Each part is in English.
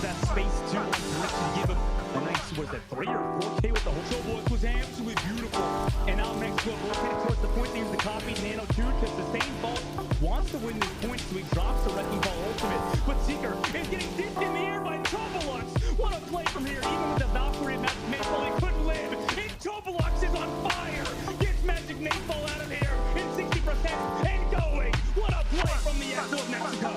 that space too. To give him a nice, was that 3 or 4K with the whole show, boys, was absolutely beautiful. And now Mexico rotated towards the point. They use the copy Nano 2 because the same ball wants to win this point, so he drops the Wrecking Ball ultimate. But Seeker is getting dipped in the air by Tobalux. What a play from here, even with the Valkyrie Magic Nightfall, he couldn't live. And Tobalux is on fire. Gets Magic Nightfall out of here in 60% and going. What a play from the Echo of Mexico.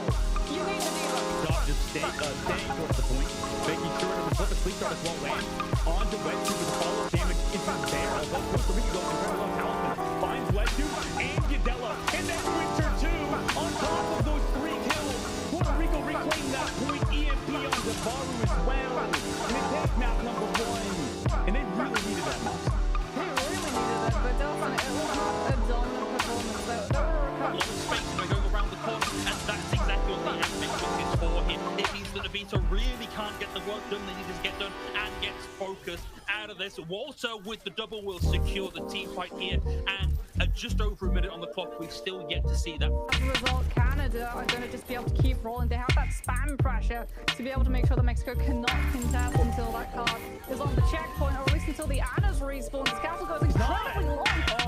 You need to do Dog just staying towards the point, making sure to put the sleep guard as well land. On to Wedge 2 with the follow damage into there. Although Costa Rica goes to Carlo Talisman, finds Wedge 2 and Yadella. And then Winter 2 on top of those 3 kills. Puerto Rico reclaimed that point. EMP on Zabaru as well. And it takes map number 1. And they really needed that map. They really needed it, but Delphin, it was not a dominant performance. There were A lot of space by going around the corner, and that's exactly what the Amex is for him. It means that the Vita really can't get the work done they need to get done and gets focused out of this. Walter with the double will secure the team fight here, and at just over a minute on the clock, we still yet to see that. As a result, Canada are going to just be able to keep rolling. They have that spam pressure to be able to make sure that Mexico cannot contest until that card is on the checkpoint, or at least until the Anna's respawn. His castle goes incredibly long.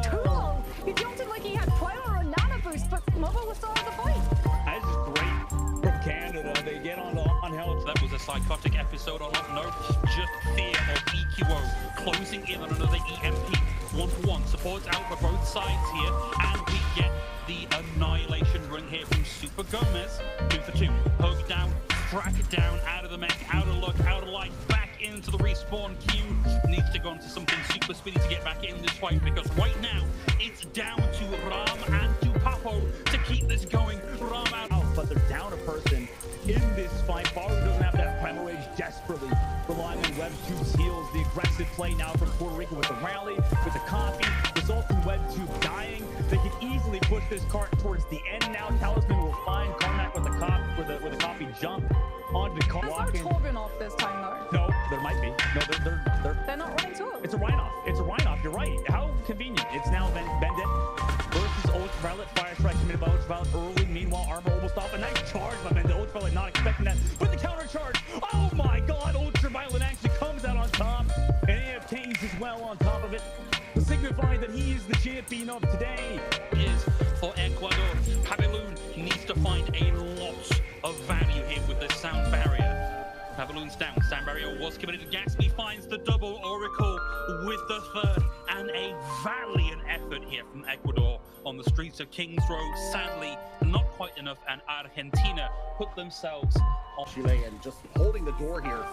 Cool! He jumped in like he had Power or Nana boost, but Mobo was still on the fight. That is great from Canada. They get on health. That was a psychotic episode on that note. Just fear of EQO closing in on another EMP. 1-for-1 supports out for both sides here, and we get the annihilation run here from Super Gomez. 2-for-2, poke down, crack it down, out of the mech, out of luck, out of life, back into the respawn queue. Needs to go into something super speedy to get back in this fight, because right now it's down to Ram and to Papo to keep this going. Ram out. But they're down a person in this fight. Baru doesn't have that Primal Rage, desperately relying on WebTube's heals. The aggressive play now from Puerto Rico with the rally, with the copy, results in WebTube dying. They can easily push this cart towards the end now. Talisman will find Carmack with the copy jump onto the car. There's no Torben off this time though. No, there might be. No, they're not running to it. It's a Rhinoff. It's a Rhinoff. You're right. How convenient. It's now Bendit versus Ultraviolet. Fire strike committed by Ultraviolet early. Meanwhile, Armor almost off. A nice charge by Bendit. Ultraviolet not expecting that. But the counter charge. Oh my god. Ultraviolet actually comes out on top. And AFKs as well on top of it, signifying that he is the champion of today. Is for Ecuador. Pabiloon needs to find a lot of value here with the sound barrier. Pabiloon's down. Sound barrier was committed. Gatsby finds the double. Oracle with the third, and a valiant effort here from Ecuador on the streets of Kings Road. Sadly, not quite enough, and Argentina put themselves on Chile and just holding the door here.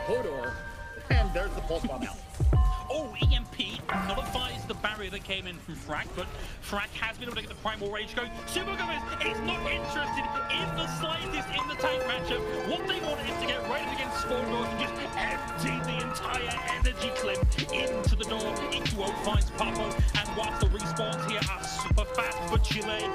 Hodor, and there's the pulse bomb out. Oh, EMP nullifies the barrier that came in from Frack, but Frack has been able to get the Primal Rage going. Super Gomez is not interested in the slightest in the tank matchup. What they want is to get right up against Spawn Doors and just empty the entire energy clip into the door. EQO finds Papo, and whilst the respawns here are super fast for Chile,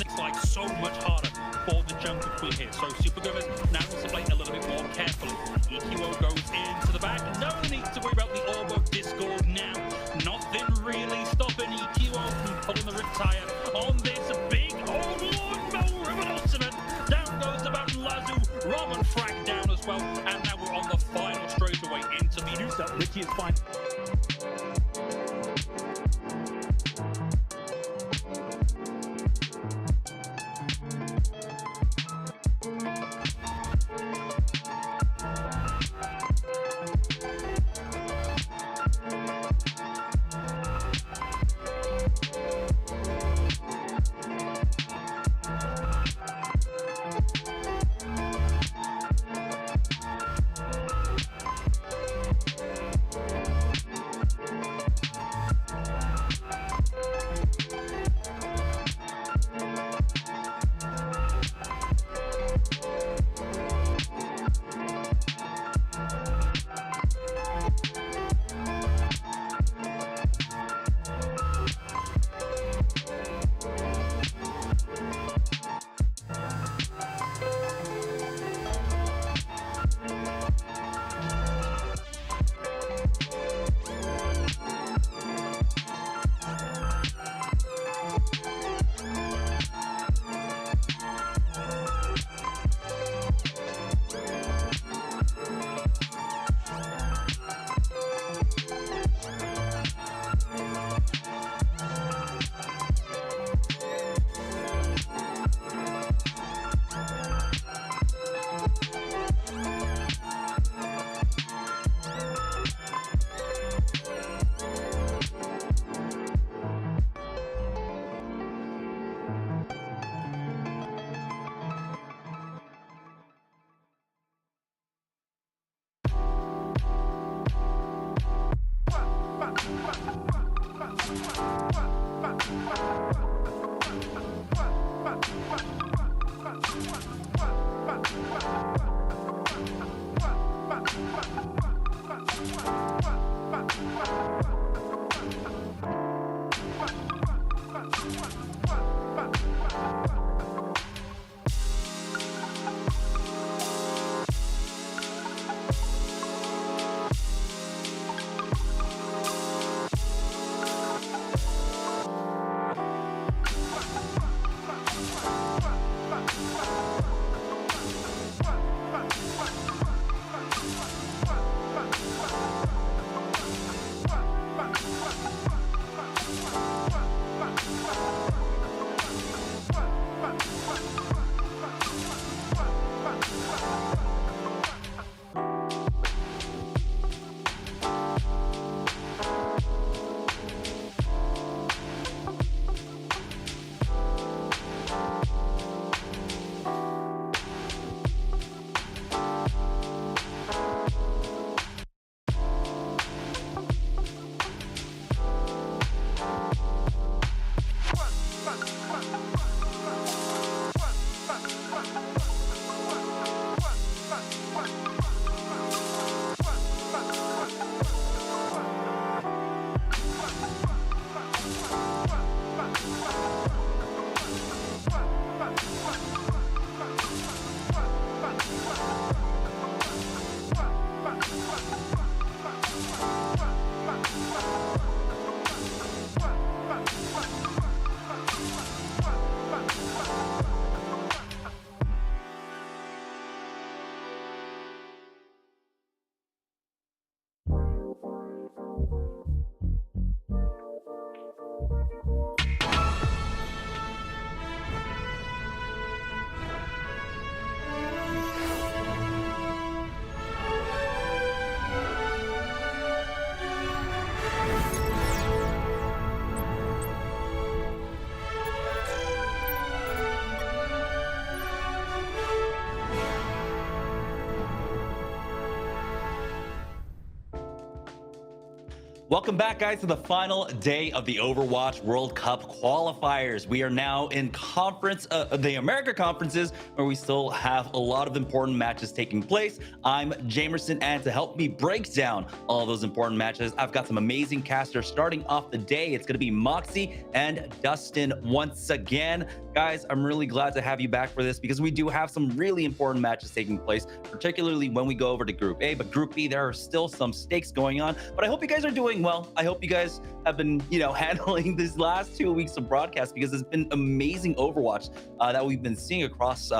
it's like so much harder for the jungle queen here. So Super Gomez now needs to play a little bit more carefully. EQO goes into the back. No need to worry about the orb of Discord now. Nothing really stopping EQO from pulling the riptire on this big old Lord Mel Ribbon ultimate. Down goes the Mountain Lazu. Ramen Frack down as well. And now we're on the final straightaway into the new stuff. Richie is fine. Welcome back, guys, to the final day of the Overwatch World Cup qualifiers. We are now in the America conferences, where we still have a lot of important matches taking place. I'm Jamerson, and to help me break down all those important matches, I've got some amazing casters starting off the day. It's going to be Moxie and Dustin once again. Guys, I'm really glad to have you back for this, because we do have some really important matches taking place, particularly when we go over to Group A. But Group B, there are still some stakes going on. But I hope you guys are doing well. I hope you guys have been, handling these last 2 weeks of broadcast, because it's been amazing Overwatch that we've been seeing across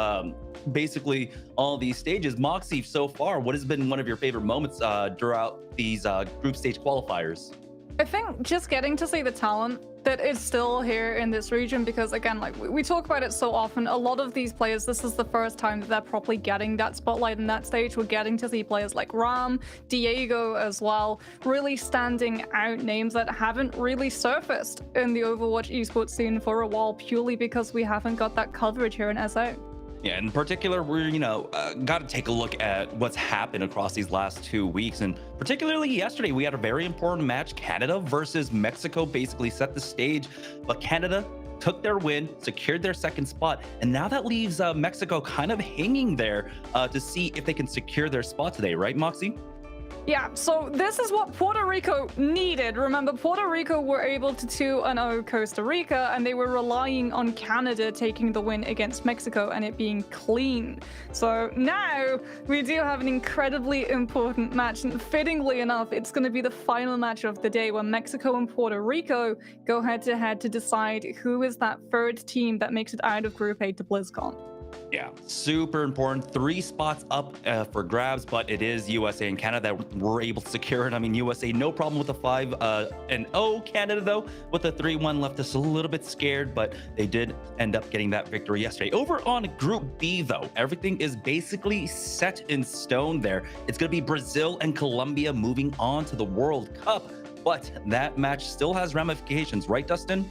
basically all these stages. Moxie, so far, what has been one of your favorite moments throughout these group stage qualifiers? I think just getting to see the talent that is still here in this region, because again, like we talk about it so often, a lot of these players, this is the first time that they're properly getting that spotlight in that stage. We're getting to see players like Ram, Diego as well, really standing out, names that haven't really surfaced in the Overwatch esports scene for a while, purely because we haven't got that coverage here in SA. Yeah, in particular, we're, got to take a look at what's happened across these last 2 weeks. And particularly yesterday, we had a very important match. Canada versus Mexico basically set the stage, but Canada took their win, secured their second spot, and now that leaves Mexico kind of hanging there to see if they can secure their spot today, right, Moxie? Yeah, so this is what Puerto Rico needed. Remember, Puerto Rico were able to 2-0 Costa Rica, and they were relying on Canada taking the win against Mexico and it being clean. So now we do have an incredibly important match, and fittingly enough, it's going to be the final match of the day, where Mexico and Puerto Rico go head-to-head to decide who is that third team that makes it out of Group A to BlizzCon. Yeah, super important. 3 spots up for grabs, but it is USA and Canada that were able to secure it. I mean, USA, no problem with the 5-0. Canada, though, with the 3-1 left us a little bit scared, but they did end up getting that victory yesterday. Over on Group B, though, everything is basically set in stone there. It's going to be Brazil and Colombia moving on to the World Cup, but that match still has ramifications, right, Dustin?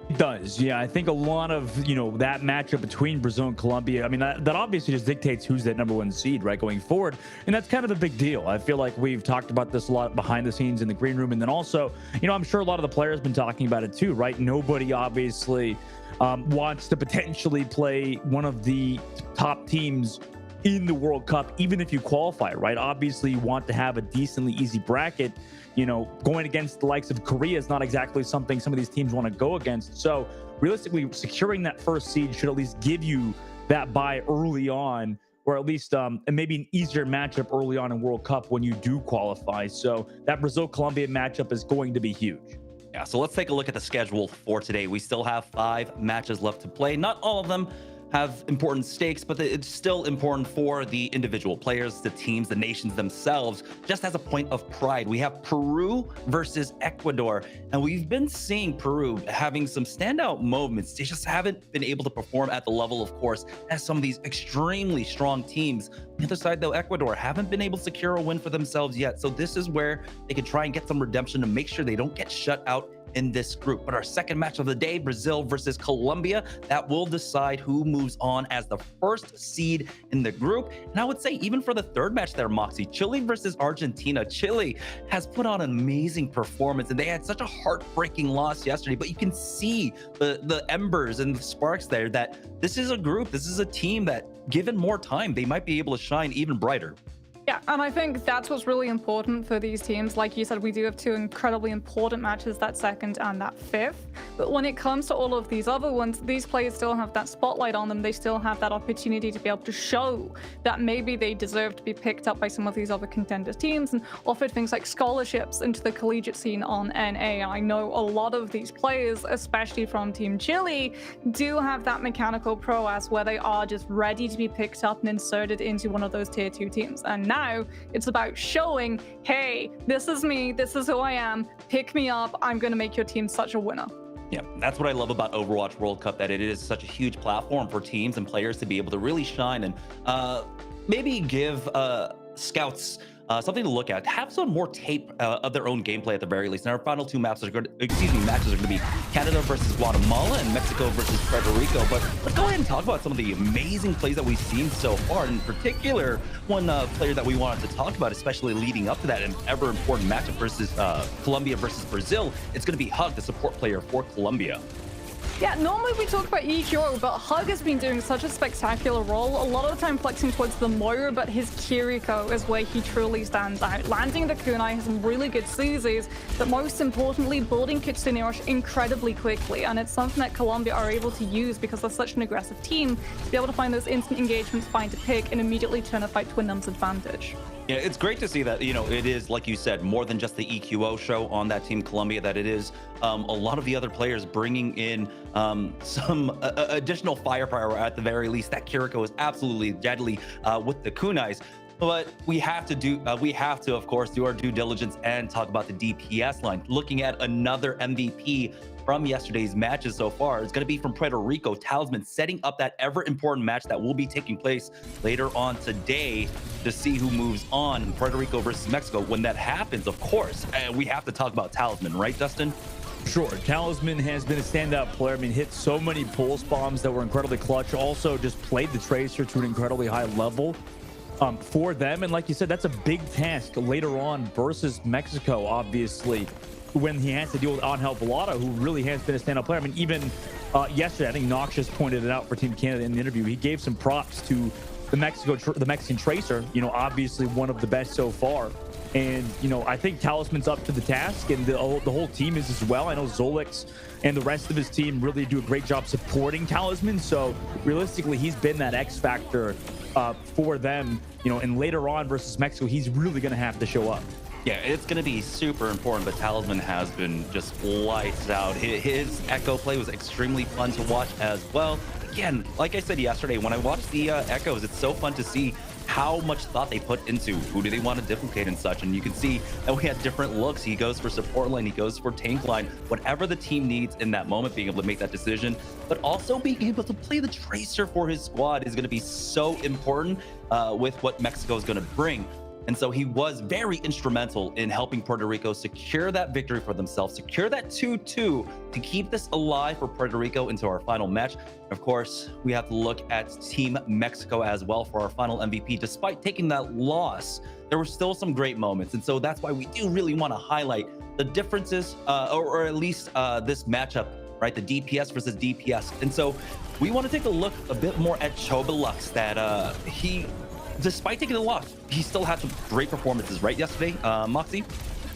It does, yeah. I think a lot of that matchup between Brazil and Colombia, I mean, that obviously just dictates who's that #1 seed, right, going forward, and that's kind of a big deal. I feel like we've talked about this a lot behind the scenes in the green room, and then also, I'm sure a lot of the players have been talking about it too, right? Nobody obviously wants to potentially play one of the top teams in the World Cup, even if you qualify, right? Obviously, you want to have a decently easy bracket. Going against the likes of Korea is not exactly something some of these teams want to go against. So realistically, securing that first seed should at least give you that bye early on, or at least and maybe an easier matchup early on in World Cup when you do qualify. So that Brazil-Colombia matchup is going to be huge. Yeah, so let's take a look at the schedule for today. We still have 5 matches left to play. Not all of them have important stakes, but it's still important for the individual players, the teams, the nations themselves, just as a point of pride. We have Peru versus Ecuador, and we've been seeing Peru having some standout moments. They just haven't been able to perform at the level, of course, as some of these extremely strong teams. On the other side, though, Ecuador haven't been able to secure a win for themselves yet. So this is where they can try and get some redemption to make sure they don't get shut out in this group. But our second match of the day, Brazil versus Colombia, that will decide who moves on as the first seed in the group. And I would say even for the third match there, Moxie, Chile versus Argentina. Chile has put on an amazing performance, and they had such a heartbreaking loss yesterday, but you can see the embers and the sparks there, that this is a group, this is a team that, given more time, they might be able to shine even brighter. Yeah, and I think that's what's really important for these teams. Like you said, we do have 2 incredibly important matches, that second and that 5th. But when it comes to all of these other ones, these players still have that spotlight on them. They still have that opportunity to be able to show that maybe they deserve to be picked up by some of these other contender teams and offered things like scholarships into the collegiate scene on NA. I know a lot of these players, especially from Team Chile, do have that mechanical prowess where they are just ready to be picked up and inserted into one of those tier 2 teams. And now it's about showing, hey, this is me, this is who I am, pick me up, I'm going to make your team such a winner. Yeah, that's what I love about Overwatch World Cup, that it is such a huge platform for teams and players to be able to really shine and maybe give scouts something to look at. Have some more tape of their own gameplay at the very least. And our final two maps are going matches are going to be Canada versus Guatemala and Mexico versus Puerto Rico. But let's go ahead and talk about some of the amazing plays that we've seen so far. In particular, one player that we wanted to talk about, especially leading up to that and ever important matchup versus Colombia versus Brazil, it's going to be Hug, the support player for Colombia. Yeah, normally we talk about EQO, but Hug has been doing such a spectacular role. A lot of the time flexing towards the Moira, but his Kiriko is where he truly stands out. Landing the kunai has some really good Susie's, but most importantly, building Kitsuneosh incredibly quickly. And it's something that Colombia are able to use because they're such an aggressive team to be able to find those instant engagements, find a pick, and immediately turn a fight to a numbers advantage. Yeah, it's great to see that, you know, it is, like you said, more than just the EQO show on that Team Colombia, that it is a lot of the other players bringing in some additional firepower at the very least. That Kiriko is absolutely deadly with the kunais. But we have to, of course, do our due diligence and talk about the DPS line. Looking at another MVP from yesterday's matches so far, it's going to be from Puerto Rico, Talisman, setting up that ever important match that will be taking place later on today to see who moves on, Puerto Rico versus Mexico. When that happens, of course, we have to talk about Talisman, right, Dustin? Sure. Talisman has been a standout player. I mean, hit so many pulse bombs that were incredibly clutch. Also, just played the Tracer to an incredibly high level for them. And like you said, that's a big task later on versus Mexico, obviously, when he has to deal with Angel Velada, who really has been a standout player. I mean, even yesterday, I think Noxious pointed it out for Team Canada in the interview. He gave some props to the Mexican Tracer, you know, obviously one of the best so far. And, you know, I think Talisman's up to the task, and the whole team is as well. I know Zolix and the rest of his team really do a great job supporting Talisman. So realistically, he's been that X factor for them, you know, and later on versus Mexico, he's really going to have to show up. Yeah, it's going to be super important, but Talisman has been just lights out. His Echo play was extremely fun to watch as well. Again, like I said yesterday, when I watched the Echoes, it's so fun to see how much thought they put into who do they want to duplicate and such. And you can see that we had different looks. He goes for support line, he goes for tank line, whatever the team needs in that moment, being able to make that decision, but also being able to play the Tracer for his squad is going to be so important with what Mexico is going to bring. And so he was very instrumental in helping Puerto Rico secure that victory for themselves, secure that 2-2 to keep this alive for Puerto Rico into our final match. Of course, we have to look at Team Mexico as well for our final MVP. Despite taking that loss, there were still some great moments. And so that's why we do really want to highlight the differences, or at least this matchup, right? The DPS versus DPS. And so we want to take a look a bit more at Chobalux, that despite taking the loss, he still had some great performances, right, yesterday, Moxie?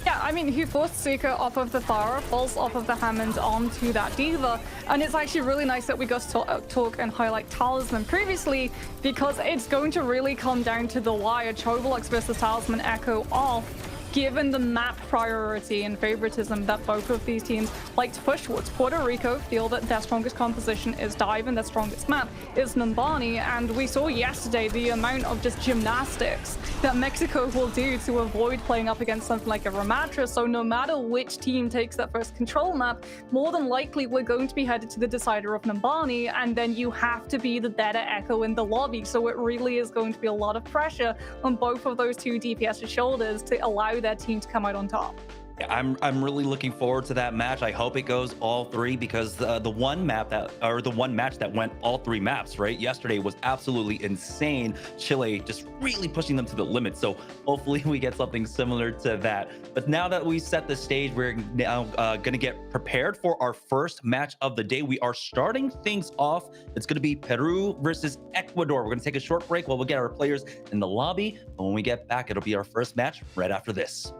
Yeah, I mean, he forced Seeker off of the Thara, falls off of the Hammond onto that Diva, and it's actually really nice that we got to talk and highlight Talisman previously, because it's going to really come down to the wire. Chobalux versus Talisman Echo off, given the map priority and favoritism that both of these teams like to push towards. Puerto Rico feel that their strongest composition is dive and their strongest map is Numbani, and we saw yesterday the amount of just gymnastics that Mexico will do to avoid playing up against something like a Ramatra. So no matter which team takes that first control map, more than likely we're going to be headed to the decider of Numbani, and then you have to be the better Echo in the lobby. So it really is going to be a lot of pressure on both of those two DPS's shoulders to allow their team to come out on top. Yeah, I'm really looking forward to that match. I hope it goes all three, because the one match that went all three maps, right, yesterday was absolutely insane. Chile just really pushing them to the limit. So hopefully we get something similar to that. But now that we set the stage, we're now going to get prepared for our first match of the day. We are starting things off. It's going to be Peru versus Ecuador. We're going to take a short break while we get our players in the lobby. And when we get back, it'll be our first match right after this.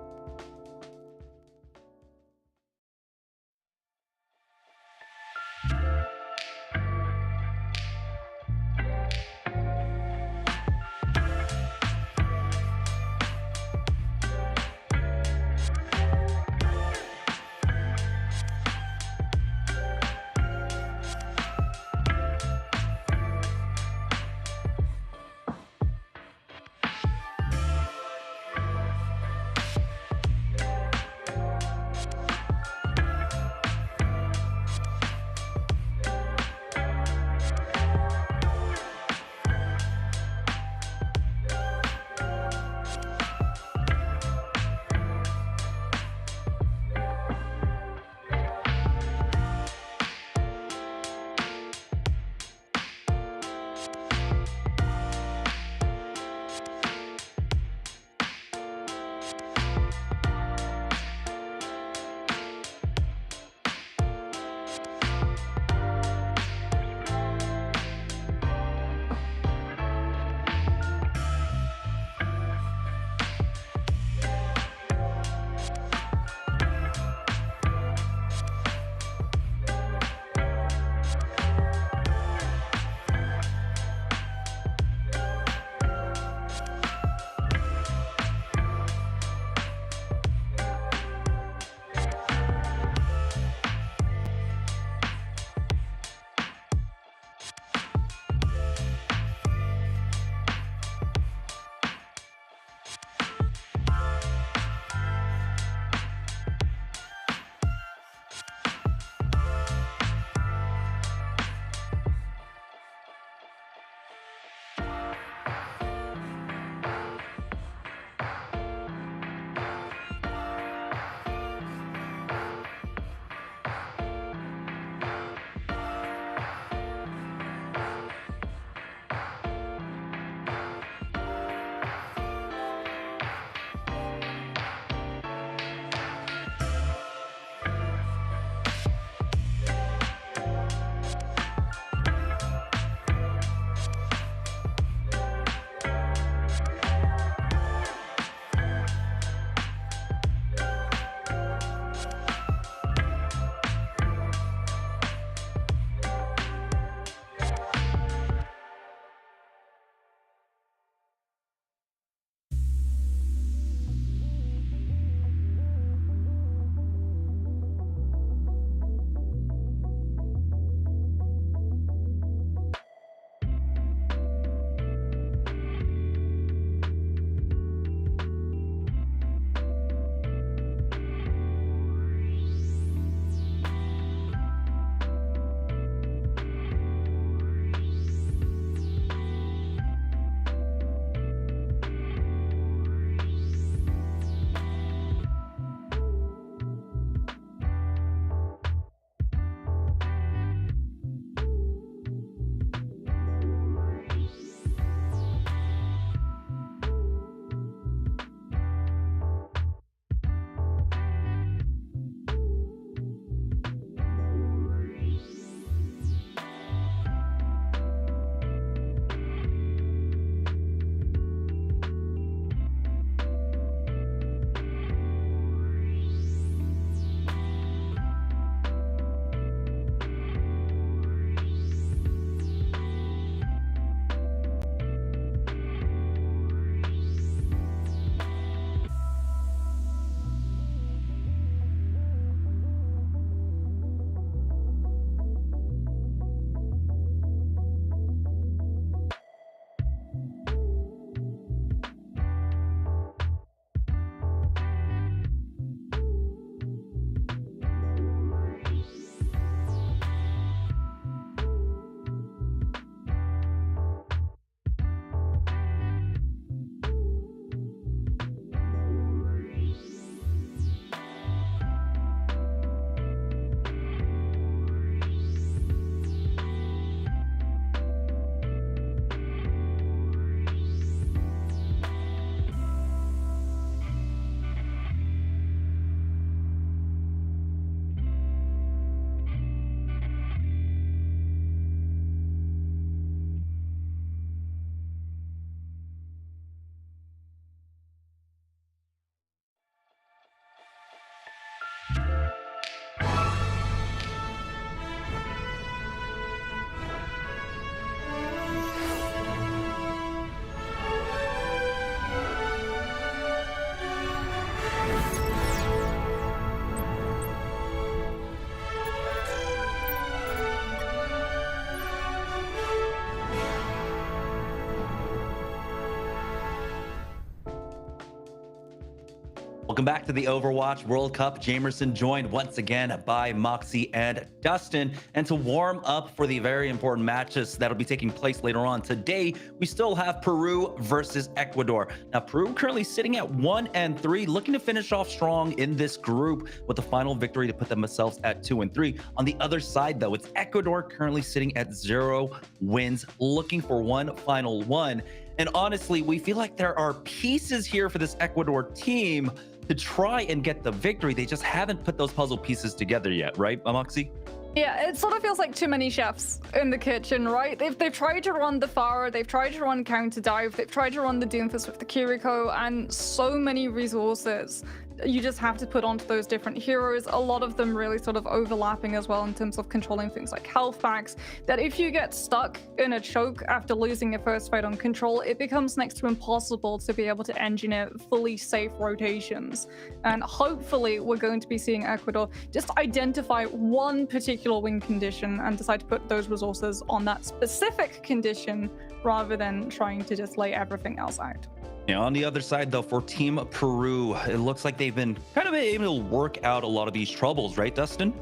Welcome back to the Overwatch World Cup. Jamerson joined once again by Moxie and Dustin. And to warm up for the very important matches that'll be taking place later on today, we still have Peru versus Ecuador. Now, Peru currently sitting at 1-3, looking to finish off strong in this group with a final victory to put themselves at 2-3. On the other side, though, it's Ecuador currently sitting at 0 wins, looking for one final one. And honestly, we feel like there are pieces here for this Ecuador team to try and get the victory. They just haven't put those puzzle pieces together yet, right, Moxie? Yeah, it sort of feels like too many chefs in the kitchen, right? They've tried to run the Pharah, they've tried to run Counter Dive, they've tried to run the Doomfist with the Kiriko, and so many resources you just have to put onto those different heroes. A lot of them really sort of overlapping as well in terms of controlling things like health packs, that if you get stuck in a choke after losing your first fight on control, it becomes next to impossible to be able to engineer fully safe rotations. And hopefully we're going to be seeing Ecuador just identify one particular win condition and decide to put those resources on that specific condition rather than trying to just lay everything else out. Yeah, on the other side, though, for Team Peru, it looks like they've been kind of able to work out a lot of these troubles, right, Dustin?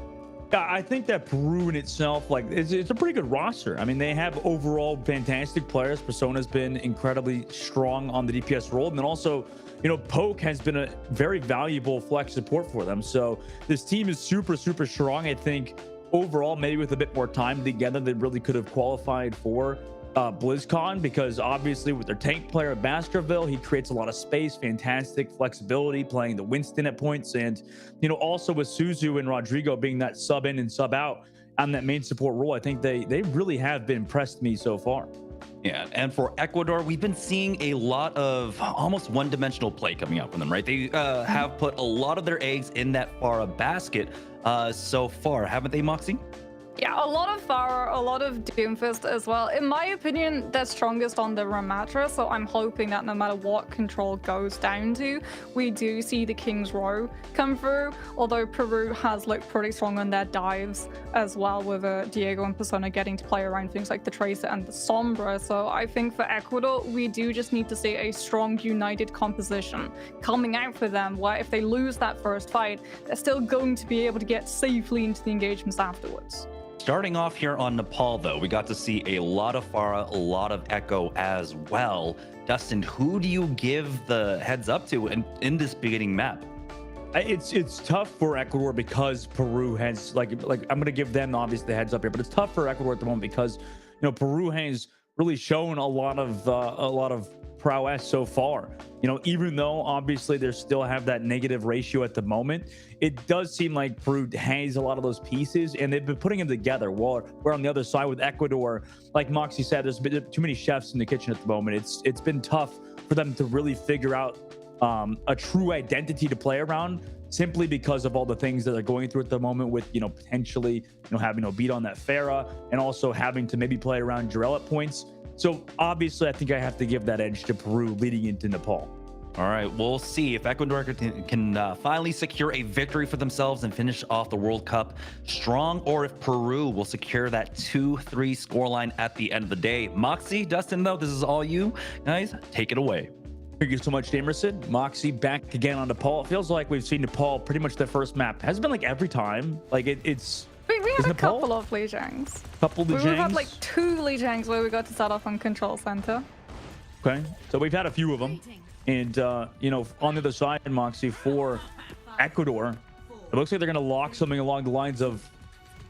Yeah, I think that Peru in itself, like, it's a pretty good roster. I mean, they have overall fantastic players. Persona's been incredibly strong on the DPS role. And then also, you know, Poke has been a very valuable flex support for them. So this team is super, super strong. I think overall, maybe with a bit more time together, they really could have qualified for BlizzCon, because obviously with their tank player Baskerville, he creates a lot of space, fantastic flexibility, playing the Winston at points, and you know, also with Suzu and Rodrigo being that sub in and sub out on that main support role, I think they really have been impressed me so far. Yeah, and for Ecuador, we've been seeing a lot of almost one-dimensional play coming out from them, right? They have put a lot of their eggs in that Pharah basket so far, haven't they, Moxie? Yeah, a lot of Pharah, a lot of Doomfist as well. In my opinion, they're strongest on the Ramatra, so I'm hoping that no matter what control goes down to, we do see the King's Row come through, although Peru has looked pretty strong on their dives as well, with Diego and Persona getting to play around things like the Tracer and the Sombra. So I think for Ecuador, we do just need to see a strong, united composition coming out for them, where if they lose that first fight, they're still going to be able to get safely into the engagements afterwards. Starting off here on Nepal, though, we got to see a lot of Pharah, a lot of Echo as well. Dustin, who do you give the heads up to in this beginning map? It's tough for Ecuador because Peru has like I'm gonna give them obviously the heads up here, but it's tough for Ecuador at the moment because, you know, Peru has really shown a lot of prowess so far. You know, even though obviously they still have that negative ratio at the moment, it does seem like Peru has a lot of those pieces and they've been putting them together. Where on the other side with Ecuador, like Moxie said, there's been too many chefs in the kitchen at the moment. It's been tough for them to really figure out a true identity to play around, simply because of all the things that they're going through at the moment with, you know, potentially, you know, having to beat on that Pharah and also having to maybe play around Jarell at points. So obviously, I think I have to give that edge to Peru leading into Nepal. All right, we'll see if Ecuador can finally secure a victory for themselves and finish off the World Cup strong, or if Peru will secure that 2-3 scoreline at the end of the day. Moxie, Dustin, though, this is all you guys. Take it away. Thank you so much, Jamerson. Moxie back again on Nepal. It feels like we've seen Nepal pretty much the first map. Has it been like every time? Like it's. We had a couple of Lijiangs. We've had like 2 Lijiangs where we got to start off on Control Center. Okay, so we've had a few of them. And, you know, on the other side, Moxie, for Ecuador, it looks like they're going to lock something along the lines of,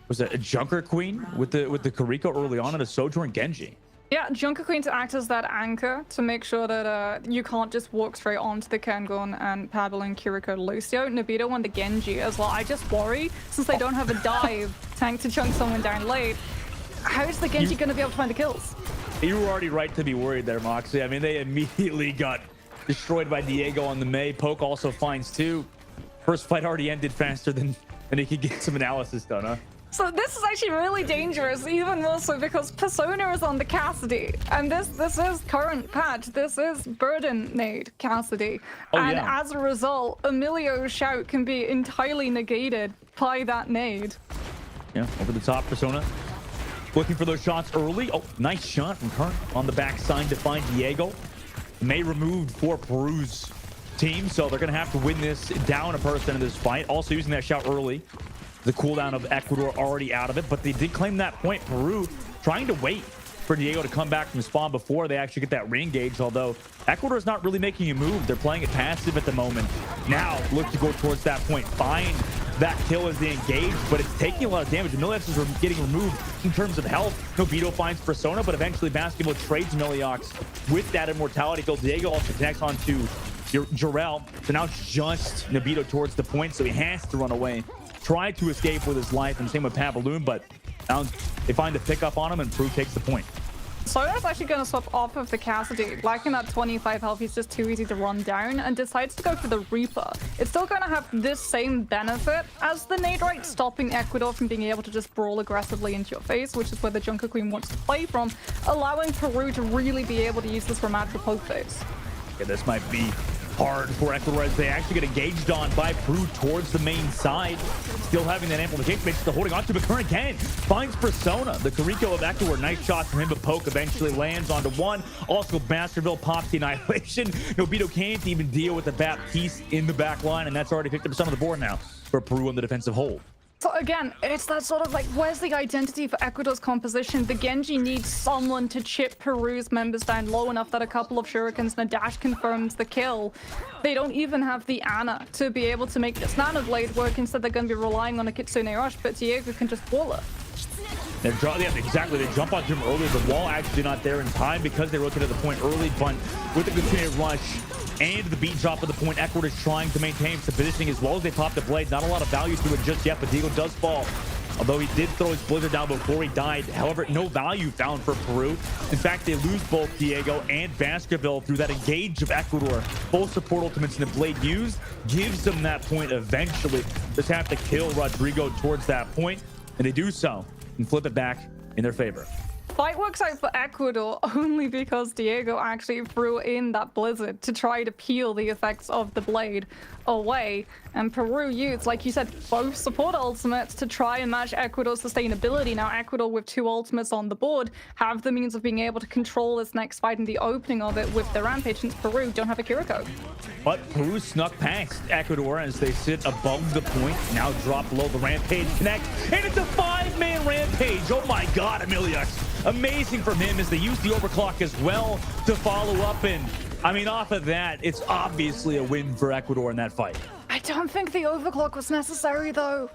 was it a Junker Queen with the Kiriko early on and a Sojourn Genji? Yeah, Junker Queen to act as that anchor to make sure that you can't just walk straight onto the Kengon and Paddle and Kiriko Lucio. Nobita won the Genji as well. I just worry, since they don't have a dive tank to chunk someone down late, how is the Genji going to be able to find the kills? You were already right to be worried there, Moxie. I mean, they immediately got destroyed by Diego on the Mei. Poke also finds 2. First fight already ended faster than he could get some analysis done, huh? So this is actually really dangerous, even more so because Persona is on the Cassidy, and this is current patch. This is Burden nade Cassidy, and yeah, as a result, Emilio's shout can be entirely negated by that nade. Yeah, over the top, Persona looking for those shots early. Oh, nice shot from Current on the backside to find Diego. May removed for Peru's team, so they're going to have to win this down a person in this fight. Also using that shout early. The cooldown of Ecuador already out of it, but they did claim that point. Peru trying to wait for Diego to come back from spawn before they actually get that re-engage, although Ecuador is not really making a move. They're playing it passive at the moment. Now look to go towards that point, find that kill as they engage, but it's taking a lot of damage. Ilios is getting removed in terms of health. Nobito finds Persona, but eventually Basketball trades Ilios with that immortality kill. Diego also connects onto Jarrell, so now it's just Nobito towards the point, so he has to run away, try to escape with his life, and same with Pavaloon, but now they find a pickup on him, and Peru takes the point. Soda's actually going to swap off of the Cassidy. Lacking that 25 health, he's just too easy to run down, and decides to go for the Reaper. It's still going to have this same benefit as the nade right, stopping Ecuador from being able to just brawl aggressively into your face, which is where the Junker Queen wants to play from, allowing Peru to really be able to use this Ramad for poke phase. Yeah, this might be hard for Ecuador as they actually get engaged on by Peru towards the main side. Still having that amplification, but still holding on to Bakern again. Finds Persona. The Rico of Ecuador, nice shot from him, but poke eventually lands onto one. Also, Baskerville pops the annihilation. Nobito can't even deal with the Baptiste in the back line, and that's already 50% of the board now for Peru on the defensive hold. So again, it's that sort of like, where's the identity for Ecuador's composition? The Genji needs someone to chip Peru's members down low enough that a couple of shurikens and a dash confirms the kill. They don't even have the Ana to be able to make this Nano Blade work. Instead, they're going to be relying on a Kitsune Rush, but Diego can just wall it. Yeah, exactly. They jump onto him early. The wall actually not there in time because they rotated the point early, but with the Kitsune Rush and the beat drop of the point, Ecuador is trying to maintain some positioning as well as they pop the blade. Not a lot of value to it just yet, but Diego does fall. Although he did throw his blizzard down before he died. However, no value found for Peru. In fact, they lose both Diego and Baskerville through that engage of Ecuador. Both support ultimates and the blade used gives them that point eventually. Just have to kill Rodrigo towards that point, and they do so and flip it back in their favor. Fight works out for Ecuador only because Diego actually threw in that blizzard to try to peel the effects of the blade away, and Peru used, like you said, both support ultimates to try and match Ecuador's sustainability. Now Ecuador, with two ultimates on the board, have the means of being able to control this next fight and the opening of it with their Rampage, since Peru don't have a Kiriko. But Peru snuck past Ecuador as they sit above the point, now drop below the Rampage connect, and it's a 5-man Rampage. Oh my god, Emilius. Amazing from him as they use the overclock as well to follow up, and I mean, off of that, it's obviously a win for Ecuador in that fight. I don't think the overclock was necessary though.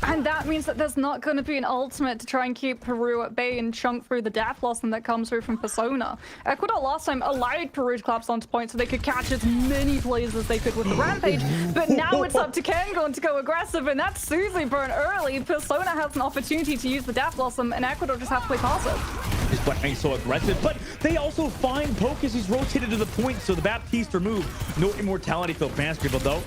And that means that there's not going to be an ultimate to try and keep Peru at bay and chunk through the death blossom that comes through from Persona. Ecuador last time allowed Peru to collapse onto point so they could catch as many plays as they could with the Rampage, but now it's up to Kengon to go aggressive, and that's Susie burn early. Persona has an opportunity to use the death blossom, and Ecuador just have to play passive. He's playing so aggressive, but they also find poke as he's rotated to the point, so the Baptiste removed. No immortality for Baskerville though.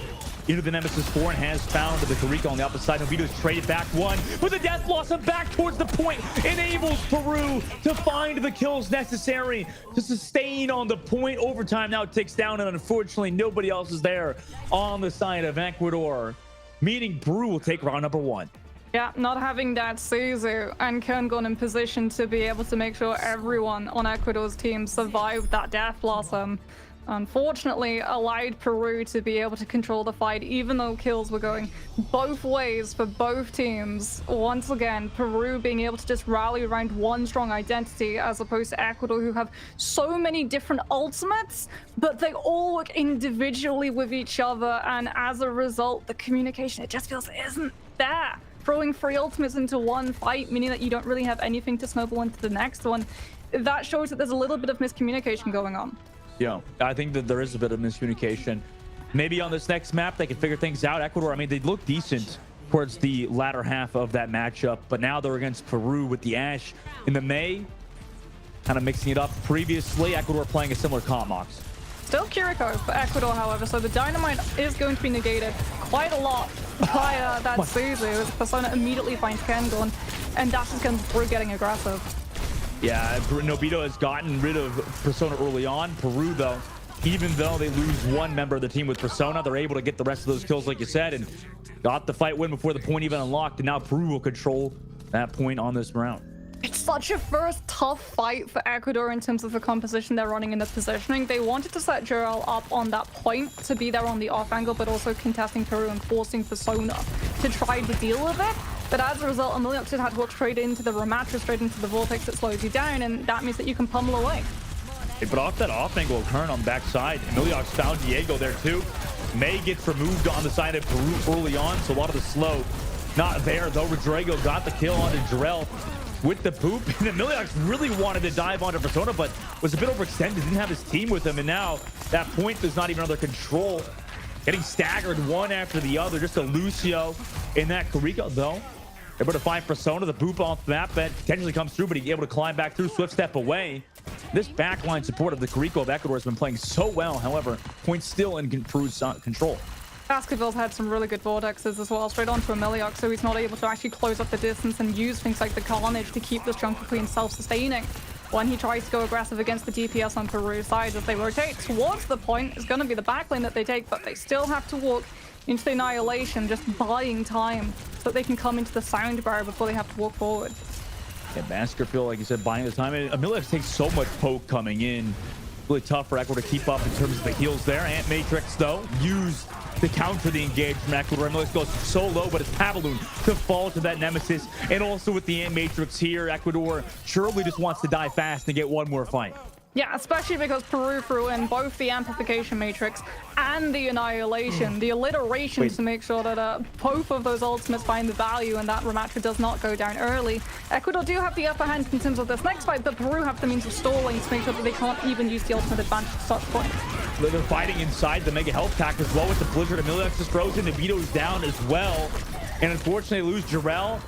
Into the Nemesis 4 and has found the Rico on the opposite side. Nobito is traded back one, but the Death Blossom back towards the point enables Peru to find the kills necessary to sustain on the point. Overtime now ticks down, and unfortunately nobody else is there on the side of Ecuador, meaning Peru will take round number 1. Yeah, not having that Suzu and Kengon in position to be able to make sure everyone on Ecuador's team survived that Death Blossom, unfortunately allowed Peru to be able to control the fight, even though kills were going both ways for both teams. Once again, Peru being able to just rally around one strong identity, as opposed to Ecuador, who have so many different ultimates, but they all work individually with each other, and as a result, the communication, it just feels isn't there. Throwing 3 ultimates into one fight, meaning that you don't really have anything to snowball into the next one, that shows that there's a little bit of miscommunication going on. Yeah, I think that there is a bit of miscommunication. Maybe on this next map, they can figure things out. Ecuador, I mean, they look decent towards the latter half of that matchup, but now they're against Peru with the Ashe in the May, kind of mixing it up. Previously, Ecuador playing a similar comp, Mox. Still Kiriko for Ecuador, however, so the Dynamite is going to be negated quite a lot by that Suzu, as Persona immediately finds Kengon, and that's just going to Peru getting aggressive. Yeah, Nobito has gotten rid of Persona early on. Peru, though, even though they lose one member of the team with Persona, they're able to get the rest of those kills, like you said, and got the fight win before the point even unlocked, and now Peru will control that point on this round. It's such a first tough fight for Ecuador in terms of the composition they're running and the positioning. They wanted to set Jarell up on that point to be there on the off angle, but also contesting Peru and forcing Persona to try to deal with it. But as a result, Ameliox just had to walk straight into the Ramatra, straight into the Vortex that slows you down, and that means that you can pummel away. But off that off angle turn on the backside, Ameliox found Diego there too. May gets removed on the side of Peru early on, so a lot of the slow not there, though. Rodrigo got the kill onto Jarell with the poop, and Ameliox really wanted to dive onto Persona, but was a bit overextended, didn't have his team with him, and now that point is not even under control. Getting staggered one after the other, just a Lucio in that Rico, though. Able to find Persona, the boop off the map that potentially comes through, but he's able to climb back through, swift step away. This backline support of the Rico of Ecuador has been playing so well, however, points still in Peru's control. Baskerville's had some really good vortexes as well, straight onto Ameliox, so he's not able to actually close up the distance and use things like the Carnage to keep this Junker Queen self-sustaining. When he tries to go aggressive against the DPS on Peru's side as they rotate towards the point, it's going to be the backlane that they take, but they still have to walk into the Annihilation, just buying time so that they can come into the sound barrier before they have to walk forward. Yeah, Baskerville, like you said, buying the time. Ameliox takes so much poke coming in. Really tough for Ecuador to keep up in terms of the heals there. Ant Matrix, though, used to counter the engage from Ecuador. Ameliox goes so low, but it's Pavaloon to fall to that Nemesis. And also with the Ant Matrix here, Ecuador surely just wants to die fast and get one more fight. Yeah, especially because Peru threw in both the Amplification Matrix and the Annihilation, the Alliteration, to make sure that both of those ultimates find the value and that Ramatra does not go down early. Ecuador do have the upper hand in terms of this next fight, but Peru have the means of stalling to make sure that they can't even use the ultimate advantage at such point. They're fighting inside the Mega Health Pack as well with the Blizzard. Ameliox is frozen, Navito's down as well. And unfortunately, lose Jarell.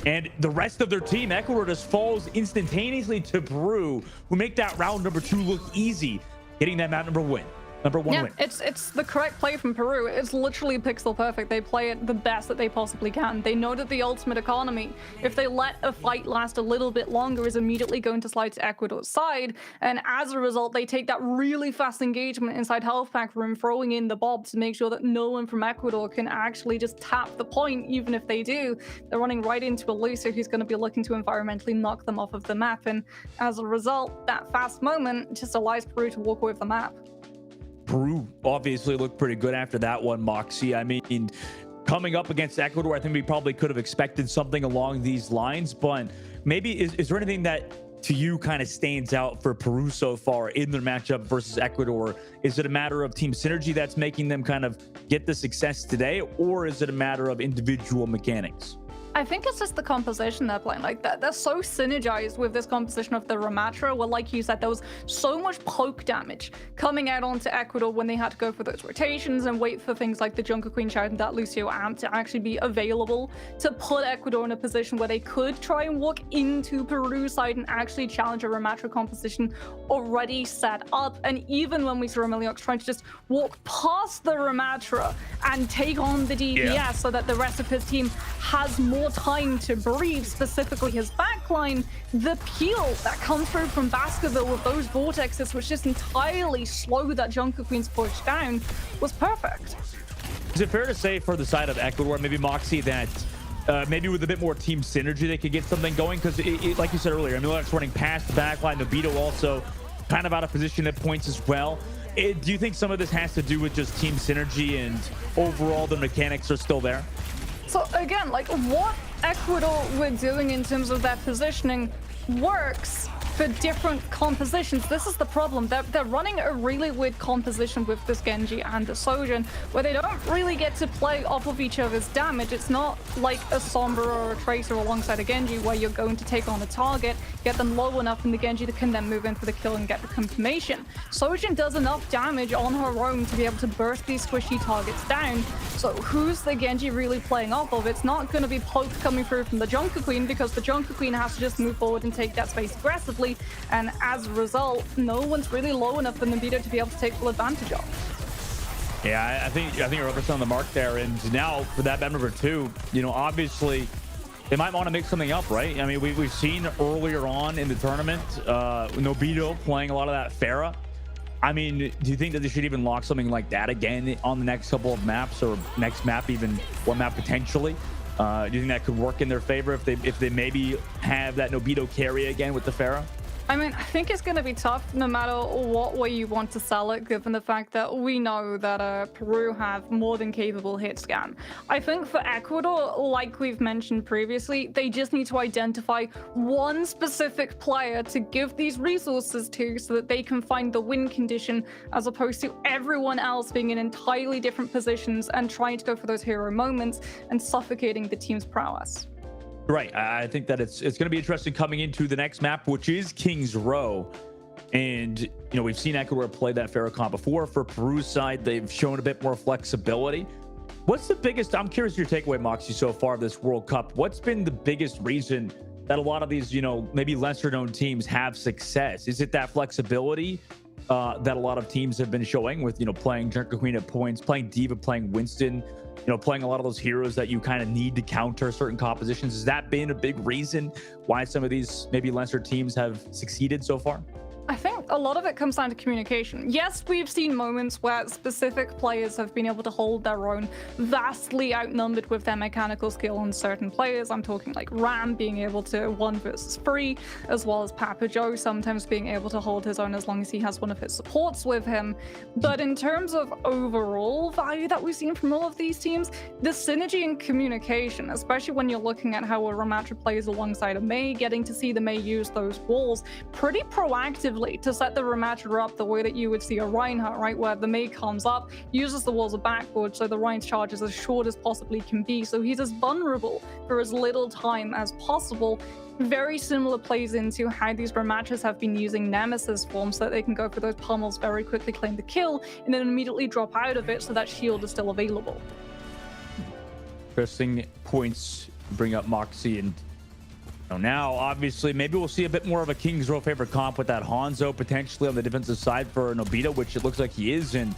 And the rest of their team, Ecuador, just falls instantaneously to Peru, who make that round number 2 look easy, getting that map number 1 win. It's the correct play from Peru. It's literally pixel perfect. They play it the best that they possibly can. They know that the ultimate economy, if they let a fight last a little bit longer, is immediately going to slide to Ecuador's side. And as a result, they take that really fast engagement inside health pack room, throwing in the bob to make sure that no one from Ecuador can actually just tap the point. Even if they do, they're running right into a Lucio who's going to be looking to environmentally knock them off of the map. And as a result, that fast moment just allows Peru to walk away with the map. Peru obviously looked pretty good after that one, Moxie. I mean, coming up against Ecuador, I think we probably could have expected something along these lines, but maybe is there anything that to you kind of stands out for Peru so far in their matchup versus Ecuador? Is it a matter of team synergy that's making them kind of get the success today, or is it a matter of individual mechanics? I think it's just the composition they're playing like that. They're so synergized with this composition of the Ramatra, where, like you said, there was so much poke damage coming out onto Ecuador when they had to go for those rotations and wait for things like the Junker Queen Shout and that Lucio Amp to actually be available to put Ecuador in a position where they could try and walk into Peru's side and actually challenge a Ramatra composition already set up. And even when we saw Ameliox trying to just walk past the Ramatra and take on the DPS so that the rest of his team has more time to breathe, specifically his backline, the peel that comes through from Baskerville with those vortexes, which just entirely slow that Junker Queen's push down, was perfect. Is it fair to say for the side of Ecuador, maybe Moxie, that maybe with a bit more team synergy they could get something going? Because like you said earlier, Ameliox running past the backline, Nobito also kind of out of position at points as well. Do you think some of this has to do with just team synergy and overall the mechanics are still there? So again, like what Ecuador were doing in terms of their positioning works for different compositions. This is the problem. They're running a really weird composition with this Genji and the Sojin, where they don't really get to play off of each other's damage. It's not like a Sombra or a Tracer alongside a Genji, where you're going to take on a target, get them low enough in the Genji that can then move in for the kill and get the confirmation. Sojin does enough damage on her own to be able to burst these squishy targets down. So who's the Genji really playing off of? It's not going to be poke coming through from the Junker Queen, because the Junker Queen has to just move forward and take that space aggressively. And as a result, no one's really low enough for Nobito to be able to take full advantage of. Yeah, I think you're 100% on the mark there. And now for that map number 2, you know, obviously they might want to mix something up, right? I mean, we've seen earlier on in the tournament, Nobito playing a lot of that Pharah. I mean, do you think that they should even lock something like that again on the next couple of maps, or next map, even one map potentially? Do you think that could work in their favor if they maybe have that Nobito carry again with the Pharah? I mean, I think it's going to be tough no matter what way you want to sell it, given the fact that we know that Peru have more than capable hit scan. I think for Ecuador, like we've mentioned previously, they just need to identify one specific player to give these resources to so that they can find the win condition, as opposed to everyone else being in entirely different positions and trying to go for those hero moments and suffocating the team's prowess. Right. I think that it's going to be interesting coming into the next map, which is King's Row. And, you know, we've seen Ecuador play that Pharah comp before. For Peru's side, they've shown a bit more flexibility. What's the biggest, I'm curious your takeaway, Moxie, so far of this World Cup. What's been the biggest reason that a lot of these, you know, maybe lesser known teams have success? Is it that flexibility that a lot of teams have been showing with, you know, playing Junker Queen at points, playing Diva, playing Winston, you know, playing a lot of those heroes that you kind of need to counter certain compositions? Has that been a big reason why some of these maybe lesser teams have succeeded so far? I think a lot of it comes down to communication. Yes, we've seen moments where specific players have been able to hold their own, vastly outnumbered with their mechanical skill on certain players. I'm talking like Ram being able to 1 versus 3, as well as Papa Joe sometimes being able to hold his own as long as he has one of his supports with him. But in terms of overall value that we've seen from all of these teams, the synergy and communication, especially when you're looking at how a Ramatra plays alongside a Mei, getting to see the Mei use those walls pretty proactively to set the Ramatra up the way that you would see a Reinhardt, right? Where the Mei comes up, uses the walls of backboard, so the Rein's charge is as short as possibly can be, so he's as vulnerable for as little time as possible. Very similar plays into how these Ramatras have been using Nemesis form so that they can go for those pummels, very quickly claim the kill, and then immediately drop out of it so that shield is still available. Interesting points bring up Moxie. And now, obviously, maybe we'll see a bit more of a King's Row favorite comp with that Hanzo potentially on the defensive side for Nobita, which it looks like he is. And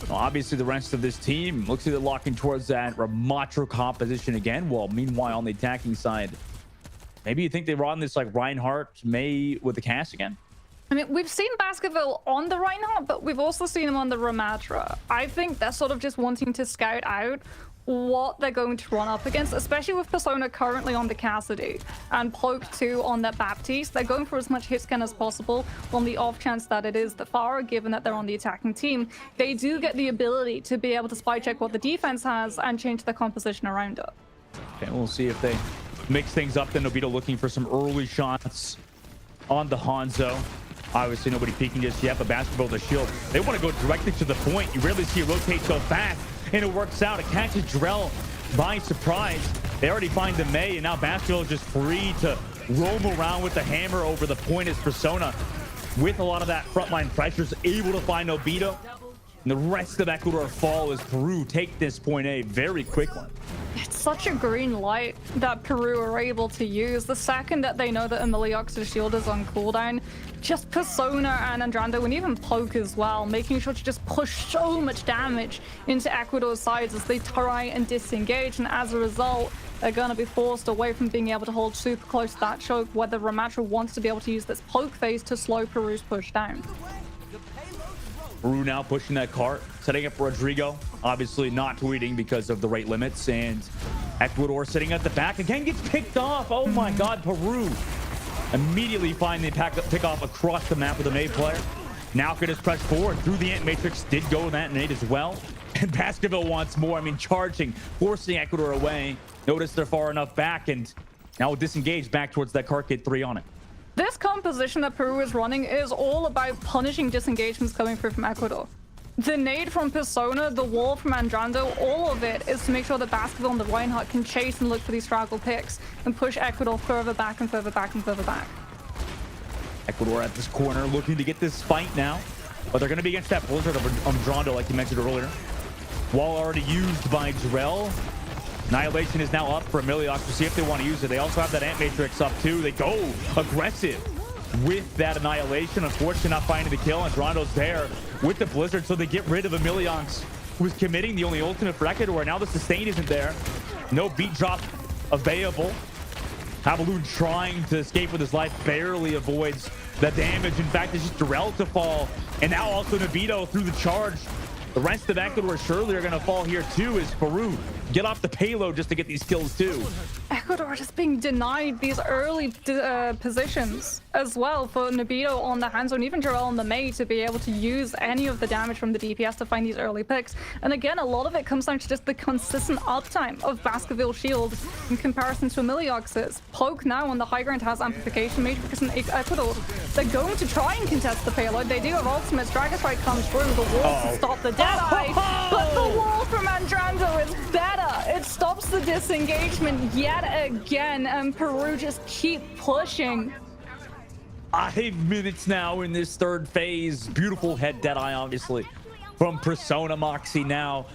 obviously, the rest of this team looks like they're locking towards that Ramatra composition again. Well, meanwhile, on the attacking side, maybe you think they run this like Reinhardt Mei with the cast again? I mean, we've seen Baskerville on the Reinhardt, but we've also seen him on the Ramatra. I think they're sort of just wanting to scout out what they're going to run up against, especially with Persona currently on the Cassidy and Poke 2 on that Baptiste. They're going for as much hit scan as possible on the off chance that it is the Pharah, given that they're on the attacking team. They do get the ability to be able to spy check what the defense has and change the composition around it. Okay, we'll see if they mix things up. Then Nobita looking for some early shots on the Hanzo. Obviously, nobody peeking just yet, but Basketball the shield. They want to go directly to the point. You rarely see it rotate so fast, and it works out. It catches Drell by surprise. They already find the Mei, and now Basketball is just free to roam around with the hammer over the point as Persona, with a lot of that frontline pressure, is able to find Nobita. And the rest of Ecuador fall as Peru take this point A very quickly. It's such a green light that Peru are able to use. The second that they know that Emiliox's shield is on cooldown, just Persona and Andrando, and even Poke as well, making sure to just push so much damage into Ecuador's sides as they try and disengage, and as a result, they're going to be forced away from being able to hold super close to that choke, where the Ramatra wants to be able to use this Poke phase to slow Peru's push down. Peru now pushing that cart, setting up Rodrigo, obviously not tweeting because of the rate limits, and Ecuador sitting at the back again gets picked off. Oh my god, Peru immediately find the pick off across the map with a Mei player. Now could just press forward through the Ant Matrix, did go with that nade as well, and Baskerville wants more. I mean, charging, forcing Ecuador away. Notice they're far enough back, and now disengage back towards that cart, get 3 on it. This composition that Peru is running is all about punishing disengagements coming through from Ecuador. The nade from Persona, the wall from Andrando, all of it is to make sure that Baskerville and the Reinhardt can chase and look for these straggle picks and push Ecuador further back and further back and further back. Ecuador at this corner looking to get this fight now, but they're going to be against that blizzard of Andrando like you mentioned earlier. Wall already used by Drell. Annihilation is now up for Emiliox to see if they want to use it. They also have that Ant Matrix up too. They go aggressive with that Annihilation. Unfortunately, not finding the kill. Andrando's there with the Blizzard, so they get rid of Emiliox, who's committing the only ultimate for Ecuador. Now the sustain isn't there. No beat drop available. Havalu trying to escape with his life, barely avoids the damage. In fact, it's just Durrell to fall. And now also Nobito through the charge. The rest of Ecuador surely are going to fall here too, as Peru get off the payload just to get these kills too. Ecuador just being denied these early positions as well for Nobito on the Hanzo and even Jarrell on the Mei to be able to use any of the damage from the DPS to find these early picks. And again, a lot of it comes down to just the consistent uptime of Baskerville Shield in comparison to Emiliox's. Poke now on the high ground has amplification mage because in Ecuador, they're going to try and contest the payload. They do have ultimates. Dragon Strike comes through the wall to stop the Deadeye, but the wall from Andrando is better. It stops the disengagement yet again, and Peru just keep pushing. 5 minutes now in this third phase. Beautiful head Deadeye, obviously, from Persona. Moxie now.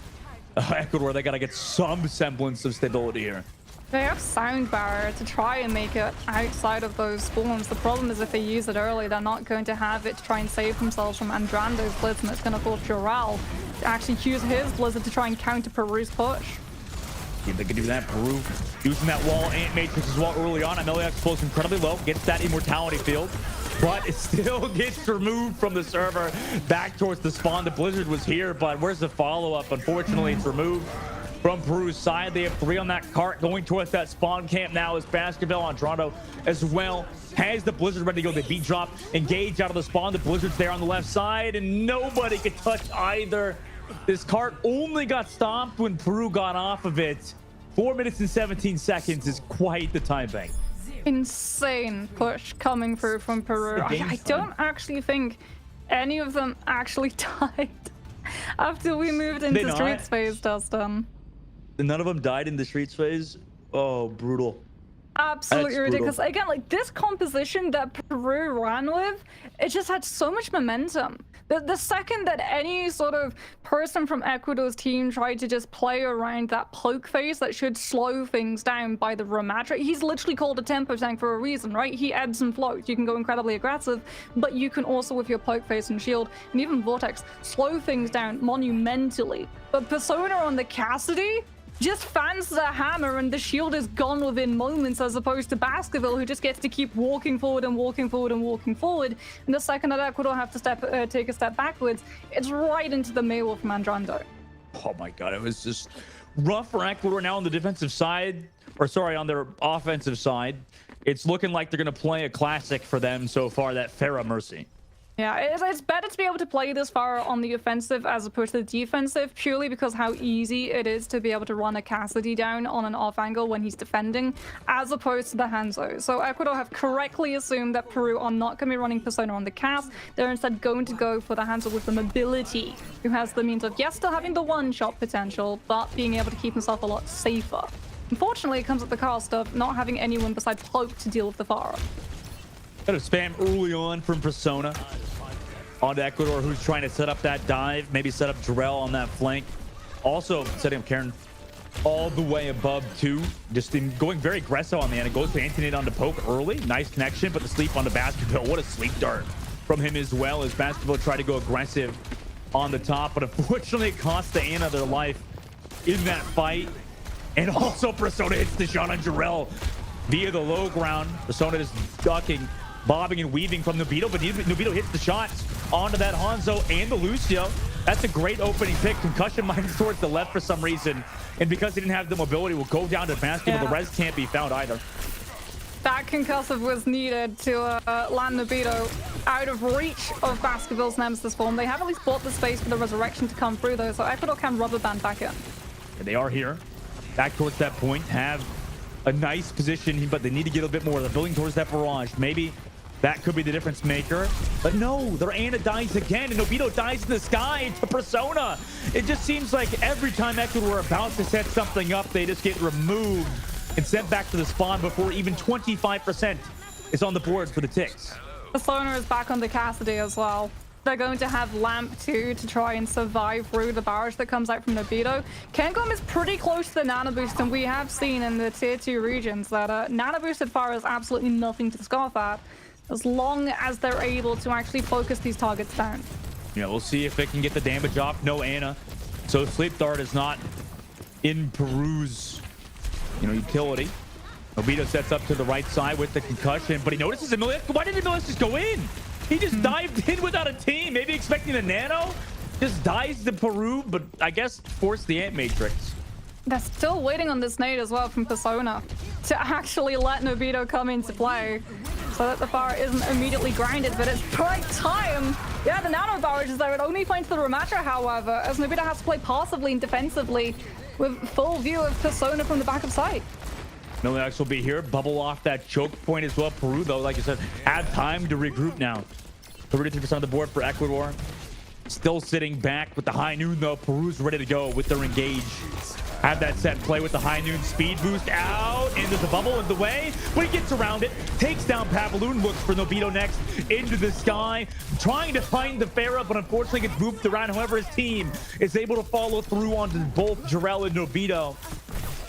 Ecuador, they got to get some semblance of stability here. They have Sound Barrier to try and make it outside of those spawns. The problem is if they use it early, they're not going to have it to try and save themselves from Andrando's Blitz, and it's going to force Jarrell to actually use his Blizzard to try and counter Peru's push. Yeah, they can do that. Peru using that wall Ant Matrix as well early on. Amelia explodes incredibly low, gets that immortality field, but it still gets removed from the server back towards the spawn. The Blizzard was here, but where's the follow-up? Unfortunately, it's removed from Peru's side. They have 3 on that cart going towards that spawn camp now as Baskerville. Andrando as well has the Blizzard ready to go. The beat drop, engage out of the spawn. The Blizzard's there on the left side, and nobody could touch either. This cart only got stopped when Peru got off of it. 4 minutes and 17 seconds is quite the time bank. Insane push coming through from Peru. I don't actually think any of them actually died after we moved into Streets phase, Dustin. None of them died in the Streets phase? Oh, brutal. Absolutely ridiculous. Again, like this composition that Peru ran with, it just had so much momentum. The second that any sort of person from Ecuador's team tried to just play around that poke phase that should slow things down by the Ramatra, he's literally called a tempo tank for a reason, right? He ebbs and flows. You can go incredibly aggressive, but you can also, with your poke phase and shield, and even Vortex, slow things down monumentally. But Persona on the Cassidy just fans the hammer and the shield is gone within moments, as opposed to Baskerville, who just gets to keep walking forward and walking forward and walking forward. And the second that Ecuador have to take a step backwards, it's right into the Maywolf from Andrando. Oh my god, it was just rough for Ecuador now on the defensive side, or sorry, on their offensive side. It's looking like they're going to play a classic for them so far, that Farah Mercy. Yeah, it's better to be able to play this far on the offensive as opposed to the defensive, purely because how easy it is to be able to run a Cassidy down on an off angle when he's defending, as opposed to the Hanzo. So Ecuador have correctly assumed that Peru are not going to be running Persona on the cast. They're instead going to go for the Hanzo with the mobility, who has the means of, yes, still having the one-shot potential, but being able to keep himself a lot safer. Unfortunately, it comes at the cost of not having anyone besides Poke to deal with the Farah. Got a spam early on from Persona onto Ecuador, who's trying to set up that dive, maybe set up Jarrell on that flank. Also setting up Karen all the way above too, just going very aggressive on the end. It goes to Anthony onto Poke early. Nice connection, but the sleep on the Baskerville. What a sleep dart from him as well, as Baskerville tried to go aggressive on the top, but unfortunately it cost the Ana their life in that fight. And also Persona hits the shot on Jarrell via the low ground. Persona is ducking, bobbing and weaving from Nobito, but Nobito hits the shots onto that Hanzo and the Lucio. That's a great opening pick. Concussion minus towards the left for some reason, and because he didn't have the mobility, will go down to Basket, but the res can't be found either. That concussive was needed to land Nobito out of reach of Baskerville's Nemesis form. They have at least bought the space for the resurrection to come through though, so Ecuador can rubber band back in. And they are here, back towards that point, have a nice position, but they need to get a bit more. They're building towards that barrage. Maybe that could be the difference maker, but no, their Ana dies again, and Nobito dies in the sky to Persona. It just seems like every time Ecuador are about to set something up, they just get removed and sent back to the spawn before even 25% is on the board for the Ticks. Persona is back on the Cassidy as well. They're going to have Lamp 2 to try and survive through the barrage that comes out from Nobito. Kengom is pretty close to the Nano Boost, and we have seen in the tier 2 regions that Nano Boosted fire is absolutely nothing to scoff at, as long as they're able to actually focus these targets down. Yeah, we'll see if it can get the damage off. No Ana, so Sleep Dart is not in Peru's, utility. Nobito sets up to the right side with the concussion, but he notices Ilios. Why didn't Ilios just go in? He just dived in without a team, maybe expecting a nano. Just dies to Peru, but I guess forced the Ant Matrix. they're still waiting on this nade as well from Persona to actually let Nobito come into play so that the Pharah isn't immediately grinded, but it's right time. Yeah, the nano barrage is there. It only points to the Ramattra, however, as Nobito has to play passively and defensively with full view of Persona from the back of sight. Miliax will be here, bubble off that choke point as well. Peru, though, like you said, had time to regroup now. 33% of the board for Ecuador. Still sitting back with the high noon, though. Peru's ready to go with their engage. Have that set play with the high noon speed boost out, and there's a bubble in the way, but he gets around it, takes down Pavaloon, looks for Nobito next into the sky, trying to find the Pharah, but unfortunately gets booped around. However, his team is able to follow through onto both Jarrell and Nobito.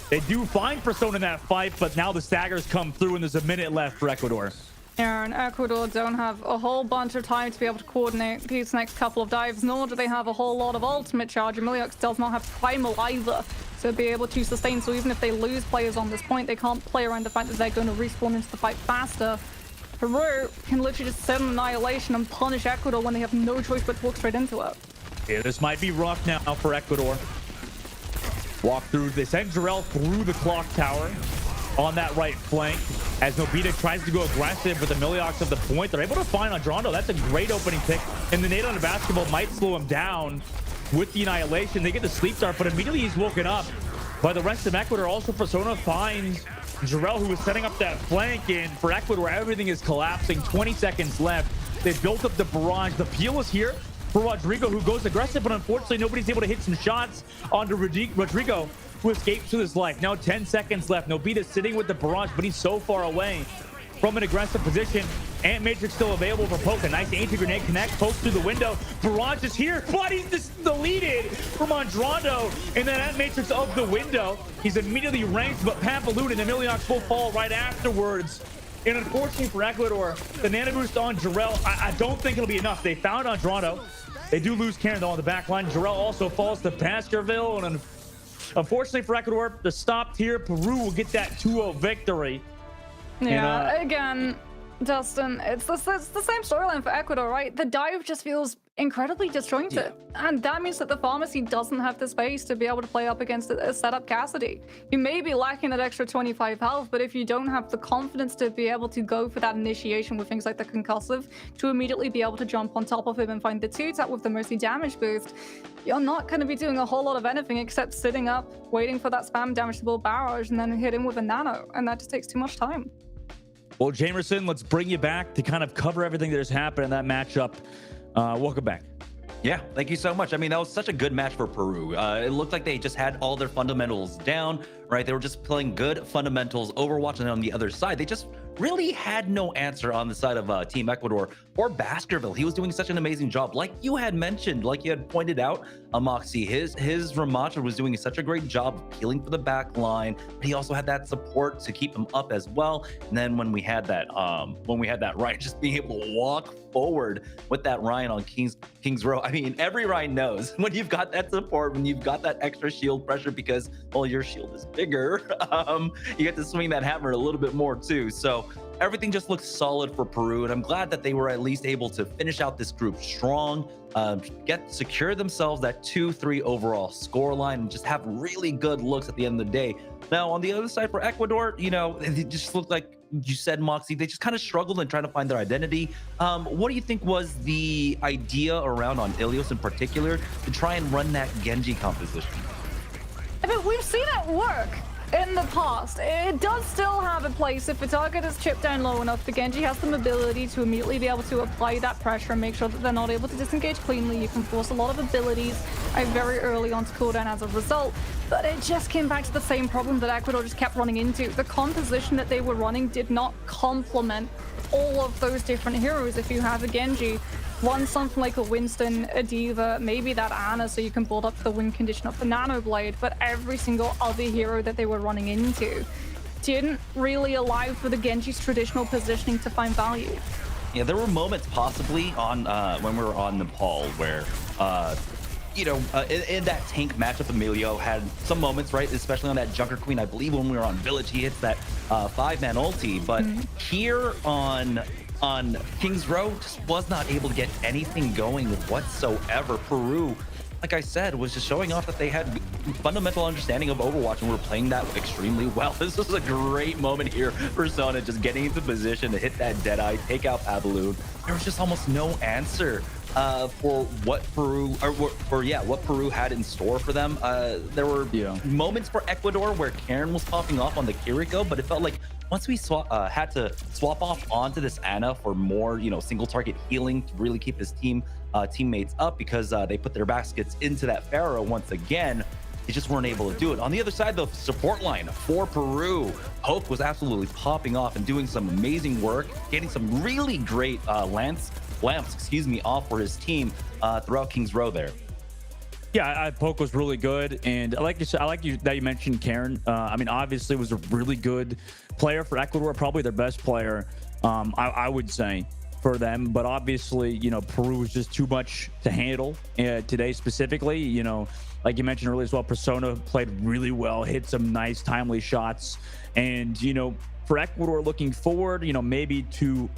They do find Persona in that fight, but now the staggers come through, and there's a minute left for Ecuador. Yeah, and Ecuador don't have a whole bunch of time to be able to coordinate these next couple of dives, nor do they have a whole lot of ultimate charge. Miliax does not have primal either to be able to sustain, so even if they lose players on this point, they can't play around the fact that they're going to respawn into the fight faster. Peru can literally just set an annihilation and punish Ecuador when they have no choice but to walk straight into it. Yeah, this might be rough now for Ecuador. Walk through, they send Jarrell through the clock tower on that right flank as Nobita tries to go aggressive with the Miliax of the point. They're able to find Andrando. That's a great opening pick, and the nade on the basketball might slow him down with the annihilation. They get the sleep start, but immediately he's woken up by the rest of Ecuador. Also, Persona finds Jarrell, who was setting up that flank, and for Ecuador, everything is collapsing. 20 seconds left. They built up the barrage. The peel is here for Rodrigo, who goes aggressive, but unfortunately nobody's able to hit some shots onto Rodrigo, who escapes with his life. Now 10 seconds left. Nobita's sitting with the barrage, but he's so far away from an aggressive position. Ant Matrix still available for Poke. A nice anti-grenade connect. Poke through the window. Barrage is here, but he's just deleted from Andrando. And then Ant Matrix of the window. He's immediately ranked, but Pavaloon and the Miliox will fall right afterwards. And unfortunately for Ecuador, the nano boost on Jarrell, I don't think it'll be enough. They found Andrando. They do lose Karen, though, on the back line. Jarrell also falls to Baskerville, and unfortunately for Ecuador, they're stopped here. Peru will get that 2-0 victory. Yeah, and, again, Dustin, it's the same storyline for Ecuador, right? The dive just feels incredibly disjointed. Yeah. And that means that the pharmacy doesn't have the space to be able to play up against a setup Cassidy. You may be lacking that extra 25 health, but if you don't have the confidence to be able to go for that initiation with things like the concussive, to immediately be able to jump on top of him and find the 2-tap with the mercy damage boost, you're not going to be doing a whole lot of anything except sitting up, waiting for that spam damage to build barrage, and then hit him with a nano. And that just takes too much time. Well, Jamerson, let's bring you back to kind of cover everything that has happened in that matchup. Welcome back. Yeah, thank you so much. I mean, that was such a good match for Peru. It looked like they just had all their fundamentals down, right? They were just playing good fundamentals. Overwatch, and on the other side, they just really had no answer on the side of Team Ecuador or Baskerville. He was doing such an amazing job. Like you had mentioned, like you had pointed out, Moxie, his Ramattra was doing such a great job of peeling for the back line, but he also had that support to keep him up as well. And then when we had that Ryan just being able to walk forward with that Ryan on King's Row. I mean, every Ryan knows when you've got that support, when you've got that extra shield pressure, because, well, your shield is bigger, you get to swing that hammer a little bit more too. So everything just looks solid for Peru, and I'm glad that they were at least able to finish out this group strong, secure themselves that 2-3 overall score line, and just have really good looks at the end of the day. Now, on the other side for Ecuador, you know, it just looked like you said, Moxie, they just kind of struggled in trying to find their identity. What do you think was the idea around on Ilios in particular to try and run that Genji composition? I mean, we've seen it work in the past. It does still have a place. If the target is chipped down low enough, the Genji has the mobility to immediately be able to apply that pressure and make sure that they're not able to disengage cleanly. You can force a lot of abilities very early on to cooldown as a result. But it just came back to the same problem that Ecuador just kept running into. The composition that they were running did not complement all of those different heroes. If you have a Genji, run something like a Winston, a Diva, maybe that Ana, so you can build up the win condition of the Nano Blade, but every single other hero that they were running into didn't really allow for the Genji's traditional positioning to find value. Yeah, there were moments possibly on when we were on Nepal where in that tank matchup, Emilio had some moments, right? Especially on that Junker Queen. I believe when we were on Village, he hits that 5-man ulti. But here on King's Row, just was not able to get anything going whatsoever. Peru like I said, was just showing off that they had fundamental understanding of Overwatch and were playing that extremely well. This was a great moment here for Sona, just getting into position to hit that Deadeye, take out Pavaloon. There was just almost no answer for what Peru, or what Peru had in store for them. There were moments for Ecuador where Karen was popping off on the Kiriko, but it felt like once we had to swap off onto this Ana for more, single target healing to really keep his teammates up, because they put their baskets into that Pharaoh once again, they just weren't able to do it. On the other side, the support line for Peru, Hope was absolutely popping off and doing some amazing work, getting some really great lamps, off for his team throughout King's Row there. Yeah, Poke was really good, and I like that you mentioned Karen. I mean, obviously was a really good player for Ecuador, probably their best player, I would say, for them. But obviously, Peru was just too much to handle today specifically. Like you mentioned earlier as well, Persona played really well, hit some nice timely shots, and for Ecuador looking forward, maybe to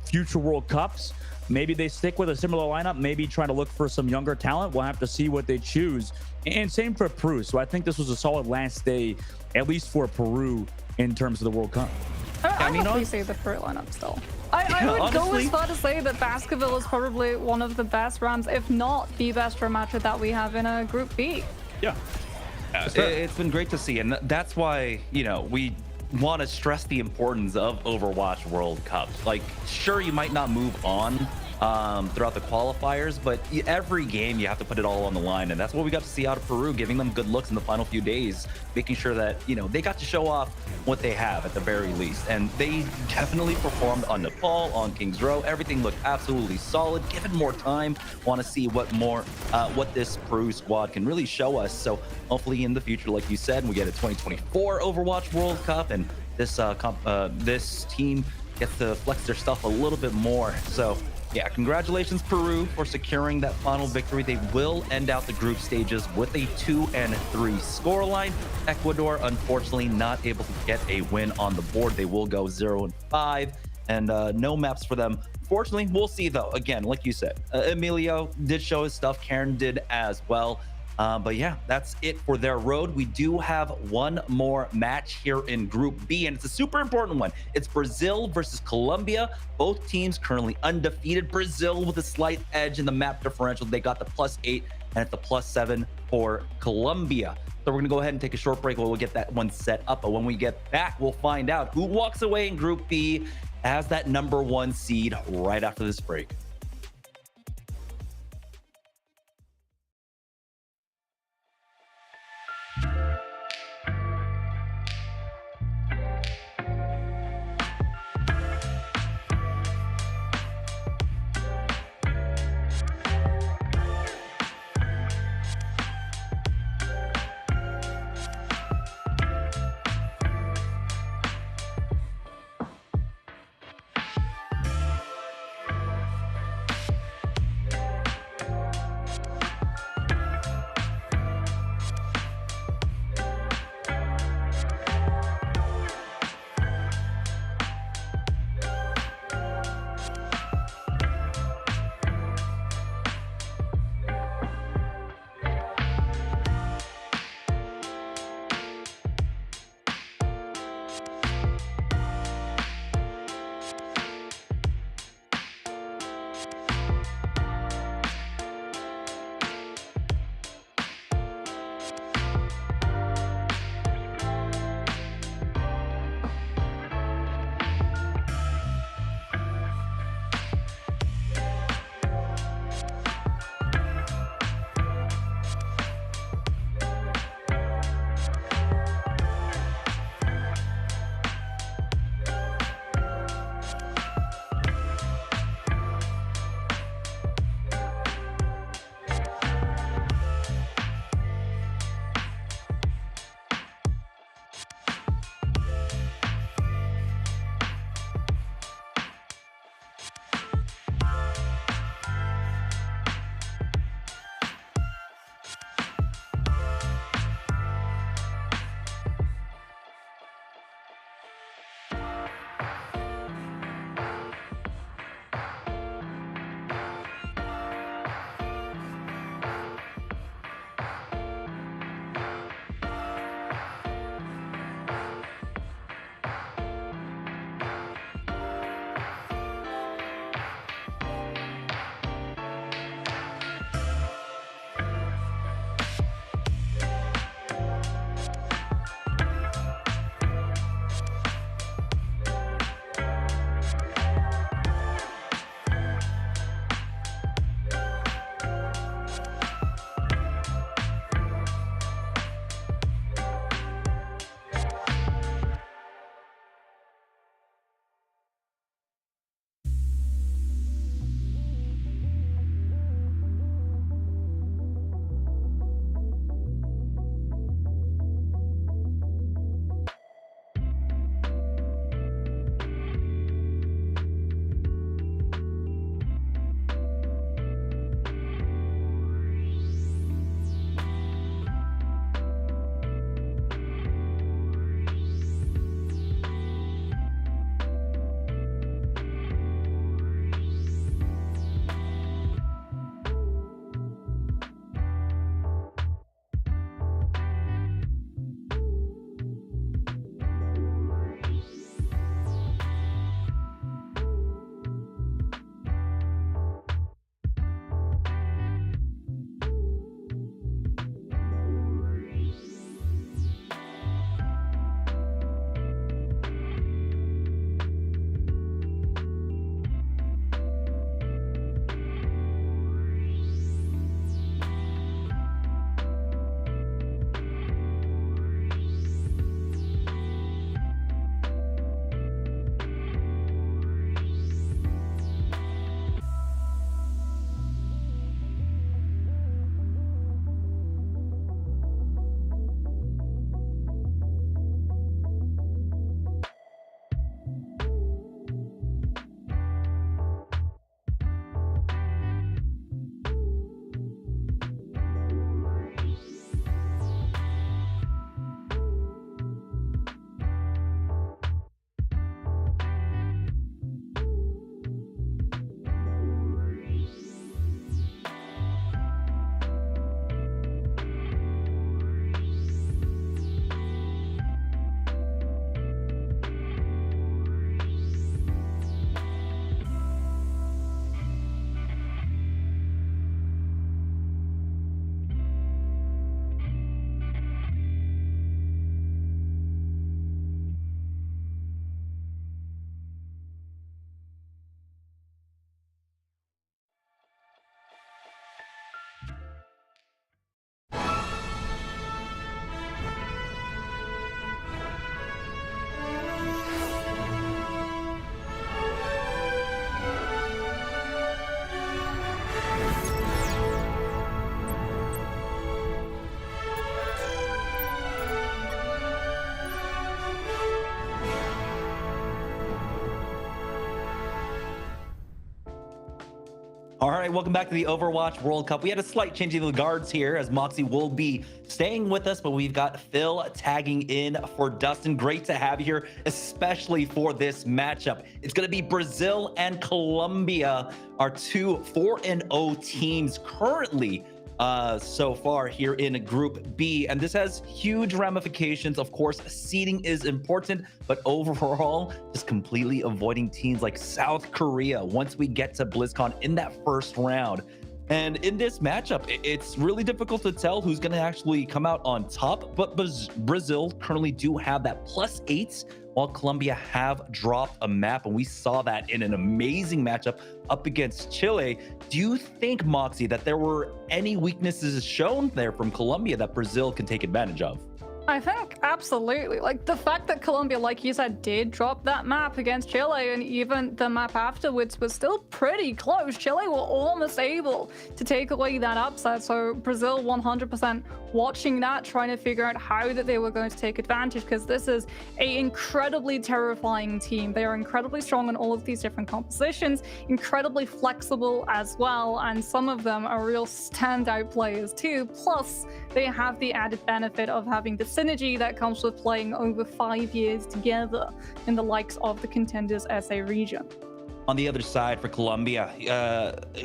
future World Cups, maybe they stick with a similar lineup, maybe trying to look for some younger talent. We'll have to see what they choose. And same for Peru. So I think this was a solid last day, at least for Peru, in terms of the World Cup. I mean, honestly, the Peru lineup still. I would go as far to say that Baskerville is probably one of the best rounds, if not the best round matchup that we have in a Group B. Yeah. It's been great to see, and that's why, we want to stress the importance of Overwatch World Cup. Like, sure, you might not move on throughout the qualifiers, but every game you have to put it all on the line, and that's what we got to see out of Peru, giving them good looks in the final few days, making sure that they got to show off what they have at the very least. And they definitely performed on Nepal, on King's Row. Everything looked absolutely solid. Given more time, want to see what this Peru squad can really show us. So hopefully in the future, like you said, we get a 2024 Overwatch World Cup, and this team gets to flex their stuff a little bit more. So yeah, congratulations Peru for securing that final victory. They will end out the group stages with a 2-3 scoreline. Ecuador, unfortunately, not able to get a win on the board. They will go 0-5, and no maps for them. Fortunately, we'll see though. Again, like you said, Emilio did show his stuff. Karen did as well. But yeah, that's it for their road. We do have one more match here in Group B, and it's a super important one. It's Brazil versus Colombia. Both teams currently undefeated. Brazil with a slight edge in the map differential. They got the +8, and it's the +7 for Colombia. So we're gonna go ahead and take a short break while we'll get that one set up. But when we get back, we'll find out who walks away in Group B as that #1 seed right after this break. All right, welcome back to the Overwatch World Cup. We had a slight change in the guards here as Moxie will be staying with us, but we've got Phil tagging in for Dustin. Great to have you here, especially for this matchup. It's going to be Brazil and Colombia, our two 4-0 teams currently so far here in Group B, and this has huge ramifications. Of course, seeding is important, but overall, just completely avoiding teams like South Korea once we get to BlizzCon in that first round. And in this matchup, it's really difficult to tell who's going to actually come out on top, but Brazil currently do have that +8, while Colombia have dropped a map, and we saw that in an amazing matchup up against Chile. Do you think, Moxie, that there were any weaknesses shown there from Colombia that Brazil can take advantage of? I think absolutely. Like the fact that Colombia, like you said, did drop that map against Chile, and even the map afterwards was still pretty close. Chile were almost able to take away that upset. So Brazil 100% watching that, trying to figure out how that they were going to take advantage, because this is an incredibly terrifying team. They are incredibly strong in all of these different compositions, incredibly flexible as well, and some of them are real standout players too. Plus, they have the added benefit of having the synergy that comes with playing over 5 years together in the likes of the Contenders SA region. On the other side for Colombia,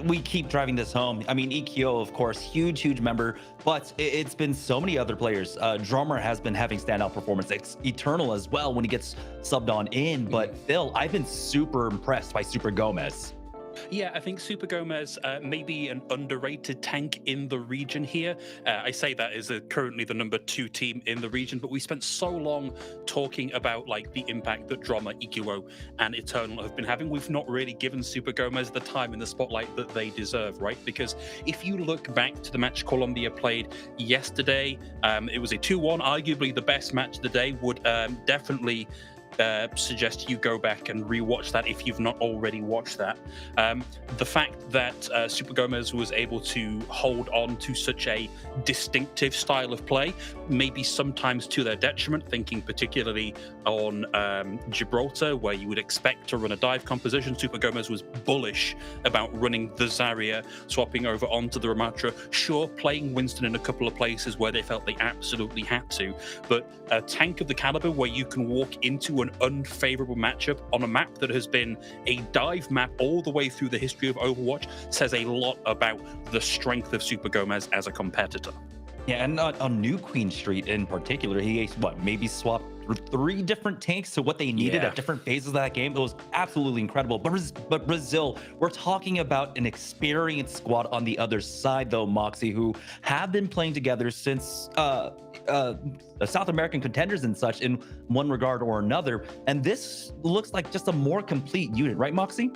we keep driving this home. I mean, EQO, of course, huge member, but it's been so many other players. Drummer has been having standout performance. It's Eternal as well when he gets subbed on in. But Phil, I've been super impressed by Super Gomez. Yeah, I think Super Gomez may be an underrated tank in the region here. I say that as currently the #2 team in the region, but we spent so long talking about like the impact that Drama, EQO, and Eternal have been having. We've not really given Super Gomez the time in the spotlight that they deserve, right? Because if you look back to the match Colombia played yesterday, it was a 2-1, arguably the best match of the day. Would definitely suggest you go back and rewatch that if you've not already watched that. The fact that Super Gomez was able to hold on to such a distinctive style of play, maybe sometimes to their detriment, thinking particularly on Gibraltar, where you would expect to run a dive composition. Super Gomez was bullish about running the Zarya, swapping over onto the Ramatra. Sure, playing Winston in a couple of places where they felt they absolutely had to, but a tank of the caliber where you can walk into an unfavorable matchup on a map that has been a dive map all the way through the history of Overwatch says a lot about the strength of Super Gomez as a competitor. Yeah, and on New Queen Street in particular, he maybe swapped 3 different tanks to what they needed at different phases of that game. It was absolutely incredible. But Brazil, we're talking about an experienced squad on the other side, though, Moxie, who have been playing together since South American Contenders and such in one regard or another. And this looks like just a more complete unit, right, Moxie?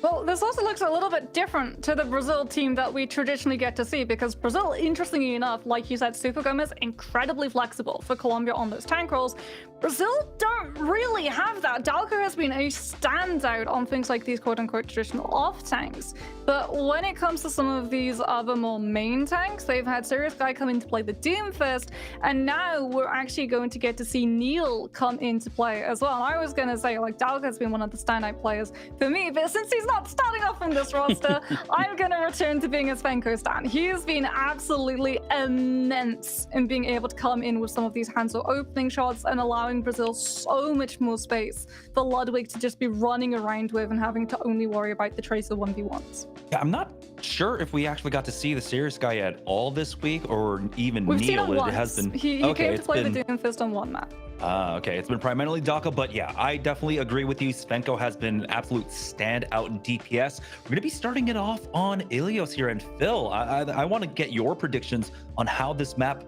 Well, this also looks a little bit different to the Brazil team that we traditionally get to see, because Brazil, interestingly enough, like you said, Super Gomez, incredibly flexible for Colombia on those tank rolls. Brazil don't really have that. Dalco has been a standout on things like these quote-unquote traditional off tanks. But when it comes to some of these other more main tanks, they've had Serious Guy come in to play the Doomfist, and now we're actually going to get to see Neil come into play as well. And I was going to say, like, Dalco has been one of the standout players for me, but since he's not starting off in this roster, I'm going to return to being a Svenko stan. He's been absolutely immense in being able to come in with some of these hands-on opening shots and allowing Brazil so much more space for Ludwig to just be running around with and having to only worry about the Tracer 1v1s. Yeah, I'm not sure if we actually got to see the Serious Guy at all this week, or even We've Neil. seen him once. It has been. He came to play the Doomfist on one map. Okay, it's been primarily Daka, but yeah, I definitely agree with you. Svenko has been an absolute standout in DPS. We're going to be starting it off on Ilios here. And Phil, I want to get your predictions on how this map,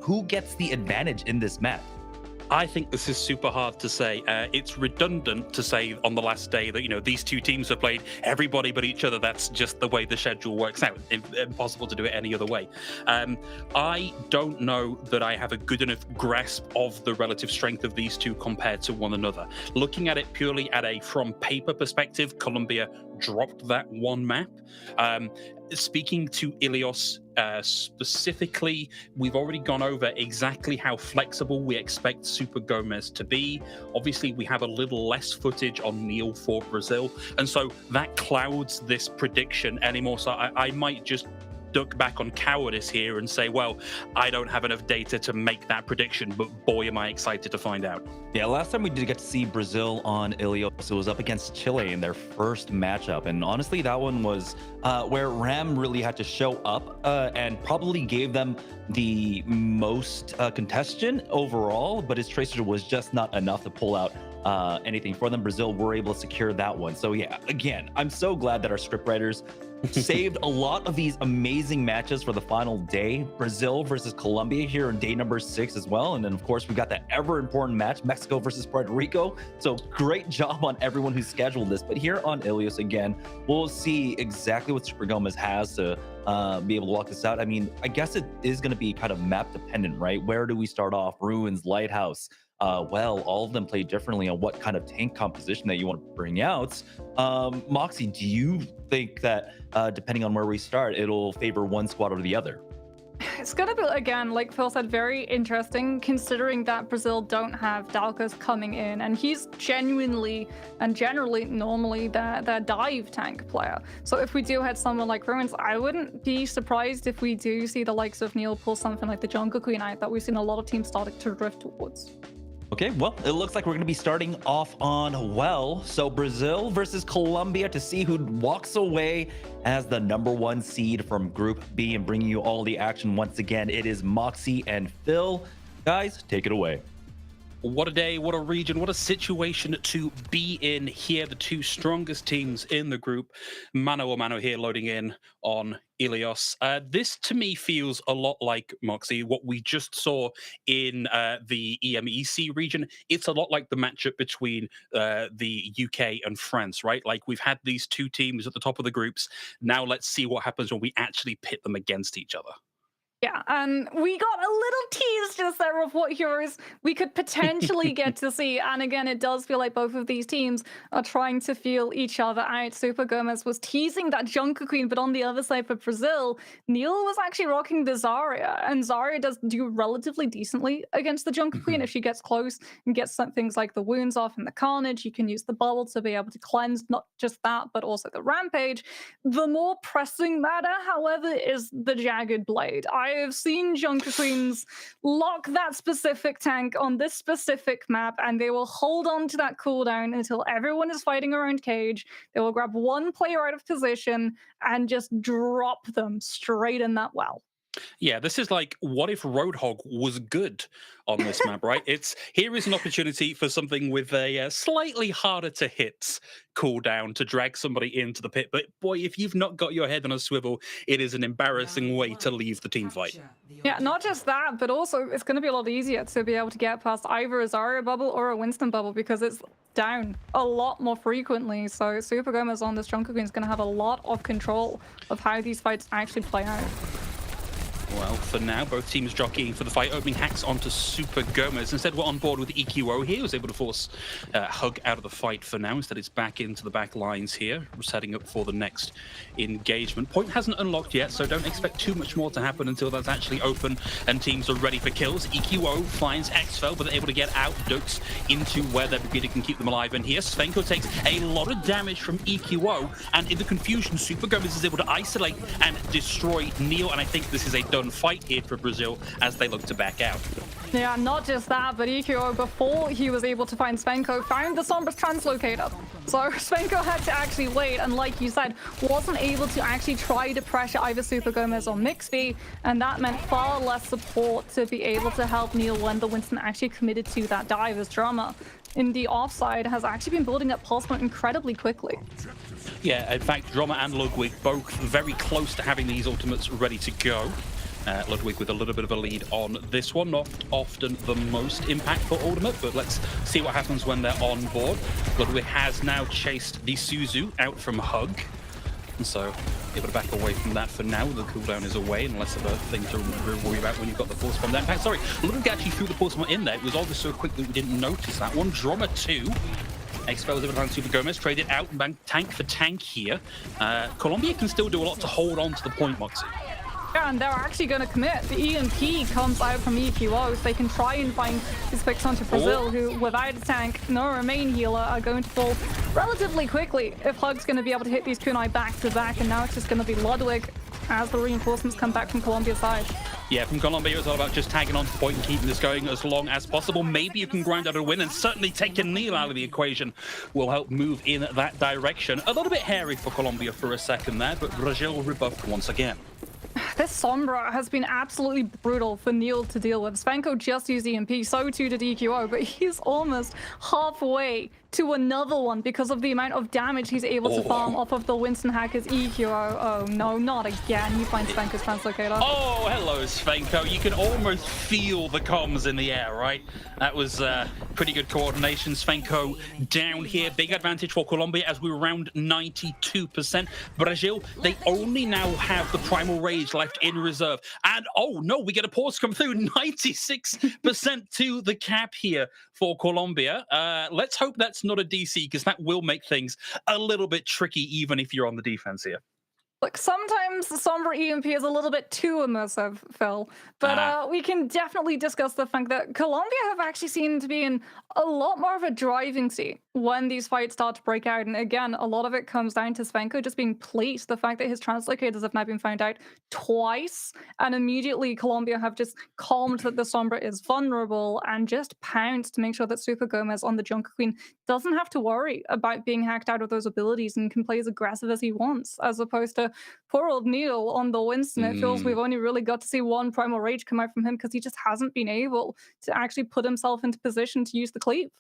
who gets the advantage in this map. I think this is super hard to say. It's redundant to say on the last day that, you know, these two teams have played everybody but each other. That's just the way the schedule works out. Impossible to do it any other way. I don't know that I have a good enough grasp of the relative strength of these two compared to one another. Looking at it purely at a from paper perspective, Colombia dropped that one map. speaking to Ilios specifically, we've already gone over exactly how flexible we expect Super Gomez to be. Obviously, we have a little less footage on Neil for Brazil, and so that clouds this prediction anymore. So I might just duck back on cowardice here and say, well, I don't have enough data to make that prediction, but boy, am I excited to find out. Yeah, last time we did get to see Brazil on Ilios, it was up against Chile in their first matchup. And honestly, that one was where Ram really had to show up and probably gave them the most congestion overall, but his tracer was just not enough to pull out anything for them. Brazil were able to secure that one. So yeah, again, I'm so glad that our scriptwriters saved a lot of these amazing matches for the final day. Brazil versus Colombia here on day number 6 as well. And then of course we got that ever important match, Mexico versus Puerto Rico. So great job on everyone who scheduled this. But here on Ilios again, we'll see exactly what Super Gomez has to be able to walk this out. I mean, I guess it is going to be kind of map dependent, right? Where do we start off? Ruins, Lighthouse. Well, all of them play differently on what kind of tank composition that you want to bring out. Moxie, do you think that depending on where we start, it'll favor one squad or the other? It's going to be, again, like Phil said, very interesting considering that Brazil don't have Dalkas coming in, and he's genuinely and generally normally their dive tank player. So if we do have someone like Ruins, I wouldn't be surprised if we do see the likes of Neil pull something like the Jungle Queen out that we've seen a lot of teams starting to drift towards. Okay, well, it looks like we're going to be starting off on well. So Brazil versus Colombia to see who walks away as the #1 seed from Group B, and bringing you all the action once again. It is Moxie and Phil. Guys, take it away. What a day, what a region, what a situation to be in here. The two strongest teams in the group, mano a mano here, loading in on Ilios. This to me feels a lot like, Moxie, what we just saw in the EMEC region. It's a lot like the matchup between the UK and France, right? Like, we've had these two teams at the top of the groups. Now let's see what happens when we actually pit them against each other. Yeah, and we got a little tease just there of what heroes we could potentially get to see. And again, it does feel like both of these teams are trying to feel each other out. Super Gomez was teasing that Junker Queen, but on the other side for Brazil, Neil was actually rocking the Zarya. And Zarya does do relatively decently against the Junker Queen. If she gets close and gets some things like the wounds off and the carnage, you can use the bubble to be able to cleanse not just that, but also the rampage. The more pressing matter, however, is the Jagged Blade. I have seen Junker Queens lock that specific tank on this specific map, and they will hold on to that cooldown until everyone is fighting around cage. They will grab one player out of position and just drop them straight in that well. Yeah, this is like, what if Roadhog was good on this map, right? Here is an opportunity for something with a slightly harder to hit cooldown to drag somebody into the pit. But boy, if you've not got your head on a swivel, it is an embarrassing way to leave the team fight. Yeah, not just that, but also it's going to be a lot easier to be able to get past either a Zarya bubble or a Winston bubble because it's down a lot more frequently. So Super Gomez on this Junker Queen is going to have a lot of control of how these fights actually play out. Well, for now, both teams jockeying for the fight, opening hacks onto Super Gomez. Instead, we're on board with EQO here. He was able to force Hug out of the fight for now. Instead, it's back into the back lines here, setting up for the next engagement. Point hasn't unlocked yet, so don't expect too much more to happen until that's actually open and teams are ready for kills. EQO finds Xfel, but they're able to get out Dux into where their Brigadier can keep them alive. And here, Svenko takes a lot of damage from EQO, and in the confusion, Super Gomez is able to isolate and destroy Neil, and I think this is a done fight here for Brazil as they look to back out. Yeah, not just that, but EQO, before he was able to find Svenko, found the Sombra's translocator. So Svenko had to actually wait, and like you said, wasn't able to actually try to pressure either Super Gomez or Mixby, and that meant far less support to be able to help Neil when the Winston actually committed to that dive as Drama in the offside has actually been building up pulse point incredibly quickly. Yeah, in fact, Drama and Ludwig both very close to having these ultimates ready to go. Ludwig with a little bit of a lead on this one. Not often the most impactful ultimate, but let's see what happens when they're on board. Ludwig has now chased the Suzu out from Hug, and so able to back away from that for now. The cooldown is away, and less of a thing to worry about when you've got the force bomb down. In fact, sorry, Ludwig actually threw the force bomb in there. It was obviously so quick that we didn't notice that one. Drama 2 Expels over behind Super Gomez, traded out tank for tank here. Colombia can still do a lot to hold on to the point, Moxie. Yeah, and they're actually going to commit. The EMP comes out from EQO, so they can try and find these picks onto Brazil, who, without a tank nor a main healer, are going to fall relatively quickly if Hug's going to be able to hit these kunai back-to-back, and now it's just going to be Ludwig as the reinforcements come back from Colombia's side. Yeah, from Colombia, it's all about just tagging on to point and keeping this going as long as possible. Maybe you can grind out a win, and certainly taking Neil out of the equation will help move in that direction. A little bit hairy for Colombia for a second there, but Brazil rebuffed once again. This Sombra has been absolutely brutal for Neil to deal with. Svenko just used EMP, so too did EQO, but he's almost halfway to another one because of the amount of damage he's able to farm off of the Winston Hacker's EQO. Oh no, not again. He finds Svenko's translocator. Oh, hello, Svenko. You can almost feel the comms in the air, right? That was pretty good coordination. Svenko down here. Big advantage for Colombia as we're around 92%. Brazil, they only now have the Primal Rage left in reserve. And oh no, we get a pause come through. 96% to the cap here for Colombia. Let's hope that's not a DC, because that will make things a little bit tricky even if you're on the defense here. Look, sometimes the Sombra EMP is a little bit too immersive, Phil, but we can definitely discuss the fact that Colombia have actually seemed to be in a lot more of a driving seat when these fights start to break out. And again, a lot of it comes down to Svenko just being placed. The fact that his translocators have now been found out twice, and immediately Colombia have just calmed that the Sombra is vulnerable and just pounced to make sure that Super Gomez on the Junker Queen doesn't have to worry about being hacked out of those abilities and can play as aggressive as he wants, as opposed to poor old Neil on the Winston. It feels we've only really got to see one Primal Rage come out from him because he just hasn't been able to actually put himself into position to use the cleave.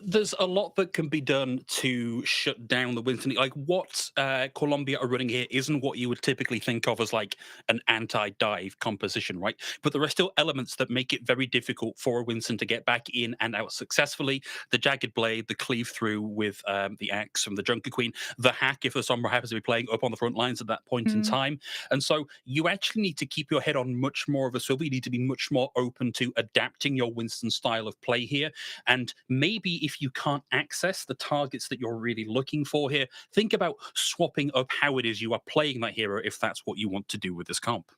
There's a lot that can be done to shut down the Winston. Like what Colombia are running here isn't what you would typically think of as like an anti-dive composition, right? But there are still elements that make it very difficult for a Winston to get back in and out successfully. The Jagged Blade, the cleave through with the axe from the Junker Queen, the hack if the Sombra happens to be playing up on the front lines at that point in time. And so you actually need to keep your head on much more of a swivel. You need to be much more open to adapting your Winston style of play here. And maybe if you can't access the targets that you're really looking for here, think about swapping up how it is you are playing that hero if that's what you want to do with this comp.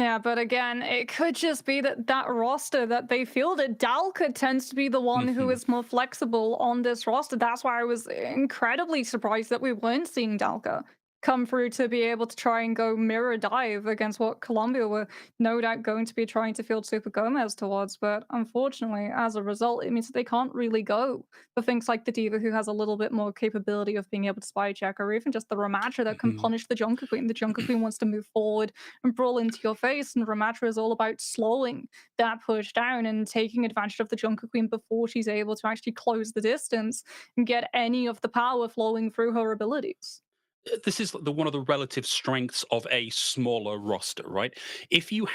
Yeah, but again, it could just be that roster that they fielded, Dalka tends to be the one who is more flexible on this roster. That's why I was incredibly surprised that we weren't seeing Dalka come through to be able to try and go mirror dive against what Colombia were no doubt going to be trying to field Super Gomez towards. But unfortunately, as a result, it means that they can't really go for things like the Diva, who has a little bit more capability of being able to spy check, or even just the Ramatra that can punish the Junker Queen. The Junker Queen wants to move forward and brawl into your face, and Ramatra is all about slowing that push down and taking advantage of the Junker Queen before she's able to actually close the distance and get any of the power flowing through her abilities. This is one of the relative strengths of a smaller roster, right? If you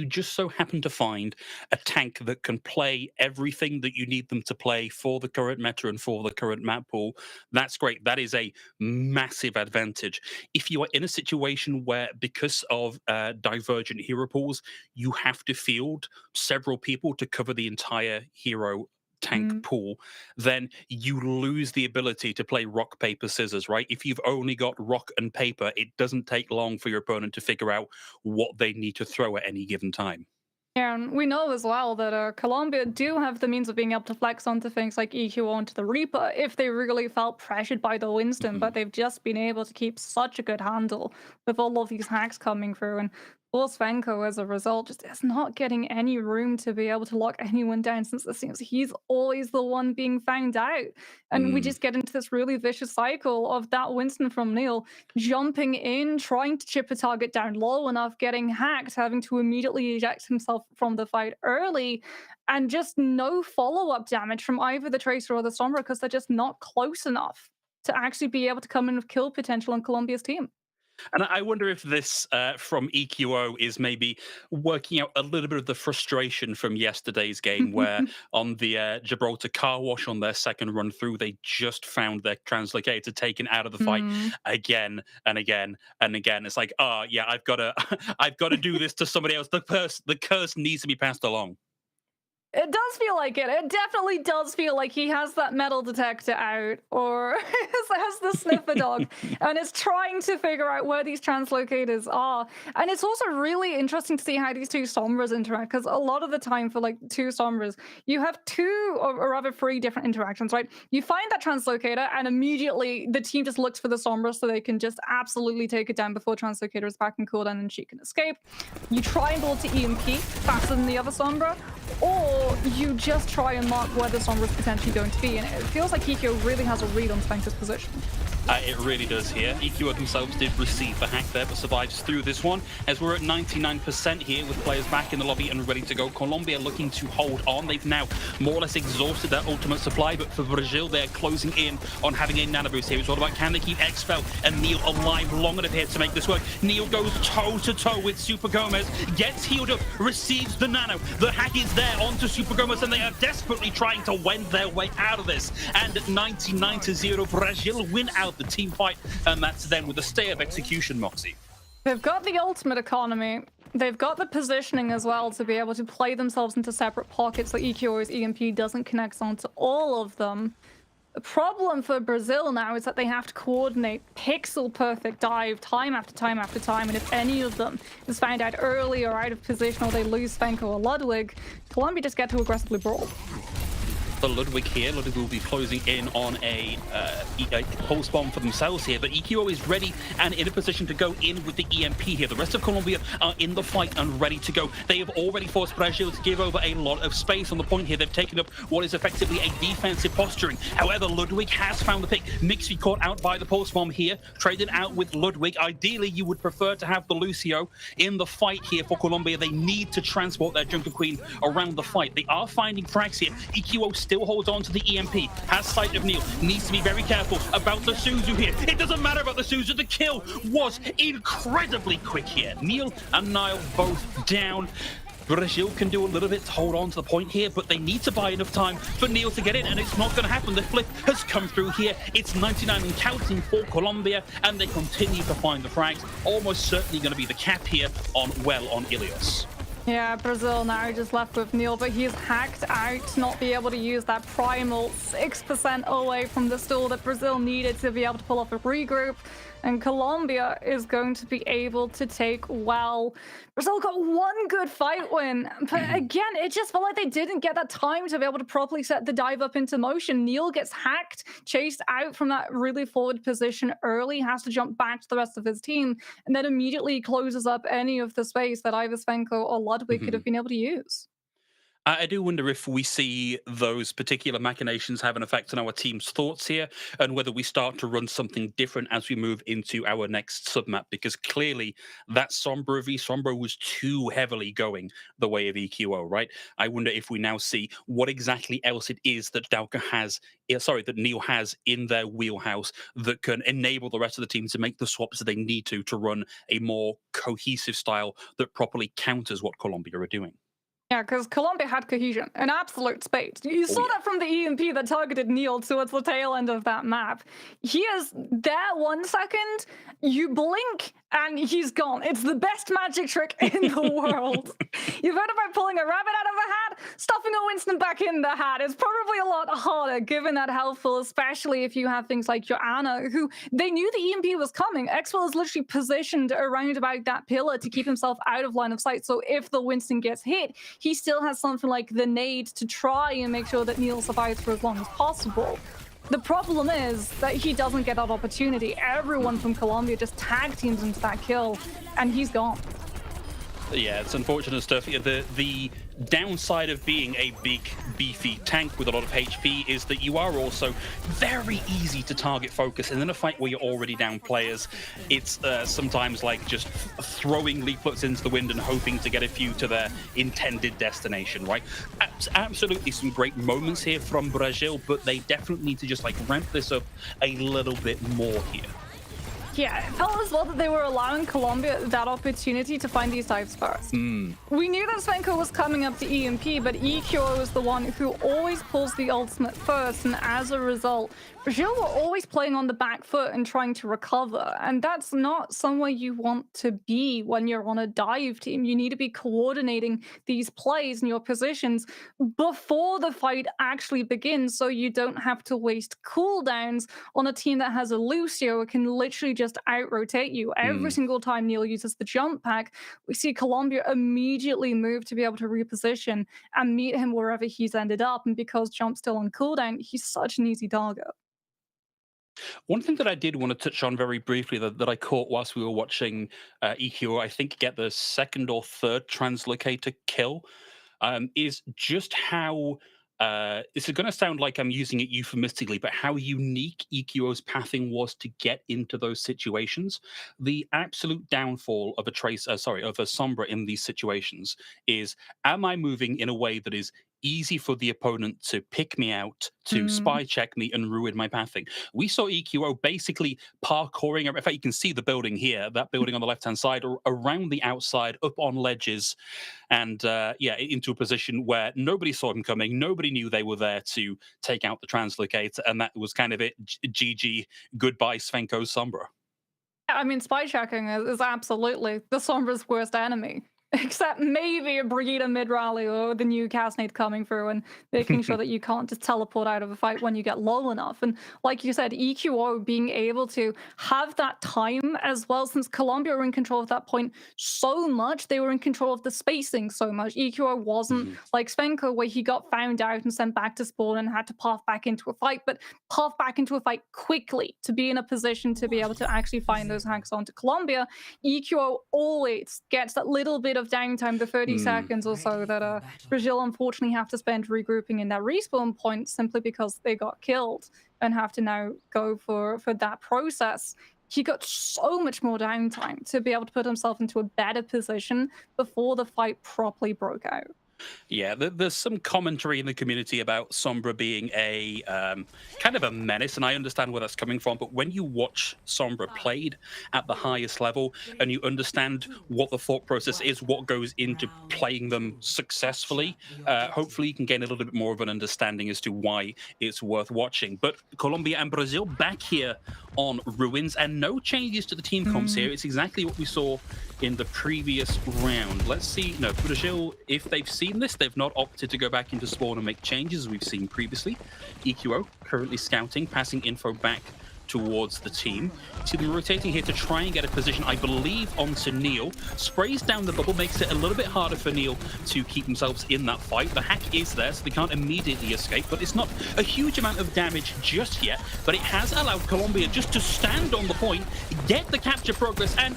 just so happen to find a tank that can play everything that you need them to play for the current meta and for the current map pool, that's great. That is a massive advantage. If you are in a situation where, because of divergent hero pools, you have to field several people to cover the entire hero tank pool, then you lose the ability to play rock, paper, scissors, right? If you've only got rock and paper, it doesn't take long for your opponent to figure out what they need to throw at any given time. Yeah, and we know as well that Colombia do have the means of being able to flex onto things like EQ onto the Reaper if they really felt pressured by the Winston, but they've just been able to keep such a good handle with all of these hacks coming through. And poor Svenko, as a result, just is not getting any room to be able to lock anyone down, since it seems he's always the one being found out. And we just get into this really vicious cycle of that Winston from Neil jumping in, trying to chip a target down low enough, getting hacked, having to immediately eject himself from the fight early, and just no follow-up damage from either the Tracer or the Sombra because they're just not close enough to actually be able to come in with kill potential on Colombia's team. And I wonder if this from EQO is maybe working out a little bit of the frustration from yesterday's game, where on the Gibraltar car wash on their second run through, they just found their translocator taken out of the fight again and again and again. It's like, yeah, I've got to do this to somebody else. The curse needs to be passed along. It does feel like it. It definitely does feel like he has that metal detector out, or has the sniffer dog, and is trying to figure out where these translocators are. And it's also really interesting to see how these two Sombras interact, because a lot of the time for like two Sombras, you have two or rather three different interactions, right? You find that translocator, and immediately the team just looks for the Sombra so they can just absolutely take it down before translocator is back in cooldown and she can escape. You triangle to EMP faster than the other Sombra, or you just try and mark where the Sombra is potentially going to be, and it feels like Ikio really has a read on Spanker's position. It really does here. EQO themselves did receive the hack there, but survives through this one, as we're at 99% here with players back in the lobby and ready to go. Colombia looking to hold on. They've now more or less exhausted their ultimate supply, but for Brazil, they're closing in on having a nano boost here. It's all about, can they keep Expel and Neil alive long enough here to make this work? Neil goes toe-to-toe with Super Gomez, gets healed up, receives the nano. The hack is there onto Super Gomez, and they are desperately trying to wend their way out of this. And at 99-0, Brazil win out the team fight, and that's then with the stay of execution, Moxie. They've got the ultimate economy. They've got the positioning as well to be able to play themselves into separate pockets so EQO's EMP doesn't connect onto all of them. The problem for Brazil now is that they have to coordinate pixel-perfect dive time after time after time, and if any of them is found out early or out of position, or they lose Svenko or Ludwig, Colombia just get to aggressively brawl. For Ludwig here, Ludwig will be closing in on a pulse bomb for themselves here, but EQO is ready and in a position to go in with the EMP here. The rest of Colombia are in the fight and ready to go. They have already forced Brazil to give over a lot of space on the point here. They've taken up what is effectively a defensive posturing. However, Ludwig has found the pick. Mixy caught out by the pulse bomb here, traded out with Ludwig. Ideally, you would prefer to have the Lucio in the fight here for Colombia. They need to transport their Junker Queen around the fight. They are finding frags here. EQO still holds on to the EMP, has sight of Neil, needs to be very careful about the Suzu here. It doesn't matter about the Suzu, the kill was incredibly quick here. Neil and Niall both down. Brazil can do a little bit to hold on to the point here, but they need to buy enough time for Neil to get in, and it's not going to happen. The flip has come through here. It's 99 and counting for Colombia, and they continue to find the frags. Almost certainly going to be the cap here on Ilios. Yeah, Brazil now just left with Neil, but he's hacked out to not be able to use that primal 6% away from the stall that Brazil needed to be able to pull off a regroup. And Colombia is going to be able to take well. Brazil got one good fight win, but again, it just felt like they didn't get that time to be able to properly set the dive up into motion. Neil gets hacked, chased out from that really forward position early, has to jump back to the rest of his team, and then immediately closes up any of the space that either Svenko or Ludwig could have been able to use. I do wonder if we see those particular machinations have an effect on our team's thoughts here, and whether we start to run something different as we move into our next submap, because clearly that Sombra v Sombra was too heavily going the way of EQO, right? I wonder if we now see what exactly else it is that that Neil has in their wheelhouse that can enable the rest of the team to make the swaps that they need to run a more cohesive style that properly counters what Colombia are doing. Yeah, because Colombia had cohesion, an absolute space. You saw that from the EMP that targeted Neil towards the tail end of that map. He is there 1 second, you blink, and he's gone. It's the best magic trick in the world. You've heard about pulling a rabbit out of a hat? Stuffing a Winston back in the hat is probably a lot harder, given that helpful, especially if you have things like Joanna, who they knew the EMP was coming. Exwell is literally positioned around about that pillar to keep himself out of line of sight, so if the Winston gets hit, he still has something like the nade to try and make sure that Neil survives for as long as possible. The problem is that he doesn't get that opportunity. Everyone from Colombia just tag teams into that kill, and he's gone. Yeah, it's unfortunate stuff. The downside of being a big, beefy tank with a lot of HP is that you are also very easy to target focus. And in a fight where you're already down players, it's sometimes like just throwing leaflets into the wind and hoping to get a few to their intended destination, right? Absolutely some great moments here from Brazil, but they definitely need to just like ramp this up a little bit more here. Yeah, it felt as well that they were allowing Colombia that opportunity to find these dives first. We knew that Svenko was coming up to EMP, but EQO is the one who always pulls the ultimate first, and as a result, Brazil were always playing on the back foot and trying to recover, and that's not somewhere you want to be when you're on a dive team. You need to be coordinating these plays and your positions before the fight actually begins, so you don't have to waste cooldowns on a team that has a Lucio who can literally just out-rotate you. Every single time Neil uses the jump pack, we see Colombia immediately move to be able to reposition and meet him wherever he's ended up, and because Jump's still on cooldown, he's such an easy target. One thing that I did want to touch on very briefly that I caught whilst we were watching EQ, I think, get the second or third translocator kill, is just how. This is going to sound like I'm using it euphemistically, but how unique EQO's pathing was to get into those situations. The absolute downfall of a of a Sombra in these situations is: am I moving in a way that is easy for the opponent to pick me out, to spy check me, and ruin my pathing? We saw EQO basically parkouring. In fact, you can see the building here, that building on the left-hand side, around the outside, up on ledges, and yeah, into a position where nobody saw him coming. Nobody knew they were there to take out the translocator, and that was kind of it. GG, goodbye, Svenko Sombra. I mean, spy checking is absolutely the Sombra's worst enemy. Except maybe a Brigida mid-rally or the new Casnade coming through and making sure that you can't just teleport out of a fight when you get low enough. And like you said, EQO being able to have that time as well, since Colombia were in control of that point so much, they were in control of the spacing so much. EQO wasn't like Svenko, where he got found out and sent back to spawn and had to path back into a fight, but path back into a fight quickly to be in a position to be able to actually find those hacks onto Colombia. EQO always gets that little bit of downtime, the 30 seconds or so that Brazil unfortunately have to spend regrouping in that respawn point simply because they got killed and have to now go for that process. He got so much more downtime to be able to put himself into a better position before the fight properly broke out. Yeah, there's some commentary in the community about Sombra being a kind of a menace, and I understand where that's coming from. But when you watch Sombra played at the highest level and you understand what the thought process is, what goes into playing them successfully, hopefully you can gain a little bit more of an understanding as to why it's worth watching. But Colombia and Brazil back here on Ruins, and no changes to the team comps here. It's exactly what we saw in the previous round. Let's see. No, Brazil, if they've seen this, they've not opted to go back into spawn and make changes as we've seen previously. EQO currently scouting, passing info back towards the team. See them rotating here to try and get a position, I believe, onto Neil. Sprays down the bubble, makes it a little bit harder for Neil to keep themselves in that fight. The hack is there, so they can't immediately escape, but it's not a huge amount of damage just yet. But it has allowed Colombia just to stand on the point, get the capture progress, and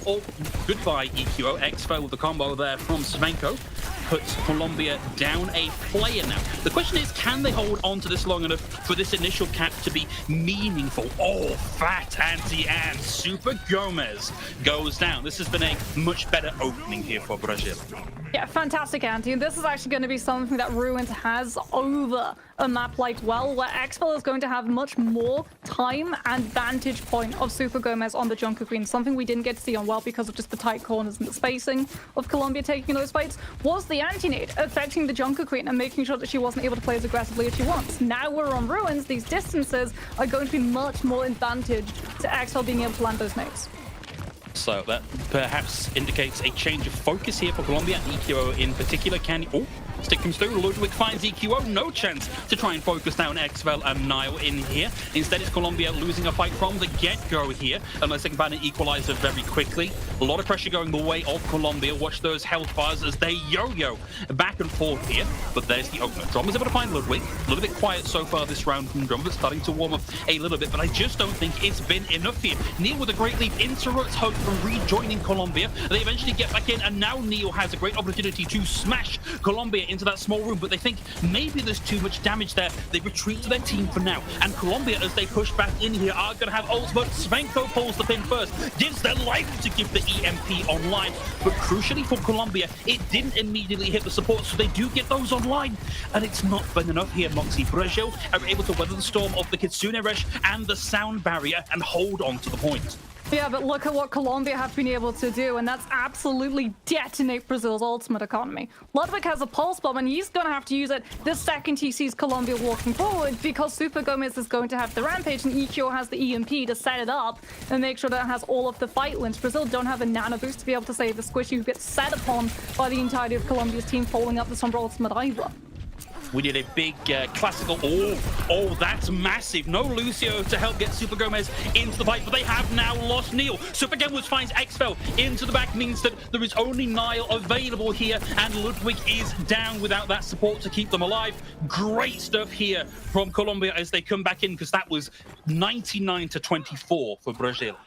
goodbye, EQO. X-Fell with the combo there from Svenko. Puts Colombia down a player now. The question is, can they hold on to this long enough for this initial cap to be meaningful? Oh, fat anti and Super Gomez goes down. This has been a much better opening here for Brazil. Yeah, fantastic anti. And this is actually going to be something that Ruins has over a map like Well, where Xpel is going to have much more time and vantage point of Super Gomez on the Junker Queen. Something we didn't get to see on Well because of just the tight corners and the spacing of Colombia taking those fights was the anti-nade affecting the Junker Queen and making sure that she wasn't able to play as aggressively as she wants. Now we're on Ruins, these distances are going to be much more advantaged to Xpel being able to land those nades. So that perhaps indicates a change of focus here for Colombia. EQO in particular can... Oh, stick comes through. Ludwig finds EQO. No chance to try and focus down Xvel and Nile in here. Instead, it's Colombia losing a fight from the get-go here, unless they can find an equalizer very quickly. A lot of pressure going the way of Colombia. Watch those health bars as they yo-yo back and forth here. But there's the opener. Drum is able to find Ludwig. A little bit quiet so far this round from Drum, but starting to warm up a little bit. But I just don't think it's been enough here. Neil with a great lead interrupts hope from rejoining Colombia. They eventually get back in, and now Neil has a great opportunity to smash Colombia into that small room, but they think maybe there's too much damage there. They retreat to their team for now, and Colombia, as they push back in here, are going to have ults, but Svenko pulls the pin first, gives their life to give the EMP online, but crucially for Colombia, it didn't immediately hit the support, so they do get those online, and it's not been enough here. Moxie Brazil are able to weather the storm of the Kitsune Rush and the sound barrier and hold on to the point. Yeah, but look at what Colombia have been able to do, and that's absolutely detonate Brazil's ultimate economy. Ludwig has a pulse bomb, and he's going to have to use it the second he sees Colombia walking forward, because Super Gomez is going to have the Rampage, and EQO has the EMP to set it up and make sure that it has all of the fight links. Brazil don't have a nano boost to be able to save the Squishy, who gets set upon by the entirety of Colombia's team following up the Sombra ultimate either. We did a big classical. Oh, that's massive. No Lucio to help get Super Gomez into the fight, but they have now lost Neil. Super Gomez finds Xfel into the back, means that there is only Nile available here, and Ludwig is down without that support to keep them alive. Great stuff here from Colombia as they come back in, because that was 99-24 for Brazil.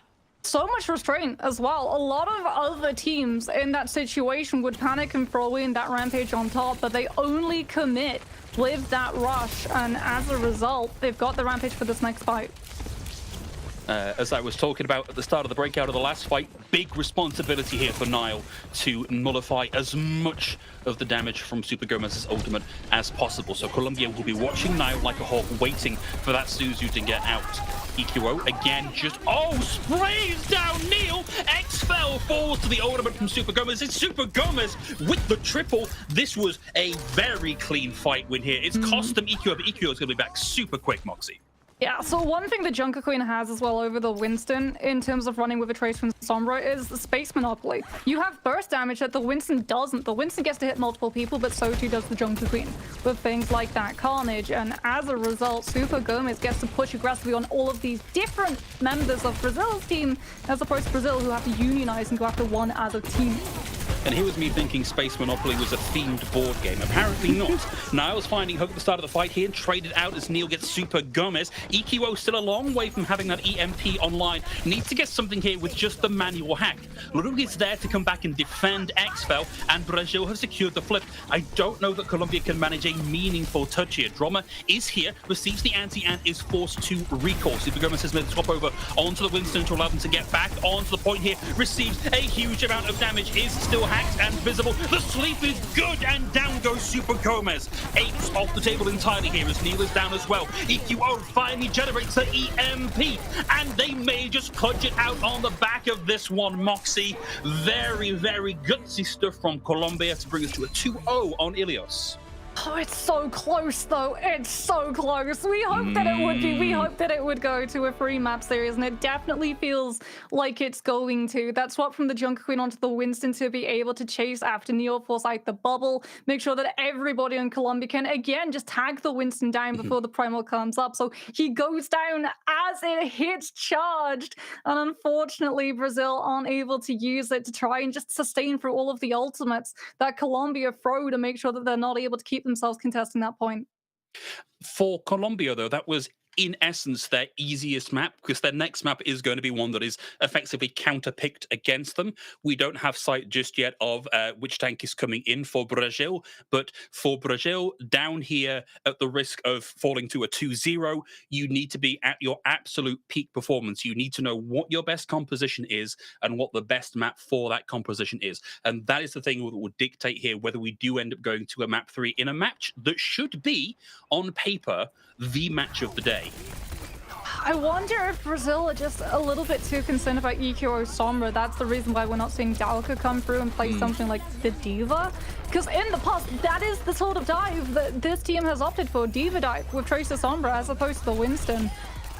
So much restraint as well. A lot of other teams in that situation would panic and throw in that Rampage on top, but they only commit with that rush, and as a result, they've got the Rampage for this next fight. As I was talking about at the start of the breakout of the last fight, big responsibility here for Nile to nullify as much of the damage from Super Gomez's ultimate as possible. So Colombia will be watching Nile like a hawk, waiting for that Suzu to get out. EQO again just, sprays down Neil. Xfel falls to the ultimate from Super Gomez. It's Super Gomez with the triple. This was a very clean fight win here. It's cost them EQO, but EQO is going to be back super quick, Moxie. Yeah, so one thing that Junker Queen has as well over the Winston in terms of running with a Trace from Sombra is the space monopoly. You have burst damage that the Winston doesn't. The Winston gets to hit multiple people, but so too does the Junker Queen with things like that Carnage. And as a result, Super Gomez gets to push aggressively on all of these different members of Brazil's team, as opposed to Brazil, who have to unionize and go after one as a team. And here was me thinking Space Monopoly was a themed board game. Apparently not. Niles finding hope at the start of the fight here, traded out as Neil gets Super Gomez. EQO still a long way from having that EMP online. Needs to get something here with just the manual hack. Ludwig is there to come back and defend Xfel, and Brazil have secured the flip. I don't know that Colombia can manage a meaningful touch here. Drama is here, receives the anti, and is forced to recall. Super Gomez has made the swap over onto the Winston to allow them to get back onto the point here. Receives a huge amount of damage, is still hacked and visible. The sleep is good, and down goes Super Gomez. 8's off the table entirely here as Neil is down as well. EQO finally generates the EMP, and they may just clutch it out on the back of this one, Moxie. Very, very gutsy stuff from Colombia to bring us to a 2-0 on Ilios. Oh, it's so close, though. It's so close. We hope that it would be. We hope that it would go to a free map series, and it definitely feels like it's going to. That swap from the Junker Queen onto the Winston to be able to chase after Neo, force out the bubble, make sure that everybody in Colombia can, again, just tag the Winston down before the Primal comes up. So he goes down as it hits charged, and unfortunately, Brazil aren't able to use it to try and just sustain through all of the ultimates that Colombia throw to make sure that they're not able to keep themselves contesting that point. For Colombia, though, that was in essence their easiest map, because their next map is going to be one that is effectively counter-picked against them. We don't have sight just yet of which tank is coming in for Brazil, but for Brazil, down here at the risk of falling to a 2-0, you need to be at your absolute peak performance. You need to know what your best composition is and what the best map for that composition is. And that is the thing that would dictate here whether we do end up going to a map 3 in a match that should be, on paper, the match of the day. I wonder if Brazil are just a little bit too concerned about EQO Sombra. That's the reason why we're not seeing Dalka come through and play something like the Diva. Because in the past, that is the sort of dive that this team has opted for, Diva dive with Tracer Sombra as opposed to the Winston.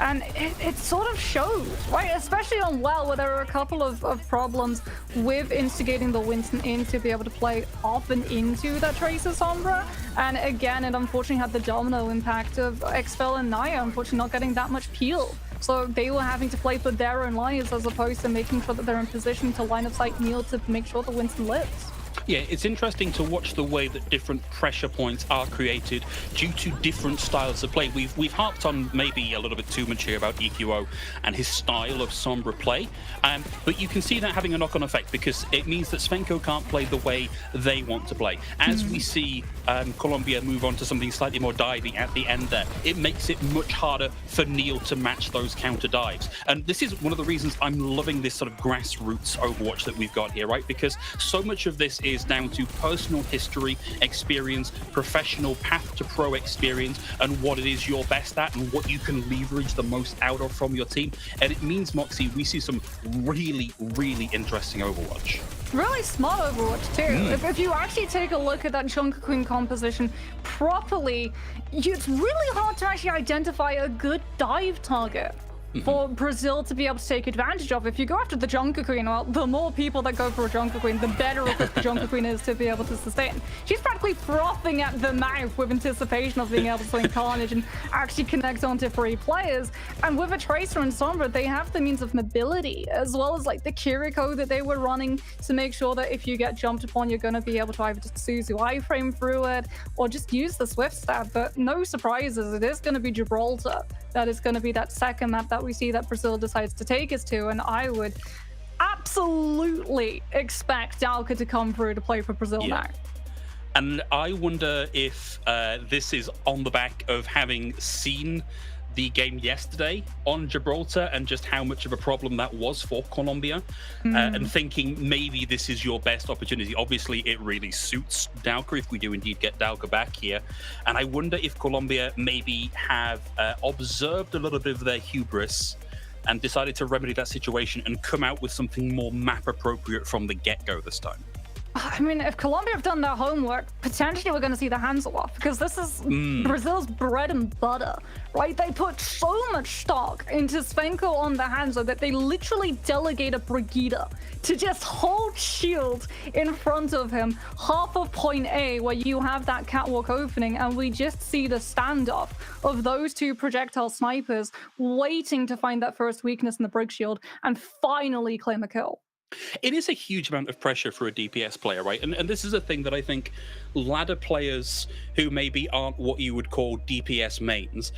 And it sort of shows, right? Especially on WoW, where there are a couple of problems with instigating the Winston in to be able to play off and into that Tracer Sombra. And again, it unfortunately had the domino impact of Xfel and Naya, unfortunately not getting that much peel. So they were having to play for their own lives as opposed to making sure that they're in position to line of sight Neil to make sure the Winston lives. Yeah, it's interesting to watch the way that different pressure points are created due to different styles of play. We've harped on maybe a little bit too much here about EQO and his style of Sombra play, but you can see that having a knock-on effect because it means that Svenko can't play the way they want to play. As we see Colombia move on to something slightly more diving at the end there, it makes it much harder for Neil to match those counter dives. And this is one of the reasons I'm loving this sort of grassroots Overwatch that we've got here, right? Because so much of this is is down to personal history, experience, professional path to pro experience, and what it is you're best at and what you can leverage the most out of from your team. And it means, Moxie, we see some really, really interesting Overwatch. Really smart Overwatch too. If you actually take a look at that Junker Queen composition properly, it's really hard to actually identify a good dive target for Brazil to be able to take advantage of. If you go after the Junker Queen, well, the more people that go for a Junker Queen, the better equipped the Junker Queen is to be able to sustain. She's practically frothing at the mouth with anticipation of being able to swing Carnage and actually connect onto free players. And with a Tracer and Sombra, they have the means of mobility, as well as like the Kiriko that they were running to make sure that if you get jumped upon, you're going to be able to either just Suzu iframe through it or just use the Swift Stab. But no surprises, it is going to be Gibraltar. That is going to be that second map that we see that Brazil decides to take us to, and I would absolutely expect Dalka to come through to play for Brazil now. And I wonder if this is on the back of having seen the game yesterday on Gibraltar and just how much of a problem that was for Colombia, and thinking maybe this is your best opportunity. Obviously, it really suits Dalka if we do indeed get Dalka back here. And I wonder if Colombia maybe have observed a little bit of their hubris and decided to remedy that situation and come out with something more map appropriate from the get-go this time. I mean, if Colombia have done their homework, potentially we're going to see the Hanzo off, because this is Brazil's bread and butter, right? They put so much stock into Svenko on the Hanzo that they literally delegate a Brigida to just hold shield in front of him, half of point A, where you have that catwalk opening, and we just see the standoff of those two projectile snipers waiting to find that first weakness in the Brig shield and finally claim a kill. It is a huge amount of pressure for a DPS player, right? And this is a thing that I think ladder players who maybe aren't what you would call DPS mains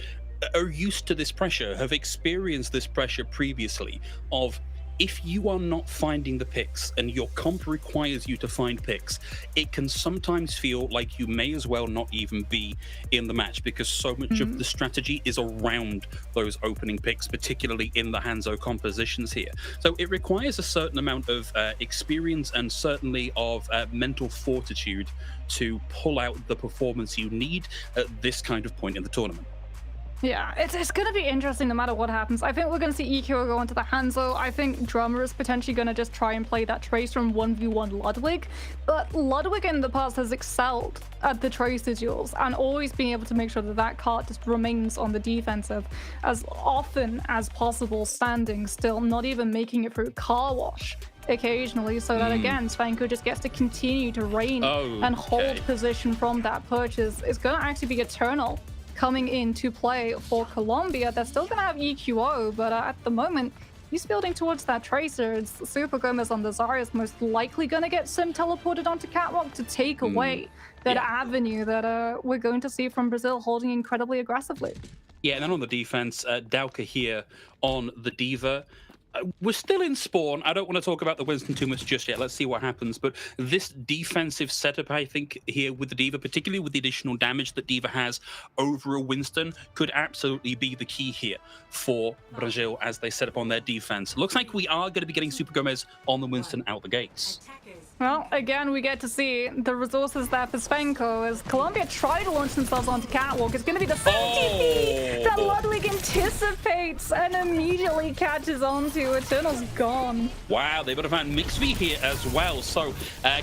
are used to this pressure, have experienced this pressure previously of, if you are not finding the picks and your comp requires you to find picks, it can sometimes feel like you may as well not even be in the match, because so much of the strategy is around those opening picks, particularly in the Hanzo compositions here. So it requires a certain amount of experience and certainly of mental fortitude to pull out the performance you need at this kind of point in the tournament. Yeah, it's going to be interesting no matter what happens. I think we're going to see EQ go into the Hanzo. I think Drummer is potentially going to just try and play that Tracer in 1v1 Ludwig. But Ludwig in the past has excelled at the Tracer duels and always being able to make sure that that card just remains on the defensive as often as possible, standing still, not even making it through car wash occasionally, so that again Svenko just gets to continue to reign and hold position from that purchase. It's going to actually be Eternal coming into play for Colombia. They're still going to have EQO, but at the moment, he's building towards that Tracer. It's Super Gomez on the Zarya is most likely going to get Sim teleported onto Catwalk to take away that avenue that we're going to see from Brazil holding incredibly aggressively. Yeah, and then on the defense, Dalka here on the Diva. We're still in Spawn. I don't want to talk about the Winston too much just yet. Let's see what happens. But this defensive setup, I think, here with the Diva, particularly with the additional damage that Diva has over a Winston, could absolutely be the key here for Brazil as they set up on their defense. Looks like we are going to be getting Super Gomez on the Winston out the gates. Well, again, we get to see the resources there for Svenko as Colombia try to launch themselves onto Catwalk. It's going to be the CTP that Ludwig anticipates and immediately catches onto. Eternal's gone. Wow, they would have found Mixed V here as well. So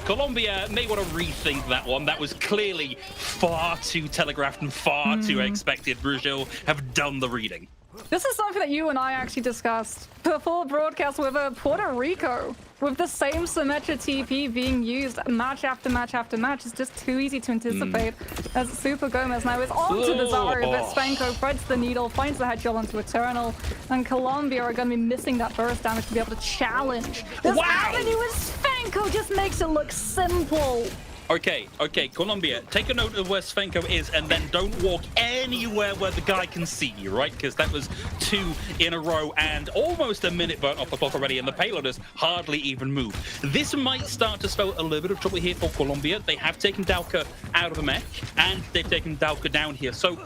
Colombia may want to rethink that one. That was clearly far too telegraphed and far too expected. Brazil have done the reading. This is something that you and I actually discussed before broadcast with Puerto Rico. With the same Symmetra TP being used match after match after match, it's just too easy to anticipate. As Super Gomez now is onto the Zarya, but Svenko threads the needle, finds the headshot onto Eternal, and Colombia are going to be missing that burst damage to be able to challenge. This avenue with Svenko just makes it look simple. Okay, Colombia, take a note of where Svenko is and then don't walk anywhere where the guy can see you, right? Because that was 2 in a row and almost a minute burnt off the clock already, and the payloaders hardly even moved. This might start to spell a little bit of trouble here for Colombia. They have taken Dalka out of the mech and they've taken Dalka down here. So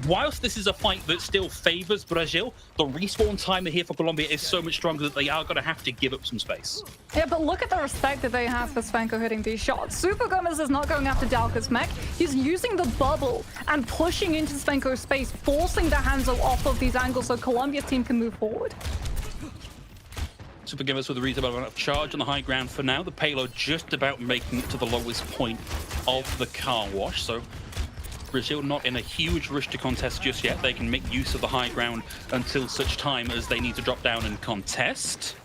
whilst this is a fight that still favors Brazil, the respawn timer here for Colombia is so much stronger that they are going to have to give up some space. Yeah, but look at the respect that they have for Svenko hitting these shots. Super Gomez is not going after Dalka's mech. He's using the bubble and pushing into Svenko's space, forcing the Hanzo off of these angles so Colombia's team can move forward. Super Gomez with a reasonable amount of charge on the high ground for now. The payload just about making it to the lowest point of the car wash, so Brazil not in a huge rush to contest just yet. They can make use of the high ground until such time as they need to drop down and contest.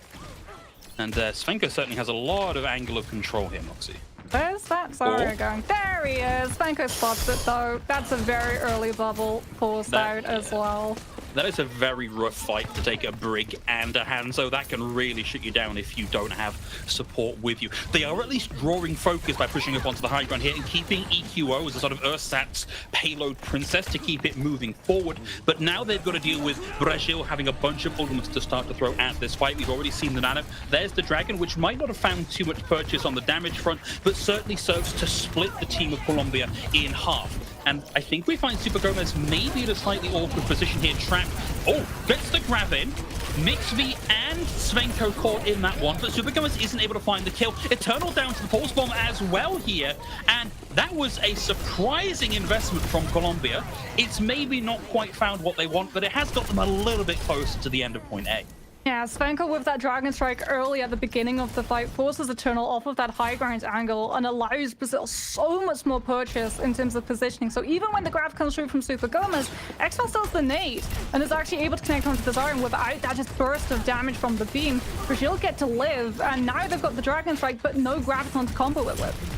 And Svenko certainly has a lot of angle of control here, Moxie. Where's that Zarya going? There he is! Svenko spots it though. That's a very early bubble forced out as well. That is a very rough fight to take a Brig and a Hanzo. That can really shut you down if you don't have support with you. They are at least drawing focus by pushing up onto the high ground here and keeping EQO as a sort of Ursat's payload princess to keep it moving forward. But now they've got to deal with Brazil having a bunch of ultimates to start to throw at this fight. We've already seen the Nano. There's the Dragon, which might not have found too much purchase on the damage front, but certainly serves to split the team of Colombia in half. And I think we find Super Gomez maybe in a slightly awkward position here, trapped. Oh, gets the grab in. Mixv and Svenko caught in that one, but Super Gomez isn't able to find the kill. Eternal down to the pulse bomb as well here, and that was a surprising investment from Colombia. It's maybe not quite found what they want, but it has got them a little bit closer to the end of point A. Yeah, Svenko with that Dragon Strike early at the beginning of the fight forces Eternal off of that high ground angle and allows Brazil so much more purchase in terms of positioning. So even when the grab comes through from Super Gomez, Xfel still has the nade and is actually able to connect onto the Zarya without that just burst of damage from the beam. Brazil get to live, and now they've got the Dragon Strike, but no Graviton to combo it with.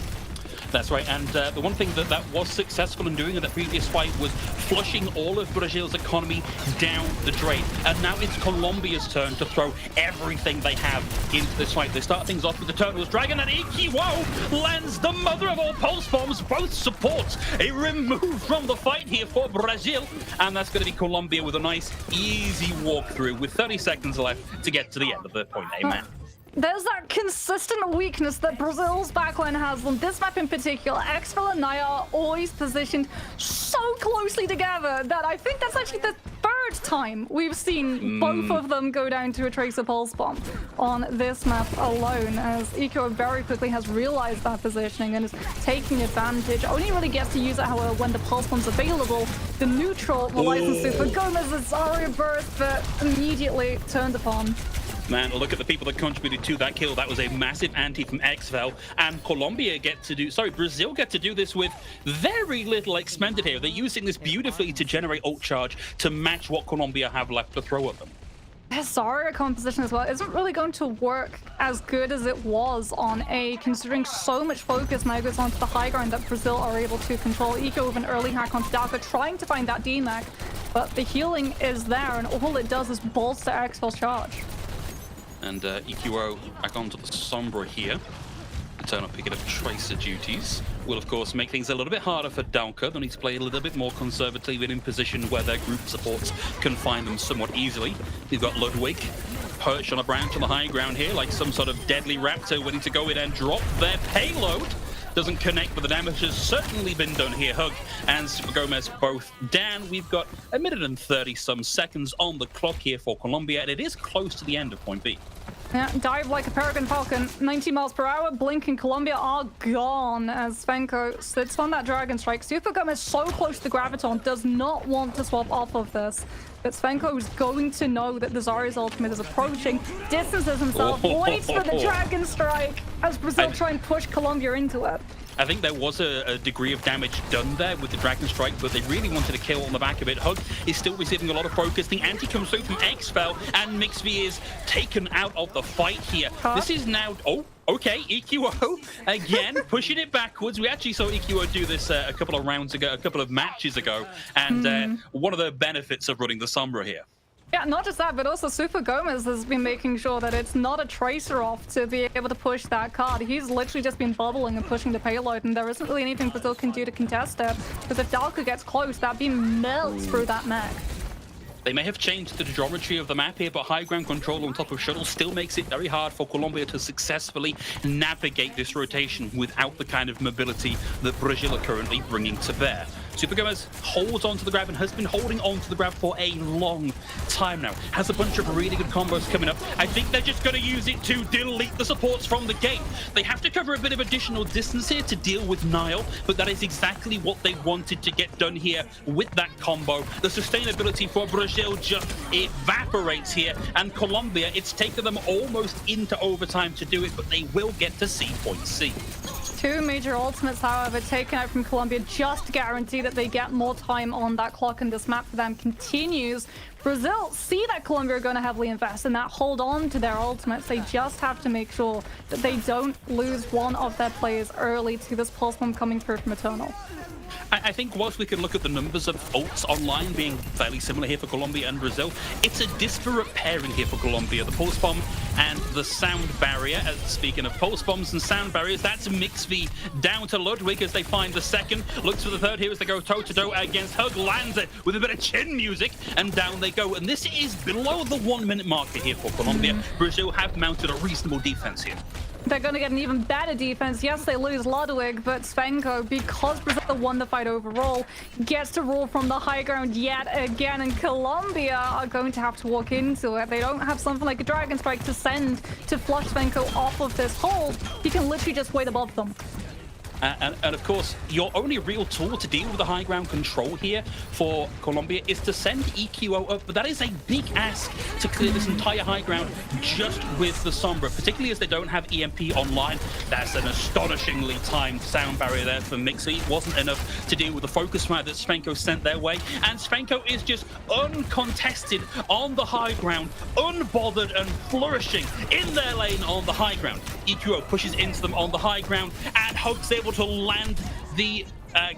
That's right, and the one thing that was successful in doing in the previous fight was flushing all of Brazil's economy down the drain. And now it's Colombia's turn to throw everything they have into this fight. They start things off with the Turtles Dragon, and EQO lands the mother of all pulse bombs, both supports. A remove from the fight here for Brazil, and that's going to be Colombia with a nice, easy walkthrough with 30 seconds left to get to the end of the point A map. There's that consistent weakness that Brazil's backline has on this map in particular. Xfel and Naya are always positioned so closely together that I think that's actually the third time we've seen both of them go down to a Tracer Pulse Bomb on this map alone, as Eco very quickly has realized that positioning and is taking advantage. Only really gets to use it, however, when the Pulse Bomb's available. The neutral relies on Super Gomez's Zarya burst, but immediately turned upon. Man, look at the people that contributed to that kill. That was a massive ante from Xfel, and Brazil get to do this with very little expended here. They're using this beautifully to generate ult charge to match what Colombia have left to throw at them. Zarya composition as well isn't really going to work as good as it was on A, considering so much focus now goes onto the high ground that Brazil are able to control. Eco with an early hack onto Dalka, trying to find that DMAC, but the healing is there, and all it does is bolster Xfel's charge. And EQO back onto the Sombra here. Eternal picking up Tracer duties. Will, of course, make things a little bit harder for Dalka. They'll need to play a little bit more conservatively and in position where their group supports can find them somewhat easily. You've got Ludwig perched on a branch on the high ground here, like some sort of deadly raptor waiting to go in and drop their payload. Doesn't connect, but the damage has certainly been done here. Hug and Super Gomez both down. We've got a minute and 30-some seconds on the clock here for Colombia, and it is close to the end of point B. Yeah, dive like a peregrine falcon, 90 miles per hour. Blink and Colombia are gone as Svenko sits on that Dragon Strike. Super Gomez so close to Graviton, does not want to swap off of this. But Svenko is going to know that the Zarya's ultimate is approaching, distances himself, waits for the Dragon Strike as Brazil try and push Colombia into it. I think there was a degree of damage done there with the Dragon Strike, but they really wanted to kill on the back of it. Hug is still receiving a lot of focus. The anti comes through from Xfel, and Mixv is taken out of the fight here. This is now... Oh, okay, EQO again pushing it backwards. We actually saw EQO do this a couple of rounds ago, a couple of matches ago, and one of the benefits of running the Sombra here. Yeah, not just that, but also Super Gomez has been making sure that it's not a tracer off to be able to push that card. He's literally just been bubbling and pushing the payload, and there isn't really anything Brazil can do to contest it, because if Dalka gets close, that beam melts through that mech. They may have changed the geometry of the map here, but high ground control on top of shuttle still makes it very hard for Colombia to successfully navigate this rotation without the kind of mobility that Brazil are currently bringing to bear. Super Gomez holds onto the grab and has been holding onto the grab for a long time now. Has a bunch of really good combos coming up. I think they're just going to use it to delete the supports from the game. They have to cover a bit of additional distance here to deal with Nile, but that is exactly what they wanted to get done here with that combo. The sustainability for Brazil just evaporates here, and Colombia, it's taken them almost into overtime to do it, but they will get to see point C. Two major ultimates, however, taken out from Colombia just to guarantee that they get more time on that clock, and this map for them continues. Brazil see that Colombia are going to heavily invest in that, hold on to their ultimates. They just have to make sure that they don't lose one of their players early to this pulse bomb coming through from Eternal. I think whilst we can look at the numbers of ults online being fairly similar here for Colombia and Brazil, it's a disparate pairing here for Colombia. The pulse bomb and the sound barrier. Speaking of pulse bombs and sound barriers, that's Mixv down to Ludwig as they find the second. Looks for the third here as they go toe-to-toe against Hug. Lands it with a bit of chin music, and down they go. And this is below the 1 minute marker here for Colombia. Brazil have mounted a reasonable defense here. They're going to get an even better defense. Yes, they lose Ludwig, but Svenko, because Brazil won the fight overall, gets to rule from the high ground yet again, and Colombia are going to have to walk into it. They don't have something like a Dragon Strike to send to flush Svenko off of this hold. He can literally just wait above them. And of course, your only real tool to deal with the high ground control here for Colombia is to send EQO up, but that is a big ask to clear this entire high ground just with the Sombra, particularly as they don't have EMP online. That's an astonishingly timed sound barrier there for Mixv. Wasn't enough to deal with the focus fire that Svenko sent their way, and Svenko is just uncontested on the high ground, unbothered and flourishing in their lane on the high ground. EQO pushes into them on the high ground, and Hug's able to land the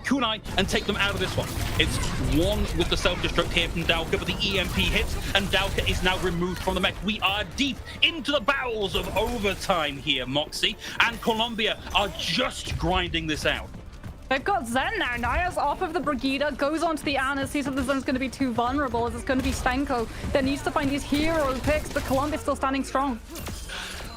kunai and take them out of this one. It's one with the self-destruct here from Dalka, but the EMP hits, and Dalka is now removed from the mech. We are deep into the bowels of overtime here, Moxie, and Colombia are just grinding this out. They've got Zen now. Naya's off of the Brigida, goes onto the Ana, sees that the Zen's going to be too vulnerable, as it's going to be Svenko that needs to find these hero picks, but Colombia's still standing strong.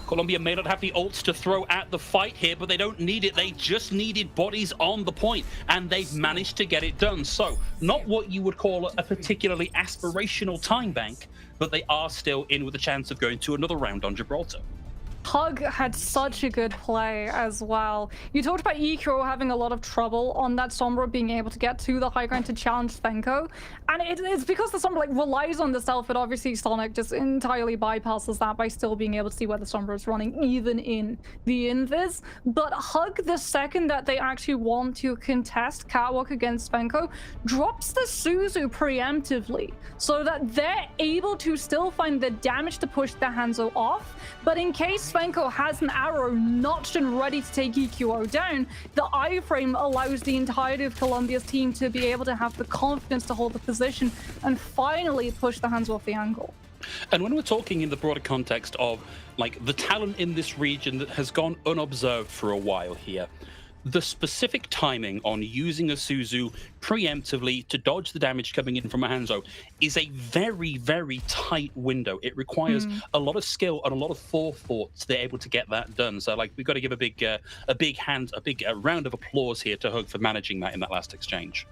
Colombia may not have the ults to throw at the fight here, but they don't need it. They just needed bodies on the point, and they've managed to get it done. So, not what you would call a particularly aspirational time bank, but they are still in with a chance of going to another round on Gibraltar. Hug had such a good play as well. You talked about EQO having a lot of trouble on that Sombra being able to get to the high ground to challenge Svenko. And it's because the Sombra relies on the stealth, but obviously Sonic just entirely bypasses that by still being able to see where the Sombra is running, even in the invis. But Hug, the second that they actually want to contest Catwalk against Svenko, drops the Suzu preemptively so that they're able to still find the damage to push the Hanzo off. But in case Svenko has an arrow notched and ready to take EQO down, the iframe allows the entirety of Colombia's team to be able to have the confidence to hold the position and finally push the hands off the angle. And when we're talking in the broader context of like the talent in this region that has gone unobserved for a while here, the specific timing on using a Suzu preemptively to dodge the damage coming in from a Hanzo is a very, very tight window. It requires a lot of skill and a lot of forethought to be able to get that done. So, like, we've got to give a big round of applause here to Hug for managing that in that last exchange.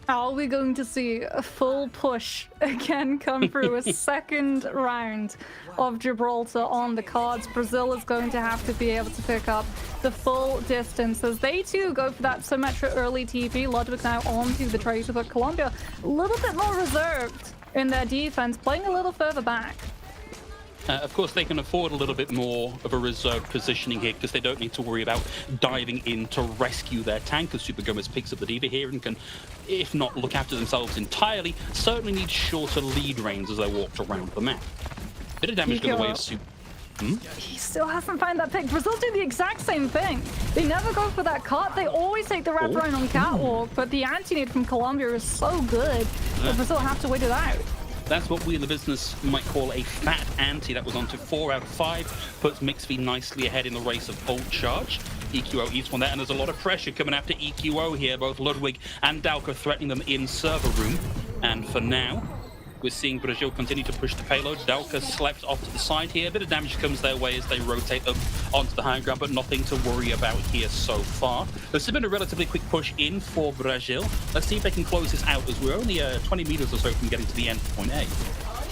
Are we going to see a full push again come through? A second round of Gibraltar on the cards. Brazil is going to have to be able to pick up the full distance as they too go for that Symmetra early TP. Ludwig now onto the tracer, but Colombia a little bit more reserved in their defense, playing a little further back. Of course, they can afford a little bit more of a reserved positioning here because they don't need to worry about diving in to rescue their tank, as Super Gomez picks up the Diva here and can, if not look after themselves entirely, certainly need shorter lead reins as they walked around the map. Bit of damage to the way of Super. He still hasn't found that pick. Brazil do the exact same thing. They never go for that cut. They always take the wraparound on Catwalk, but the anti-nade from Colombia is so good that Brazil have to wait it out. That's what we in the business might call a fat ante. That was on to 4 out of 5. Puts Mixv nicely ahead in the race of ult charge. EQO eats one there, and there's a lot of pressure coming after EQO here. Both Ludwig and Dalka threatening them in server room. And for now, we're seeing Brazil continue to push the payload. Dalka slept off to the side here. A bit of damage comes their way as they rotate up onto the high ground, but nothing to worry about here so far. This has been a relatively quick push in for Brazil. Let's see if they can close this out, as we're only 20 meters or so from getting to the end of point A.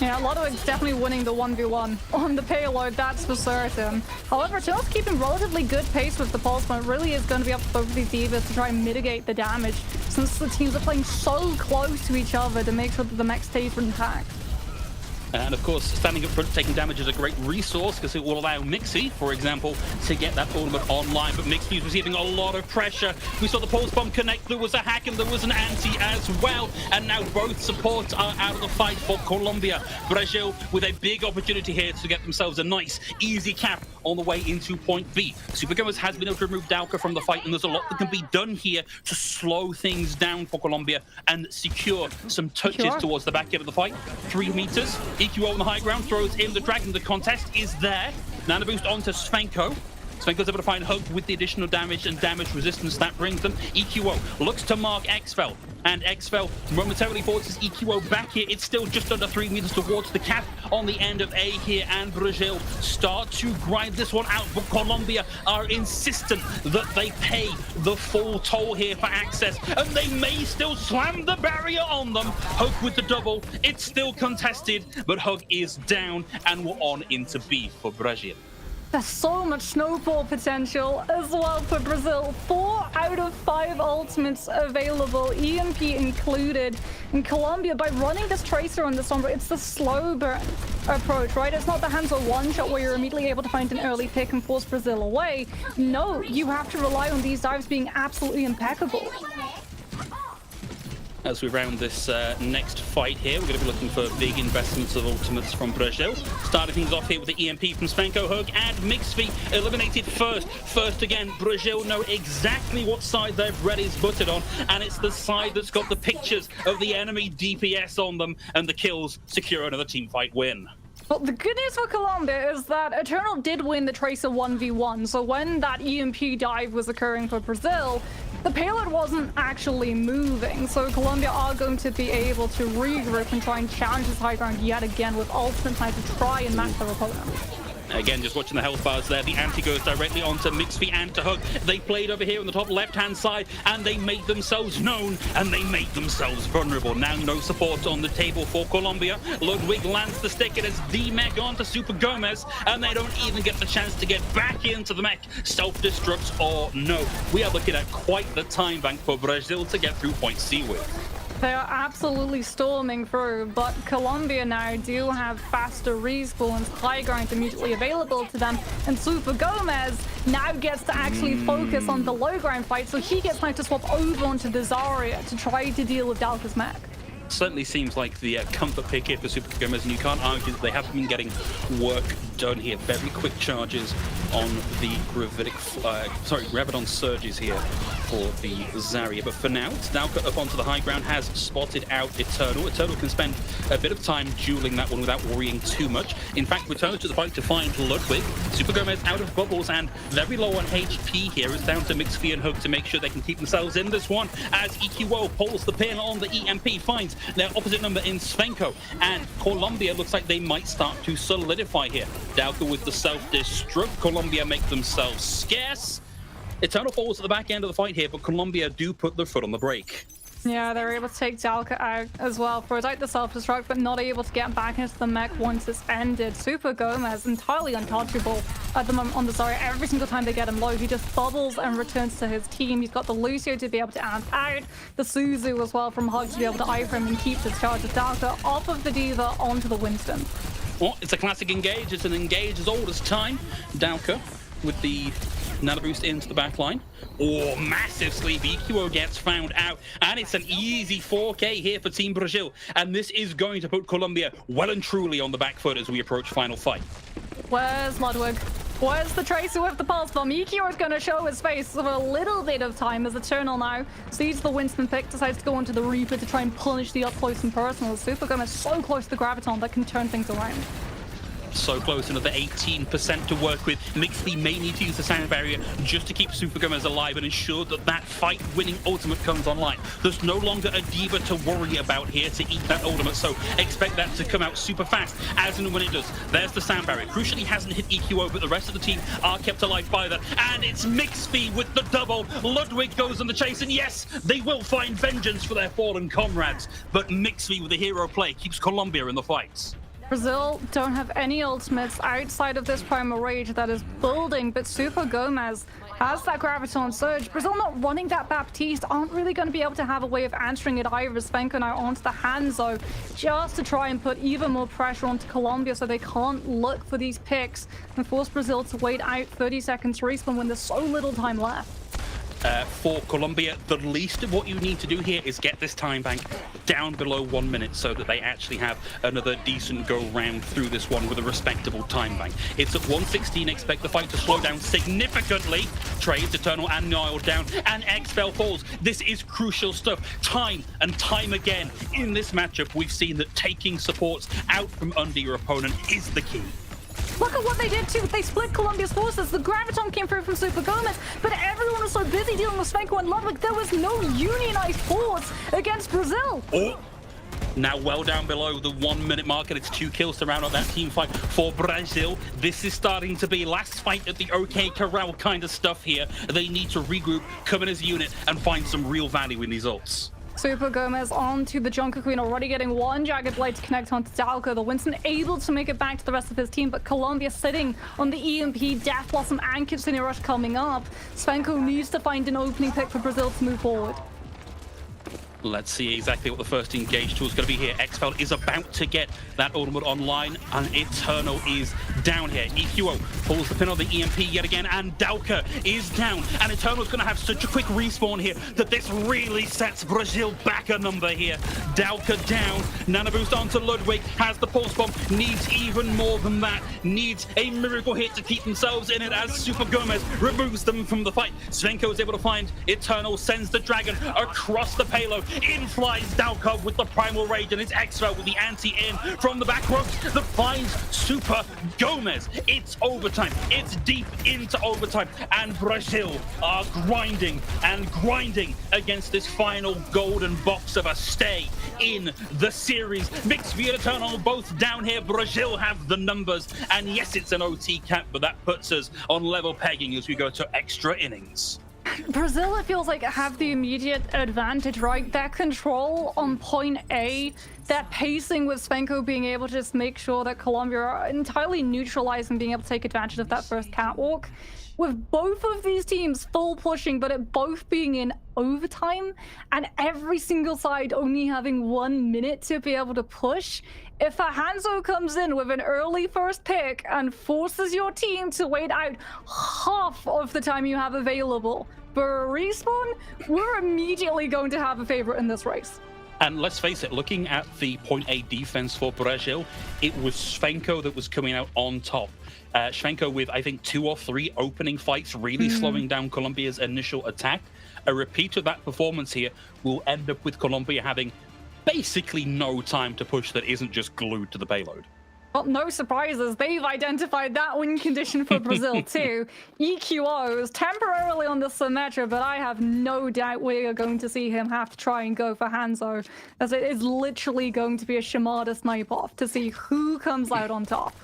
Yeah, Ludwig's definitely winning the 1v1 on the payload, that's for certain. However, Chill's keeping relatively good pace with the pulse, but it really is going to be up to both of these divas to try and mitigate the damage, since the teams are playing so close to each other to make sure that the mech stays intact. And of course, standing up front, taking damage is a great resource because it will allow Mixie, for example, to get that tournament online. But Mixie is receiving a lot of pressure. We saw the pulse bomb connect. There was a hack and there was an anti as well. And now both supports are out of the fight for Colombia. Brazil with a big opportunity here to get themselves a nice, easy cap on the way into point B. Super Gomez has been able to remove Dauka from the fight, and there's a lot that can be done here to slow things down for Colombia and secure some touches towards the back end of the fight. 3 meters. EQO on the high ground throws in the dragon. The contest is there. Nano boost onto Svenko. Svenko's able to find Hug with the additional damage and damage resistance that brings them. EQO looks to mark Xfel, and Xfel momentarily forces EQO back here. It's still just under 3 meters towards the cap on the end of A here, and Brazil start to grind this one out, but Colombia are insistent that they pay the full toll here for access, and they may still slam the barrier on them. Hug with the double. It's still contested, but Hug is down, and we're on into B for Brazil. There's so much snowball potential as well for Brazil. 4 out of 5 ultimates available, EMP included. In Colombia, by running this Tracer on the Sombra, it's the slow burn approach, right? It's not the hands-on one-shot where you're immediately able to find an early pick and force Brazil away. No, you have to rely on these dives being absolutely impeccable. As we round this next fight here, we're going to be looking for big investments of ultimates from Brazil. Starting things off here with the EMP from Svenko, Hug, and Mixfy eliminated first. First again, Brazil know exactly what side their bread is buttered on, and it's the side that's got the pictures of the enemy DPS on them, and the kills secure another team fight win. Well, the good news for Colombia is that Eternal did win the Tracer 1v1, so when that EMP dive was occurring for Brazil, the payload wasn't actually moving, so Colombia are going to be able to regroup and try and challenge this high ground yet again with ultimate time to try and match their opponent. Again, just watching the health bars there, the anti goes directly onto Mixfy and to Hug. They played over here on the top left-hand side, and they made themselves known, and they made themselves vulnerable. Now no support on the table for Colombia. Ludwig lands the stick, and it's D-Mech onto Super Gomez, and they don't even get the chance to get back into the mech, self-destruct or no. We are looking at quite the time bank for Brazil to get through point C with. They are absolutely storming through, but Colombia now do have faster respawns, high ground immediately available to them, and Super Gomez now gets to actually focus on the low ground fight, so he gets time to swap over onto the Zarya to try to deal with Dalka's mech. Certainly seems like the comfort pick here for Super Gomez, and you can't argue that they have been getting work done here. Very quick charges on the Graviton surges here for the Zarya. But for now, Dauka up onto the high ground has spotted out Eternal. Eternal can spend a bit of time dueling that one without worrying too much. In fact, returns to the fight to find Ludwig. Super Gomez out of bubbles and very low on HP here. It's down to Mixfy and Hug to make sure they can keep themselves in this one, as EQO pulls the pin on the EMP, finds their opposite number in Svenko, and Colombia looks like they might start to solidify here. Dauka with the self-destruct. Colombia make themselves scarce. Eternal falls at the back end of the fight here, but Colombia do put their foot on the brake. Yeah, they're able to take Dalka out as well, throws out the self-destruct, but not able to get back into the mech once it's ended. Super Gomez entirely untouchable at the moment on the Zarya. Every single time they get him low, he just bubbles and returns to his team. He's got the Lucio to be able to amp out, the Suzu as well from Hug to be able to eye frame and keep his charge of Dalka off of the Diva onto the Winston. Well, it's a classic engage. It's an engage as old as time. Dauka with the nano boost into the back line. Oh, massive sleep. EQO gets found out, and it's an easy 4K here for Team Brazil, and this is going to put Colombia well and truly on the back foot as we approach final fight. Where's Ludwig? Where's the Tracer with the pulse bomb? EQO is going to show his face for a little bit of time as Eternal now sees the Winston pick, decides to go into the Reaper to try and punish the up close and personal. Super Gomez so close to the Graviton that can turn things around. So close, another 18% to work with. Mixby may need to use the sound barrier just to keep Super Gomez alive and ensure that that fight-winning ultimate comes online. There's no longer a Diva to worry about here to eat that ultimate, so expect that to come out super fast as and when it does. There's the sound barrier. Crucially, hasn't hit EQO, but the rest of the team are kept alive by that. And it's Mixby with the double. Ludwig goes on the chase, and yes, they will find vengeance for their fallen comrades. But Mixby with the hero play keeps Colombia in the fights. Brazil don't have any ultimates outside of this Primal Rage that is building, but Super Gomez has that Graviton Surge. Brazil not running that Baptiste aren't really going to be able to have a way of answering it either. Svenko now onto the Hanzo just to try and put even more pressure onto Colombia so they can't look for these picks and force Brazil to wait out 30 seconds to respawn when there's so little time left. For Colombia, the least of what you need to do here is get this time bank down below 1 minute so that they actually have another decent go round through this one with a respectable time bank. It's at 116. Expect the fight to slow down significantly. Trades, Eternal and Nile down, and Expel falls. This is crucial stuff. Time and time again in this matchup, we've seen that taking supports out from under your opponent is the key. Look at what they did too. They split Colombia's forces. The Graviton came through from Super Gomez, but everyone was so busy dealing with Svenko and Ludwig, there was no unionized force against Brazil. Oh. Now well down below the 1 minute mark, and it's 2 kills to round out that team fight for Brazil. This is starting to be last fight at the OK Corral kind of stuff here. They need to regroup, come in as a unit, and find some real value in these ults. Super Gomez onto the Junker Queen, already getting one Jagged Blade to connect onto Dalko. The Winston able to make it back to the rest of his team, but Colombia sitting on the EMP, Death Blossom, and Kitsune Rush coming up. Svenko needs to find an opening pick for Brazil to move forward. Let's see exactly what the first engage tool is going to be here. Expel is about to get that ultimate online, and Eternal is down here. EQO pulls the pin on the EMP yet again, and Dalka is down. And Eternal's going to have such a quick respawn here that this really sets Brazil back a number here. Dalka down. Nano boost onto Ludwig. Has the pulse bomb. Needs even more than that. Needs a miracle hit to keep themselves in it as Super Gomez removes them from the fight. Svenko is able to find Eternal, sends the dragon across the payload. In flies Dalkov with the Primal Rage, and it's Exfel with the anti-in from the back ropes that finds Super Gomez. It's overtime. It's deep into overtime, and Brazil are grinding and grinding against this final golden box of a stay in the series. Mixby and Eternal both down here. Brazil have the numbers, and yes, it's an OT cap, but that puts us on level pegging as we go to extra innings. Brazil, it feels like, have the immediate advantage, right? That control on point A, that pacing with Svenko being able to just make sure that Colombia are entirely neutralized and being able to take advantage of that first catwalk. With both of these teams full pushing, but it both being in overtime, and every single side only having 1 minute to be able to push, if a Hanzo comes in with an early first pick and forces your team to wait out half of the time you have available for a respawn, we're immediately going to have a favorite in this race. And let's face it, looking at the point A defense for Brazil, it was Svenko that was coming out on top. Svenko with, I think, 2 or 3 opening fights, really slowing down Colombia's initial attack. A repeat of that performance here will end up with Colombia having basically no time to push that isn't just glued to the payload. Well, no surprises. They've identified that win condition for Brazil too. EQO is temporarily on the Symmetra, but I have no doubt we are going to see him have to try and go for Hanzo, as it is literally going to be a Shimada snipe off to see who comes out on top.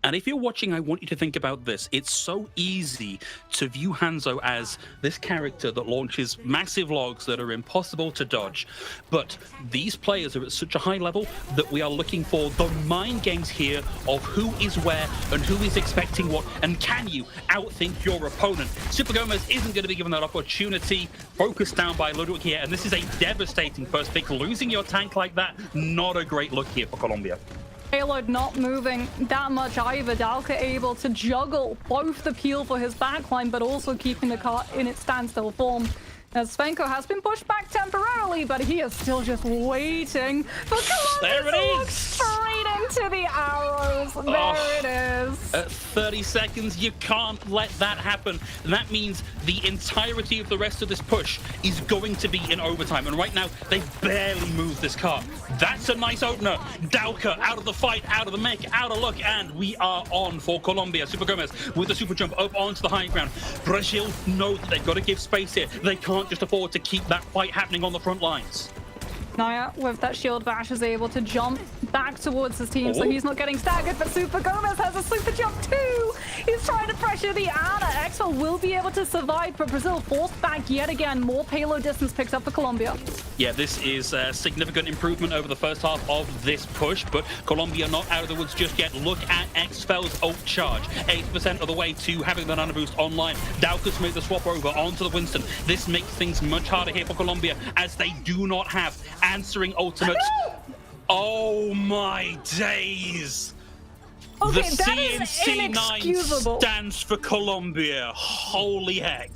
And if you're watching, I want you to think about this. It's so easy to view Hanzo as this character that launches massive logs that are impossible to dodge. But these players are at such a high level that we are looking for the mind games here of who is where and who is expecting what, and can you outthink your opponent? Super Gomez isn't going to be given that opportunity. Focused down by Ludwig here, and this is a devastating first pick. Losing your tank like that, not a great look here for Colombia. Payload not moving that much either. Dalka able to juggle both the peel for his backline, but also keeping the car in its standstill form. As Svenko has been pushed back temporarily, but he is still just waiting for Colombia to look straight into the arrows. There it is. At 30 seconds, you can't let that happen. And that means the entirety of the rest of this push is going to be in overtime. And right now, they barely move this car. That's a nice opener. Dauka out of the fight, out of the mech, out of luck, and we are on for Colombia. Super Gomez with the super jump up onto the high ground. Brazil know that they've got to give space here. They can't just afford to keep that fight happening on the front lines. Naya, with that shield bash, is able to jump back towards his team, so he's not getting staggered, but Super Gomez has a super jump too! He's trying to pressure the Ana. Expo will be able to survive, but Brazil forced back yet again. More payload distance picked up for Colombia. Yeah, this is a significant improvement over the first half of this push, but Colombia not out of the woods just yet. Look at Xfel's ult charge. 80% of the way to having the nano boost online. Dauka's made the swap over onto the Winston. This makes things much harder here for Colombia, as they do not have answering ultimates. Oh my days! Okay, the that C in is C9 inexcusable. stands for Colombia. Holy heck.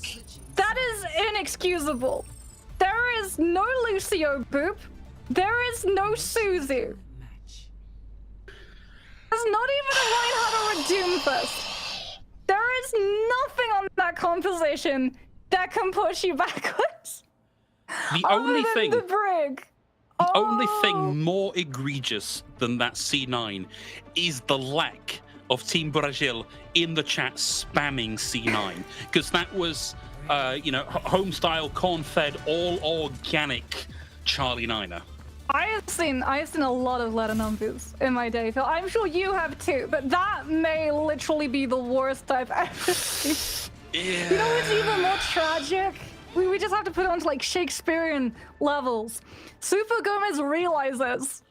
That is inexcusable. There is no Lucio Boop. There is no Suzu. There's not even a Reinhardt or a Doomfist. There is nothing on that composition that can push you backwards. The only thing... The brig. The only thing more egregious than that C9 is the lack of Team Brazil in the chat spamming C9, because that was, you know, home-style, corn-fed, all-organic Charlie Niner. I have seen a lot of letter numbers in my day, Phil. I'm sure you have too, but that may literally be the worst I've ever seen. Yeah. You know what's even more tragic? We just have to put it onto like Shakespearean levels. Super Gomez realizes.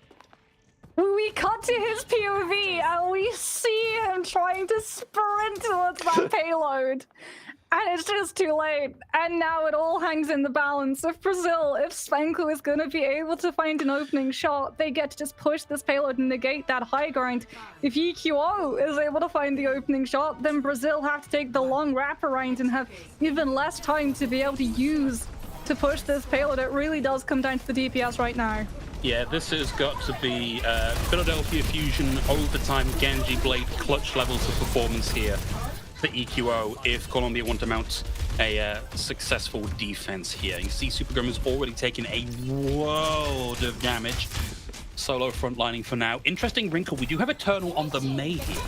We cut to his POV and we see him trying to sprint towards that payload. And it's just too late. And now it all hangs in the balance. If Brazil, if Svenko is going to be able to find an opening shot, they get to just push this payload and negate that high grind. If EQO is able to find the opening shot, then Brazil have to take the long wraparound and have even less time to be able to use to push this payload. It really does come down to the DPS right now. Yeah, this has got to be Philadelphia Fusion overtime Genji Blade clutch levels of performance here for EQO if Colombia want to mount a successful defense here. You see Super Gomez already taken a world of damage. Solo frontlining for now. Interesting wrinkle, we do have Eternal on the May here.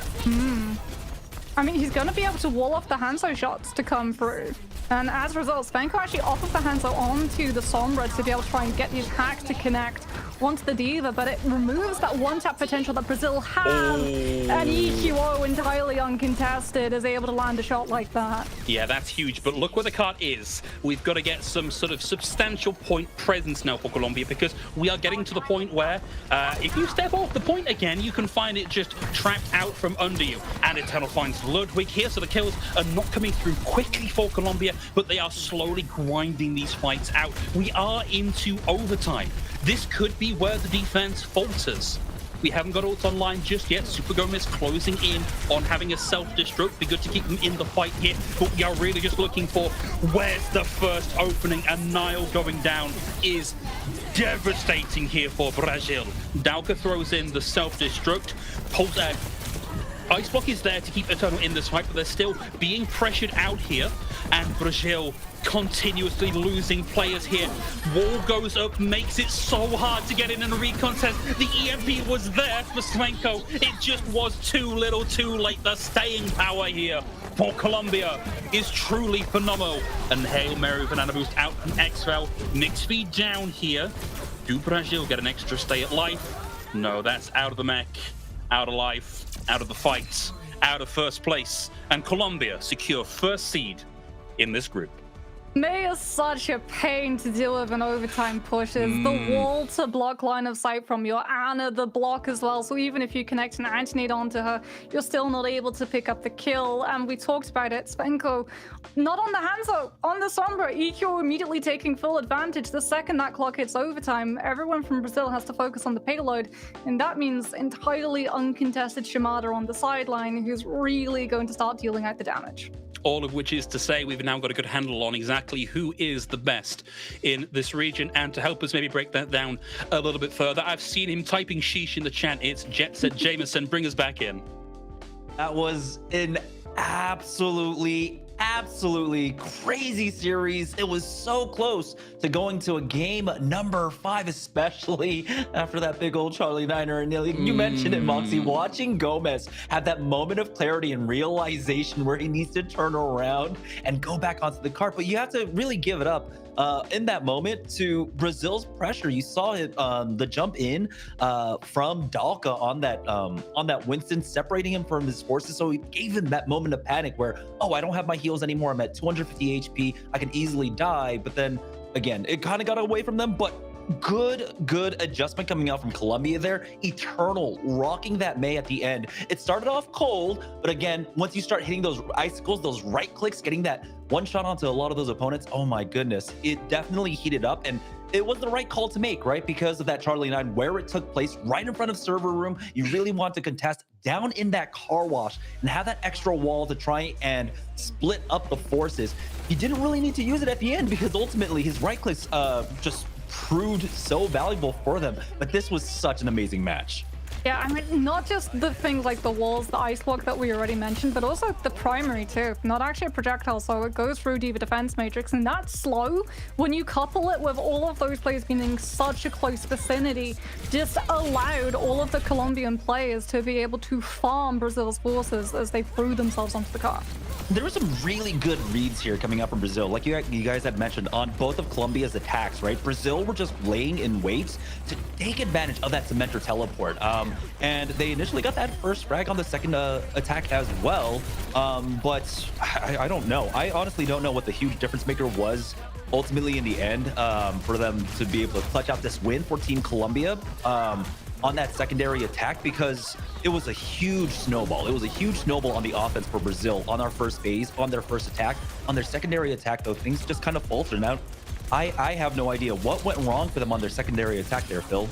I mean, he's going to be able to wall off the Hanzo shots to come through. And as a result, Svenko actually offers the Hanzo onto the Sombra to be able to try and get these hacks to connect onto the Diva, but it removes that one-tap potential that Brazil have. And EQO, entirely uncontested, is able to land a shot like that. Yeah, that's huge, but look where the card is. We've got to get some sort of substantial point presence now for Colombia, because we are getting to the point where if you step off the point again, you can find it just trapped out from under you. And Eternal finds Ludwig here, so the kills are not coming through quickly for Colombia, but they are slowly grinding these fights out. We are into overtime. This could be where the defense falters. We haven't got ults online just yet. Super Gomez closing in on having a self-destruct. Be good to keep them in the fight here, but we are really just looking for where's the first opening, and Nile going down is devastating here for Brazil. Dauka throws in the self-destruct. Ice Block is there to keep Eternal in this fight, but they're still being pressured out here, and Brazil continuously losing players here. Wall goes up, makes it so hard to get in a recontest. The EMP was there for Svenko. It just was too little too late. The staying power here for Colombia is truly phenomenal. And Hail Mary banana boost out from Xfel. Nick's feed down here. Do Brazil get an extra stay at life? No, that's out of the mech, out of life, out of the fight, out of first place. And Colombia secure first seed in this group. May is such a pain to deal with in overtime pushes. The wall to block line of sight from your Ana, the block as well. So even if you connect an Antonate onto her, you're still not able to pick up the kill. And we talked about it. Svenko, not on the Hanzo, on the Sombra. EQ immediately taking full advantage. The second that clock hits overtime, everyone from Brazil has to focus on the payload. And that means entirely uncontested Shimada on the sideline, who's really going to start dealing out the damage. All of which is to say we've now got a good handle on exactly who is the best in this region. And to help us maybe break that down a little bit further, I've seen him typing sheesh in the chat. It's Jet Set Jameson. Bring us back in. That was an absolutely crazy series. It was so close to going to a game number 5, especially after that big old Charlie Niner. And you mentioned it, Moxie, watching Gomez have that moment of clarity and realization where he needs to turn around and go back onto the cart. But you have to really give it up in that moment to Brazil's pressure. You saw it, the jump in from Dalka on that Winston, separating him from his forces. So he gave him that moment of panic where, oh, I don't have my heals anymore. I'm at 250 HP. I can easily die. But then again, it kind of got away from them. But good adjustment coming out from Colombia there. Eternal rocking that Mei at the end. It started off cold, but again, once you start hitting those icicles, those right clicks, getting that one shot onto a lot of those opponents, oh my goodness, it definitely heated up. And it was the right call to make, right? Because of that Charlie 9, where it took place right in front of server room. You really want to contest down in that car wash and have that extra wall to try and split up the forces. He didn't really need to use it at the end because ultimately his right clicks just proved so valuable for them. But this was such an amazing match. Yeah, I mean, not just the things like the walls, the ice block that we already mentioned, but also the primary too. Not actually a projectile, so it goes through Diva Defense Matrix, and that's slow. When you couple it with all of those players being in such a close vicinity, just allowed all of the Colombian players to be able to farm Brazil's forces as they threw themselves onto the car. There were some really good reads here coming out from Brazil. Like you guys had mentioned on both of Colombia's attacks, right? Brazil were just laying in wait to take advantage of that cementer teleport. And they initially got that first frag on the second attack as well. But I don't know. I honestly don't know what the huge difference maker was ultimately in the end for them to be able to clutch out this win for Team Colombia. On that secondary attack, because it was a huge snowball. It was a huge snowball on the offense for Brazil on our first phase, on their first attack. On their secondary attack, though, things just kind of faltered. Now, I have no idea what went wrong for them on their secondary attack there, Phil.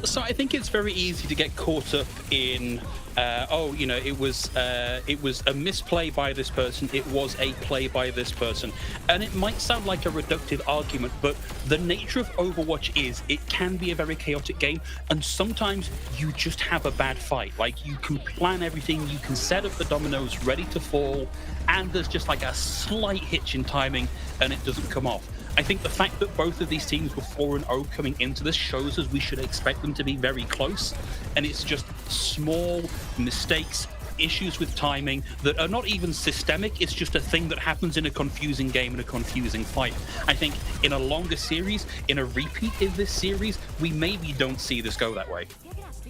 So I think it's very easy to get caught up in, it was a misplay by this person, it was a play by this person. And it might sound like a reductive argument, but the nature of Overwatch is it can be a very chaotic game, and sometimes you just have a bad fight. Like, you can plan everything, you can set up the dominoes ready to fall, and there's just like a slight hitch in timing, and it doesn't come off. I think the fact that both of these teams were 4-0 coming into this shows us we should expect them to be very close. And it's just small mistakes, issues with timing that are not even systemic. It's just a thing that happens in a confusing game and a confusing fight. I think in a longer series, in a repeat of this series, we maybe don't see this go that way.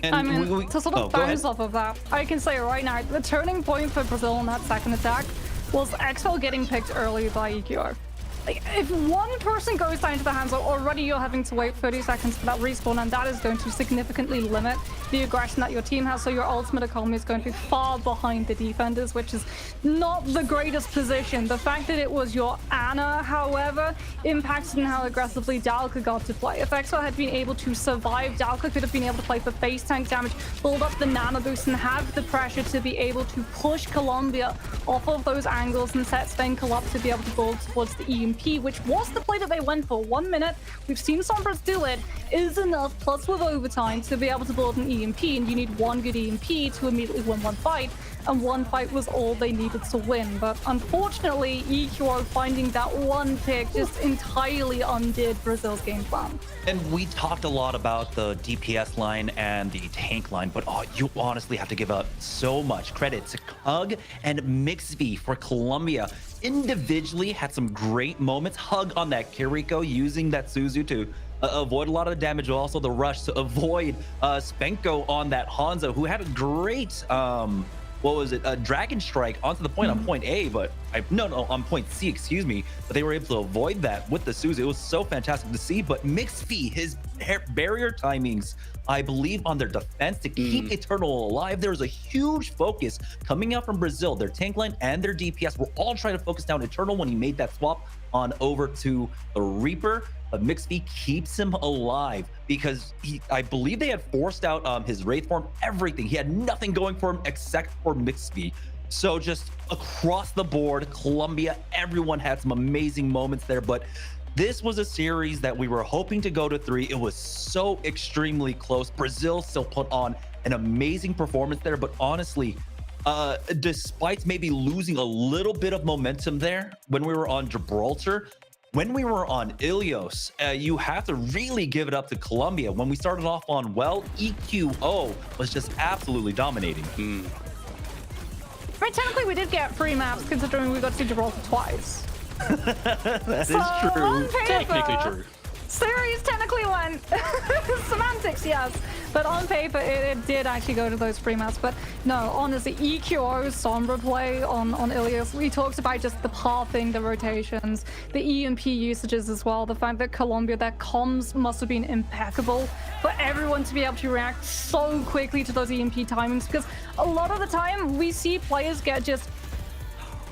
And I mean, to sort of bounce off of that, I can say right now, the turning point for Brazil in that second attack was Exfil getting picked early by EQR. Like, if one person goes down to the hands, already you're having to wait 30 seconds for that respawn, and that is going to significantly limit the aggression that your team has, so your ultimate economy is going to be far behind the defenders, which is not the greatest position. The fact that it was your AMER, however, impacted on how aggressively Dalka got to play. If Exo had been able to survive, Dalka could have been able to play for base tank damage, build up the nano boost, and have the pressure to be able to push Colombia off of those angles and set Svenkel up to be able to build towards the EMP, which was the play that they went for. 1 minute, we've seen Sombras do it, is enough, plus with overtime, to be able to build an EMP, and you need one good EMP to immediately win one fight, and one fight was all they needed to win. But unfortunately, EQR finding that one pick just entirely undid Brazil's game plan. And we talked a lot about the DPS line and the tank line, but you honestly have to give up so much credit to Hug and Mixby for Colombia. Individually had some great moments. Hug on that Kiriko, using that Suzu to avoid a lot of the damage, also the rush to avoid Spenko on that Hanzo, who had a great Dragon Strike onto the point on point A, but on point C, excuse me. But they were able to avoid that with the Suzu. It was so fantastic to see. But Mixfee, his barrier timings, I believe, on their defense to keep Eternal alive. There was a huge focus coming out from Brazil. Their tank line and their DPS were all trying to focus down Eternal when he made that swap on over to the Reaper. But Mixfee keeps him alive because I believe they had forced out his Wraith form, everything. He had nothing going for him except for Mixfee. So just across the board, Colombia, everyone had some amazing moments there, but this was a series that we were hoping to go to 3. It was so extremely close. Brazil still put on an amazing performance there, but honestly, despite maybe losing a little bit of momentum there when we were on Gibraltar, when we were on Ilios, you have to really give it up to Colombia. When we started off on well, EQO was just absolutely dominating. Right, technically we did get 3 maps considering we got to Gibraltar twice. That So, is true. on paper, Technically true. series technically won. Semantics, yes. But on paper, it did actually go to those 3 maps. But no, honestly, EQO Sombra play on Ilios. We talked about just the pathing, the rotations, the EMP usages as well. The fact that Colombia, their comms must have been impeccable for everyone to be able to react so quickly to those EMP timings. Because a lot of the time, we see players get just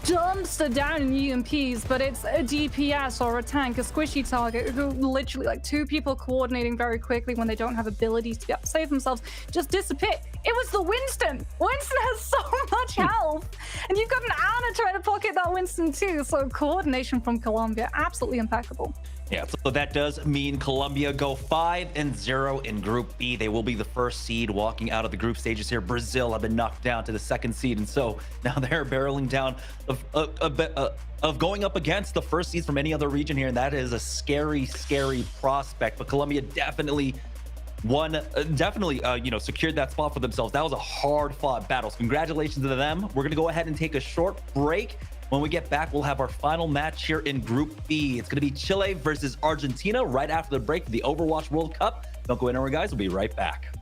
dumpster down in EMPs, but it's a DPS or a tank, a squishy target who literally, like 2 people coordinating very quickly when they don't have abilities to be able to save themselves, just disappear. It was the Winston. Winston has so much health, and you've got an Ana trying to pocket that Winston too. So coordination from Colombia, absolutely impeccable. Yeah, so that does mean Colombia go 5-0 in Group B. They will be the first seed walking out of the group stages here. Brazil have been knocked down to the 2nd seed, and so now they're barreling down of going up against the first seeds from any other region here, and that is a scary, scary prospect. But Colombia definitely secured that spot for themselves. That was a hard-fought battle. So congratulations to them. We're gonna go ahead and take a short break. When we get back, we'll have our final match here in Group B. It's going to be Chile versus Argentina right after the break for the Overwatch World Cup. Don't go anywhere, guys. We'll be right back.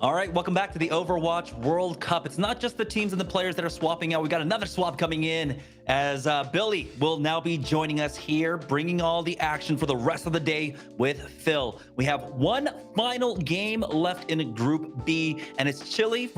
All right, welcome back to the Overwatch World Cup. It's not just the teams and the players that are swapping out. We got another swap coming in as Billy will now be joining us here, bringing all the action for the rest of the day with Phil. We have one final game left in Group B, and it's Chile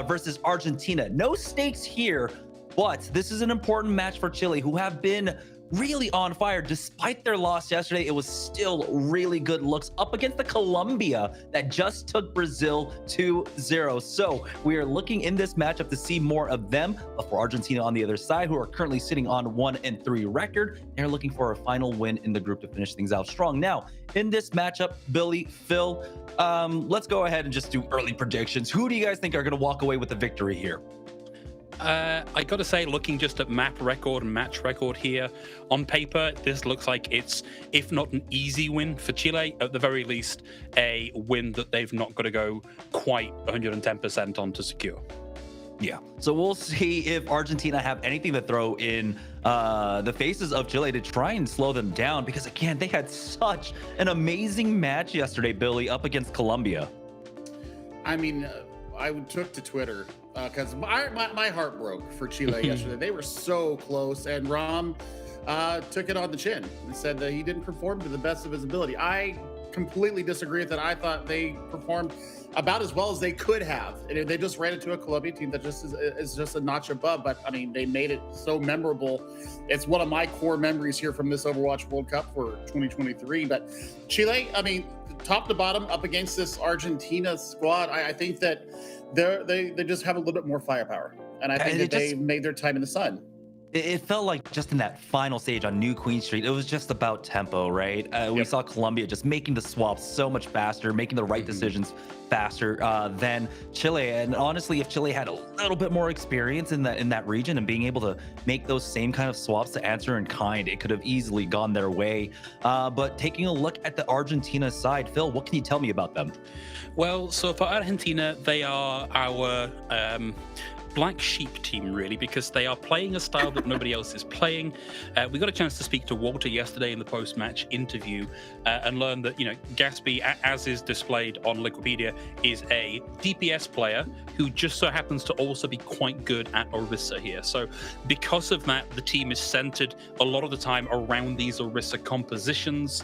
versus Argentina. No stakes here, but this is an important match for Chile, who have been really on fire. Despite their loss yesterday, it was still really good looks up against the Colombia that just took Brazil 2-0. So we are looking in this matchup to see more of them. But for Argentina on the other side, who are currently sitting on 1-3 record, they're looking for a final win in the group to finish things out strong. Now, in this matchup, Billy, Phil, let's go ahead and just do early predictions. Who do you guys think are going to walk away with the victory here? I got to say, looking just at map record and match record here, on paper, this looks like it's, if not an easy win for Chile, at the very least, a win that they've not got to go quite 110% on to secure. Yeah, so we'll see if Argentina have anything to throw in the faces of Chile to try and slow them down, because again, they had such an amazing match yesterday, Billy, up against Colombia. I mean, I took to Twitter because my heart broke for Chile yesterday. They were so close, and Ram took it on the chin and said that he didn't perform to the best of his ability. I completely disagree with that. I thought they performed about as well as they could have, and they just ran into a Colombia team that just is just a notch above. But I mean, they made it so memorable. It's one of my core memories here from this Overwatch World Cup for 2023. But Chile, I mean, top to bottom, up against this Argentina squad, I think that they just have a little bit more firepower, and I think that they made their time in the sun. It felt like just in that final stage on New Queen Street, it was just about tempo, right? We saw Colombia just making the swaps so much faster, making the right decisions faster than Chile. And honestly, if Chile had a little bit more experience in that region and being able to make those same kind of swaps to answer in kind, it could have easily gone their way. But taking a look at the Argentina side, Phil, what can you tell me about them? Well, so for Argentina, they are our black sheep team, really, because they are playing a style that nobody else is playing. We got a chance to speak to Walter yesterday in the post-match interview and learn that, you know, Gatsby, as is displayed on Wikipedia, is a DPS player who just so happens to also be quite good at Orisa here. So because of that, the team is centered a lot of the time around these Orisa compositions.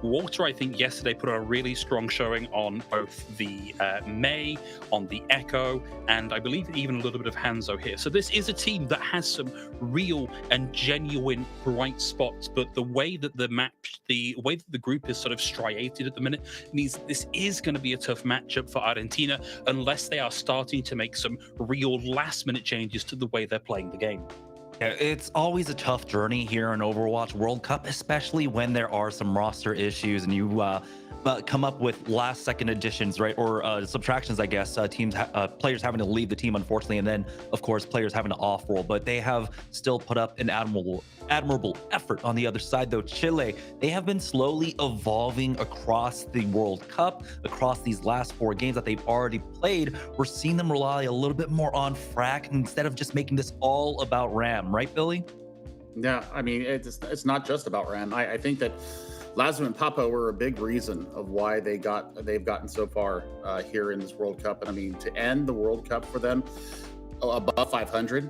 Walter, I think, yesterday put a really strong showing on both the Mei, on the Echo, and I believe even a little bit of Hanzo here. So this is a team that has some real and genuine bright spots, but the way that the way that the group is sort of striated at the minute means this is going to be a tough matchup for Argentina unless they are starting to make some real last-minute changes to the way they're playing the game. Yeah, it's always a tough journey here in Overwatch World Cup, especially when there are some roster issues and you come up with last-second additions, right, or subtractions, I guess. Players having to leave the team, unfortunately, and then, of course, players having to off-roll. But they have still put up an admirable effort. On the other side, though, Chile, they have been slowly evolving across the World Cup, across these last 4 games that they've already played. We're seeing them rely a little bit more on Frack instead of just making this all about Ram, right, Billy? Yeah, I mean, it's not just about Ram. I think that Lazo and Papa were a big reason of why they've gotten so far here in this World Cup. And I mean, to end the World Cup for them above 500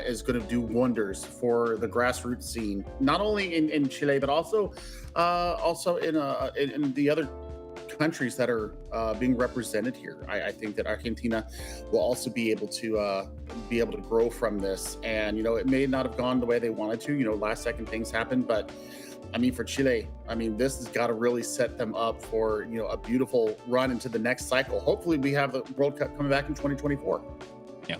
is going to do wonders for the grassroots scene, not only in Chile but also in the other countries that are being represented here. I think that Argentina will also be able to grow from this. And, you know, it may not have gone the way they wanted to. You know, last second things happen, but I mean, for Chile, I mean, this has got to really set them up for, you know, a beautiful run into the next cycle. Hopefully we have the World Cup coming back in 2024. Yeah,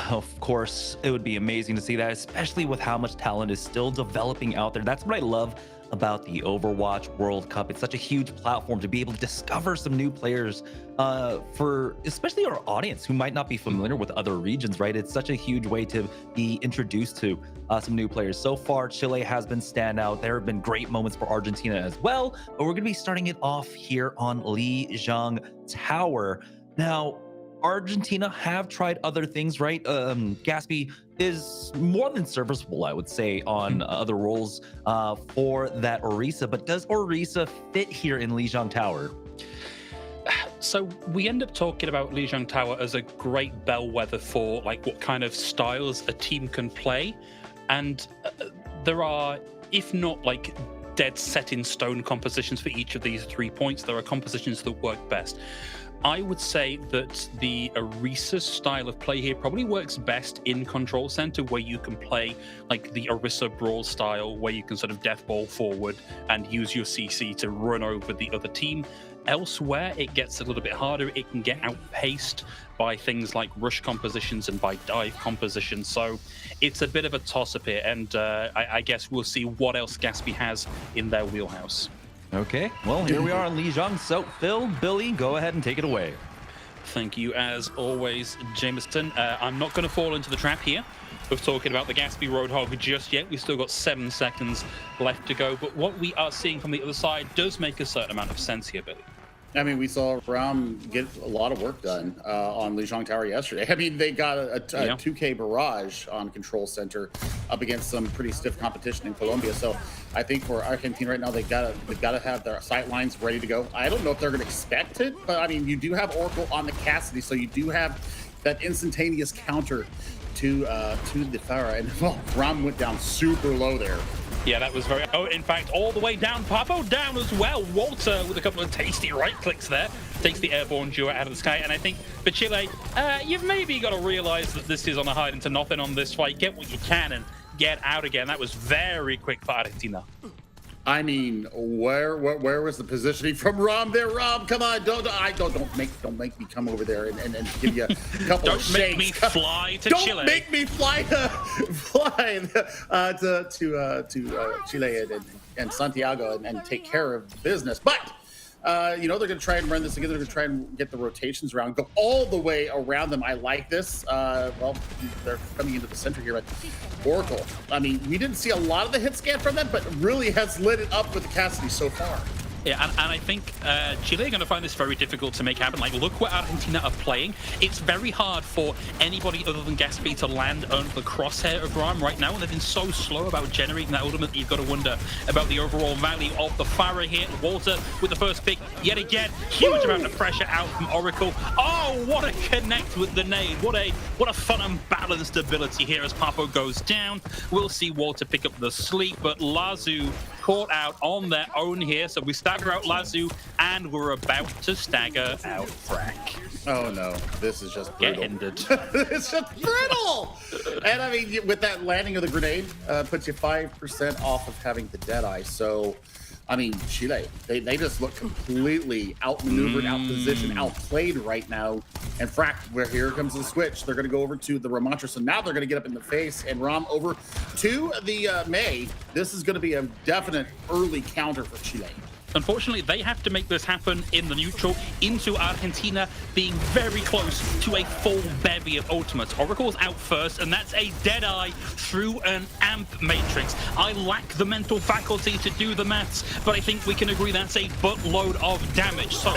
of course, it would be amazing to see that, especially with how much talent is still developing out there. That's what I love about the Overwatch World Cup. It's such a huge platform to be able to discover some new players for especially our audience who might not be familiar with other regions, right? It's such a huge way to be introduced to some new players. So far, Chile has been standout. There have been great moments for Argentina as well, but we're going to be starting it off here on Lijiang Tower. Now, Argentina have tried other things, right? Gatsby is more than serviceable, I would say, on other roles for that Orisa. But does Orisa fit here in Lijiang Tower? So we end up talking about Lijiang Tower as a great bellwether for like what kind of styles a team can play, and there are, if not like dead set in stone compositions for each of these 3 points, there are compositions that work best. I would say that the Orisa style of play here probably works best in Control Center, where you can play like the Orisa Brawl style, where you can sort of death ball forward and use your CC to run over the other team. Elsewhere, it gets a little bit harder. It can get outpaced by things like rush compositions and by dive compositions. So it's a bit of a toss-up here, and I guess we'll see what else Gatsby has in their wheelhouse. Okay, well, here we are on Lijiang. So, Phil, Billy, go ahead and take it away. Thank you, as always, Jameson. I'm not going to fall into the trap here of talking about the Gatsby Roadhog just yet. We've still got 7 seconds left to go, but what we are seeing from the other side does make a certain amount of sense here, Billy. I mean, we saw Ram get a lot of work done on Lijiang Tower yesterday. I mean, they got a 2K barrage on Control Center up against some pretty stiff competition in Colombia. So I think for Argentina right now, they've got to have their sight lines ready to go. I don't know if they're going to expect it, but I mean, you do have Oracle on the Cassidy, so you do have that instantaneous counter to the Farah. And well, Ram went down super low there. Yeah, that was very... Oh, in fact, all the way down. Papo down as well. Walter with a couple of tasty right clicks there. Takes the airborne duo out of the sky. And I think for Chile, you've maybe got to realize that this is on a hide into nothing on this fight. Get what you can and get out again. That was very quick for Argentina. I mean, where was the positioning from Ram there? Ram, come on, don't make me come over there and give you a couple of shakes. Don't make me fly to Chile. Don't make me fly to Chile and Santiago and take care of business. But you know, they're going to try and run this together. They're going to try and get the rotations around, go all the way around them. I like this. Well, they're coming into the center here, but Oracle, I mean, we didn't see a lot of the hit scan from them, but really has lit it up with the Cassidy so far. Yeah, and I think Chile are going to find this very difficult to make happen. Like, look where Argentina are playing. It's very hard for anybody other than Gatsby to land under the crosshair of Ram right now, and they've been so slow about generating that ultimate that you've got to wonder about the overall value of the Farah here. Walter with the first pick yet again. Huge amount of pressure out from Oracle. Oh, what a connect with the nade. What a fun and balanced ability here as Papo goes down. We'll see Walter pick up the sleep, but Lazu caught out on their own here. So we stagger out Lazu, and we're about to stagger out Frack. Oh no, this is just brutal. Get hindered. It's just brutal! And I mean, with that landing of the grenade, puts you 5% off of having the Deadeye. So, I mean, Chile, they just look completely outmaneuvered, outpositioned, outplayed right now. And Frack, where here comes the switch. They're going to go over to the Ramantra. So now they're going to get up in the face, and Ram over to the May. This is going to be a definite early counter for Chile. Unfortunately, they have to make this happen in the neutral into Argentina being very close to a full bevy of ultimates. Oracle's out first, and that's a Deadeye through an AMP matrix. I lack the mental faculty to do the maths, but I think we can agree that's a buttload of damage. So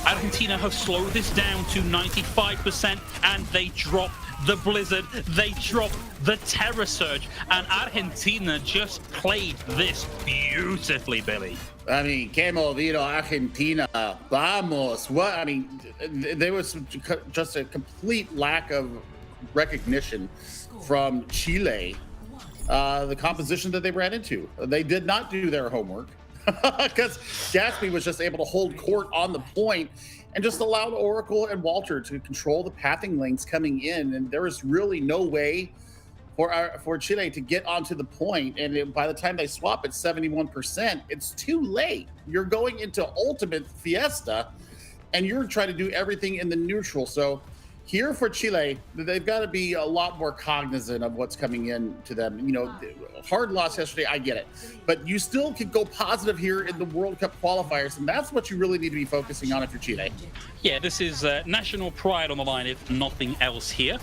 Argentina have slowed this down to 95%, and they drop the Blizzard, they drop the Terror Surge, and Argentina just played this beautifully, Billy. I mean, que movido, Argentina, vamos. What? I mean, there was just a complete lack of recognition from Chile. The composition that they ran into, they did not do their homework because Gatsby was just able to hold court on the point and just allowed Oracle and Walter to control the pathing lanes coming in, and there was really no way for Chile to get onto the point. And by the time they swap at 71%, it's too late. You're going into ultimate fiesta, and you're trying to do everything in the neutral. So here for Chile, they've got to be a lot more cognizant of what's coming in to them. You know, hard loss yesterday, I get it, but you still could go positive here in the World Cup qualifiers, and that's what you really need to be focusing on if you're Chile. Yeah, this is national pride on the line, if nothing else here.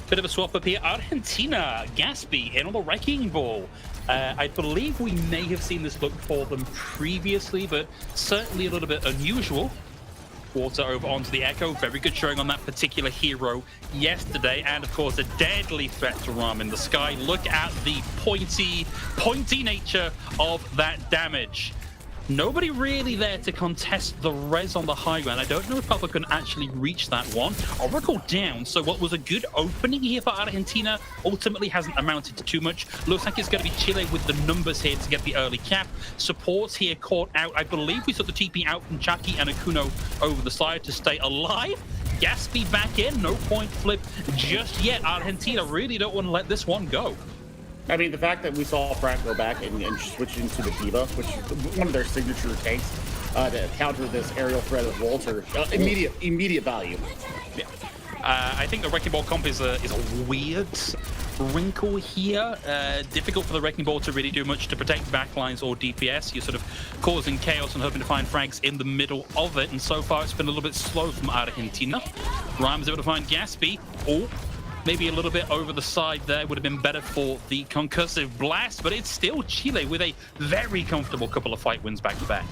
Bit of a swap up here. Argentina, Gatsby in on the wrecking ball. I believe we may have seen this look for them previously, but certainly a little bit unusual. Walter over onto the Echo. Very good showing on that particular hero yesterday. And of course, a deadly threat to Ram in the sky. Look at the pointy nature of that damage. Nobody really there to contest the res on the high ground. I don't know if Papa can actually reach that one. Oracle down, so what was a good opening here for Argentina ultimately hasn't amounted to too much. Looks like it's going to be Chile with the numbers here to get the early cap. Supports here caught out. I believe we saw the TP out from Chucky and Akuno over the side to stay alive. Gatsby back in, no point flip just yet. Argentina really don't want to let this one go. I mean, the fact that we saw Frank go back and switch into the Diva, which is one of their signature tanks, to counter this aerial threat of Walter, immediate value. Yeah. I think the Wrecking Ball comp is a weird wrinkle here. Difficult for the Wrecking Ball to really do much to protect backlines or DPS. You're sort of causing chaos and hoping to find frags in the middle of it, and so far it's been a little bit slow from Argentina. Ram's able to find Gatsby. Oh, maybe a little bit over the side there would have been better for the concussive blast, but it's still Chile with a very comfortable couple of fight wins back to back.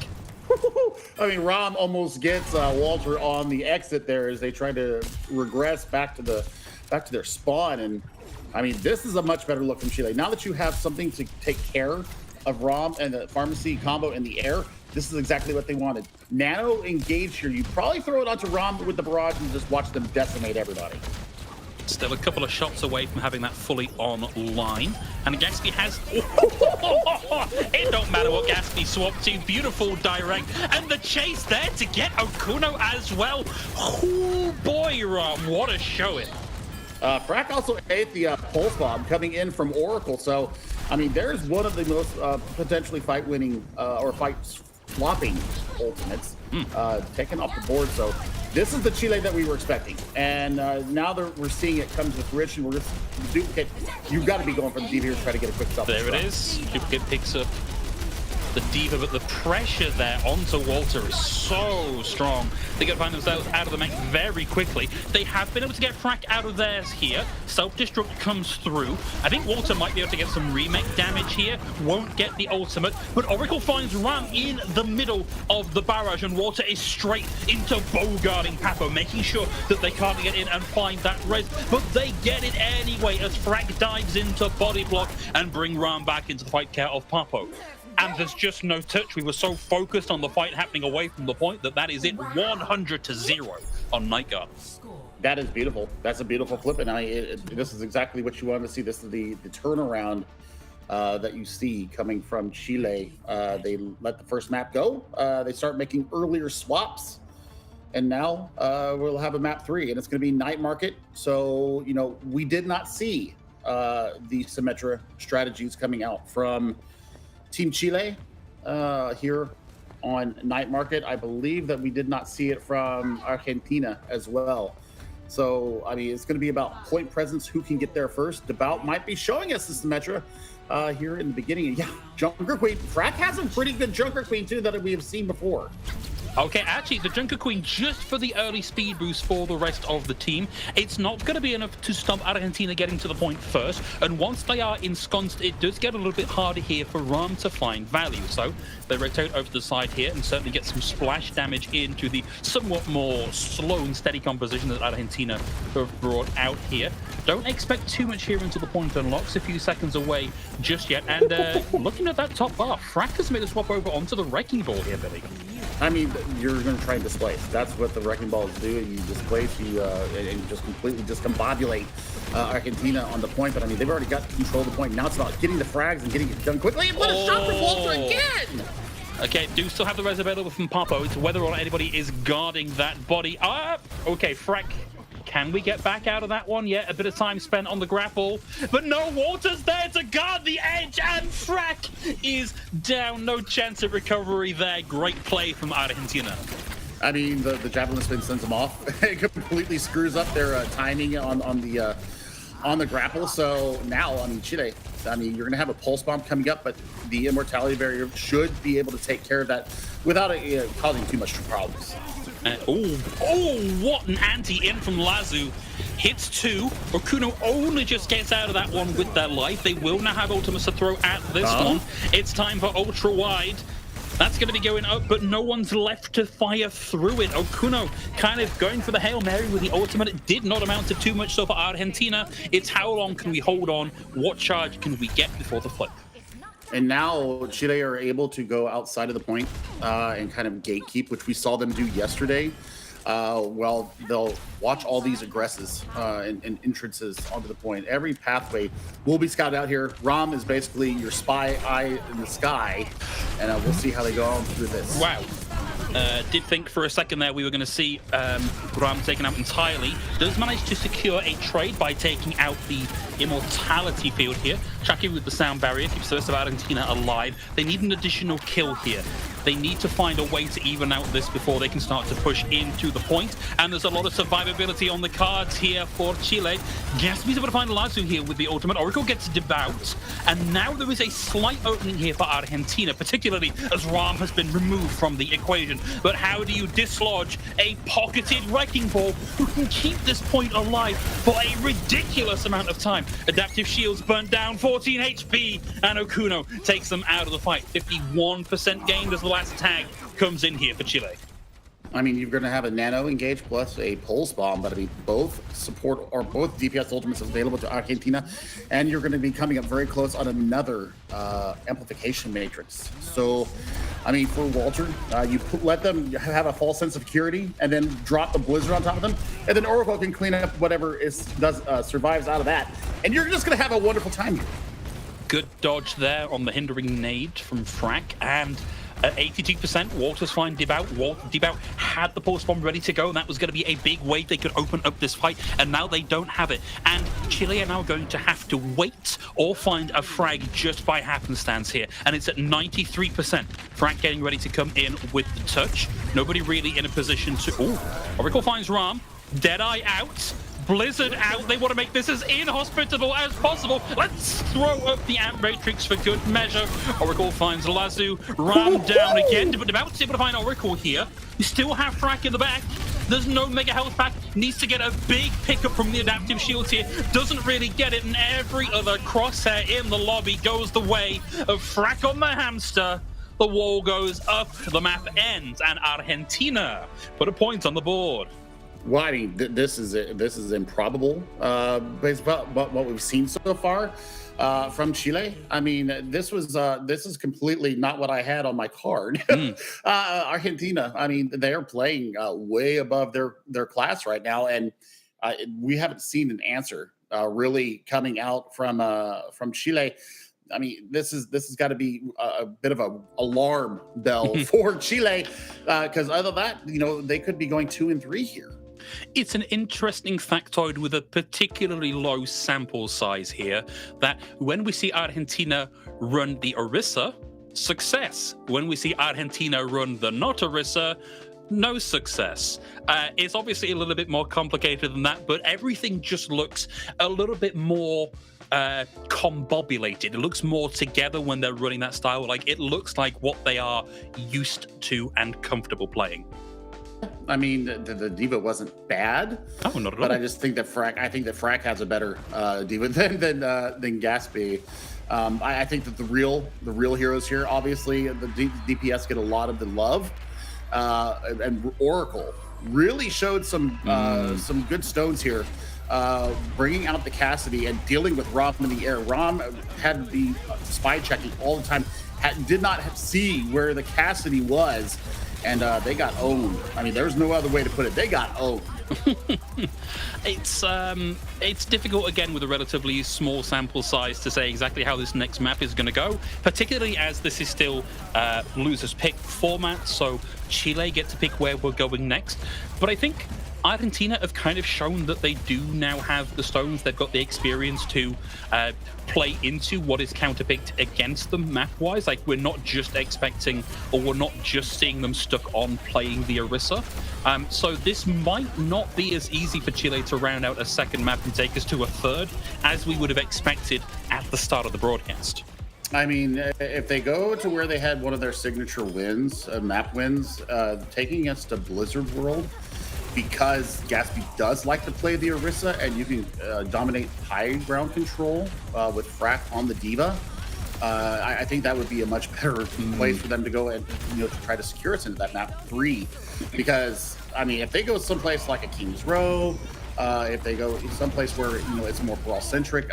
I mean, Ram almost gets Walter on the exit there as they try to regress back to their spawn, and I mean, this is a much better look from Chile. Now that you have something to take care of Ram and the pharmacy combo in the air, this is exactly what they wanted. Nano engage here. You probably throw it onto Ram with the barrage and just watch them decimate everybody. Still a couple of shots away from having that fully online. And Gatsby has... It don't matter what Gatsby swapped to. Beautiful direct. And the chase there to get Okuno as well. Oh boy, Ram, what a showing. Frack also ate the pulse bomb coming in from Oracle. So, I mean, there's one of the most potentially fight-winning or fight-swapping ultimates taken off the board. So this is the Chile that we were expecting. And now that we're seeing it come to fruition, we're just duplicate. You've got to be going for the Diva here to try to get a quick stop. There it is. Duplicate picks up the Diva, but the pressure there onto Walter is so strong. They got to find themselves out of the mech very quickly. They have been able to get Frack out of theirs here. Self-destruct comes through. I think Walter might be able to get some remake damage here. Won't get the ultimate, but Oracle finds Ram in the middle of the barrage, and Walter is straight into bogarting Papo, making sure that they can't get in and find that res, but they get it anyway as Frack dives into body block and bring Ram back into the fight care of Papo. And there's just no touch. We were so focused on the fight happening away from the point that is it, 100-0 on Night Guard. That is beautiful. That's a beautiful flip, and this is exactly what you want to see. This is the turnaround that you see coming from Chile. They let the first map go. They start making earlier swaps, and now we'll have a map 3, and it's going to be Night Market. So, you know, we did not see the Symmetra strategies coming out from Team Chile here on Night Market. I believe that we did not see it from Argentina as well. So, I mean, it's going to be about point presence, who can get there first. Debaut might be showing us the Symmetra here in the beginning. And yeah, Junker Queen. Frack has a pretty good Junker Queen, too, that we have seen before. Okay, actually, the Junker Queen just for the early speed boost for the rest of the team. It's not going to be enough to stop Argentina getting to the point first. And once they are ensconced, it does get a little bit harder here for Ram to find value. So they rotate over to the side here and certainly get some splash damage into the somewhat more slow and steady composition that Argentina have brought out here. Don't expect too much here until the point unlocks, a few seconds away just yet. And looking at that top bar, Frack has made a swap over onto the Wrecking Ball here, Billy. I mean, you're going to try and displace. That's what the Wrecking Balls do. You displace, and you just completely discombobulate Argentina on the point. But I mean, they've already got control of the point. Now it's about getting the frags and getting it done quickly. And what a shot from Walter again! Okay, do still have the res available from Papo. It's whether or not anybody is guarding that body. Okay, Frack. Can we get back out of that one? Yeah, a bit of time spent on the grapple. But no, Walter's there to guard the edge, and Frack is down. No chance of recovery there. Great play from Argentina. I mean, the Javelin spin sends them off. It completely screws up their timing on the grapple. So now, I mean, Chile, I mean, you're going to have a pulse bomb coming up, but the immortality barrier should be able to take care of that without it causing too much problems. What an anti-in from Lazu. Hits 2. Okuno only just gets out of that one with their life. They will now have ultimates to throw at this one. It's time for ultra wide. That's going to be going up, but no one's left to fire through it. Okuno kind of going for the Hail Mary with the ultimate. It did not amount to too much so for Argentina. It's how long can we hold on? What charge can we get before the flip? And now Chile are able to go outside of the point and kind of gatekeep, which we saw them do yesterday. Well, they'll watch all these aggresses and entrances onto the point. Every pathway will be scouted out here. Rom is basically your spy eye in the sky, and we'll see how they go on through this. Wow. Did think for a second there we were going to see Ram taken out entirely. Does manage to secure a trade by taking out the immortality field here. Chucky with the sound barrier keeps the rest of Argentina alive. They need an additional kill here. They need to find a way to even out this before they can start to push into the point. And there's a lot of survivability on the cards here for Chile. Gaspy's able to find Lazu here with the ultimate. Oracle gets devout. And now there is a slight opening here for Argentina, particularly as Ram has been removed from the equation. But how do you dislodge a pocketed Wrecking Ball who can keep this point alive for a ridiculous amount of time? Adaptive shields burnt down, 14 HP, and Okuno takes them out of the fight. 51% gained as the last tag comes in here for Chile. I mean, you're going to have a nano engage plus a pulse bomb, but I mean, both support or both DPS ultimates available to Argentina, and you're going to be coming up very close on another amplification matrix. So, I mean, for Walter, you let them have a false sense of security, and then drop the blizzard on top of them, and then Oracle can clean up whatever survives out of that, and you're just going to have a wonderful time here. Good dodge there on the hindering nade from Frack, and at 82%, Walter's fine. Devout had the pulse bomb ready to go, and that was going to be a big way they could open up this fight, and now they don't have it. And Chile are now going to have to wait or find a frag just by happenstance here, and it's at 93%. Frack getting ready to come in with the touch. Nobody really in a position to... Ooh, Oracle finds Ram. Deadeye out. Blizzard out. They want to make this as inhospitable as possible. Let's throw up the Amp Matrix for good measure. Oracle finds Lazu. Ram down again, but about to find Oracle here. You still have Frack in the back. There's no mega health pack. Needs to get a big pickup from the adaptive shields here. Doesn't really get it, and every other crosshair in the lobby goes the way of Frack on the hamster. The wall goes up, the map ends, and Argentina put a point on the board. Well, I mean, this is improbable based on what we've seen so far from Chile. I mean, this is completely not what I had on my card. Argentina, I mean, they're playing way above their class right now, and we haven't seen an answer really coming out from Chile. I mean, this has got to be a bit of an alarm bell for Chile, because other than that, you know, they could be going 2-3 here. It's an interesting factoid with a particularly low sample size here, that when we see Argentina run the Orisa, success. When we see Argentina run the not Orisa, no success. It's obviously a little bit more complicated than that, but everything just looks a little bit more combobulated. It looks more together when they're running that style. Like, it looks like what they are used to and comfortable playing. I mean, the diva wasn't bad. Oh, not at all. But I just think that Frack has a better diva than Gatsby. I think that the real heroes here, obviously, the DPS get a lot of the love, and Oracle really showed some good stones here, bringing out the Cassidy and dealing with Rom in the air. Rom had to be spy checking all the time, did not see where the Cassidy was. And they got owned. I mean, there's no other way to put it. They got owned. It's difficult, again, with a relatively small sample size to say exactly how this next map is going to go, particularly as this is still losers pick format, so Chile get to pick where we're going next. But I think Argentina have kind of shown that they do now have the stones. They've got the experience to play into what is counterpicked against them map-wise. Like, we're not just expecting, or we're not just seeing them stuck on playing the Orisa. So this might not be as easy for Chile to round out a second map and take us to a third as we would have expected at the start of the broadcast. I mean, if they go to where they had one of their signature wins, map wins, taking us to Blizzard World, because Gatsby does like to play the Orisa, and you can dominate high ground control with Frack on the Diva. I think that would be a much better place for them to go and, you know, to try to secure us into that map 3. Because, I mean, if they go someplace like a King's Row, if they go someplace where, you know, it's more brawl centric,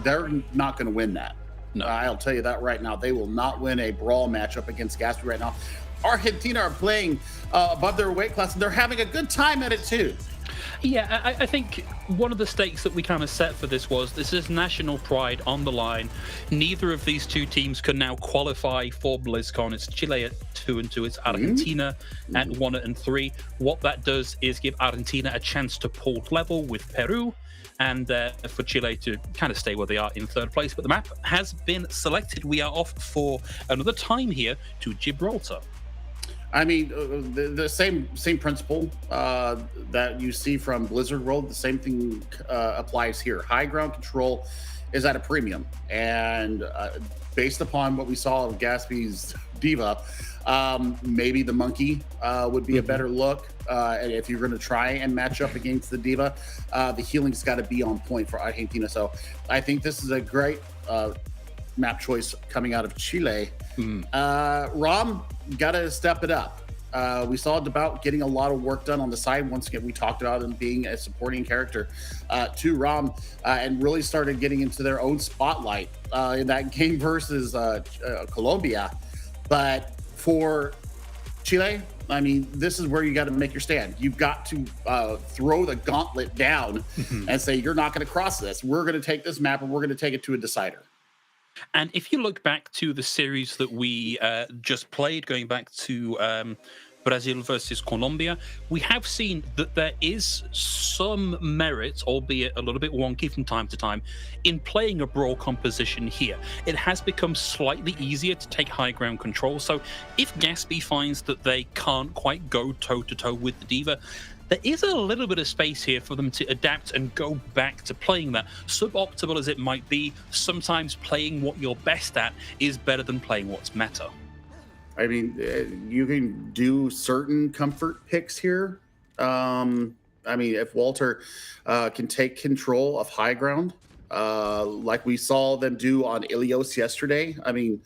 they're not going to win that. No. I'll tell you that right now. They will not win a brawl matchup against Gatsby right now. Argentina are playing above their weight class, and they're having a good time at it too. Yeah, I think one of the stakes that we kind of set for this is national pride on the line. Neither of these two teams can now qualify for BlizzCon. It's Chile at 2-2. It's Argentina at 1-3. What that does is give Argentina a chance to pull level with Peru, and for Chile to kind of stay where they are in third place. But the map has been selected. We are off for another time here to Gibraltar. I mean, the same principle that you see from Blizzard World, the same thing applies here. High ground control is at a premium, and based upon what we saw of Gatsby's D.Va, maybe the monkey would be a better look. And if you're going to try and match up against the D.Va, the healing's got to be on point for Argentina. So I think this is a great map choice coming out of Chile. Rom, gotta step it up. We saw Devout getting a lot of work done on the side. Once again, we talked about him being a supporting character to Rom, and really started getting into their own spotlight in that game versus Colombia. But for Chile, I mean, this is where you got to make your stand. You've got to throw the gauntlet down and say, you're not going to cross this. We're going to take this map and we're going to take it to a decider. And if you look back to the series that we just played, going back to Brazil versus Colombia, we have seen that there is some merit, albeit a little bit wonky from time to time, in playing a brawl composition here. It has become slightly easier to take high ground control. So if Gatsby finds that they can't quite go toe-to-toe with the D.Va, there is a little bit of space here for them to adapt and go back to playing that. Suboptimal as it might be, sometimes playing what you're best at is better than playing what's meta. I mean, you can do certain comfort picks here. I mean, if Walter can take control of high ground, like we saw them do on Ilios yesterday. I mean,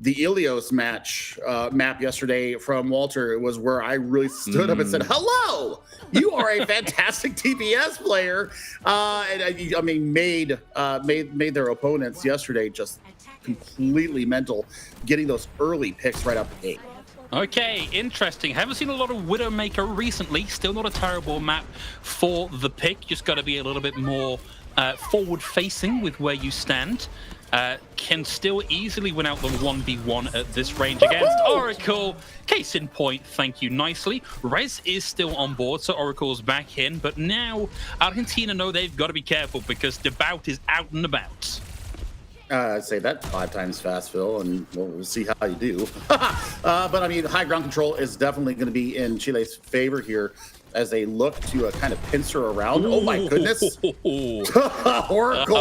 the Ilios map yesterday from Walter was where I really stood up and said, hello, you are a fantastic TPS player. And I mean, made their opponents yesterday just completely mental, getting those early picks right out the gate. Okay, interesting. Haven't seen a lot of Widowmaker recently. Still not a terrible map for the pick. Just got to be a little bit more forward-facing with where you stand. Can still easily win out the 1v1 at this range against Oracle. Case in point, thank you nicely. Rez is still on board, so Oracle's back in. But now Argentina know they've got to be careful because Devout is out and about. I'd say that 5 times fast, Phil, and we'll see how you do. But I mean, high ground control is definitely going to be in Chile's favor here as they look to kind of pincer around. Oh my goodness. Oracle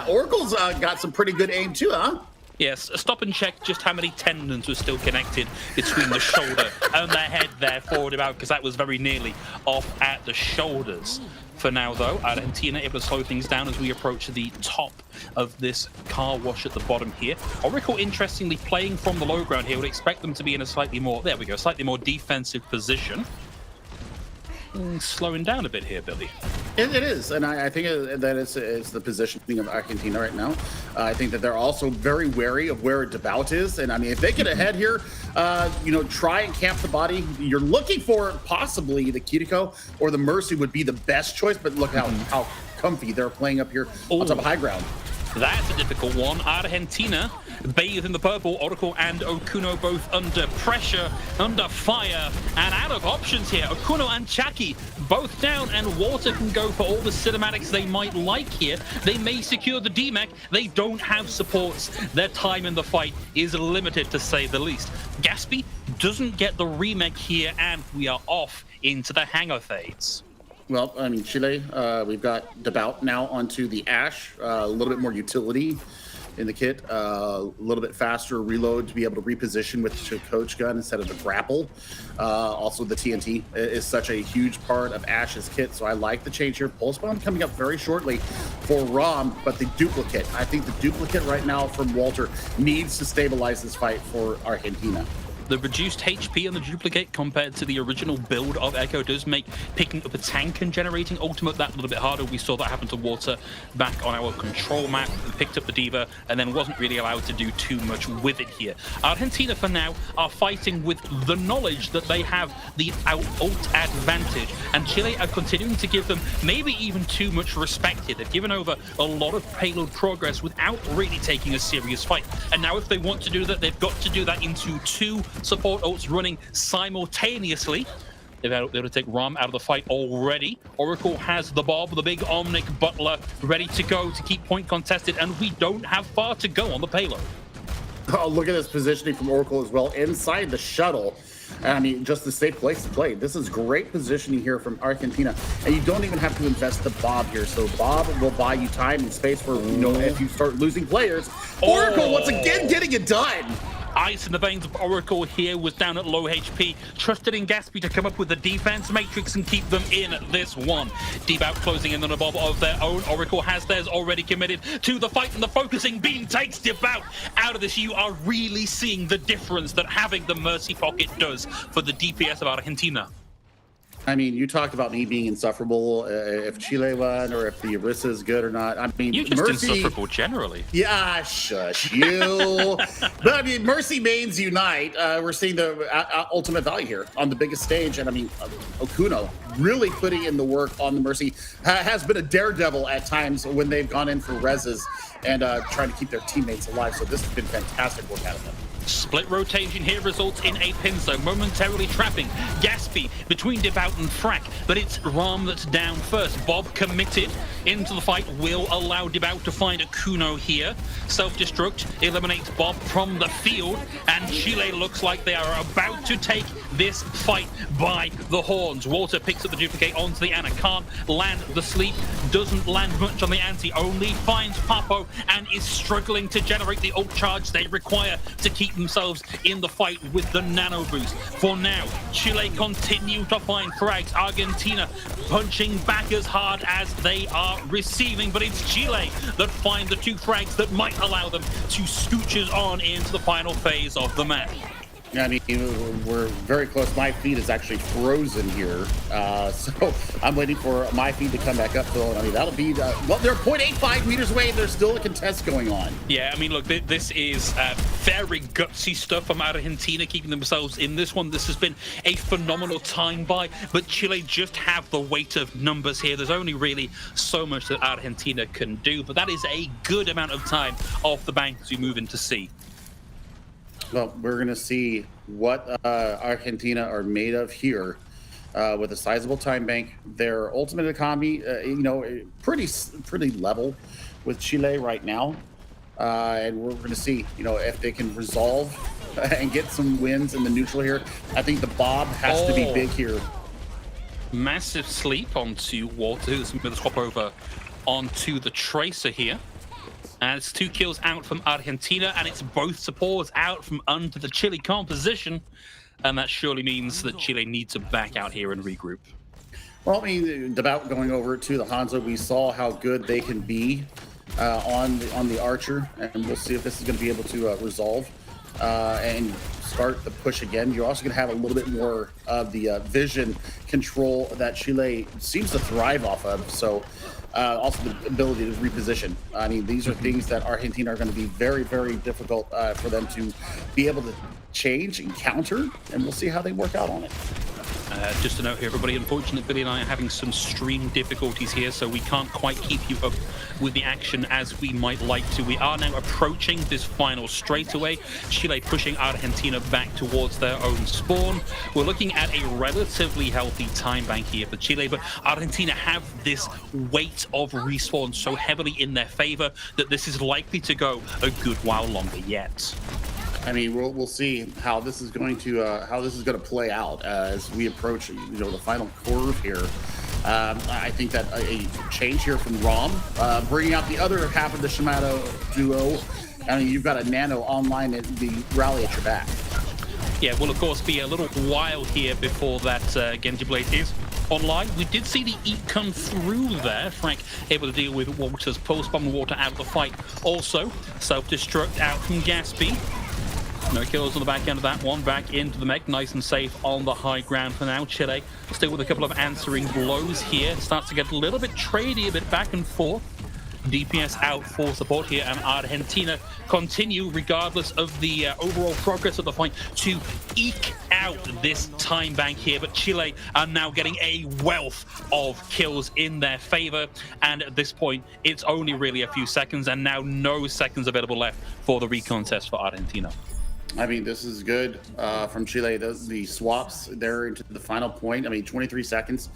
Oracle's got some pretty good aim too, huh? Yes, stop and check just how many tendons were still connected between the shoulder and the head there forward about, because that was very nearly off at the shoulders. For now, though, Argentina able to slow things down as we approach the top of this car wash at the bottom here. Oracle, interestingly, playing from the low ground here. Would expect them to be in a slightly more, there we go, slightly more defensive position. Slowing down a bit here, Billy. It is, and I think that it's the positioning of Argentina right now. I think that they're also very wary of where Devout is, and I mean, if they get ahead here, try and camp the body. You're looking for possibly the Kiriko or the Mercy would be the best choice, but look how comfy they're playing up here on top of high ground. That's a difficult one. Argentina bathed in the purple. Oracle and Okuno both under pressure, under fire, and out of options here. Okuno and Chaki both down, and Walter can go for all the cinematics they might like here. They may secure the D-Mech. They don't have supports. Their time in the fight is limited, to say the least. Gatsby doesn't get the remake here, and we are off into the hangar phase. Well, I mean, Chile, we've got Devout now onto the Ash, a little bit more utility in the kit, a little bit faster reload to be able to reposition with the coach gun instead of the grapple. Also, the TNT is such a huge part of Ash's kit, so I like the change here. Pulse Bomb coming up very shortly for Rom, but the duplicate. I think the duplicate right now from Walter needs to stabilize this fight for Argentina. The reduced HP and the duplicate compared to the original build of Echo does make picking up a tank and generating ultimate that little bit harder. We saw that happen to Water back on our control map. We picked up the Diva and then wasn't really allowed to do too much with it here. Argentina, for now, are fighting with the knowledge that they have the ult advantage, and Chile are continuing to give them maybe even too much respect here. They've given over a lot of payload progress without really taking a serious fight, and now if they want to do that, they've got to do that into 2 support ults running simultaneously. They've been able to take Rom out of the fight already. Oracle has the Bob, the big Omnic Butler, ready to go to keep point contested, and we don't have far to go on the payload. Oh, look at this positioning from Oracle as well, inside the shuttle. I mean, just a safe place to play. This is great positioning here from Argentina, and you don't even have to invest the Bob here. So Bob will buy you time and space for, you know, if you start losing players. Oracle once again getting it done. Ice in the veins of Oracle here was down at low HP. Trusted in Gatsby to come up with the defense matrix and keep them in this one. Devout closing in on a bob of their own. Oracle has theirs already committed to the fight, and the focusing beam takes Devout out of this. You are really seeing the difference that having the Mercy Pocket does for the DPS of Argentina. I mean, you talked about me being insufferable if Chile won or if the Orisa is good or not. I mean, You're just Mercy, insufferable generally. Yeah, shush you. But I mean, Mercy mains unite. We're seeing the ultimate value here on the biggest stage, and I mean, Okuno really putting in the work on the Mercy. Has been a daredevil at times when they've gone in for reses and trying to keep their teammates alive. So this has been fantastic work out of them. Split rotation here results in a pinzo, momentarily trapping Gatsby between Devout and Frack, but it's Ram that's down first. Bob committed into the fight will allow Devout to find a Kuno here. Self-destruct eliminates Bob from the field, and Chile looks like they are about to take this fight by the horns. Walter picks up the duplicate onto the Ana, can't land the sleep, doesn't land much on the anti, only finds Papo and is struggling to generate the ult charge they require to keep themselves in the fight with the nano boost. For now, Chile continue to find frags. Argentina punching back as hard as they are receiving, but it's Chile that find the 2 frags that might allow them to scooches on into the final phase of the match. I mean, we're very close. My feed is actually frozen here. So I'm waiting for my feed to come back up. So, I mean, that'll be, well, they're 0.85 meters away, and there's still a contest going on. Yeah, I mean, look, this is very gutsy stuff from Argentina, keeping themselves in this one. This has been a phenomenal time buy, but Chile just have the weight of numbers here. There's only really so much that Argentina can do, but that is a good amount of time off the bank as we move into C. Well, we're going to see what Argentina are made of here with a sizable time bank. Their ultimate economy, you know, pretty level with Chile right now. And we're going to see, you know, if they can resolve and get some wins in the neutral here. I think the Bob has to be big here. Massive sleep onto Walter, who's going to swap over onto the Tracer here. And it's 2 kills out from Argentina, and it's both supports out from under the Chile composition. And that surely means that Chile needs to back out here and regroup. Well, I mean, about going over to the Hanzo, we saw how good they can be on the Archer, and we'll see if this is going to be able to resolve and start the push again. You're also going to have a little bit more of the vision control that Chile seems to thrive off of. So also the ability to reposition. I mean, these are things that Argentina are going to be very, very difficult for them to be able to change and counter, and we'll see how they work out on it. Just a note here, everybody, unfortunately, Billy and I are having some stream difficulties here, so we can't quite keep you up with the action as we might like to. We are now approaching this final straightaway. Chile pushing Argentina back towards their own spawn. We're looking at a relatively healthy time bank here for Chile, but Argentina have this weight of respawn so heavily in their favor that this is likely to go a good while longer yet. I mean, we'll see how this is going to play out as we approach, you know, the final curve here. I think that a change here from Rom, bringing out the other half of the Shimano duo. I mean, you've got a Nano online and the rally at your back. Yeah, will of course be a little while here before that Genji Blade is online. We did see the Eat come through there. Frank able to deal with Walter's pulse bomb. Water out of the fight. Also, self-destruct out from Gatsby. No kills on the back end of that one. Back into the mech, nice and safe on the high ground for now. Chile still with a couple of answering blows here. Starts to get a little bit trady, a bit back and forth. DPS out for support here, and Argentina continue, regardless of the overall progress of the fight, to eke out this time bank here. But Chile are now getting a wealth of kills in their favor, and at this point, it's only really a few seconds, and now no seconds available left for the recontest for Argentina. I mean, this is good from Chile. The swaps there into the final point. I mean, 23 seconds.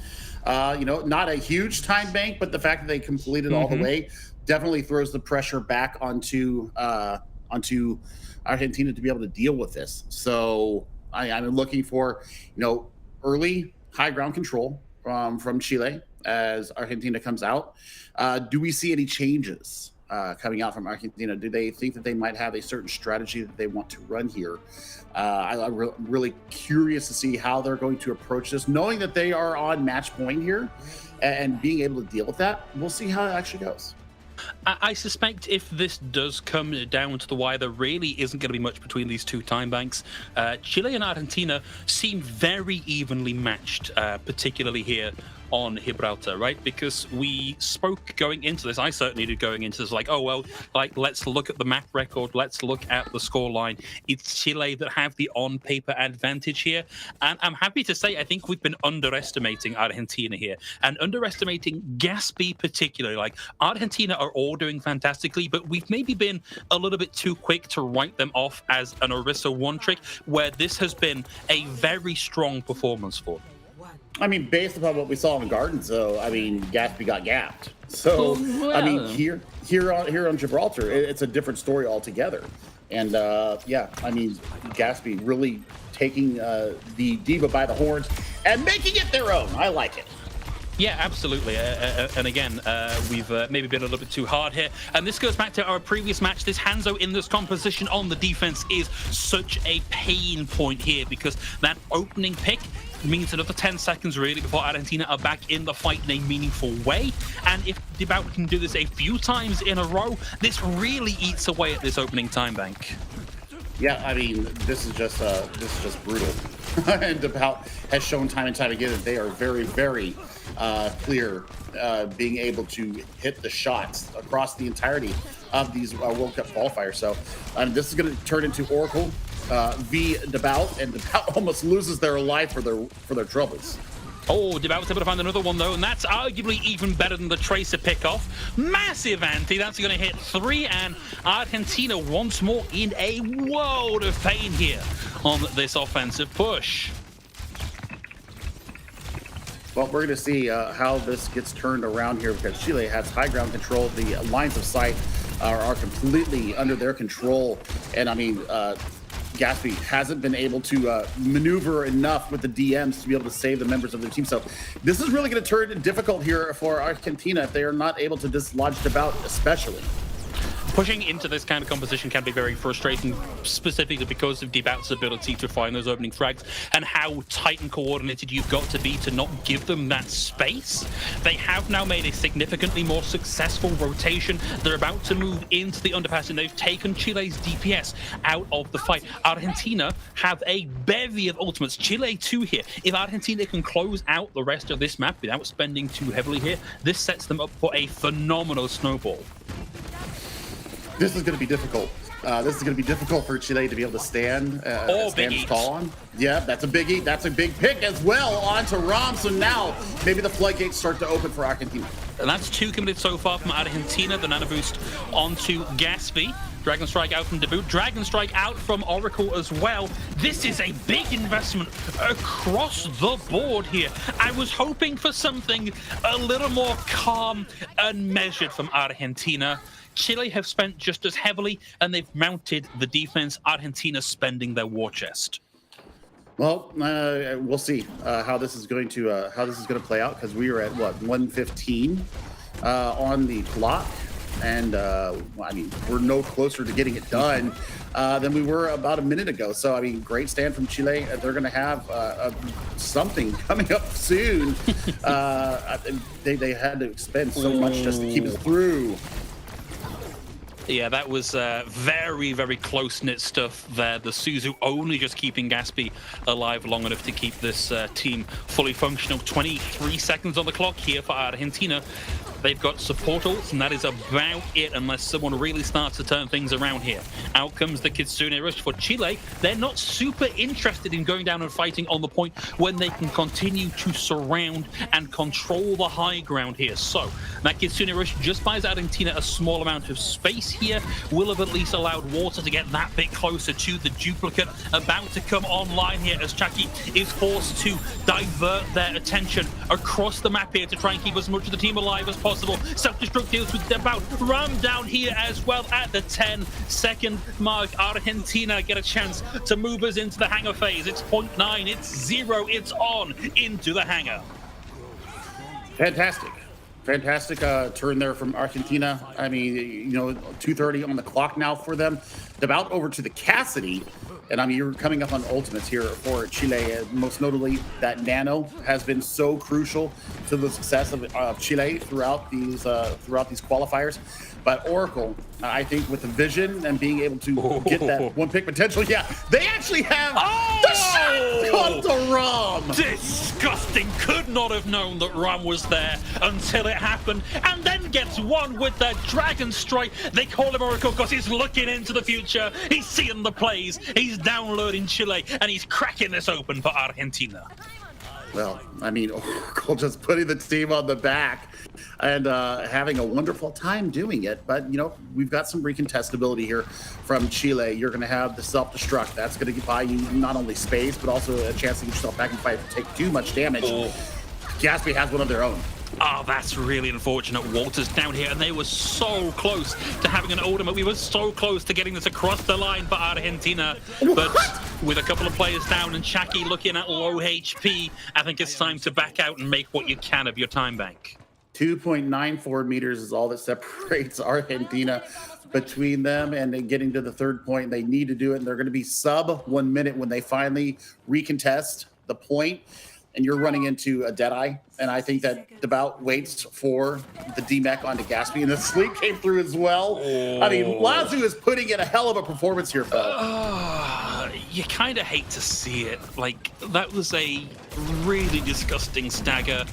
You know, not a huge time bank, but the fact that they completed all the way definitely throws the pressure back onto Argentina to be able to deal with this. So I'm looking for, you know, early high ground control from Chile as Argentina comes out. Do we see any changes coming out from Argentina? Do they think that they might have a certain strategy that they want to run here? I'm really curious to see how they're going to approach this, knowing that they are on match point here and being able to deal with that. We'll see how it actually goes. I suspect if this does come down to the wire, there really isn't going to be much between these two time banks. Chile and Argentina seem very evenly matched, particularly here on Gibraltar, right? Because we spoke going into this, I certainly did going into this, like, oh, well, like, let's look at the map record, let's look at the scoreline. It's Chile that have the on-paper advantage here. And I'm happy to say, I think we've been underestimating Argentina here, and underestimating Gatsby particularly. Like, Argentina are all doing fantastically, but we've maybe been a little bit too quick to write them off as an Orisa one-trick, where this has been a very strong performance for them. I mean, based upon what we saw in the Gardens, though, I mean, Gatsby got gapped. So, I mean, here on Gibraltar, it's a different story altogether. And yeah, I mean, Gatsby really taking the Diva by the horns and making it their own. I like it. Yeah, absolutely. And again, we've maybe been a little bit too hard here. And this goes back to our previous match. This Hanzo in this composition on the defense is such a pain point here, because that opening pick means another 10 seconds really before Argentina are back in the fight in a meaningful way. And if Devout can do this a few times in a row, this really eats away at this opening time bank. Yeah, I mean, this is just brutal. And Devout has shown time and time again that they are very, very clear, being able to hit the shots across the entirety of these World Cup qualifiers. So this is going to turn into Oracle v Devout, and Devout almost loses their life for their troubles. Oh, Devout's able to find another one, though, and that's arguably even better than the Tracer pickoff. Massive anti. That's going to hit 3, and Argentina once more in a world of pain here on this offensive push. Well, we're going to see how this gets turned around here, because Chile has high ground control. The lines of sight are completely under their control. And I mean, Gatsby hasn't been able to maneuver enough with the DMs to be able to save the members of their team. So this is really going to turn difficult here for Argentina if they are not able to dislodge Devout, especially. Pushing into this kind of composition can be very frustrating, specifically because of Devout's ability to find those opening frags and how tight and coordinated you've got to be to not give them that space. They have now made a significantly more successful rotation. They're about to move into the underpass, and they've taken Chile's DPS out of the fight. Argentina have a bevy of ultimates. Chile too here. If Argentina can close out the rest of this map without spending too heavily here, this sets them up for a phenomenal snowball. This is going to be difficult. This is going to be difficult for Chile to be able to stand tall on. Yeah, that's a biggie. That's a big pick as well onto Rom. So now maybe the floodgates start to open for Argentina. And that's 2 committed so far from Argentina. The nano boost onto Gatsby. Dragon Strike out from Debut. Dragon Strike out from Oracle as well. This is a big investment across the board here. I was hoping for something a little more calm and measured from Argentina. Chile have spent just as heavily, and they've mounted the defense. Argentina spending their war chest. Well, we'll see how this is going to play out, because we are at what, 1:15 on the clock, and I mean, we're no closer to getting it done than we were about a minute ago. So I mean, great stand from Chile. They're going to have something coming up soon. They had to expend so much just to keep us through. Yeah, that was very, very close-knit stuff there. The Suzu only just keeping Gatsby alive long enough to keep this team fully functional. 23 seconds on the clock here for Argentina. They've got support ults, and that is about it unless someone really starts to turn things around here. Out comes the Kitsune Rush for Chile. They're not super interested in going down and fighting on the point when they can continue to surround and control the high ground here. So that Kitsune Rush just buys Argentina a small amount of space here. Will have at least allowed Water to get that bit closer to the duplicate about to come online here as Chucky is forced to divert their attention across the map here to try and keep as much of the team alive as possible. Self-destruct deals with about Ram down here as well at the 10-second mark. Argentina get a chance to move us into the hangar phase. It's 0.9, it's 0, it's on into the hangar. Fantastic turn there from Argentina. I mean, you know, 2:30 on the clock now for them. About over to the Cassidy. And I mean, you're coming up on ultimates here for Chile. Most notably, that Nano has been so crucial to the success of Chile throughout these qualifiers. But Oracle, I think with the vision and being able to get that one pick potential, yeah, they actually have the shot to Ram. Disgusting. Could not have known that Ram was there until it happened, and then gets one with the Dragon Strike. They call him Oracle because he's looking into the future. He's seeing the plays. He's downloading Chile, and he's cracking this open for Argentina. Well, I mean, Oracle just putting the team on the back and having a wonderful time doing it. But, you know, we've got some recontestability here from Chile. You're going to have the self-destruct. That's going to buy you not only space, but also a chance to get yourself back and fight if you take too much damage. Gatsby has one of their own. Oh, that's really unfortunate. Walter's down here, and they were so close to having an ultimate. We were so close to getting this across the line for Argentina. But with a couple of players down and Chucky looking at low HP, I think it's time to back out and make what you can of your time bank. 2.94 meters is all that separates Argentina between them and then getting to the third point. They need to do it, and they're going to be sub 1 minute when they finally recontest the point. And you're running into a Deadeye, and I think that Devout waits for the D-Mech onto Gatsby, and the sleep came through as well. I mean, Lazu is putting in a hell of a performance here, Phil. You kind of hate to see it. Like, that was a really disgusting stagger,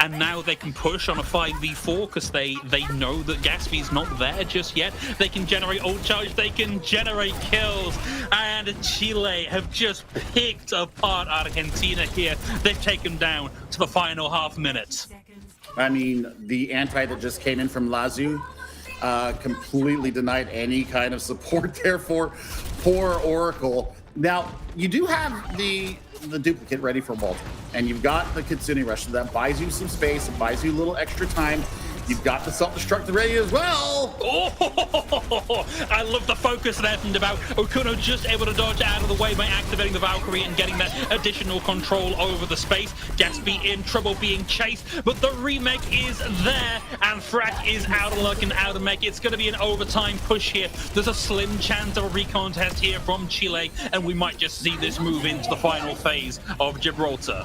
and now they can push on a 5v4 because they know that Gatsby's not there just yet. They can generate ult charge, they can generate kills, and Chile have just picked apart Argentina here. They've taken down to the final half minute. I mean, the anti that just came in from Lazu completely denied any kind of support there for Oracle. Now, you do have the duplicate ready for Walter, and you've got the Kitsune Rush, so that buys you some space, it buys you a little extra time. You've got the self-destruct ready as well. Oh, I love the focus there from Devout. Okuno just able to dodge out of the way by activating the Valkyrie and getting that additional control over the space. Gatsby in trouble being chased, but the remake is there, and Frak is out of luck and out of mech. It's going to be an overtime push here. There's a slim chance of a recontest here from Chile, and we might just see this move into the final phase of Gibraltar.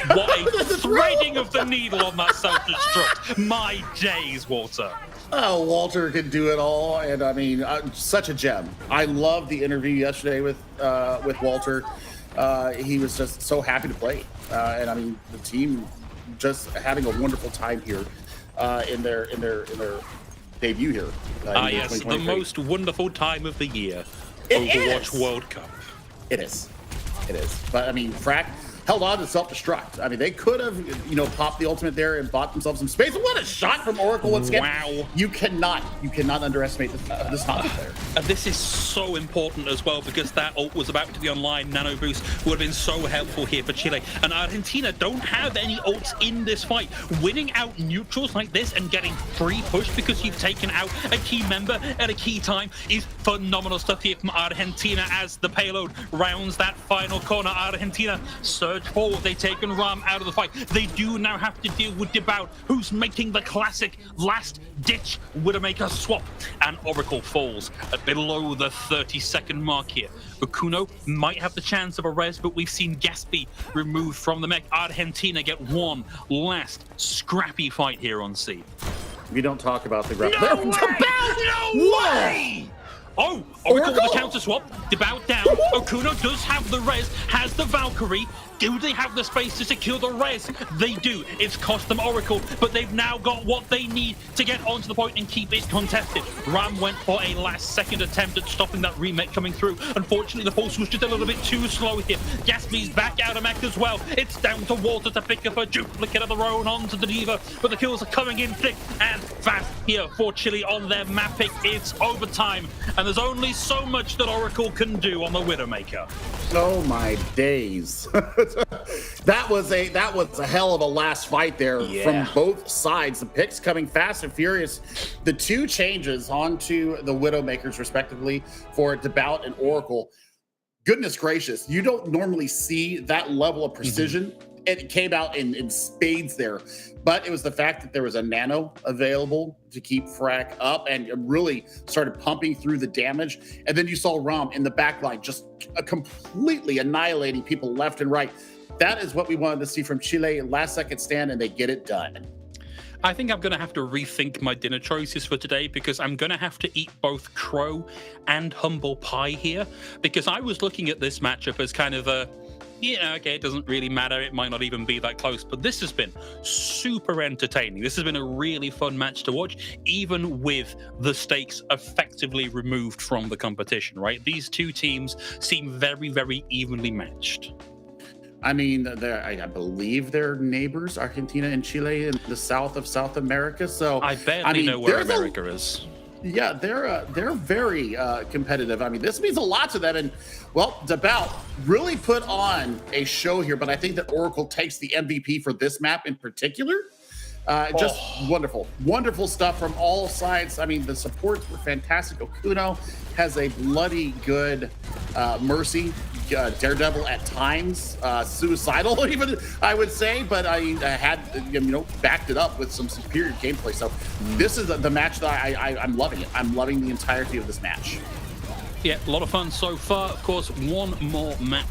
What a threading of the needle on that self-destruct. My days, Walter. Oh, Walter can do it all, and I mean, such a gem. I loved the interview yesterday with Walter. He was just so happy to play, and I mean, the team just having a wonderful time here in their debut here. Yes, the most wonderful time of the year. Overwatch World Cup. It is. But I mean, Frak held on to self-destruct. I mean, they could have, you know, popped the ultimate there and bought themselves some space. What a shot from Oracle once again. Wow. You cannot underestimate this Navi player. And this is so important as well because that ult was about to be online. Nano Boost would have been so helpful here for Chile. And Argentina don't have any ults in this fight. Winning out neutrals like this and getting free push because you've taken out a key member at a key time is phenomenal stuff here from Argentina as the payload rounds that final corner. Argentina surge forward. They've taken Ram out of the fight. They do now have to deal with Devout, who's making the classic last-ditch Widowmaker swap. And Oracle falls at below the 30-second mark here. Okuno might have the chance of a res, but we've seen Gatsby removed from the mech. Argentina get one last scrappy fight here on C. We don't talk about the grab. No way! No way! Oh, Oracle with the counter swap. Devout down. Okuno does have the res, has the Valkyrie. Do they have the space to secure the res? They do. It's cost them Oracle, but they've now got what they need to get onto the point and keep it contested. Ram went for a last-second attempt at stopping that remake coming through. Unfortunately, the pulse was just a little bit too slow here. Gatsby's back out of mech as well. It's down to Walter to pick up a duplicate of their own onto the Diva, but the kills are coming in thick and fast here for Chile on their map pick. It's overtime, and there's only so much that Oracle can do on the Widowmaker. Oh my days. that was a hell of a last fight there from both sides. The picks coming fast and furious. The two changes onto the Widowmakers respectively for Devout and Oracle. Goodness gracious, you don't normally see that level of precision. It came out in spades there, but it was the fact that there was a nano available to keep Frack up and it really started pumping through the damage. And then you saw Rom in the back line just completely annihilating people left and right. That is what we wanted to see from Chile. Last second stand, and they get it done. I think I'm going to have to rethink my dinner choices for today because I'm going to have to eat both crow and humble pie here, because I was looking at this matchup as kind of a, yeah, okay, it doesn't really matter. It might not even be that close, but this has been super entertaining. This has been a really fun match to watch, even with the stakes effectively removed from the competition, right? These two teams seem very, very evenly matched. I mean, I believe they're neighbors, Argentina and Chile, in the south of South America. So I barely know where America is. Yeah, they're very competitive. I mean, this means a lot to them. And, well, Devout really put on a show here, but I think that Oracle takes the MVP for this map in particular. Just wonderful stuff from all sides. I mean, the supports were fantastic. Okuno has a bloody good Mercy, Daredevil at times, suicidal even, I would say, but I had, backed it up with some superior gameplay. So this is the match that I'm loving it. I'm loving the entirety of this match. Yeah, a lot of fun so far. Of course, one more map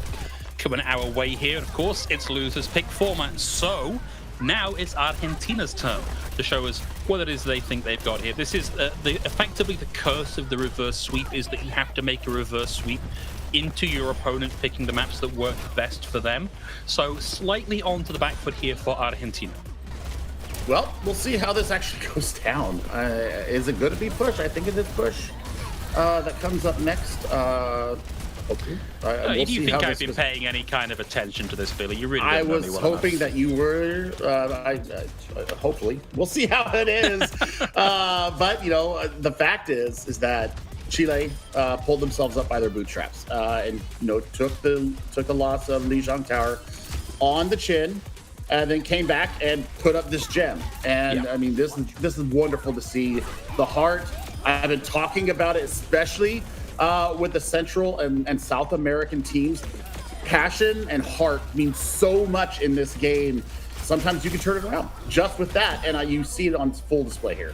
coming our way here. Of course, it's losers pick format. So now it's Argentina's turn to show us what it is they think they've got here. This is effectively the curse of the reverse sweep, is that you have to make a reverse sweep into your opponent, picking the maps that work best for them. So slightly onto the back foot here for Argentina. Well, we'll see how this actually goes down. Is it going to be push? I think it is push. That comes up next. Okay. Do you think I've been paying any kind of attention to this, Billy? You really don't know me well hoping enough. That you were. Hopefully, we'll see how it is. But the fact is that Chile pulled themselves up by their bootstraps and took the loss of Lijiang Tower on the chin, and then came back and put up this gem. And I mean, this is wonderful to see. The heart. I've been talking about it, especially with the Central and South American teams. Passion and heart mean so much in this game. Sometimes you can turn it around just with that, and you see it on full display here.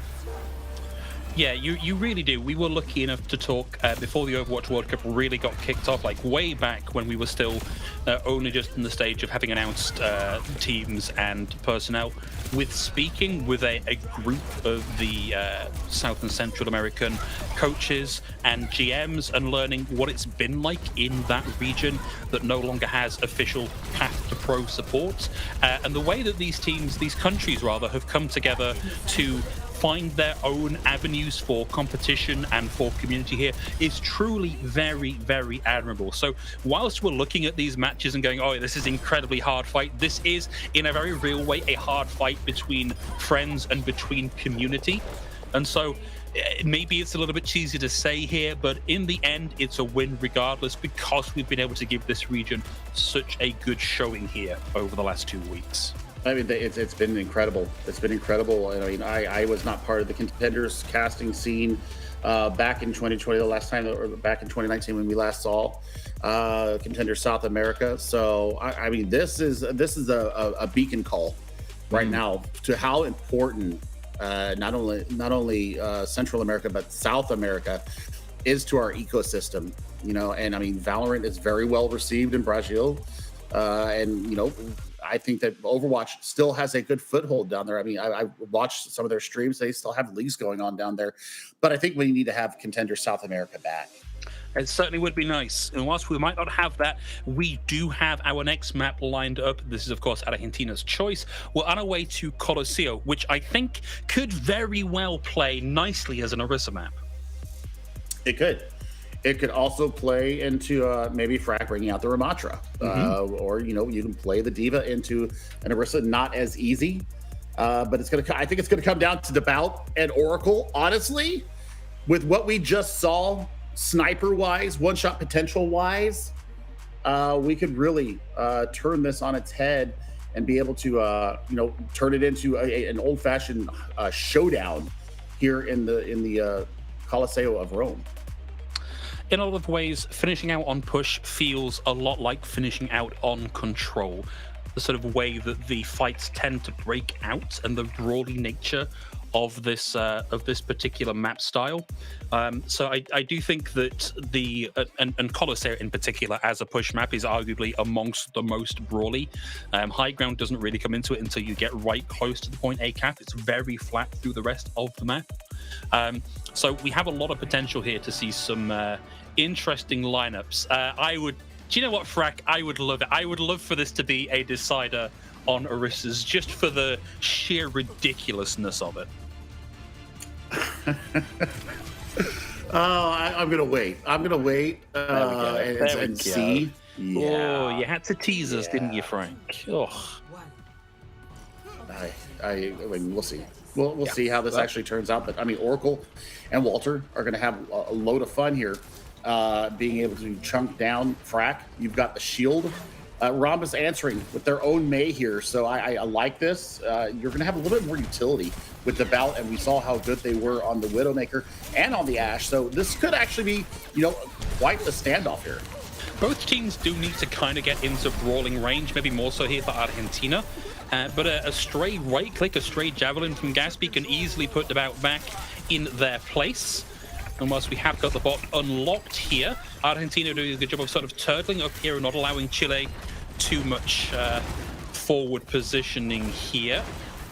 Yeah, you really do. We were lucky enough to talk before the Overwatch World Cup really got kicked off, like way back when we were still only just in the stage of having announced teams and personnel, with speaking with a group of the South and Central American coaches and GMs and learning what it's been like in that region that no longer has official path to pro support, and the way that these countries rather, have come together to find their own avenues for competition and for community here is truly very, very admirable. So whilst we're looking at these matches and going, oh, this is incredibly hard fight, this is in a very real way a hard fight between friends and between community. And so maybe it's a little bit cheesy to say here, but in the end, it's a win regardless, because we've been able to give this region such a good showing here over the last 2 weeks. I mean, it's been incredible. It's been incredible. I mean, I was not part of the contenders casting scene back in 2020, the last time, or back in 2019 when we last saw Contender South America. So I mean, this is a beacon call right now to how important not only Central America but South America is to our ecosystem. And I mean, Valorant is very well received in Brazil, and I think that Overwatch still has a good foothold down there. I mean, I watched some of their streams. They still have leagues going on down there. But I think we need to have Contender South America back. It certainly would be nice. And whilst we might not have that, we do have our next map lined up. This is, of course, Argentina's choice. We're on our way to Coliseum, which I think could very well play nicely as an Orisa map. It could. It could also play into maybe Frack bringing out the Ramatra. Or, you know, you can play the Diva into an Orisa. Not as easy. But it's going to. I think it's going to come down to Devout and Oracle. Honestly, with what we just saw, sniper-wise, one-shot potential-wise, we could really turn this on its head and be able to, you know, turn it into an old-fashioned showdown here in the Coliseum of Rome. In a lot of ways, finishing out on push feels a lot like finishing out on control. The sort of way that the fights tend to break out and the brawly nature of this particular map style. So I do think that the and Coliseum in particular as a push map is arguably amongst the most brawly. High ground doesn't really come into it until you get right close to the point A cap. It's very flat through the rest of the map. So we have a lot of potential here to see some interesting lineups. Do you know what, Frack? I would love it. I would love for this to be a decider on Orisas, just for the sheer ridiculousness of it. I'm gonna wait. And see. Yeah. Oh, you had to tease us, didn't you, Frank? Oh. I mean, we'll see. We'll see how this actually turns out. But I mean, Oracle and Walter are going to have a load of fun here, being able to chunk down Frack. You've got the shield. Rhombus answering with their own May here, so I like this. You're going to have a little bit more utility with the Bout, and we saw how good they were on the Widowmaker and on the Ashe. So this could actually be, you know, quite the standoff here. Both teams do need to kind of get into brawling range, maybe more so here for Argentina. But a stray right click, a stray javelin from Gatsby can easily put the Bout back in their place. And whilst we have got the bot unlocked here, Argentina doing a good job of sort of turtling up here and not allowing Chile too much forward positioning here.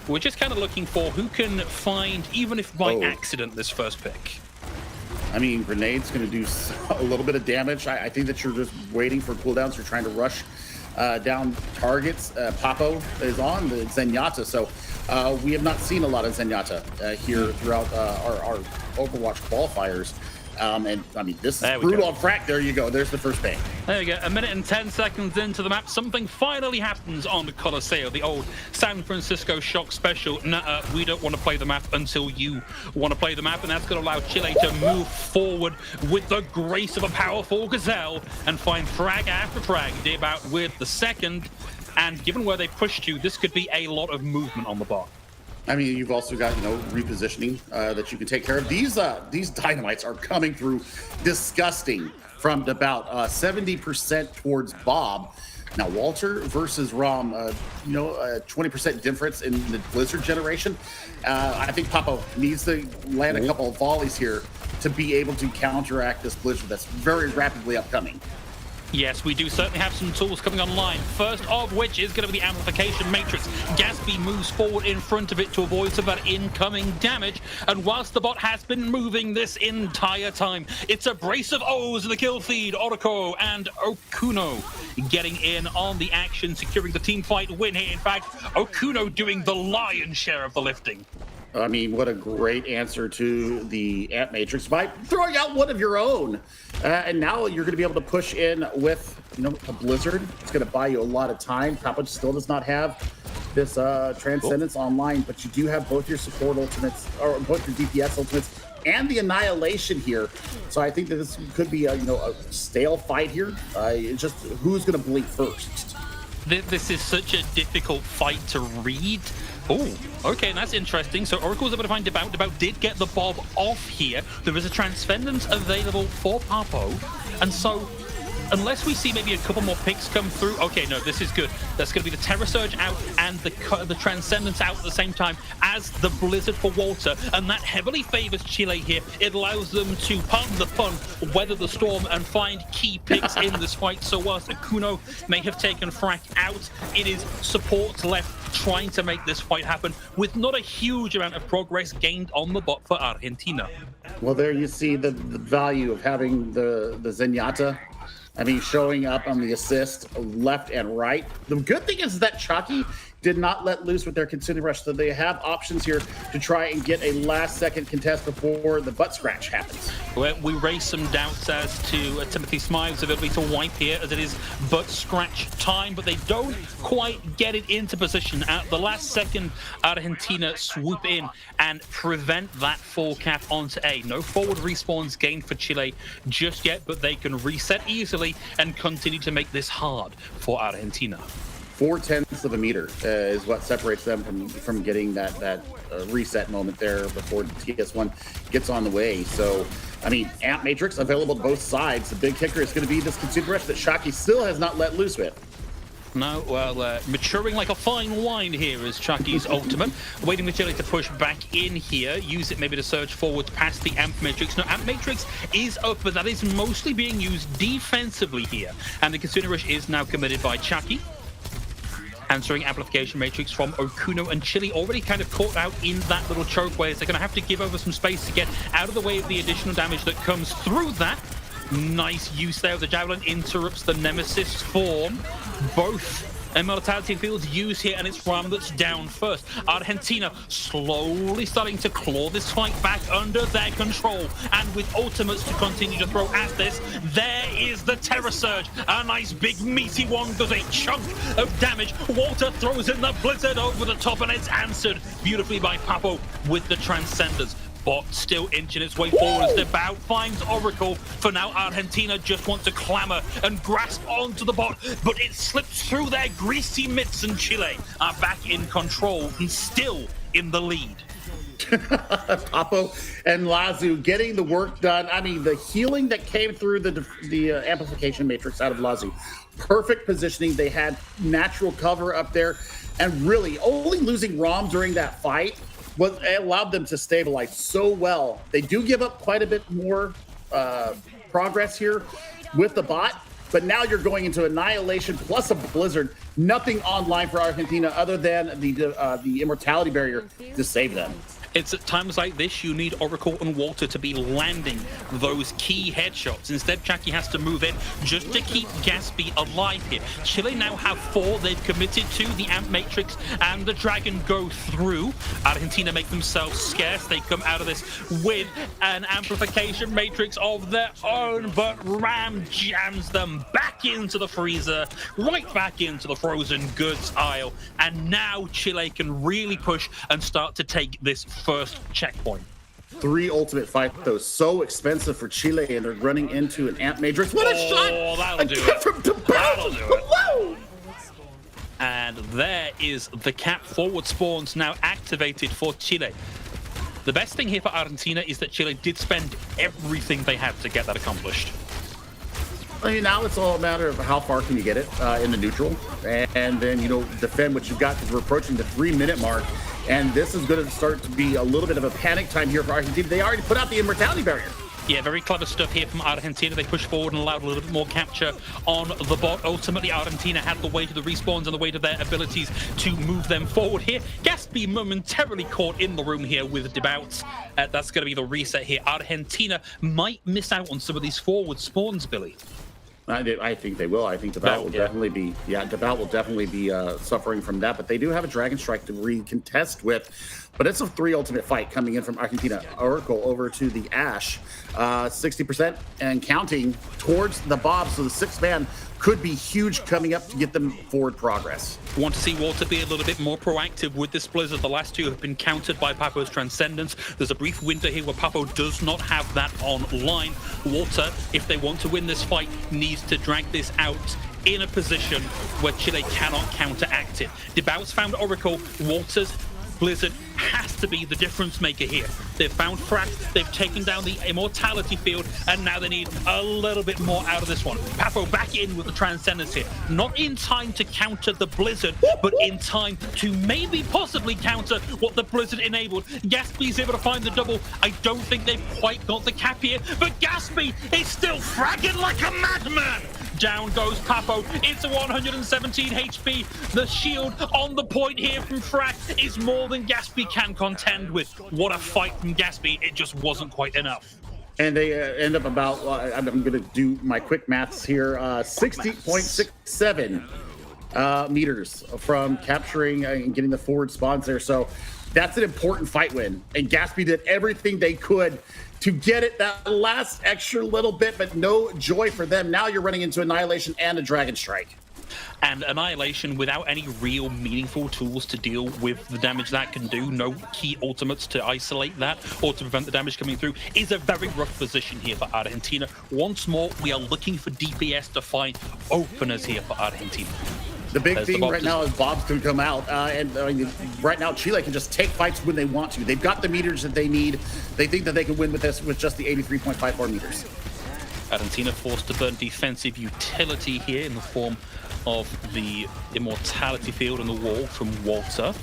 We're just kind of looking for who can find, even if by accident, this first pick. I mean, Grenade's going to do a little bit of damage. I think that you're just waiting for cooldowns. You're trying to rush down targets. Papo is on the Zenyatta, so we have not seen a lot of Zenyatta here throughout our Overwatch qualifiers. And I mean, this is brutal on Frack. There you go. There's the first bang. There you go. 1 minute and 10 seconds into the map, something finally happens on the Coliseum. The old San Francisco shock special. We don't want to play the map until you want to play the map, and that's going to allow Chile to move forward with the grace of a powerful gazelle and find frag after frag. Debaut with the second, and given where they pushed you, this could be a lot of movement on the bot. I mean, you've also got, you know, repositioning that you can take care of. These dynamites are coming through disgusting from about 70% towards Bob. Now, Walter versus Rom, you know, 20% difference in the Blizzard generation. I think Papo needs to land a couple of volleys here to be able to counteract this Blizzard that's very rapidly upcoming. Yes, we do certainly have some tools coming online. First of which is going to be the amplification matrix. Gatsby moves forward in front of it to avoid some of that incoming damage. And whilst the bot has been moving this entire time, it's a brace of O's in the kill feed. Oriko and Okuno getting in on the action, securing the team fight win here. In fact, Okuno doing the lion's share of the lifting. I mean, what a great answer to the Amp Matrix by throwing out one of your own. And now you're going to be able to push in with, you know, a Blizzard. It's going to buy you a lot of time. Papa still does not have this Transcendence online, but you do have both your support ultimates, or both your DPS ultimates, and the Annihilation here. So I think that this could be a, you know, a stale fight here. It's just who's going to blink first. This is such a difficult fight to read. Oh, okay, that's interesting. So Oracle was able to find Devout. Devout did get the Bob off here. There is a Transcendence available for Papo. And so unless we see maybe a couple more picks come through. Okay, no, this is good. That's going to be the Terror Surge out and the Transcendence out at the same time as the Blizzard for Walter, and that heavily favors Chile here. It allows them to, pardon the pun, weather the storm and find key picks in this fight. So whilst Akuno may have taken Frack out, it is support left trying to make this fight happen with not a huge amount of progress gained on the bot for Argentina. Well, there you see the value of having the Zenyatta. I mean, showing up on the assist left and right. The good thing is that Chucky did not let loose with their Consumer Rush, so they have options here to try and get a last-second contest before the butt scratch happens. Well, we raise some doubts as to Timothy Smythe's ability to wipe here, as it is butt scratch time, but they don't quite get it into position. At the last second, Argentina swoop in and prevent that full cap onto A. No forward respawns gained for Chile just yet, but they can reset easily and continue to make this hard for Argentina. 0.4 of a meter is what separates them from getting that reset moment there before TS1 gets on the way. So, I mean, Amp Matrix available to both sides. The big kicker is going to be this Consumer Rush that Shocky still has not let loose with. No, well, maturing like a fine wine here is Chucky's ultimate. Waiting for Chile to push back in here, use it maybe to surge forward past the Amp Matrix. No, Amp Matrix is up, but that is mostly being used defensively here. And the Consumer Rush is now committed by Chucky. Answering Amplification Matrix from Okuno, and Chile already kind of caught out in that little chokeways. They're going to have to give over some space to get out of the way of the additional damage that comes through that. Nice use there. The Javelin interrupts the Nemesis form. Both Immortality Fields used here, and it's Ram that's down first. Argentina slowly starting to claw this fight back under their control, and with ultimates to continue to throw at this, there is the Terror Surge. A nice big meaty one does a chunk of damage. Walter throws in the Blizzard over the top, and it's answered beautifully by Papo with the Transcendence. Bot still inching its way forward as the bout finds Oracle. For now, Argentina just want to clamor and grasp onto the bot, but it slips through their greasy mitts, and Chile are back in control and still in the lead. Papo and Lazu getting the work done. I mean, the healing that came through the amplification matrix out of Lazu. Perfect positioning. They had natural cover up there, and really only losing Rom during that fight it allowed them to stabilize so well. They do give up quite a bit more progress here with the bot, but now you're going into Annihilation plus a Blizzard. Nothing online for Argentina other than the Immortality Barrier to save them. It's at times like this you need Oracle and Walter to be landing those key headshots. Instead, Chucky has to move in just to keep Gatsby alive here. Chile now have 4. They've committed to the Amp Matrix and the Dragon go through. Argentina make themselves scarce. They come out of this with an Amplification Matrix of their own, but Ram jams them back into the freezer, right back into the frozen goods aisle. And now Chile can really push and start to take this first checkpoint. 3 ultimate fight, though, so expensive for Chile, and they're running into an Amp Matrix. What a shot! Oh, that'll do it. That'll do it. Whoa! And there is the cap forward spawns now activated for Chile. The best thing here for Argentina is that Chile did spend everything they had to get that accomplished. I mean, now it's all a matter of how far can you get it in the neutral, and then, you know, defend what you've got, because we're approaching the 3-minute mark, and this is going to start to be a little bit of a panic time here for Argentina. They already put out the Immortality Barrier. Yeah, very clever stuff here from Argentina. They pushed forward and allowed a little bit more capture on the bot. Ultimately, Argentina had the weight of the respawns and the weight of their abilities to move them forward here. Gatsby momentarily caught in the room here with Debouts. That's going to be the reset here. Argentina might miss out on some of these forward spawns, Billy. I think they will. I think Devout will definitely be, Devout will definitely be suffering from that. But they do have a Dragon Strike to recontest with. But it's a 3 ultimate fight coming in from Argentina. Oracle over to the Ash, 60% and counting towards the Bob. So the 6-man could be huge coming up to get them forward progress. Want to see Walter be a little bit more proactive with this Blizzard. The last 2 have been countered by Papo's Transcendence. There's a brief window here where Papo does not have that online. Walter, if they want to win this fight, needs to drag this out in a position where Chile cannot counteract it. Debouts found Oracle. Walter's Blizzard has to be the difference maker here. They've found Frack, they've taken down the immortality field, and now they need a little bit more out of this one. Papo back in with the Transcendence here. Not in time to counter the Blizzard, but in time to maybe possibly counter what the Blizzard enabled. Gaspy's able to find the double. I don't think they've quite got the cap here, but Gaspy is still fragging like a madman. Down goes Papo. It's a 117 HP. The shield on the point here from Frack is more than Gaspy can contend with. What a fight from Gaspy. It just wasn't quite enough. And they end up about, I'm going to do my quick maths here, 60.67 meters from capturing and getting the forward spawns there. So that's an important fight win. And Gaspy did everything they could to get it that last extra little bit, but no joy for them. Now you're running into Annihilation and a Dragon Strike. And Annihilation without any real meaningful tools to deal with the damage that can do, no key ultimates to isolate that or to prevent the damage coming through, is a very rough position here for Argentina. Once more, we are looking for DPS to find openers here for Argentina. The big thing right now is Bob's going to come out, and right now Chile can just take fights when they want to. They've got the meters that they need. They think that they can win with this with just the 83.54 meters. Argentina forced to burn defensive utility here in the form of the immortality field and the wall from Walter.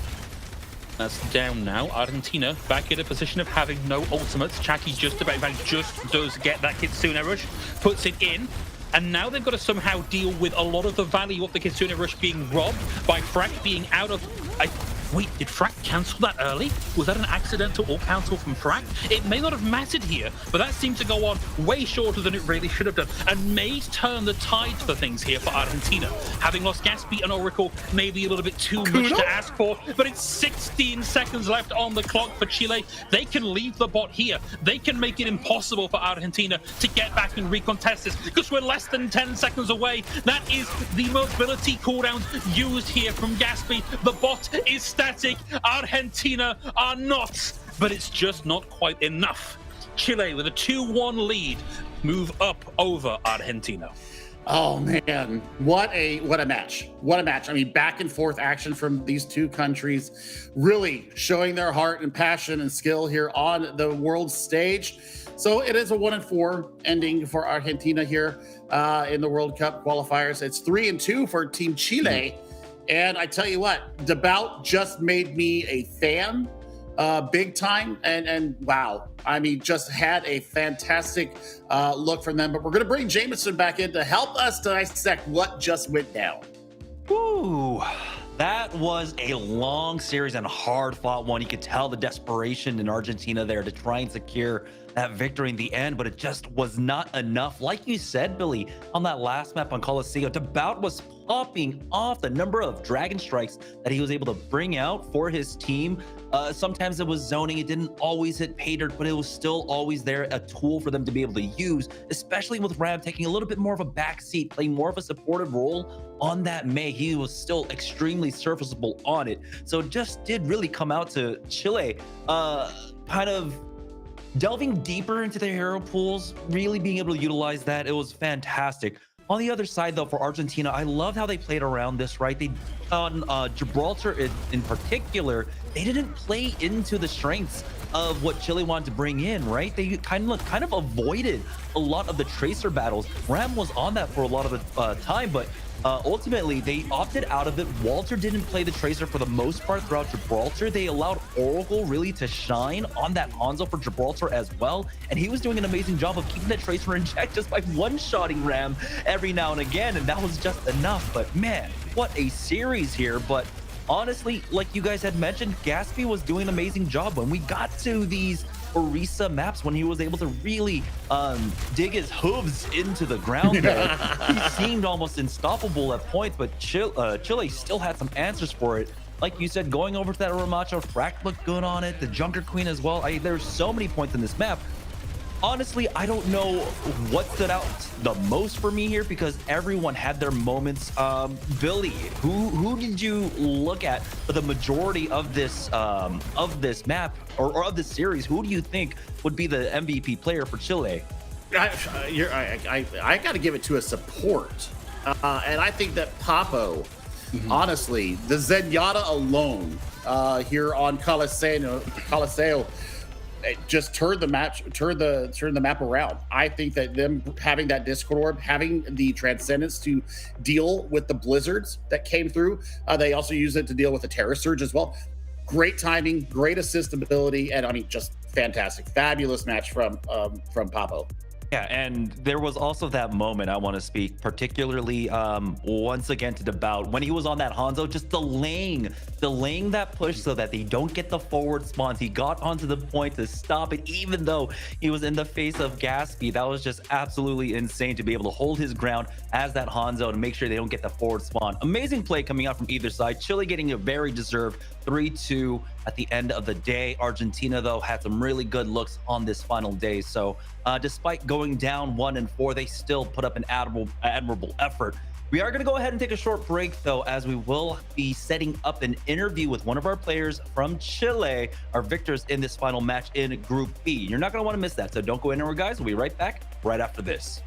That's down now. Argentina back in a position of having no ultimates. Chucky just does get that Kitsune Rush, puts it in. And now they've got to somehow deal with a lot of the value of the Kitsune Rush being robbed by Frack being out of... Wait, did Frack cancel that early? Was that an accidental or cancel from Frack? It may not have mattered here, but that seemed to go on way shorter than it really should have done, and may turn the tide for things here for Argentina. Having lost Gaspy and Oracle, maybe a little bit too much to ask for, but it's 16 seconds left on the clock for Chile. They can leave the bot here. They can make it impossible for Argentina to get back and recontest this, because we're less than 10 seconds away. That is the mobility cooldowns used here from Gaspy. The bot is static. Argentina are not, but it's just not quite enough. Chile with a 2-1 lead move up over Argentina. Oh man, what a match. What a match. I mean, back and forth action from these two countries, really showing their heart and passion and skill here on the world stage. So it is a 1-4 ending for Argentina here in the World Cup qualifiers. It's 3-2 for Team Chile. And I tell you what, the bout just made me a fan big time. And wow, I mean, just had a fantastic look from them. But we're going to bring Jameson back in to help us dissect what just went down. Ooh, that was a long series and hard fought one. You could tell the desperation in Argentina there to try and secure that victory in the end, but it just was not enough. Like you said, Billy, on that last map on Coliseum, the bout was popping off the number of dragon strikes that he was able to bring out for his team. Sometimes it was zoning, it didn't always hit pay dirt, but it was still always there, a tool for them to be able to use, especially with Ram taking a little bit more of a backseat, playing more of a supportive role on that May. He was still extremely serviceable on it. So it just did really come out to Chile kind of delving deeper into their hero pools, really being able to utilize that. It was fantastic. On the other side, though, for Argentina, I loved how they played around this, right? They, on Gibraltar in particular, they didn't play into the strengths of what Chile wanted to bring in, right? They kind of avoided a lot of the tracer battles. Ram was on that for a lot of the time, but ultimately they opted out of it. Walter didn't play the tracer for the most part throughout Gibraltar. They allowed Oracle really to shine on that Hanzo for Gibraltar as well, and he was doing an amazing job of keeping that tracer in check just by one-shotting Ram every now and again, and that was just enough. But man, what a series here. But honestly, like you guys had mentioned, Gaspy was doing an amazing job when we got to these Orisa maps, when he was able to really dig his hooves into the ground there. He seemed almost unstoppable at points, but Chile still had some answers for it. Like you said, going over to that Ramacho, Frack looked good on it, the Junker Queen as well. There's so many points in this map. Honestly, I don't know what stood out the most for me here, because everyone had their moments. Billy, who did you look at for the majority of this map or of this series? Who do you think would be the MVP player for Chile? I got to give it to a support, and I think that Papo honestly, the Zenyatta alone here on Coliseum, it just turned the map around. I think that them having that Discord orb, having the Transcendence to deal with the blizzards that came through, they also use it to deal with the Terror Surge as well. Great timing, great assist ability, and I mean, just fantastic, fabulous match from Papo. Yeah, and there was also that moment I want to speak particularly once again to Devout when he was on that Hanzo, just delaying that push so that they don't get the forward spawns. He got onto the point to stop it, even though he was in the face of gas speed. That was just absolutely insane to be able to hold his ground as that Hanzo to make sure they don't get the forward spawn. Amazing play coming out from either side. Chile getting a very deserved 3-2 at the end of the day. Argentina, though, had some really good looks on this final day. So despite going down 1-4, they still put up an admirable effort. We are going to go ahead and take a short break, though, as we will be setting up an interview with one of our players from Chile, our victors in this final match in Group B. You're not going to want to miss that, so don't go anywhere, guys. We'll be right back right after this.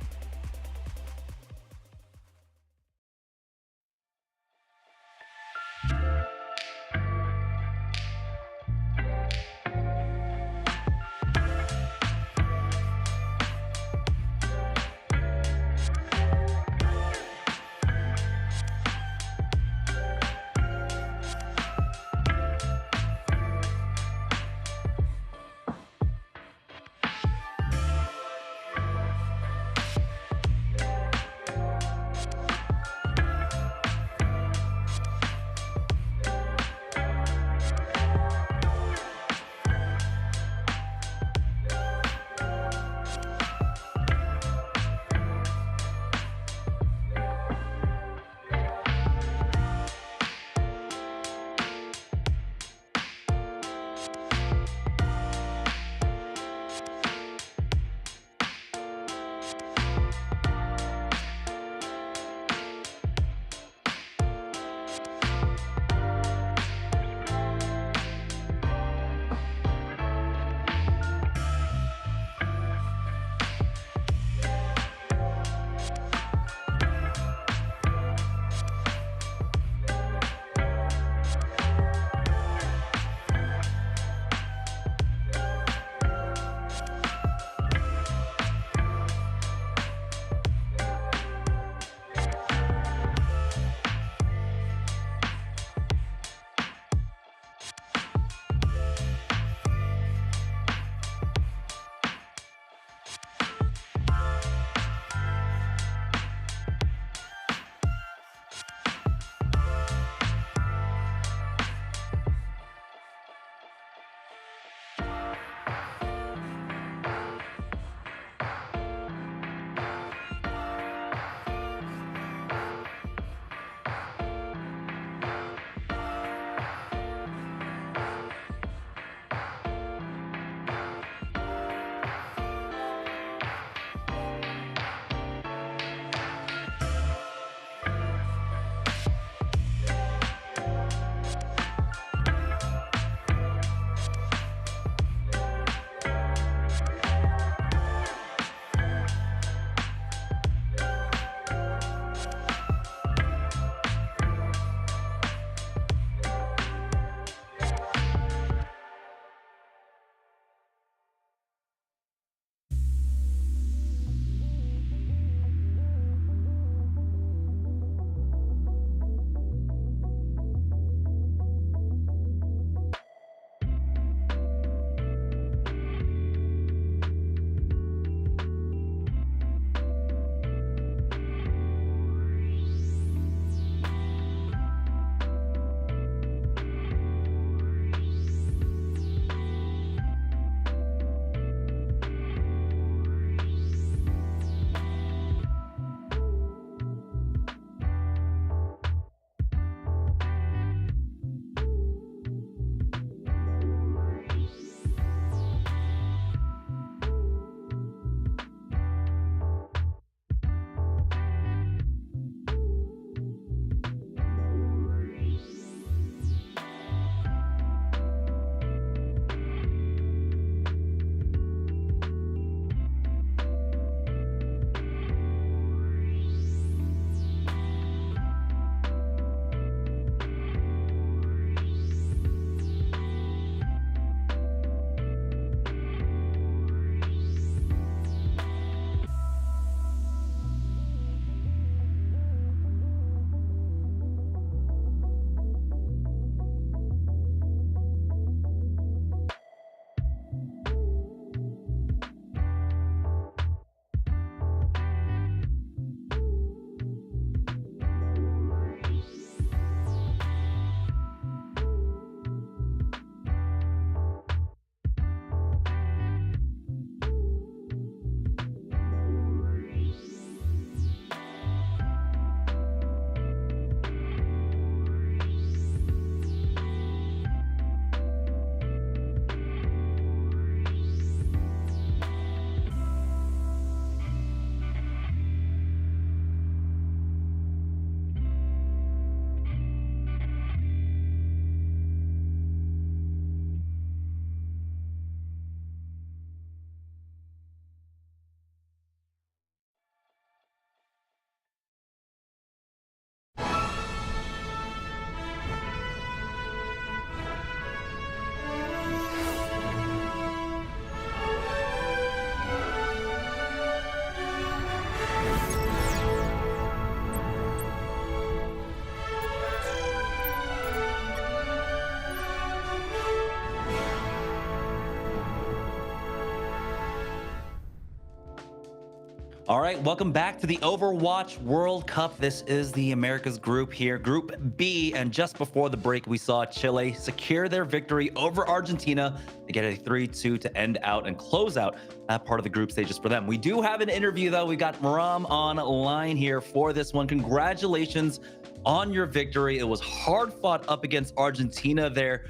All right, welcome back to the Overwatch World Cup. This is the Americas group here, Group B. And just before the break, we saw Chile secure their victory over Argentina to get a 3-2 to end out and close out that part of the group stages for them. We do have an interview, though. We got Ram on line here for this one. Congratulations on your victory. It was hard fought up against Argentina there.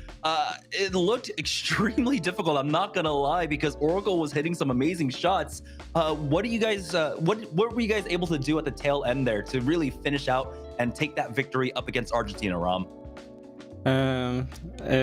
It looked extremely difficult, I'm not gonna lie, because Oracle was hitting some amazing shots. What do you guys what were you guys able to do at the tail end there to really finish out and take that victory up against Argentina, Ram?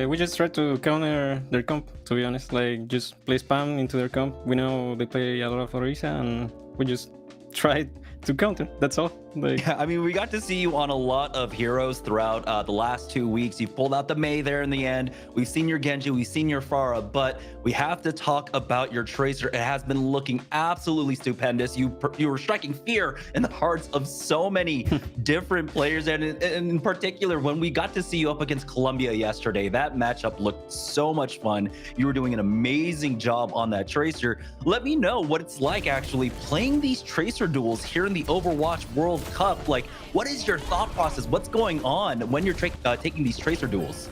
We just tried to counter their comp, to be honest, like just play spam into their comp. We know they play a lot of Orisa, and we just tried to counter. That's all. Like, yeah, I mean, we got to see you on a lot of heroes throughout the last 2 weeks. You've pulled out the Mei there in the end. We've seen your Genji, we've seen your Pharah, but we have to talk about your Tracer. It has been looking absolutely stupendous. You were striking fear in the hearts of so many different players, and in particular, when we got to see you up against Colombia yesterday, that matchup looked so much fun. You were doing an amazing job on that Tracer. Let me know what it's like actually playing these Tracer duels here in the Overwatch World Cup. Like, what is your thought process? What's going on when you're taking these Tracer duels?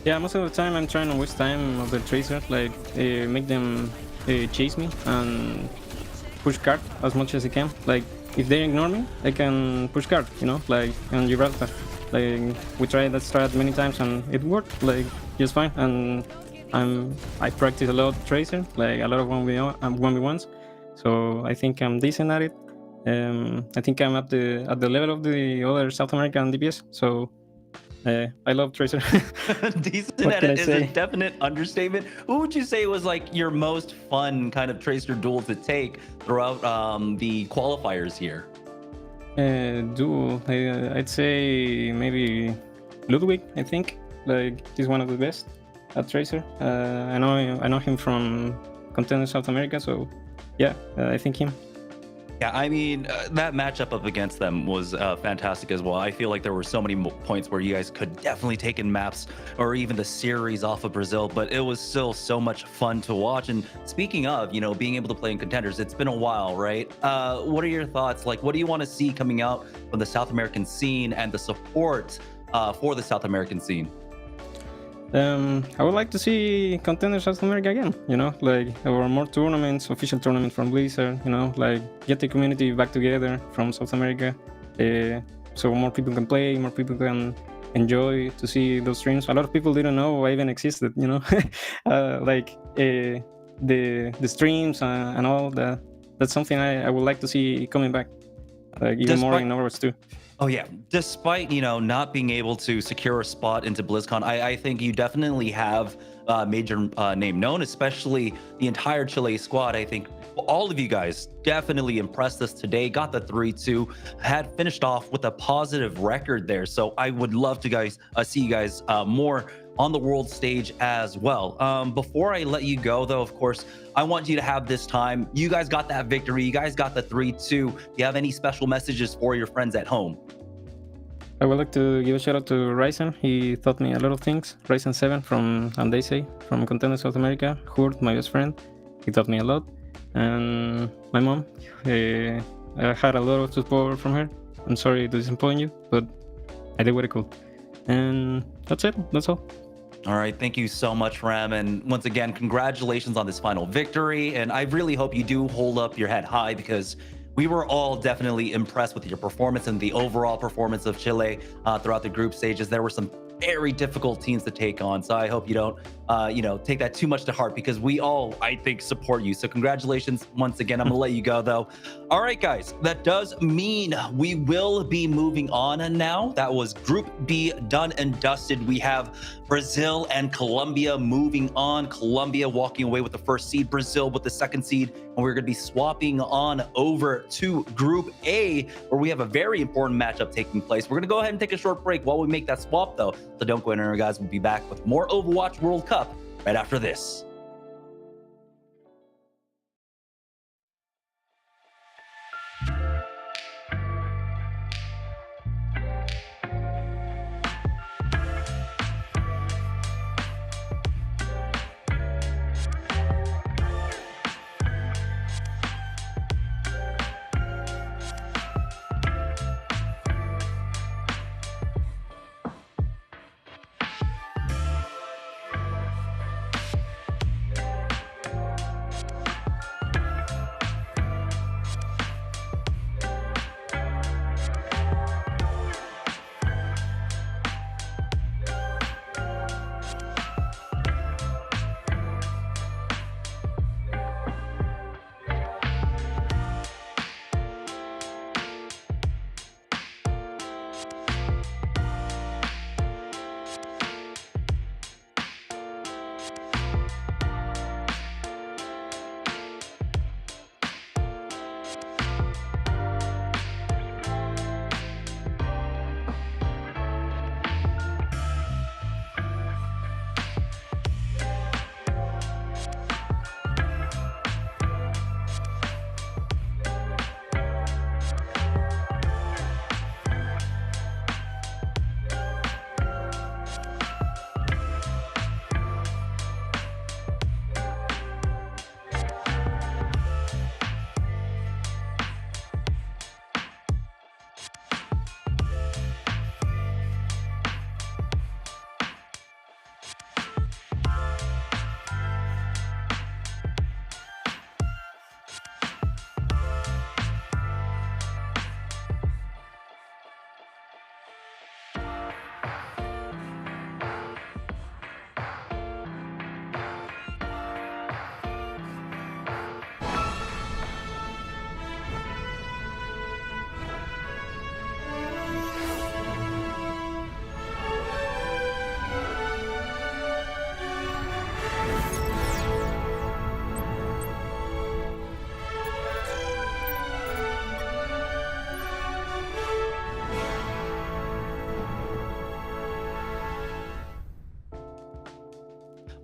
yeah, most of the time I'm trying to waste time of the Tracer, like make them chase me and push card as much as I can. Like, if they ignore me, I can push card, you know, like on Gibraltar. Like, we tried that strat many times and it worked like just fine. And I practice a lot Tracer, like a lot of 1v1s, so I think I'm decent at it. I think I'm at the level of the other South American DPS, so I love Tracer. Decent at it is a definite understatement. Who would you say was like your most fun kind of Tracer duel to take throughout the qualifiers here? Duel, I'd say maybe Ludwig. I think like he's one of the best at Tracer. I know him from Contender South America, so yeah, I think him. Yeah, I mean, that matchup up against them was fantastic as well. I feel like there were so many points where you guys could definitely take in maps or even the series off of Brazil, but it was still so much fun to watch. And speaking of, you know, being able to play in contenders, it's been a while, right? What are your thoughts? Like, what do you want to see coming out from the South American scene and the support for the South American scene? I would like to see Contender South America again, you know, like, or more tournaments, official tournaments from Blizzard, you know, like get the community back together from South America, so more people can play, more people can enjoy to see those streams. A lot of people didn't know I even existed, you know, like the streams and all that. That's something I would like to see coming back, like even more in Overwatch 2. Oh yeah, despite, you know, not being able to secure a spot into BlizzCon, I think you definitely have a major name known, especially the entire Chile squad. I think all of you guys definitely impressed us today, got the 3-2, had finished off with a positive record there. So I would love to see you guys more on the world stage as well. Before I let you go, though, of course, I want you to have this time. You guys got that victory. You guys got the 3-2. Do you have any special messages for your friends at home? I would like to give a shout out to Ryzen. He taught me a lot of things. Ryzen 7 from Andese, from Contender South America. Hurt, my best friend. He taught me a lot. And my mom, I had a lot of support from her. I'm sorry to disappoint you, but I did what I could. And that's it. That's all. All right, thank you so much, Ram. And once again, congratulations on this final victory. And I really hope you do hold up your head high, because we were all definitely impressed with your performance and the overall performance of Chile throughout the group stages. There were some very difficult teams to take on, so I hope you don't take that too much to heart, because we all, I think, support you. So congratulations once again. I'm gonna let you go, though. All right, guys, that does mean we will be moving on now. That was Group B done and dusted. We have Brazil and Colombia moving on. Colombia walking away with the first seed, Brazil with the second seed, and we're gonna be swapping on over to Group A, where we have a very important matchup taking place. We're gonna go ahead and take a short break while we make that swap, though. So don't go anywhere, guys. We'll be back with more Overwatch World Cup right after this.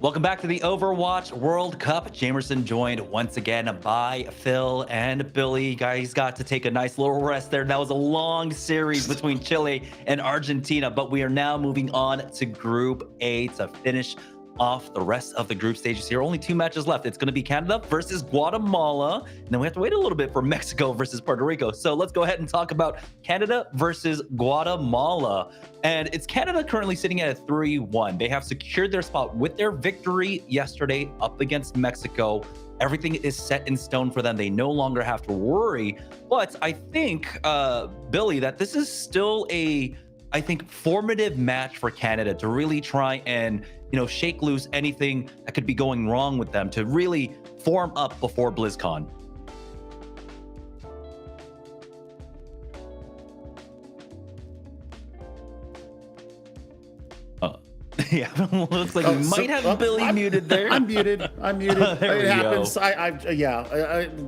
Welcome back to the Overwatch World Cup. Jamerson joined once again by Phil and Billy. You guys got to take a nice little rest there. That was a long series between Chile and Argentina, but we are now moving on to Group A to finish off the rest of the group stages here. Only 2 matches left. It's going to be Canada versus Guatemala, and then we have to wait a little bit for Mexico versus Puerto Rico. So let's go ahead and talk about Canada versus Guatemala. And it's Canada currently sitting at a 3-1. They have secured their spot with their victory yesterday up against Mexico. Everything is set in stone for them. They no longer have to worry. But I think, Billy, that this is still I think, formative match for Canada to really try and, shake loose anything that could be going wrong with them, to really form up before BlizzCon. Yeah, looks like we might have Billy muted there. I'm muted. It happens.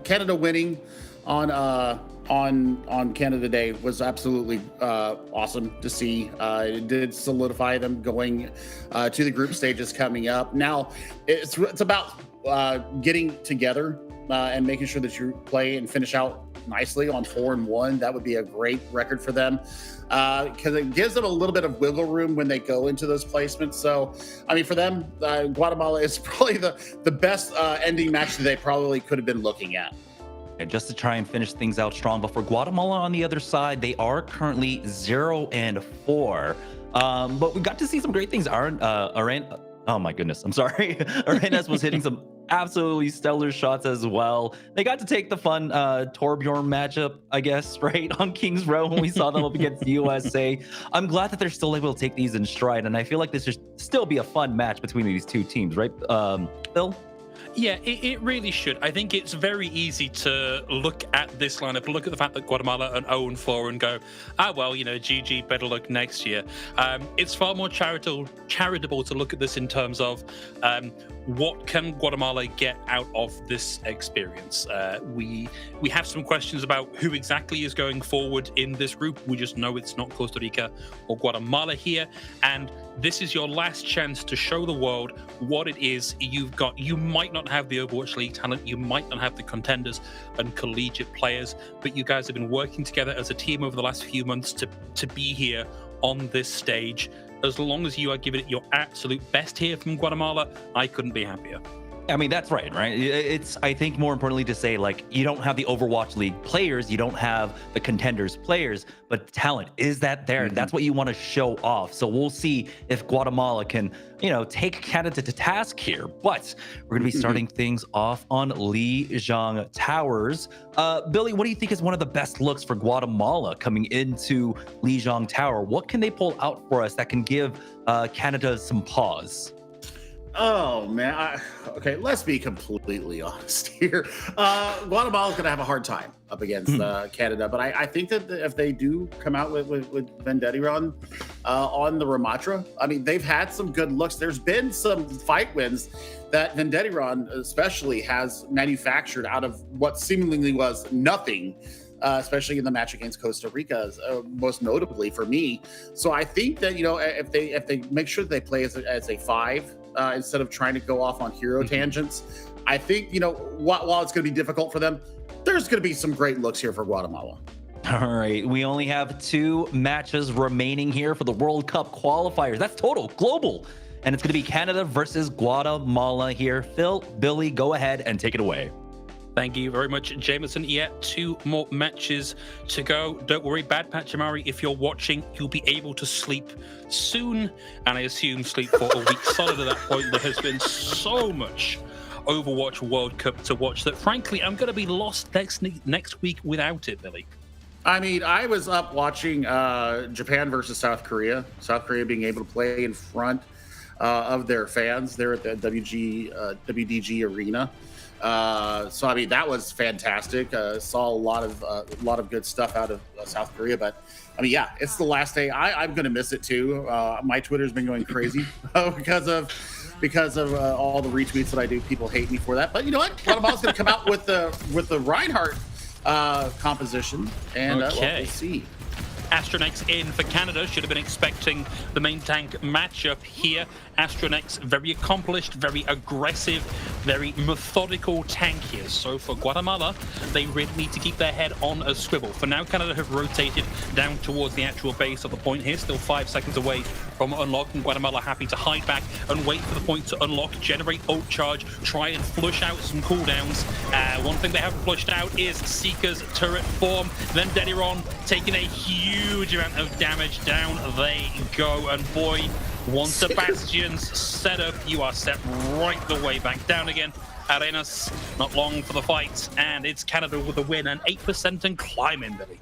Canada winning on Canada Day was absolutely awesome to see. It did solidify them going to the group stages coming up. Now it's about getting together and making sure that you play and finish out nicely on 4-1. That would be a great record for them because it gives them a little bit of wiggle room when they go into those placements. So, I mean, for them, Guatemala is probably the best ending match that they probably could have been looking at. And just to try and finish things out strong. But for Guatemala on the other side, they are currently 0-4. But we got to see some great things. Oh my goodness, I'm sorry. Arenas was hitting some absolutely stellar shots as well. They got to take the fun Torbjorn matchup, I guess, right, on Kings Row when we saw them up against USA. I'm glad that they're still able to take these in stride, and I feel like this should still be a fun match between these two teams, right, Phil? Yeah, it really should. I think it's very easy to look at this lineup, look at the fact that Guatemala are 0-4 and go, GG, better luck next year. It's far more charitable to look at this in terms of what can Guatemala get out of this experience. We have some questions about who exactly is going forward in this group. We just know it's not Costa Rica or Guatemala here, and this is your last chance to show the world what it is you've got. You might not have the Overwatch League talent, you might not have the contenders and collegiate players, but you guys have been working together as a team over the last few months to be here on this stage. As long as you are giving it your absolute best here from Guatemala, I couldn't be happier. I mean, that's right? It's, I think, more importantly to say, like, you don't have the Overwatch League players, you don't have the contenders players, but talent is that there. That's what you want to show off. So we'll see if Guatemala can, take Canada to task here. But we're going to be starting things off on Lijiang Towers. Billy, what do you think is one of the best looks for Guatemala coming into Lijiang Tower? What can they pull out for us that can give Canada some pause? Oh man, okay. Let's be completely honest here. Guatemala's gonna have a hard time up against Canada, but I think that if they do come out with Vendettiron on the Ramatra, I mean, they've had some good looks. There's been some fight wins that Vendettiron especially has manufactured out of what seemingly was nothing. Especially in the match against Costa Rica, most notably for me. So I think that if they make sure that they play as a 5 instead of trying to go off on hero tangents, I think while it's going to be difficult for them, there's going to be some great looks here for Guatemala. All right, we only have 2 matches remaining here for the World Cup qualifiers. That's total global, and it's going to be Canada versus Guatemala here. Phil, Billy, go ahead and take it away. Thank you very much, Jameson. Yet 2 more matches to go. Don't worry, Bad Patch Amari, if you're watching, you'll be able to sleep soon. And I assume sleep for a week solid at that point. There has been so much Overwatch World Cup to watch that, frankly, I'm going to be lost next week without it, Billy. I mean, I was up watching Japan versus South Korea. South Korea being able to play in front of their fans there at the WDG arena. So I mean, that was fantastic. Saw a lot of good stuff out of South Korea, but I mean, yeah, it's the last day. I'm gonna miss it too. My Twitter's been going crazy because of all the retweets that I do. People hate me for that, but you know what? Guatemala's gonna come out with the Reinhardt composition, and we'll see. Astronex in for Canada. Should have been expecting the main tank matchup here. Astronex, very accomplished, very aggressive, very methodical tank here. So for Guatemala, they really need to keep their head on a swivel. For now, Canada have rotated down towards the actual base of the point here, still 5 seconds away from unlock, and Guatemala happy to hide back and wait for the point to unlock, generate ult charge, try and flush out some cooldowns. One thing they haven't flushed out is Seeker's turret form. Then Dediron taking a huge amount of damage. Down they go, and boy, once the Bastion's set up, you are set right the way back down again. Arenas, not long for the fight, and it's Canada with a win and 8% and climbing, Billy.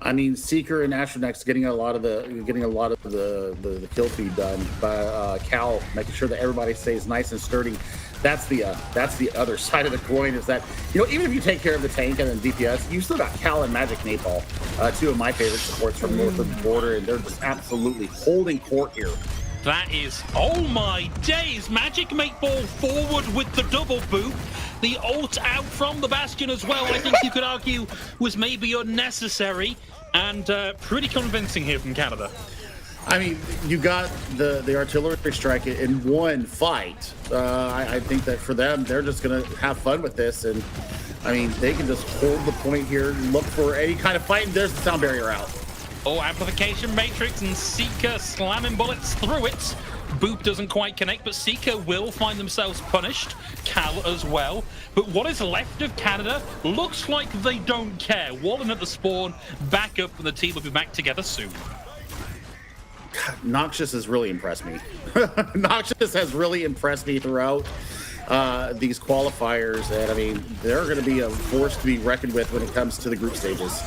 I mean, Seeker and Astronex getting a lot of the kill feed done by Cal, making sure that everybody stays nice and sturdy. That's the other side of the coin, is that, you know, even if you take care of the tank and then DPS, you still got Cal and Magic Nepal, two of my favorite supports from north of the border, and they're just absolutely holding court here. That is, oh my days, Magic Meatball forward with the double boop. The ult out from the Bastion as well, I think you could argue was maybe unnecessary, and pretty convincing here from Canada. I mean, you got the artillery strike in one fight. I think that for them, they're just going to have fun with this, and I mean, they can just hold the point here, look for any kind of fight, and there's the sound barrier out. Oh, amplification matrix, and Seeker slamming bullets through it. Boop doesn't quite connect, but Seeker will find themselves punished. Cal as well. But what is left of Canada looks like they don't care. Wallen at the spawn, back up, and the team will be back together soon. Noxious has really impressed me. Noxious has really impressed me throughout these qualifiers, and I mean, they're going to be a force to be reckoned with when it comes to the group stages.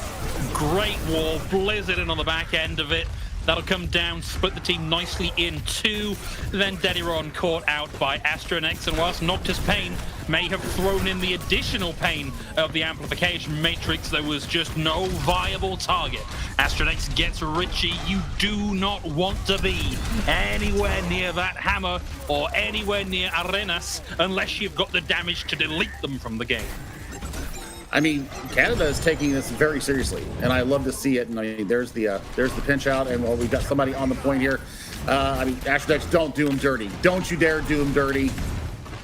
Great wall, Blizzard in on the back end of it. That'll come down, split the team nicely in two. Then Dediron caught out by Astronex, and whilst Noctis Pain may have thrown in the additional pain of the amplification matrix, there was just no viable target. Astronex gets Richie. You do not want to be anywhere near that hammer or anywhere near Arenas unless you've got the damage to delete them from the game. I mean, Canada is taking this very seriously, and I love to see it. And I mean, there's the pinch out, and well, we've got somebody on the point here. I mean, Astronex, don't do him dirty. Don't you dare do him dirty.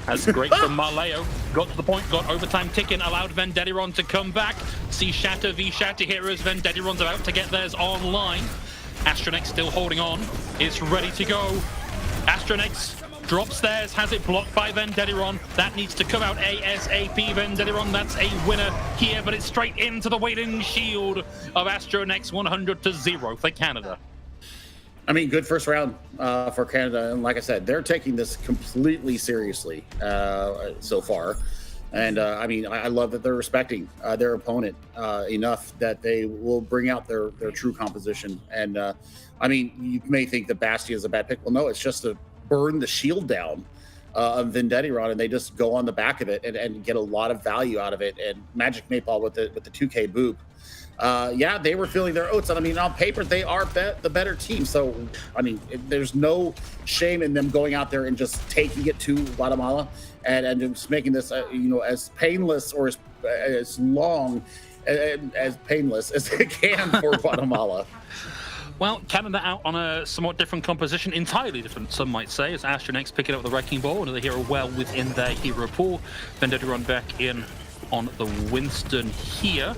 That's great from Marleo. Got to the point, got overtime ticking, allowed Vendediron to come back. See Shatter v Shatter here as Vendediron's about to get theirs online. Astronex still holding on, is ready to go. Astronex drops theirs, has it blocked by Vendediron. That needs to come out ASAP. Vendediron, that's a winner here, but it's straight into the waiting shield of Astronex, 100-0 for Canada. I mean, good first round for Canada, and like I said, they're taking this completely seriously so far. And I mean, I love that they're respecting their opponent enough that they will bring out their true composition. And I mean, you may think the Bastia is a bad pick. Well, no, it's just to burn the shield down of Vendediron, and they just go on the back of it and get a lot of value out of it. And Magic Maypal with the 2K boop. Yeah, they were feeling their oats. And I mean, on paper, they are the better team. So, I mean, there's no shame in them going out there and just taking it to Guatemala and just making this, you know, as painless or as long as painless as it can for Guatemala. Well, Canada out on a somewhat different composition, entirely different, some might say, as Astronex picking up the Wrecking Ball, another hero well within their hero pool. Vendediron back in on the Winston here.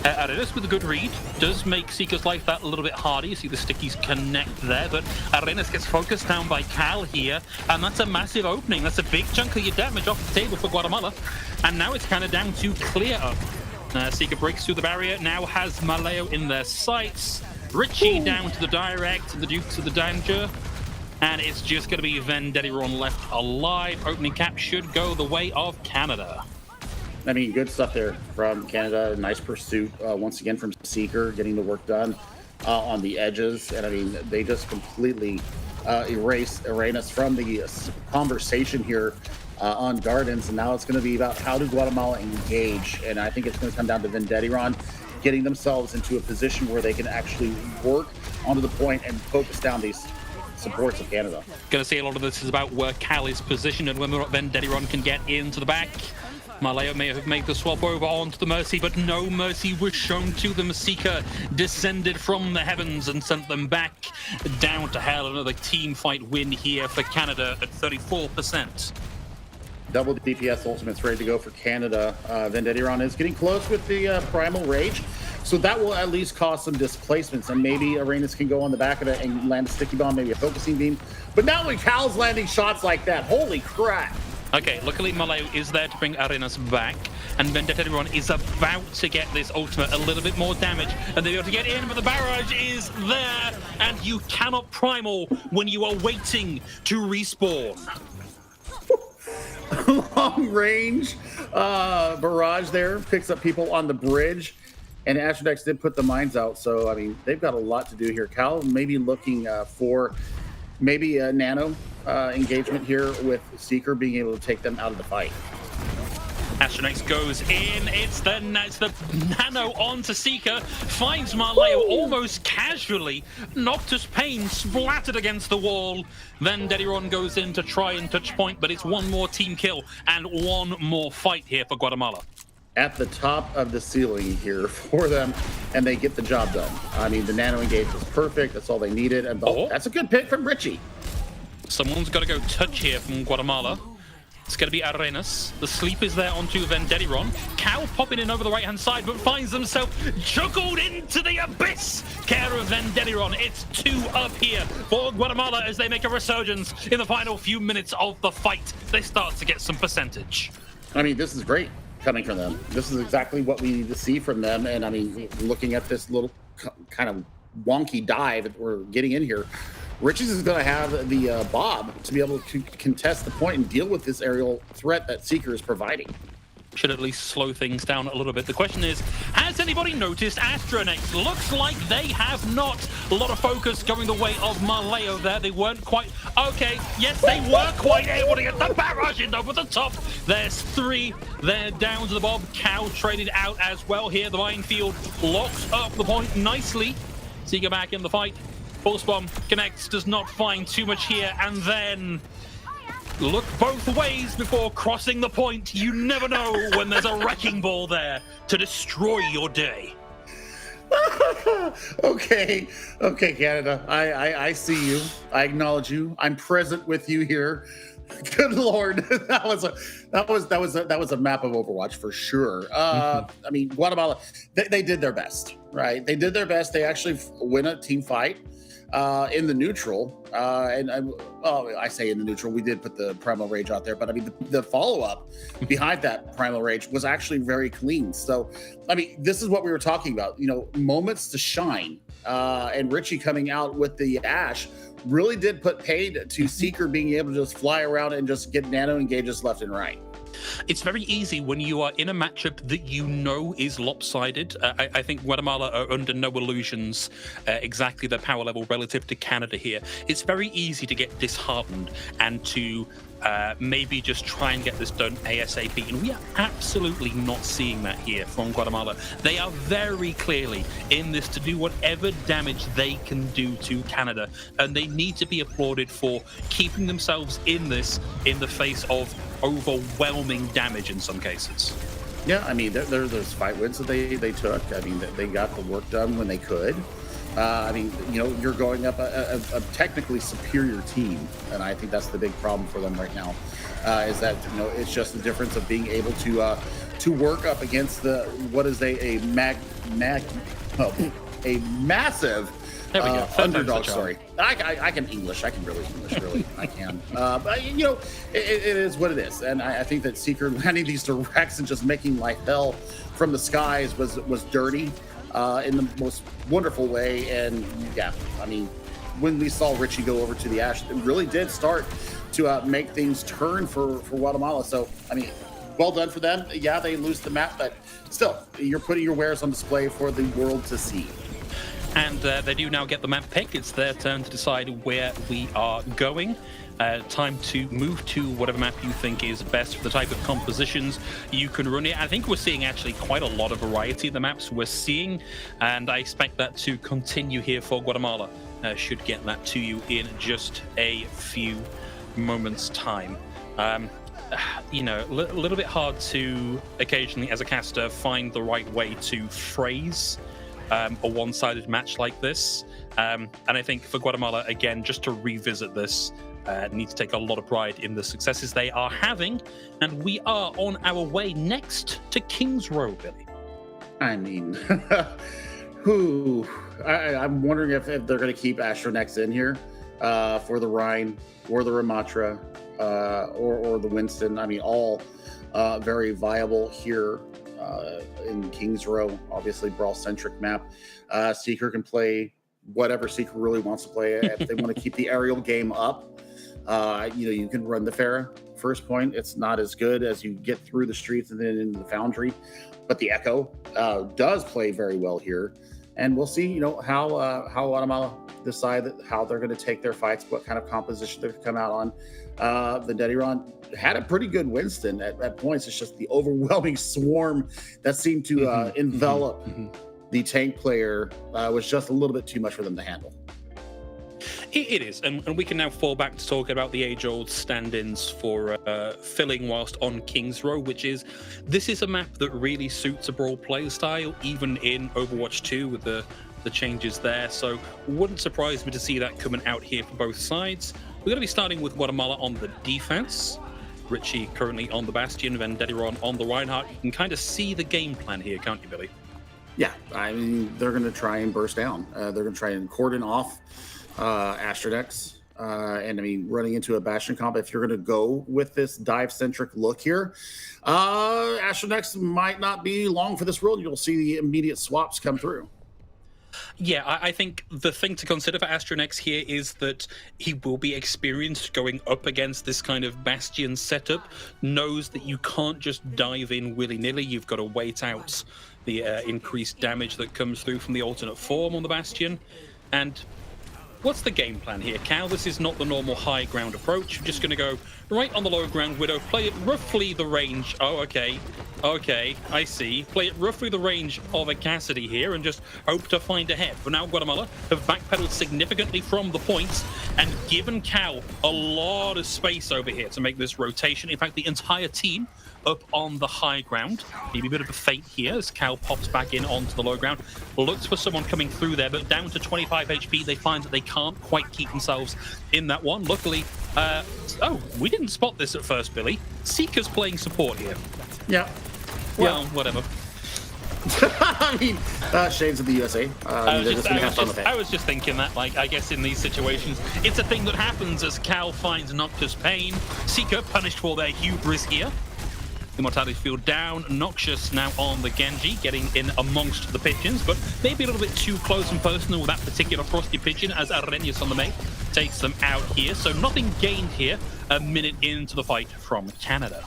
Arenas with a good read does make Seeker's life that a little bit harder. You see the stickies connect there, but Arenas gets focused down by Cal here, and that's a massive opening. That's a big chunk of your damage off the table for Guatemala, and now it's kind of down to clear up. Seeker breaks through the barrier, now has Maleo in their sights. Richie down to the direct, the Duke to the danger, and it's just going to be Vendediron left alive. Opening cap should go the way of Canada. I mean, good stuff there from Canada. Nice pursuit once again from Seeker, getting the work done on the edges. And I mean, they just completely erased Arenas from the conversation here on Gardens. And now it's going to be about how do Guatemala engage. And I think it's going to come down to Vendediron getting themselves into a position where they can actually work onto the point and focus down these supports of Canada. Going to see a lot of this is about where Cal is positioned and whether or not Vendediron can get into the back. Maleo may have made the swap over onto the Mercy, but no mercy was shown to them. Seeker descended from the heavens and sent them back down to hell. Another team fight win here for Canada at 34%. Double DPS ultimates ready to go for Canada. Vendettiron is getting close with the Primal Rage. So that will at least cause some displacements, and maybe Arenas can go on the back of it and land a sticky bomb, maybe a focusing beam. But now when Cal's landing shots like that, holy crap. Okay, luckily Maleo is there to bring Arenas back, and Vendettiron is about to get this ultimate a little bit more damage, and they're able to get in, but the barrage is there, and you cannot primal when you are waiting to respawn. Long range barrage there, picks up people on the bridge, and Astrodex did put the mines out, so I mean they've got a lot to do here. Cal maybe looking for maybe a nano engagement here with Seeker being able to take them out of the fight. Astronex goes in, it's the nano onto Seeker, finds Maleo almost casually, Noctis Pain splattered against the wall. Then Dediron goes in to try and touch point, but it's one more team kill and one more fight here for Guatemala. At the top of the ceiling here for them, and they get the job done. I mean, the nano engage was perfect, that's all they needed, and that's a good pick from Richie. Someone's got to go touch here from Guatemala. It's going to be Arenas. The sleep is there onto Vendettiron. Cow popping in over the right-hand side, but finds himself juggled into the abyss. Care of Vendettiron. It's 2 up here for Guatemala as they make a resurgence in the final few minutes of the fight. They start to get some percentage. I mean, this is great coming from them. This is exactly what we need to see from them. And I mean, looking at this little kind of wonky dive that we're getting in here, Richie's is going to have the Bob to be able to contest the point and deal with this aerial threat that Seeker is providing. Should at least slow things down a little bit. The question is, has anybody noticed Astronex? Looks like they have not. A lot of focus going the way of Maleo there. They weren't quite... Okay, yes, they were quite able to get the barrage in over the top. There's 3. They're down to the Bob. Cow traded out as well here. The minefield locks up the point nicely. Seeker back in the fight. Pulse Bomb connects, does not find too much here, and then look both ways before crossing the point. You never know when there's a wrecking ball there to destroy your day. Okay, Canada. I see you. I acknowledge you. I'm present with you here. Good Lord, that was a map of Overwatch for sure. I mean, Guatemala, they did their best, right? They did their best. They actually win a team fight in the neutral, I say in the neutral. We did put the Primal Rage out there, but I mean the follow-up behind that Primal Rage was actually very clean. So, I mean, this is what we were talking about. You know, moments to shine, and Richie coming out with the Ash really did put paid to Seeker being able to just fly around and just get nano engages left and right. It's very easy when you are in a matchup that you know is lopsided. I think Guatemala are under no illusions exactly their power level relative to Canada here. It's very easy to get disheartened and to maybe just try and get this done ASAP. And we are absolutely not seeing that here from Guatemala. They are very clearly in this to do whatever damage they can do to Canada. And they need to be applauded for keeping themselves in this in the face of overwhelming damage in some cases. Yeah, I mean, there's fight wins that they took. I mean, they got the work done when they could. I mean, you know, you're going up a technically superior team, and I think that's the big problem for them right now. Is that, you know, it's just the difference of being able to work up against what is a massive underdog story. I can English. I can really English. Really, I can. But you know, it is what it is, and I think that Seeker landing these directs and just making life hell from the skies was dirty. In the most wonderful way. And yeah, I mean, when we saw Richie go over to the Ash, it really did start to make things turn for Guatemala. So, I mean, well done for them. Yeah, they lose the map, but still, you're putting your wares on display for the world to see. And they do now get the map pick. It's their turn to decide where we are going. Time to move to whatever map you think is best for the type of compositions you can run it. I think we're seeing actually quite a lot of variety in the maps we're seeing, and I expect that to continue here for Guatemala. Should get that to you in just a few moments' time. you know, a little bit hard to occasionally, as a caster, find the right way to phrase a one-sided match like this. And I think for Guatemala, again, just to revisit this, need to take a lot of pride in the successes they are having. And we are on our way next to Kings Row, Billy. I mean, I'm wondering if they're going to keep Astronex in here for the Rhine or the Ramatra or the Winston. I mean, all very viable here in Kings Row. Obviously, brawl-centric map. Seeker can play whatever Seeker really wants to play. If they want to keep the aerial game up, you can run the Pharah first point. It's not as good as you get through the streets and then into the Foundry, but the Echo does play very well here. And we'll see, how Guatemala decide how they're going to take their fights, what kind of composition they're going to come out on. The Dediron had a pretty good Winston at points. It's just the overwhelming swarm that seemed to envelop the tank player was just a little bit too much for them to handle. It is, and we can now fall back to talk about the age-old stand-ins for filling whilst on Kings Row, this is a map that really suits a brawl play style, even in Overwatch 2 with the changes there. So wouldn't surprise me to see that coming out here for both sides. We're going to be starting with Guatemala on the defense. Richie currently on the Bastion, then Dediron on the Reinhardt. You can kind of see the game plan here, can't you, Billy? Yeah, I mean, they're going to try and burst down. They're going to try and cordon off Astronex. And I mean, running into a Bastion comp, if you're going to go with this dive-centric look here, Astronex might not be long for this world. You'll see the immediate swaps come through. Yeah, I think the thing to consider for Astronex here is that he will be experienced going up against this kind of Bastion setup, knows that you can't just dive in willy-nilly. You've got to wait out the increased damage that comes through from the alternate form on the Bastion. And what's the game plan here, Cal? This is not the normal high ground approach. You're just going to go right on the low ground, Widow, play it roughly the range. Oh, okay, I see. Play it roughly the range of a Cassidy here and just hope to find ahead. For now, Guatemala have backpedaled significantly from the points and given Cal a lot of space over here to make this rotation. In fact, the entire team up on the high ground. Maybe a bit of a feint here as Cal pops back in onto the low ground. Looks for someone coming through there, but down to 25 HP. They find that they can't quite keep themselves in that one. Luckily, oh, we didn't spot this at first, Billy. Seeker's playing support here. Yeah. Well, whatever. I mean, shades of the USA. I was just thinking that, I guess in these situations, it's a thing that happens as Cal finds Noctis Pain. Seeker punished for their hubris here. Immortality field down. Noxious now on the Genji, getting in amongst the pigeons, but maybe a little bit too close and personal with that particular Frosty Pigeon as Arrhenius on the mate takes them out here. So nothing gained here a minute into the fight from Canada.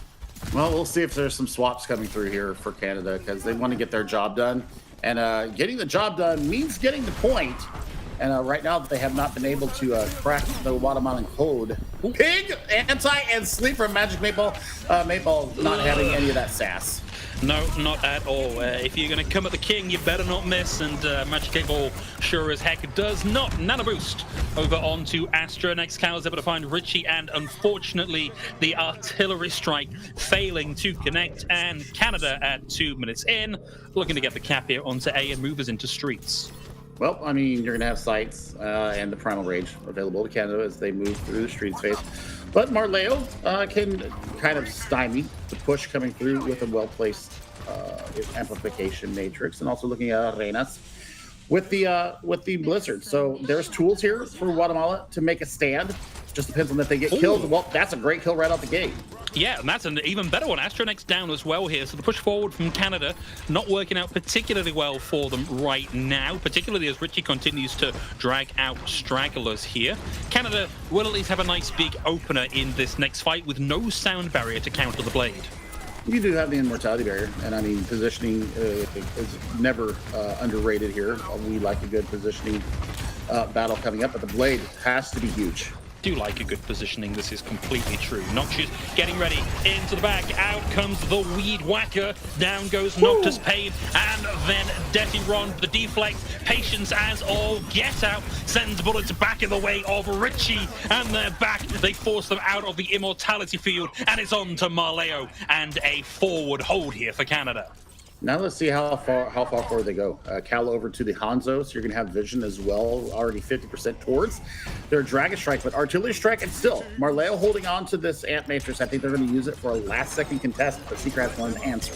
Well, we'll see if there's some swaps coming through here for Canada because they want to get their job done. And getting the job done means getting the point. And right now, they have not been able to crack the Guatemalan code. Pig, anti, and sleep from Magic Maple. Maple not having any of that sass. No, not at all. If you're going to come at the king, you better not miss. And Magic Cable sure as heck does not. Nano boost over onto Astra. Next, Cal is able to find Richie, and unfortunately, the artillery strike failing to connect. And Canada at 2 minutes in, looking to get the cap here onto A and move us into streets. Well, I mean, you're going to have sights and the Primal Rage available to Canada as they move through the streets phase. But Marleo can kind of stymie the push coming through with a well-placed amplification matrix, and also looking at Arenas with the Blizzard. So there's tools here for Guatemala to make a stand. Just depends on if they get killed. Well, that's a great kill right out the gate. Yeah, and that's an even better one. Astronex down as well here. So the push forward from Canada not working out particularly well for them right now, particularly as Richie continues to drag out stragglers here. Canada will at least have a nice big opener in this next fight with no sound barrier to counter the Blade. You do have the immortality barrier, and I mean, positioning is never underrated here. We like a good positioning battle coming up, but the Blade has to be huge. do like a good positioning. This is completely true. Noxious getting ready into the back. Out comes the Weed Whacker. Down goes Noctis Pain. And then Detiron, the deflect. Patience as all get out. Sends bullets back in the way of Richie. And they're back. They force them out of the immortality field. And it's on to Marleo. And a forward hold here for Canada. Now let's see how far forward they go. Cal over to the Hanzo, so you're going to have vision as well, already 50% towards their Dragon Strike, but Artillery Strike, and still, Marleo holding on to this Amp Matrix. I think they're going to use it for a last-second contest, but Secret has one answer.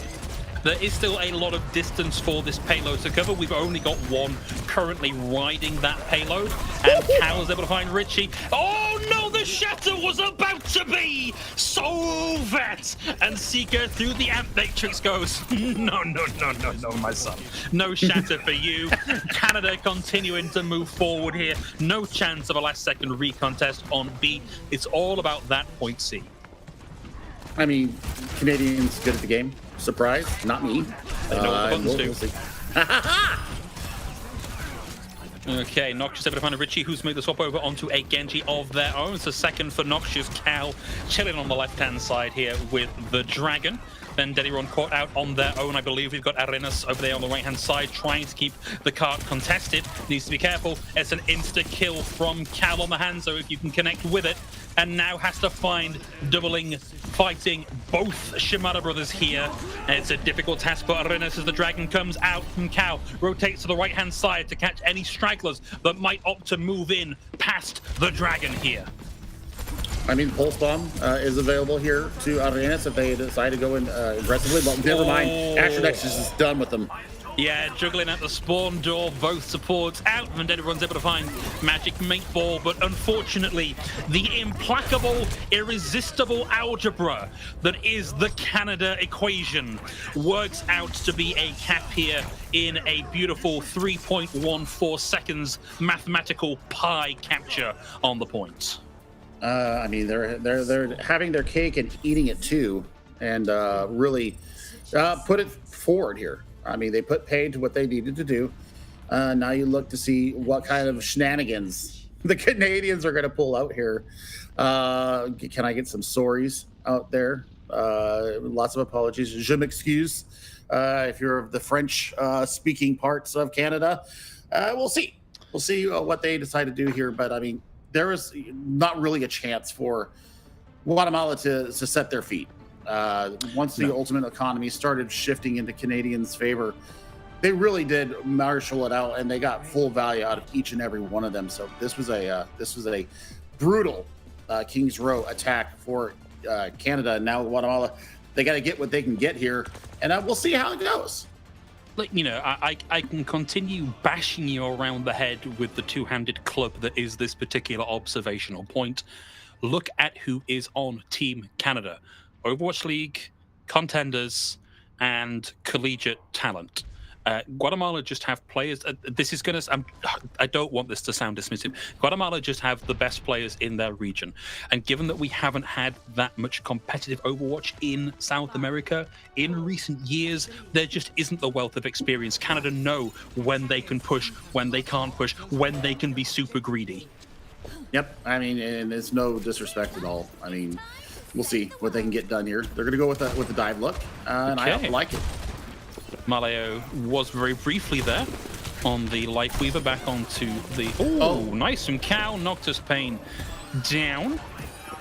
There is still a lot of distance for this payload to cover. We've only got one currently riding that payload, and Cal is able to find Richie. Oh no, the shatter was about to be so vet, and Seeker through the Amp Matrix goes, no, my son. No shatter for you. Canada continuing to move forward here. No chance of a last-second recontest on B. It's all about that point C. I mean, Canadians good at the game. Surprise, not me. They know what the buttons do. We'll see. Okay, Noxious able to find a Richie, who's moved the swap over onto a Genji of their own. It's a second for Noxious. Cal chilling on the left-hand side here with the Dragon. Then Dediron caught out on their own. I believe we've got Arenas over there on the right-hand side trying to keep the cart contested. Needs to be careful. It's an insta-kill from Cal on the hand, so if you can connect with it. And now has to find doubling, fighting both Shimada brothers here. And it's a difficult task for Arenas as the Dragon comes out from Cal. Rotates to the right-hand side to catch any stragglers that might opt to move in past the Dragon here. I mean, Pulse Bomb is available here to Arenas if they decide to go in aggressively, but never mind. Astronex is just done with them. Yeah, juggling at the spawn door, both supports out, and Dediron's able to find Magic Mate Ball, but unfortunately, the implacable, irresistible algebra that is the Canada equation works out to be a cap here in a beautiful 3.14 seconds mathematical pi capture on the point. I mean, they're having their cake and eating it too, and really put it forward here. I mean, they put paid to what they needed to do. Now you look to see what kind of shenanigans the Canadians are going to pull out here. Can I get some sorries out there? Lots of apologies. Je m'excuse if you're of the French-speaking parts of Canada. We'll see. We'll see what they decide to do here. But, I mean, there is not really a chance for Guatemala to set their feet. Once the ultimate economy started shifting into Canadians' favor, they really did marshal it out, and they got full value out of each and every one of them. So this was a brutal Kings Row attack for Canada. And now Guatemala, they got to get what they can get here, and we'll see how it goes. Like, you know, I can continue bashing you around the head with the two-handed club that is this particular observational point. Look at who is on Team Canada. Overwatch League, contenders, and collegiate talent. Guatemala just have players. This is going to. I don't want this to sound dismissive. Guatemala just have the best players in their region, and given that we haven't had that much competitive Overwatch in South America in recent years, there just isn't the wealth of experience. Canada know when they can push, when they can't push, when they can be super greedy. Yep. I mean, and it's no disrespect at all. I mean, we'll see what they can get done here. They're going to go with the dive look, and I like it. Maleo was very briefly there on the Life Weaver, back onto the... Oh, nice from Cal. Noctis Pain down.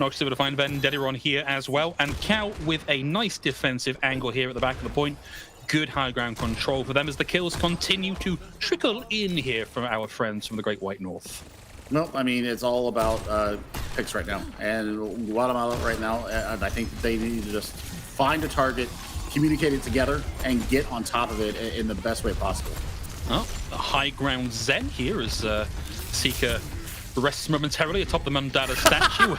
Noctis able to find Ben Dediron here as well. And Cal with a nice defensive angle here at the back of the point. Good high ground control for them as the kills continue to trickle in here from our friends from the Great White North. Well, I mean, it's all about picks right now. And Guatemala right now, I think they need to just find a target, communicate it together, and get on top of it in the best way possible. Oh, a high ground Zen here as Seeker rests momentarily atop the Mandata statue.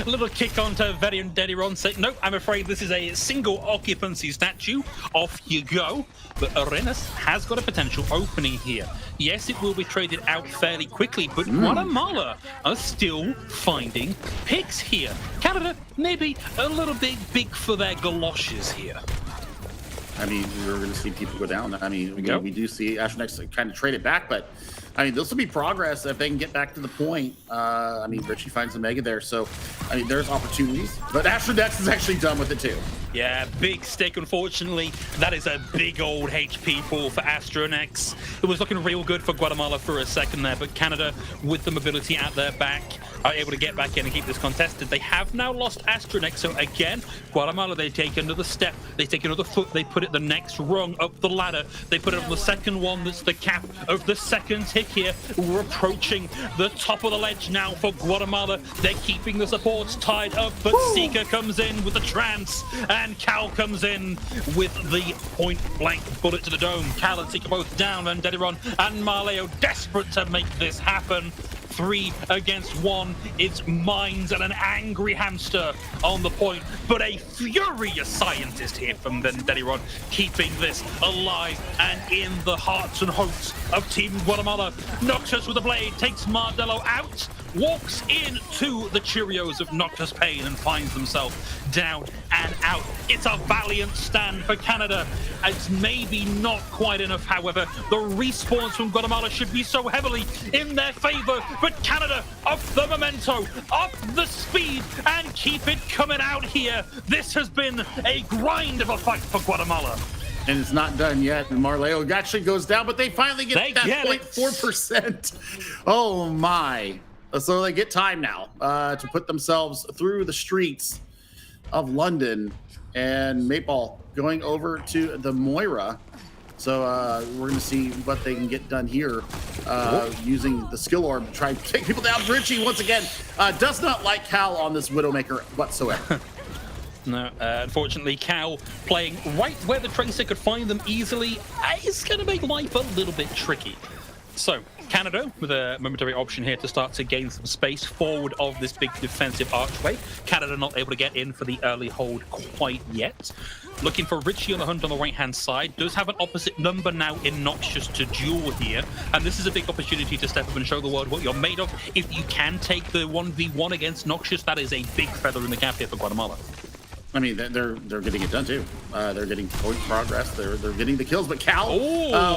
A little kick onto Verian Dediron saying, nope, I'm afraid this is a single occupancy statue. Off you go. But Arenas has got a potential opening here. Yes, it will be traded out fairly quickly, but Guatemala are still finding picks here. Canada, maybe a little bit big for their galoshes here. I mean, we're going to see people go down. I mean, we do see Astronex kind of trade it back, but I mean, this will be progress if they can get back to the point. I mean, Richie finds the Mega there, so I mean, there's opportunities. But Astrodex is actually done with it too. Yeah, big stick, unfortunately. That is a big old HP pool for Astronex. It was looking real good for Guatemala for a second there, but Canada, with the mobility at their back, are able to get back in and keep this contested. They have now lost Astronex, so again, Guatemala, they take another step, they take another foot, they put it the next rung up the ladder, they put it on the second one that's the cap of the second tick here. We're approaching the top of the ledge now for Guatemala. They're keeping the supports tied up, but Seeker comes in with the trance, and Cal comes in with the point-blank bullet to the dome. Cal and Seeker both down, and Dediron and Marleo desperate to make this happen. 3 against 1. It's Mines and an angry hamster on the point, but a furious scientist here from Dediron, keeping this alive and in the hearts and hopes of Team Guatemala. Noctis with a blade, takes Mardello out, walks into the Cheerios of Noctis Pain and finds himself down and out. It's a valiant stand for Canada. It's maybe not quite enough, however. The respawns from Guatemala should be so heavily in their favor, but Canada up the memento, up the speed, and keep it coming out here. This has been a grind of a fight for Guatemala. And it's not done yet. And Marleo actually goes down, but they finally get that 0.4%. Oh my. So they get time now to put themselves through the streets of London, and Maypal going over to the Moira. So we're going to see what they can get done here using the skill orb to try and take people down. Richie, once again, does not like Cal on this Widowmaker whatsoever. No, unfortunately, Cal playing right where the Tracer could find them easily is going to make life a little bit tricky. So, Canada with a momentary option here to start to gain some space forward of this big defensive archway. Canada not able to get in for the early hold quite yet. Looking for Richie on the hunt on the right-hand side. Does have an opposite number now in Noxious to duel here. And this is a big opportunity to step up and show the world what you're made of. If you can take the 1v1 against Noxious, that is a big feather in the cap here for Guatemala. I mean, they're getting it done too. They're getting point progress. They're getting the kills. But Cal,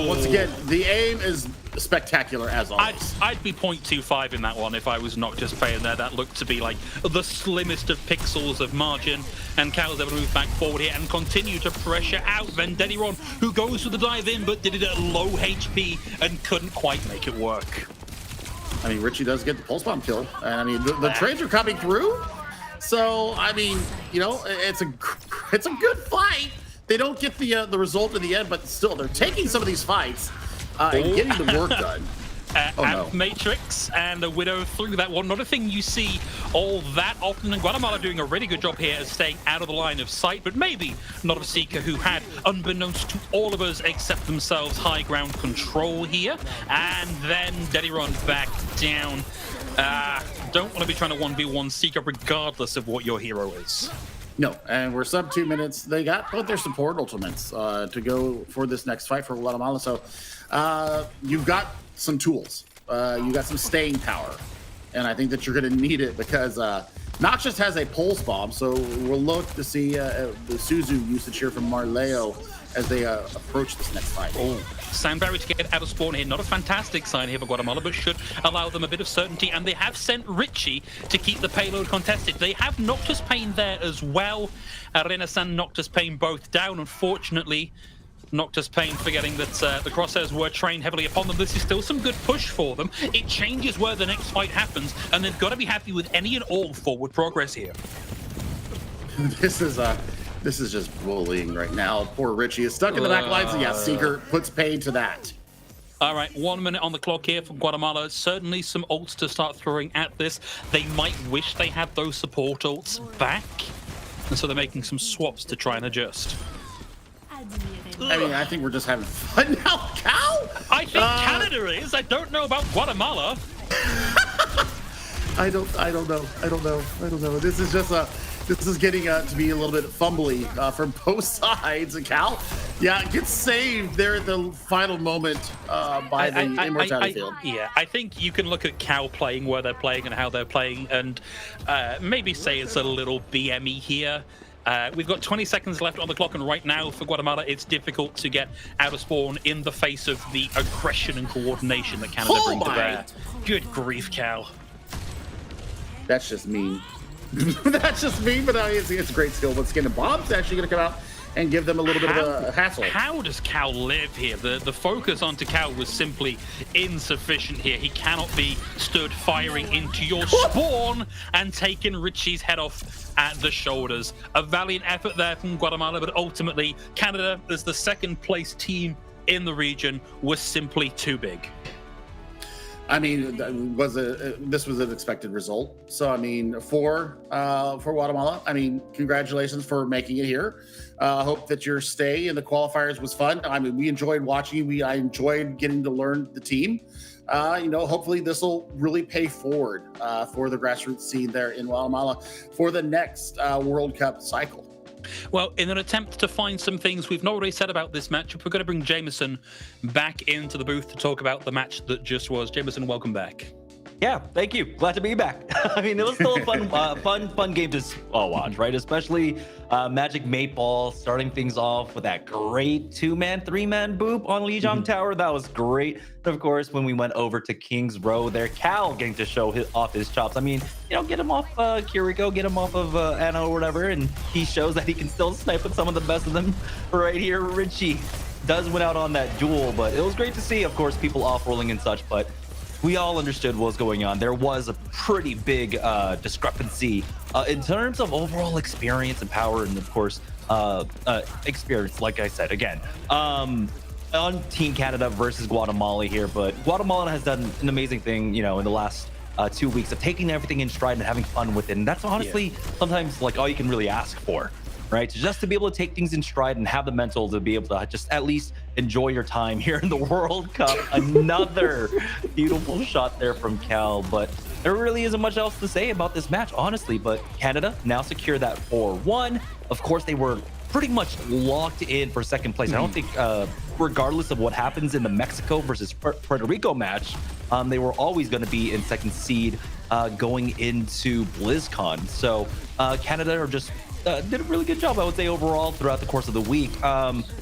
once again, the aim is spectacular as always. I'd be 0.25 in that one if I was not just playing there. That looked to be like the slimmest of pixels of margin. And Cal's able to move back forward here and continue to pressure out Vendediron, who goes for the dive in, but did it at low HP and couldn't quite make it work. I mean, Richie does get the pulse bomb kill. And I mean, the trades are coming through. So, I mean, you know, it's a good fight. They don't get the result in the end, but still, they're taking some of these fights and getting the work done. No. Matrix and the Widow through that one. Not a thing you see all that often. And Guatemala doing a really good job here of staying out of the line of sight, but maybe not of Seeker, who had, unbeknownst to all of us except themselves, high ground control here. And then Dediron back down. Don't want to be trying to 1v1 Seeker regardless of what your hero is. No, and we're sub 2 minutes. They got both their support ultimates to go for this next fight for Guatemala. So you've got some tools. You got some staying power. And I think that you're going to need it because Noxious has a pulse bomb. So we'll look to see the Suzu usage here from Marleo as they approach this next fight. Sound barrier to get out of spawn here. Not a fantastic sign here for Guatemala, but should allow them a bit of certainty. And they have sent Richie to keep the payload contested. They have Noctis Pain there as well. Arenas and Noctis Pain both down. Unfortunately, Noctis Pain forgetting that the crosshairs were trained heavily upon them. This is still some good push for them. It changes where the next fight happens, and they've got to be happy with any and all forward progress here. This is just bullying right now. Poor Richie is stuck in the back lines, and yeah, Seeker puts pain to that. All right, 1 minute on the clock here for Guatemala. Certainly some ults to start throwing at this. They might wish they had those support ults back, and so they're making some swaps to try and adjust. I mean, I think we're just having fun now, Cal. I think Canada is. I don't know about Guatemala. I don't know. This is just this is getting to be a little bit fumbly from both sides. And Cal, yeah, gets saved there at the final moment by the Immortality field. Yeah, I think you can look at Cal playing where they're playing and how they're playing, and maybe say it's a little BME here. We've got 20 seconds left on the clock, and right now for Guatemala, it's difficult to get out of spawn in the face of the aggression and coordination that Canada bring to bear. Good grief, Cal. That's just mean. That's just mean, but it's a great skill. But Skin and Bob's actually going to come out and give them a little bit of a hassle. How does Cal live here? The focus onto Cal was simply insufficient here. He cannot be stood firing into your spawn and taking Richie's head off at the shoulders. A valiant effort there from Guatemala, but ultimately Canada, as the second place team in the region, was simply too big. I mean, this was an expected result. So I mean, for Guatemala, I mean, congratulations for making it here. I hope that your stay in the qualifiers was fun. I mean, we enjoyed watching you. I enjoyed getting to learn the team. Hopefully this will really pay forward for the grassroots scene there in Guatemala for the next World Cup cycle. Well, in an attempt to find some things we've not already said about this matchup, we're going to bring Jameson back into the booth to talk about the match that just was. Jameson, welcome back. Yeah, thank you. Glad to be back. I mean, it was still a fun game to watch, right? Especially Magic 8-Ball starting things off with that great 2-man, 3-man boop on Lijiang Tower. That was great. And of course, when we went over to King's Row there, Cal getting to show off his chops. I mean, get him off Kiriko, get him off of Anna or whatever, and he shows that he can still snipe with some of the best of them right here. Richie does win out on that duel, but it was great to see, of course, people off-rolling and such, but we all understood what was going on. There was a pretty big discrepancy in terms of overall experience and power, and of course, experience, like I said, again, on Team Canada versus Guatemala here. But Guatemala has done an amazing thing, in the last 2 weeks of taking everything in stride and having fun with it. And that's honestly sometimes like all you can really ask for, right? So just to be able to take things in stride and have the mental to be able to just at least enjoy your time here in the World Cup. Another beautiful shot there from Cal, but there really isn't much else to say about this match, honestly. But Canada now secure that 4-1. Of course, they were pretty much locked in for second place. I don't think, regardless of what happens in the Mexico versus Puerto Rico match, they were always going to be in second seed going into BlizzCon. So Canada are just did a really good job, I would say, overall throughout the course of the week.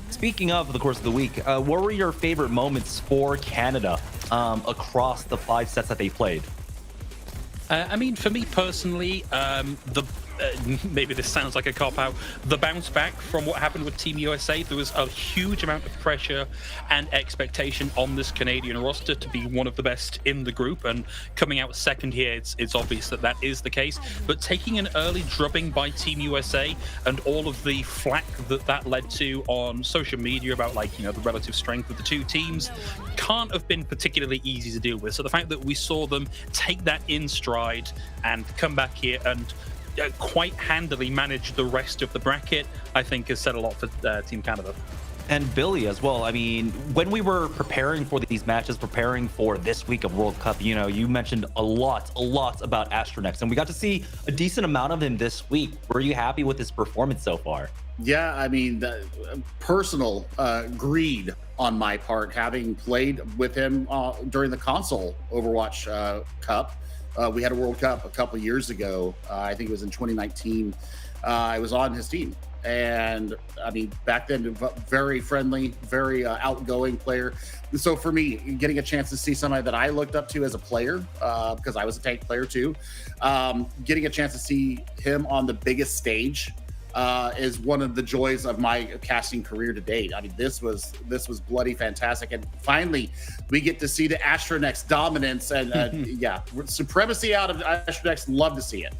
Speaking of the course of the week, what were your favorite moments for Canada across the 5 sets that they played? I mean, for me personally, maybe this sounds like a cop-out, the bounce back from what happened with Team USA. There was a huge amount of pressure and expectation on this Canadian roster to be one of the best in the group, and coming out second here, it's obvious that is the case. But taking an early drubbing by Team USA and all of the flack that led to on social media about, the relative strength of the two teams can't have been particularly easy to deal with. So the fact that we saw them take that in stride and come back here and quite handily manage the rest of the bracket, I think has said a lot for Team Canada. And Billy as well. I mean, when we were preparing for these matches, preparing for this week of World Cup, you mentioned a lot about Astronex, and we got to see a decent amount of him this week. Were you happy with his performance so far? Yeah, I mean, the personal greed on my part, having played with him during the console Overwatch Cup. We had a World Cup a couple years ago. I think it was in 2019. I was on his team. And I mean, back then, very friendly, very outgoing player. And so for me, getting a chance to see somebody that I looked up to as a player, because I was a tank player too, getting a chance to see him on the biggest stage is one of the joys of my casting career to date. I mean, this was bloody fantastic, and finally we get to see the Astronex dominance and supremacy out of Astronex. Love to see it.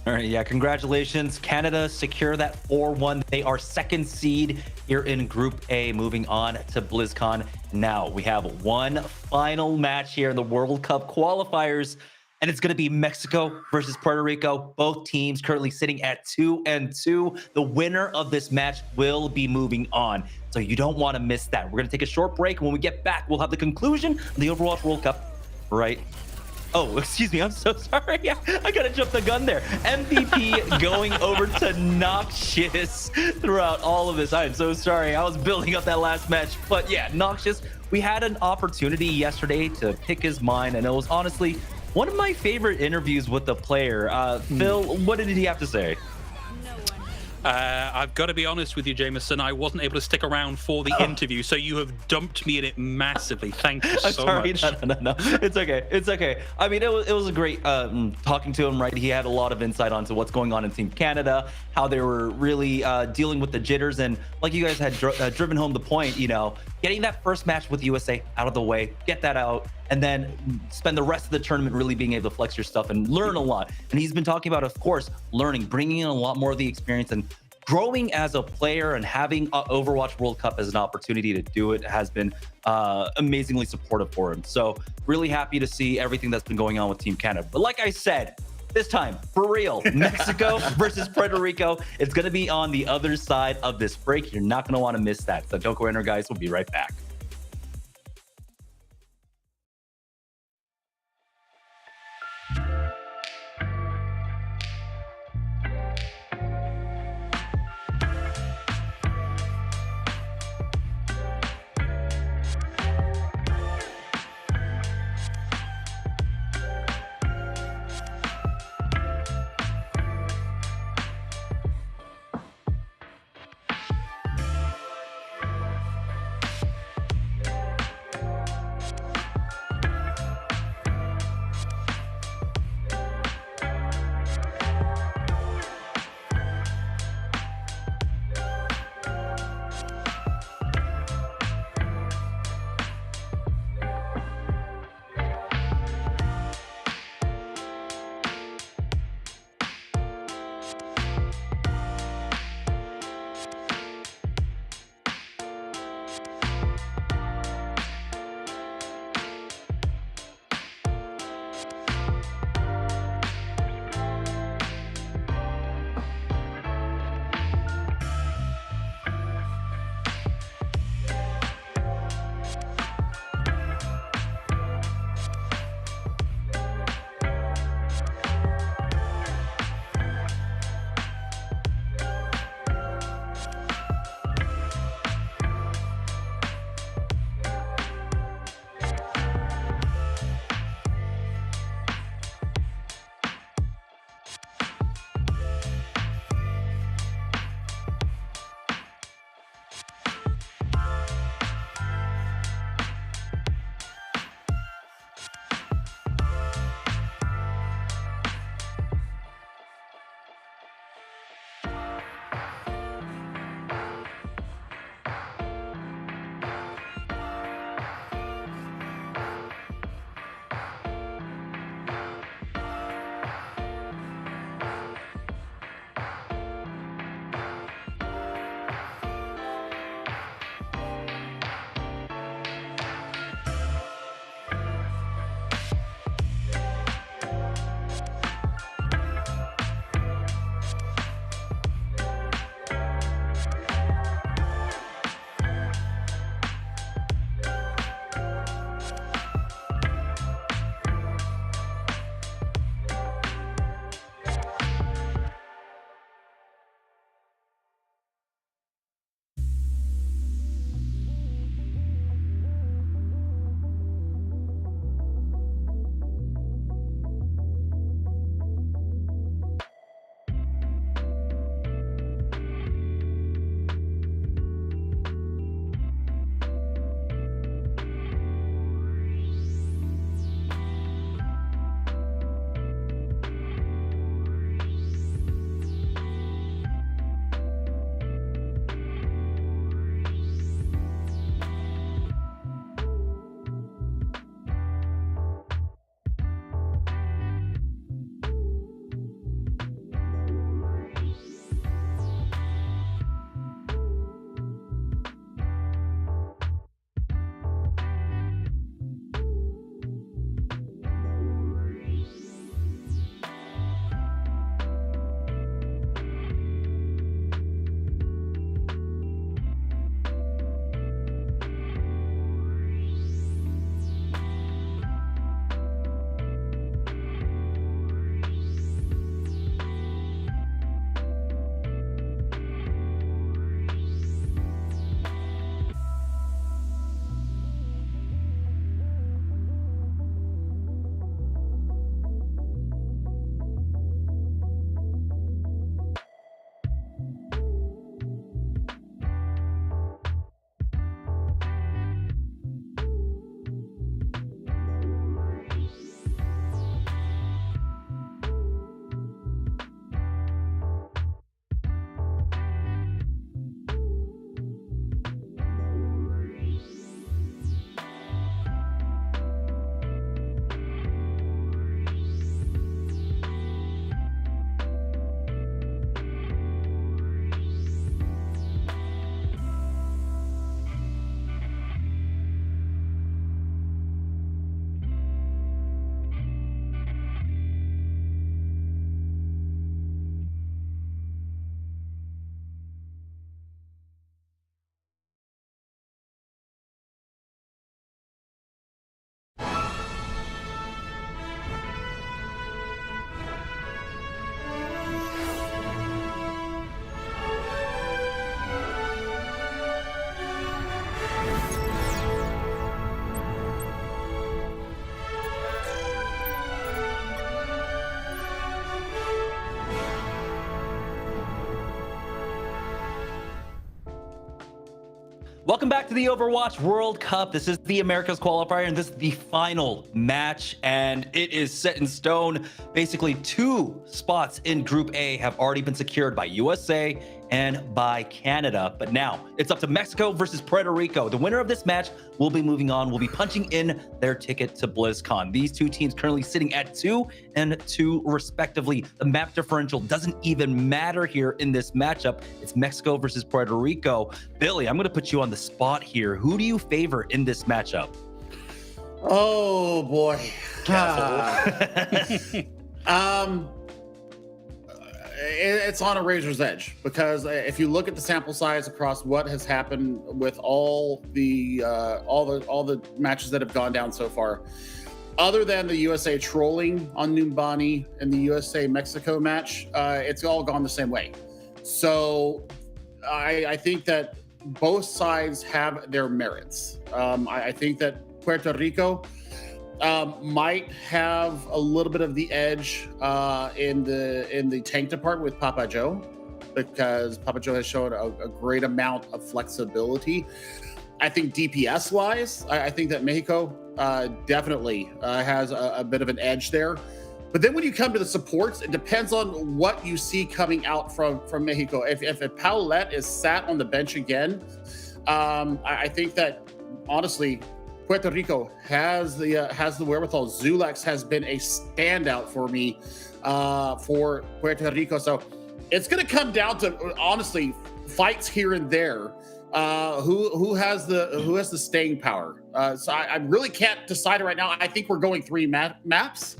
All right, yeah, congratulations. Canada secure that 4-1. They are second seed here in Group A, moving on to BlizzCon. Now we have one final match here in the World Cup qualifiers, and it's going to be Mexico versus Puerto Rico. Both teams currently sitting at 2-2. The winner of this match will be moving on, so you don't want to miss that. We're going to take a short break. When we get back, we'll have the conclusion of the Overwatch World Cup right. Oh, excuse me. I'm so sorry. Yeah, I got to jump the gun there. MVP going over to Noxious throughout all of this. I'm so sorry. I was building up that last match. But yeah, Noxious, we had an opportunity yesterday to pick his mind, and it was honestly one of my favorite interviews with the player. Phil, what did he have to say? I've got to be honest with you, Jameson. I wasn't able to stick around for the interview, so you have dumped me in it massively. Thank you so much. No. It's okay. It's okay. I mean, it was a great talking to him, right? He had a lot of insight onto what's going on in Team Canada, how they were really dealing with the jitters. And like you guys had driven home the point, you know, getting that first match with USA out of the way, get that out, and then spend the rest of the tournament really being able to flex your stuff and learn a lot. And he's been talking about, of course, learning, bringing in a lot more of the experience and growing as a player, and having Overwatch World Cup as an opportunity to do it has been amazingly supportive for him. So really happy to see everything that's been going on with Team Canada. But like I said, this time, for real, Mexico versus Puerto Rico. It's going to be on the other side of this break. You're not going to want to miss that. So don't go anywhere, guys. We'll be right back. Welcome back to the Overwatch World Cup. This is the Americas qualifier, and this is the final match, and it is set in stone. Basically, 2 spots in Group A have already been secured by USA and by Canada, but now it's up to Mexico versus Puerto Rico. The winner of this match will be moving on, will be punching in their ticket to BlizzCon. These 2 teams currently sitting at 2 and 2 respectively. The map differential doesn't even matter here in this matchup. It's Mexico versus Puerto Rico. Billy, I'm going to put you on the spot here. Who do you favor in this matchup? Oh boy. It's on a razor's edge, because if you look at the sample size across what has happened with all the matches that have gone down so far, other than the USA trolling on Numbani and the USA Mexico match, it's all gone the same way. So I think that both sides have their merits. I think that Puerto Rico might have a little bit of the edge in the tank department with Papa Joe, because Papa Joe has shown a great amount of flexibility. I think DPS wise, I think that Mexico definitely has a bit of an edge there. But then when you come to the supports, it depends on what you see coming out from Mexico. If Paulette is sat on the bench again, I think that honestly, Puerto Rico has the wherewithal. Zulax has been a standout for me for Puerto Rico. So it's going to come down to honestly fights here and there. Who has the staying power? So I really can't decide right now. I think we're going 3 maps.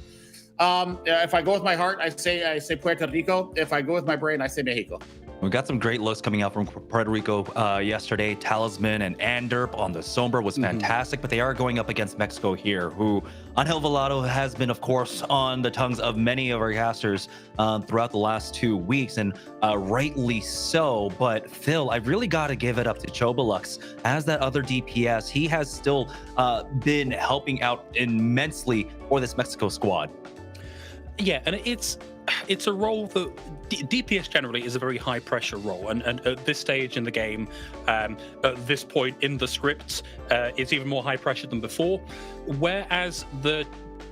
If I go with my heart, I say Puerto Rico. If I go with my brain, I say Mexico. We've got some great looks coming out from Puerto Rico yesterday. Talisman and Anderp on the Sombra was fantastic, but they are going up against Mexico here, who Angel Velado has been, of course, on the tongues of many of our casters throughout the last 2 weeks, and rightly so. But Phil, I've really got to give it up to Chobalux. As that other DPS, he has still been helping out immensely for this Mexico squad. Yeah, and it's a role that DPS generally is a very high pressure role, and at this stage in the game, at this point in the scripts, it's even more high pressure than before. Whereas the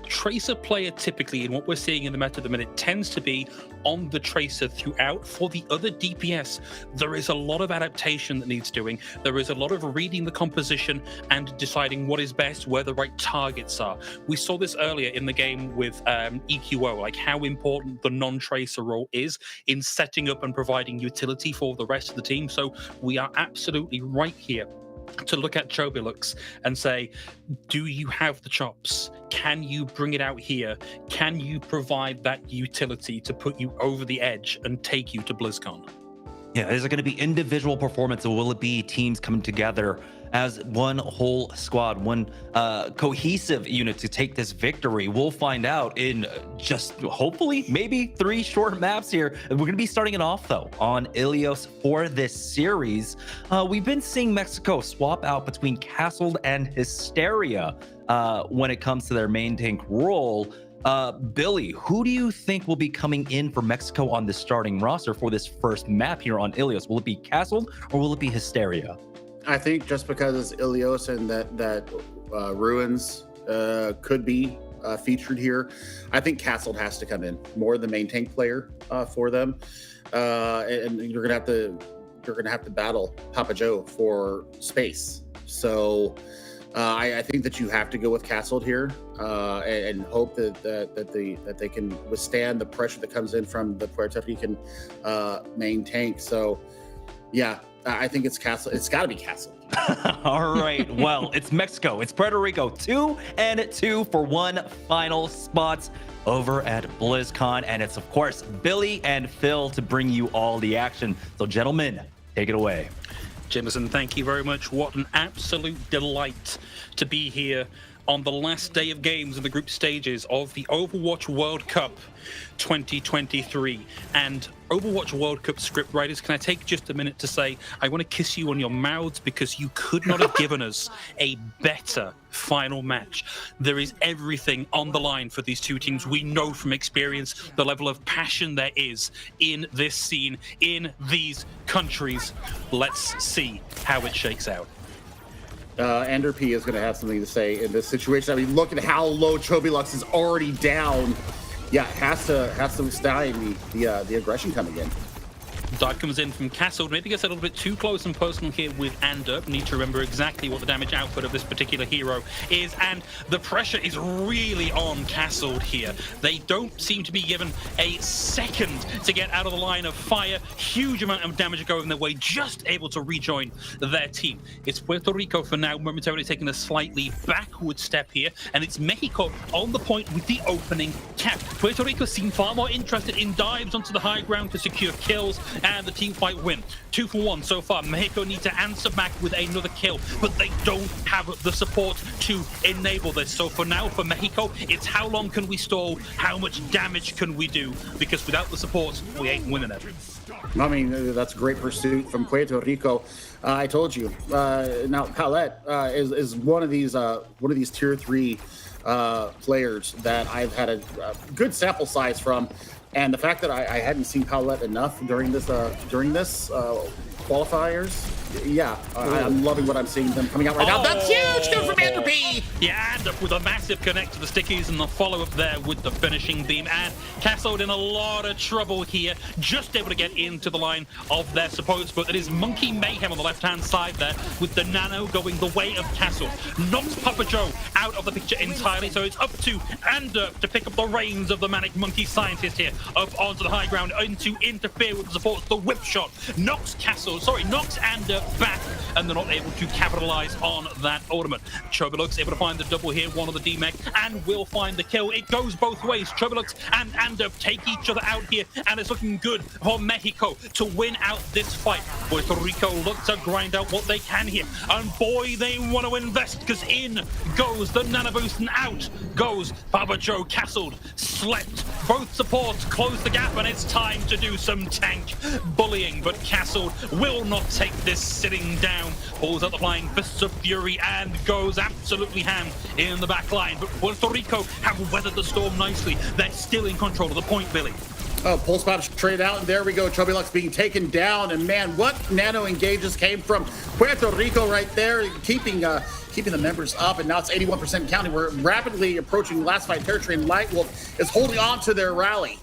Tracer player typically, in what we're seeing in the meta at the minute, tends to be on the Tracer throughout. For the other DPS, there is a lot of adaptation that needs doing. There is a lot of reading the composition and deciding what is best, where the right targets are. We saw this earlier in the game with EQO, like how important the non-Tracer role is in setting up and providing utility for the rest of the team. So we are absolutely right here to look at Chobalux and say, do you have the chops? Can you bring it out here? Can you provide that utility to put you over the edge and take you to BlizzCon? Yeah, is it going to be individual performance, or will it be teams coming together as one whole squad, one cohesive unit to take this victory? We'll find out in just hopefully maybe 3 short maps here. We're going to be starting it off though on Ilios for this series. We've been seeing Mexico swap out between Castled and Hysteria when it comes to their main tank role. Billy, who do you think will be coming in for Mexico on the starting roster for this first map here on Ilios? Will it be Castled or will it be Hysteria? I think just because it's Ilios and that Ruins could be featured here, I think Castled has to come in more the main tank player for them, and you're gonna have to battle Papa Joe for space. So I think that you have to go with Castled here and hope that they can withstand the pressure that comes in from the Puerto Rican main tank. So yeah, I think it's Castle. It's got to be Castle. All right. Well, it's Mexico. It's Puerto Rico. 2-2 for one final spot over at BlizzCon. And it's, of course, Billy and Phil to bring you all the action. So, gentlemen, take it away. Jameson, thank you very much. What an absolute delight to be here on the last day of games in the group stages of the Overwatch World Cup 2023. And Overwatch World Cup script writers, can I take just a minute to say, I want to kiss you on your mouths because you could not have given us a better final match. There is everything on the line for these two teams. We know from experience the level of passion there is in this scene, in these countries. Let's see how it shakes out. Ender P is going to have something to say in this situation. I mean, look at how low Chobilux is already down. Yeah, has to stymie the aggression coming in. Dive comes in from Castle. Maybe gets a little bit too close and personal here with Ander. Need to remember exactly what the damage output of this particular hero is, and the pressure is really on Castle here. They don't seem to be given a second to get out of the line of fire. Huge amount of damage going their way, just able to rejoin their team. It's Puerto Rico for now, momentarily taking a slightly backward step here, and it's Mexico on the point with the opening cap. Puerto Rico seem far more interested in dives onto the high ground to secure kills and the team fight win. 2 for 1 so far. Mexico need to answer back with another kill, but they don't have the support to enable this. So for now, for Mexico, it's how long can we stall? How much damage can we do? Because without the support, we ain't winning it. I mean, that's a great pursuit from Puerto Rico. I told you. Now, Palette is one of these tier 3 players that I've had a good sample size from. And the fact that I hadn't seen Paulette enough during this qualifiers, yeah, I'm loving what I'm seeing them coming out right now. That's huge! Good from Ender P! Yeah, and with a massive connect to the stickies and the follow-up there with the finishing beam. And Castled in a lot of trouble here, just able to get into the line of their supports. But it is Monkey Mayhem on the left-hand side there, with the Nano going the way of Castle. Knocks Papa Joe out of the picture entirely, so it's up to Ander to pick up the reins of the Manic Monkey Scientist here, up onto the high ground, and to interfere with the supports. The whip shot knocks Ander back, and they're not able to capitalize on that ultimate. Chobilux able to find the double here, one on the D-Mech, and will find the kill. It goes both ways. Chobilux and Ander take each other out here, and it's looking good for Mexico to win out this fight. Puerto Rico look to grind out what they can here, and boy, they want to invest, because in goes the Nano Boost, and out goes Papa Joe. Castled, slept, both supports close the gap, and it's time to do some tank bullying, but Castled will not take this sitting down. Pulls out the flying fists of fury and goes absolutely ham in the back line. But Puerto Rico have weathered the storm nicely. They're still in control of the point, Billy. Oh, pulse pop straight out, and there we go. Chobilux being taken down, and man, what nano engages came from Puerto Rico right there, keeping the members up, and now it's 81% counting. We're rapidly approaching last fight territory, and Lightwolf is holding on to their rally.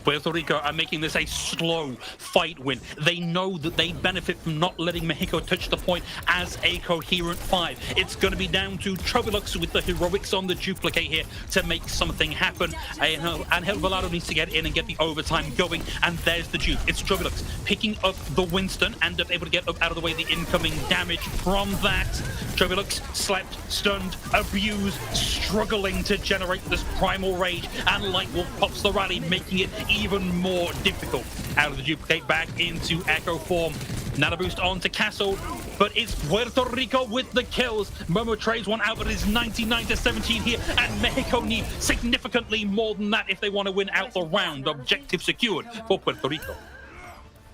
Puerto Rico are making this a slow fight win. They know that they benefit from not letting Mexico touch the point as a coherent 5. It's going to be down to Chobilux with the heroics on the duplicate here to make something happen. Angel Volado needs to get in and get the overtime going, and there's the dupe. It's Chobilux picking up the Winston and able to get up out of the way the incoming damage from that. Chobilux slept, stunned, abused, struggling to generate this primal rage, and Lightwolf pops the rally, making it even more difficult. Out of the duplicate, back into Echo form. Nano boost on to Castle, but it's Puerto Rico with the kills. Momo trades one out, but it is 99-17 here, and Mexico need significantly more than that if they want to win out the round. Objective secured for Puerto Rico.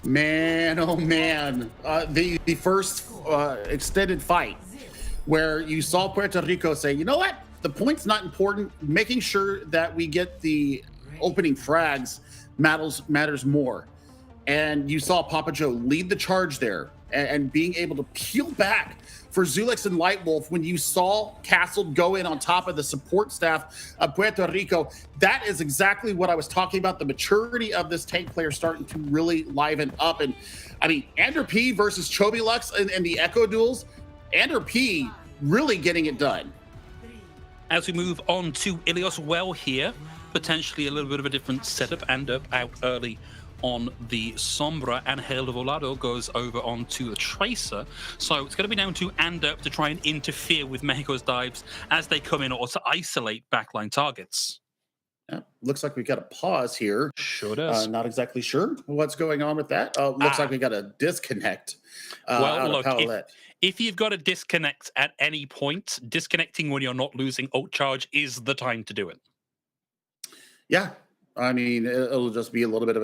Man, oh man, the first extended fight where you saw Puerto Rico say, you know what, the point's not important, making sure that we get the opening frags matters more. And you saw Papa Joe lead the charge there and being able to peel back for Zulix and Lightwolf. When you saw Castle go in on top of the support staff of Puerto Rico, that is exactly what I was talking about. The maturity of this tank player starting to really liven up. And I mean, Ender P versus Chobilux and the Echo duels, Ender P really getting it done. As we move on to Ilios well here, potentially a little bit of a different setup. And up out early on the Sombra, and Angel Volado goes over onto the Tracer. So it's going to be down to Ander to try and interfere with Mexico's dives as they come in, or to isolate backline targets. Yeah, looks like we got a pause here. Sure does. Not exactly sure what's going on with that. Looks like we got a disconnect. Well, look, if you've got a disconnect at any point, disconnecting when you're not losing ult charge is the time to do it. Yeah, I mean, it'll just be a little bit of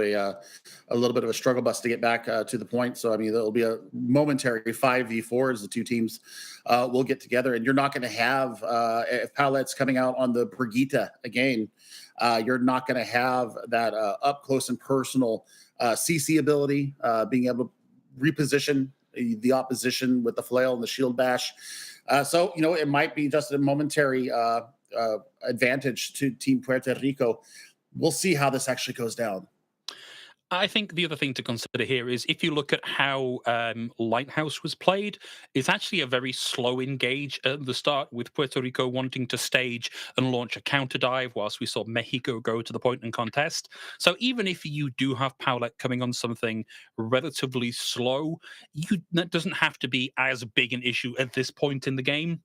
a struggle bus to get back to the point. So I mean, there'll be a momentary 5v4 as the two teams will get together, and you're not going to have if Palette's coming out on the Brigitte again, you're not going to have that up close and personal CC ability, being able to reposition the opposition with the flail and the shield bash. So, it might be just a momentary advantage to Team Puerto Rico. We'll see how this actually goes down. I think the other thing to consider here is if you look at how Lighthouse was played, it's actually a very slow engage at the start, with Puerto Rico wanting to stage and launch a counter dive, whilst we saw Mexico go to the point and contest. So even if you do have Paulette coming on something relatively slow, that doesn't have to be as big an issue at this point in the game.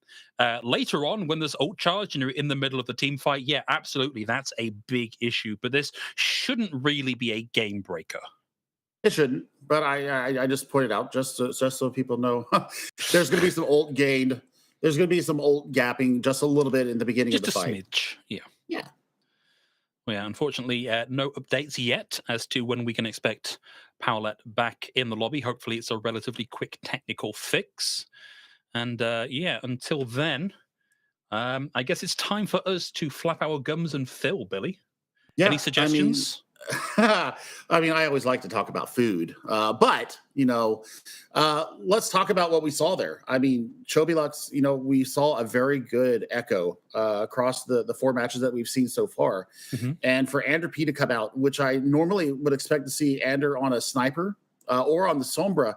Later on, when there's ult charge and you're in the middle of the team fight, yeah, absolutely, that's a big issue. But this shouldn't really be a game breaker. It shouldn't, but I just pointed out just so people know there's going to be some ult gained. There's going to be some ult gapping just a little bit in the beginning of the fight. Just a smidge, yeah. Yeah. Well, yeah, unfortunately, no updates yet as to when we can expect Paulette back in the lobby. Hopefully, it's a relatively quick technical fix. And yeah, until then, I guess it's time for us to flap our gums and fill, Billy. Yeah. Any suggestions? I always like to talk about food, but let's talk about what we saw there. I mean, Chobilux, we saw a very good echo across the 4 matches that we've seen so far. Mm-hmm. And for Ander P to come out, which I normally would expect to see Ander on a sniper or on the Sombra,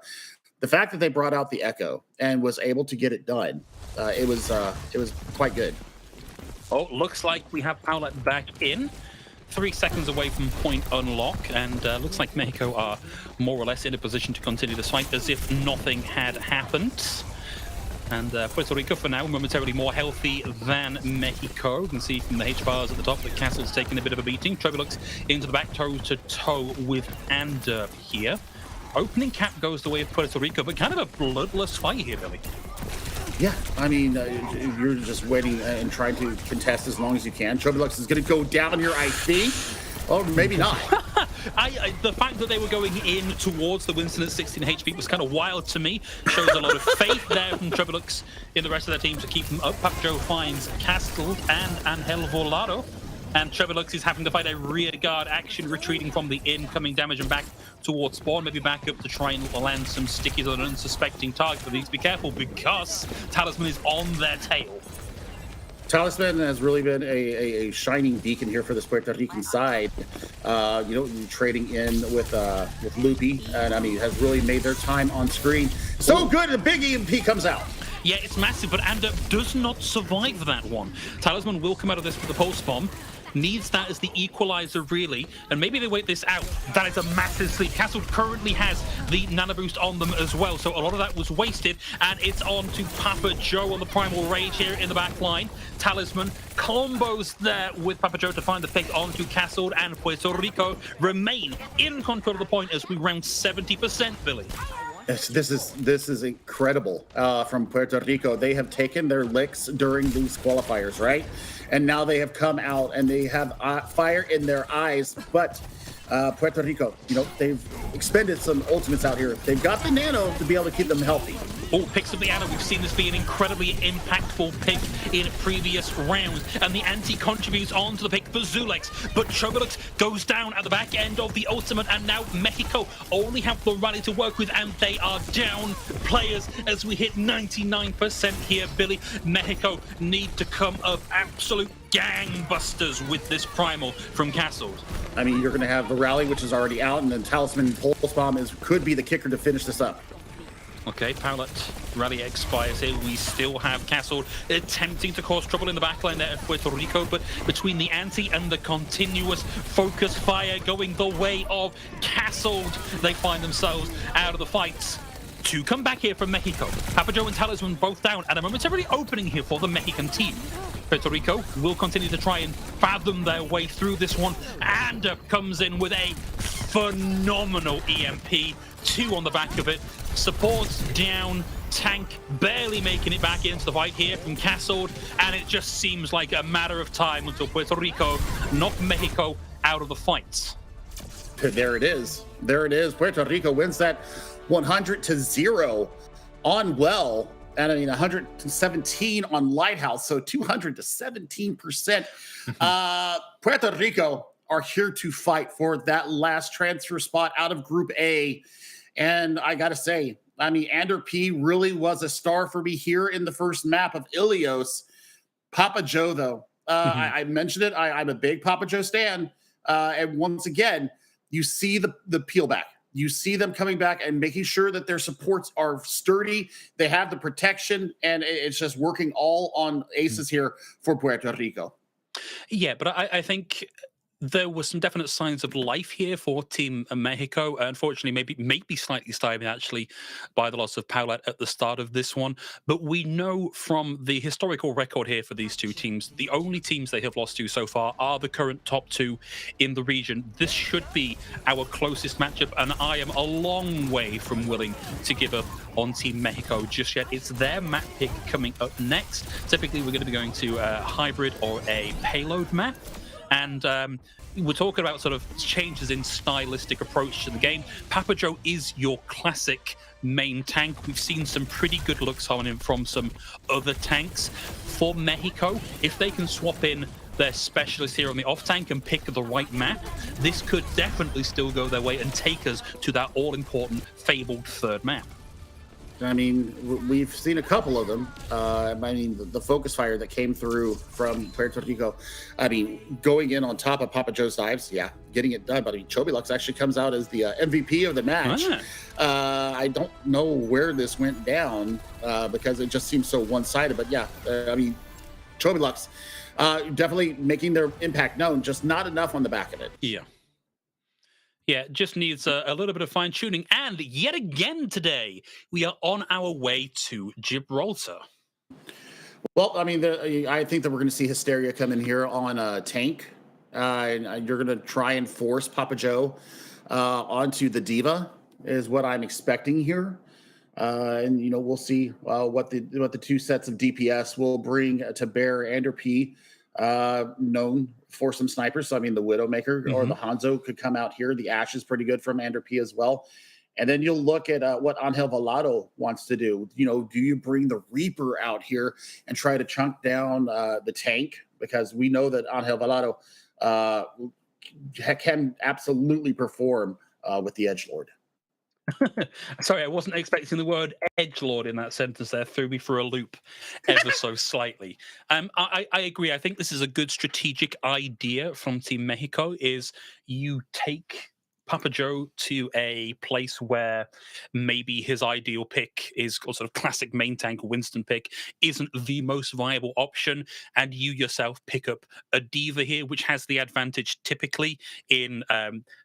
the fact that they brought out the echo and was able to get it done, it was quite good. Oh, looks like we have Paulette back in. 3 seconds away from point unlock, and looks like Mexico are more or less in a position to continue the fight as if nothing had happened. And Puerto Rico, for now, momentarily more healthy than Mexico. You can see from the H-bars at the top that Castle's taking a bit of a beating. Trebulux into the back, toe-to-toe with Ander here. Opening cap goes the way of Puerto Rico, but kind of a bloodless fight here, Billy. Yeah, I mean, you're just waiting and trying to contest as long as you can. Chobilux is going to go down here, I think. Or maybe not. The fact that they were going in towards the Winston at 16 HP was kind of wild to me. Shows a lot of faith there from Chobilux in the rest of their team to keep them up. Papajo finds Castle and Angel Volado. And Chobilux is having to fight a rear guard action, retreating from the incoming damage and back towards spawn, maybe back up to try and land some stickies on an unsuspecting target. But these be careful because Talisman is on their tail. Talisman has really been a shining beacon here for this Puerto Rican side. Trading in with Loopy, and has really made their time on screen so good. The big EMP comes out. Yeah, it's massive, but Ander does not survive that one. Talisman will come out of this with the pulse bomb. Needs that as the equalizer, really, and maybe they wait this out. That is a massive sleep. Castle currently has the nano boost on them as well, so a lot of that was wasted, and it's on to Papa Joe on the primal rage here in the back line. Talisman combos there with Papa Joe to find the pick onto Castle, and Puerto Rico remain in control of the point as we round 70%, Billy. This is incredible from Puerto Rico. They have taken their licks during these qualifiers, right? And now they have come out and they have fire in their eyes. But Puerto Rico, they've expended some ultimates out here. They've got the nano to be able to keep them healthy. Oh, picks up the Ana. We've seen this be an incredibly impactful pick in previous rounds. And the anti contributes onto the pick for Zulex. But Chobilux goes down at the back end of the ultimate. And now Mexico only have the rally to work with. And they are down players as we hit 99% here, Billy. Mexico need to come up absolute gangbusters with this primal from Castle. You're going to have the rally, which is already out. And then Talisman Pulse Bomb could be the kicker to finish this up. Okay, Paulette rally expires here. We still have Castle attempting to cause trouble in the backline there at Puerto Rico, but between the anti and the continuous focus fire going the way of Castle, they find themselves out of the fight. To come back here from Mexico. Papa Joe and Talisman both down, and a momentarily opening here for the Mexican team. Puerto Rico will continue to try and fathom their way through this one. And comes in with a phenomenal EMP. 2 on the back of it. Supports down. Tank barely making it back into the fight here from Castle. And it just seems like a matter of time until Puerto Rico knock Mexico out of the fight. There it is. Puerto Rico wins that 100-0 on Well. And 117 on Lighthouse, so 217%. Puerto Rico are here to fight for that last transfer spot out of Group A. And I got to say, I mean, Ander P really was a star for me here in the first map of Ilios. Papa Joe, though, I mentioned it. I'm a big Papa Joe stan. And once again, you see the peel back. You see them coming back and making sure that their supports are sturdy. They have the protection, and it's just working all on aces here for Puerto Rico. Yeah, but I think there were some definite signs of life here for Team Mexico. Unfortunately, maybe slightly stymied actually by the loss of Paulette at the start of this one. But we know from the historical record here for these two teams, the only teams they have lost to so far are the current top two in the region. This should be our closest matchup, and I am a long way from willing to give up on Team Mexico just yet. It's their map pick coming up next. Typically, we're going to be going to a hybrid or a payload map. And we're talking about sort of changes in stylistic approach to the game. Papa Joe is your classic main tank. We've seen some pretty good looks on him from some other tanks. For Mexico, if they can swap in their specialist here on the off tank and pick the right map, this could definitely still go their way and take us to that all-important fabled third map. I mean, we've seen a couple of them. I mean, the focus fire that came through from Puerto Rico, I mean, going in on top of Papa Joe's dives, yeah, getting it done. But I mean, Chobilux actually comes out as the MVP of the match. I don't know where this went down because it just seems so one-sided. But yeah, I mean, Chobilux definitely making their impact known, just not enough on the back of it. Yeah, just needs a little bit of fine-tuning. And yet again today, we are on our way to Gibraltar. Well, I mean, I think that we're going to see Hysteria come in here on a tank. And you're going to try and force Papa Joe onto the Diva is what I'm expecting here. And, you know, we'll see what the two sets of DPS will bring to bear. Ander P, known for some snipers. So, I mean, the Widowmaker or the Hanzo could come out here. The Ash is pretty good from Ander P as well. And then you'll look at what Angel Volado wants to do. You know, do you bring the Reaper out here and try to chunk down the tank? Because we know that Angel Volado can absolutely perform with the Edgelord. Sorry, I wasn't expecting the word edgelord in that sentence there. Threw me for a loop ever so slightly. I agree. I think this is a good strategic idea from Team Mexico is you take Papa Joe to a place where maybe his ideal pick is sort of classic main tank Winston pick isn't the most viable option, and you yourself pick up a Diva here, which has the advantage typically in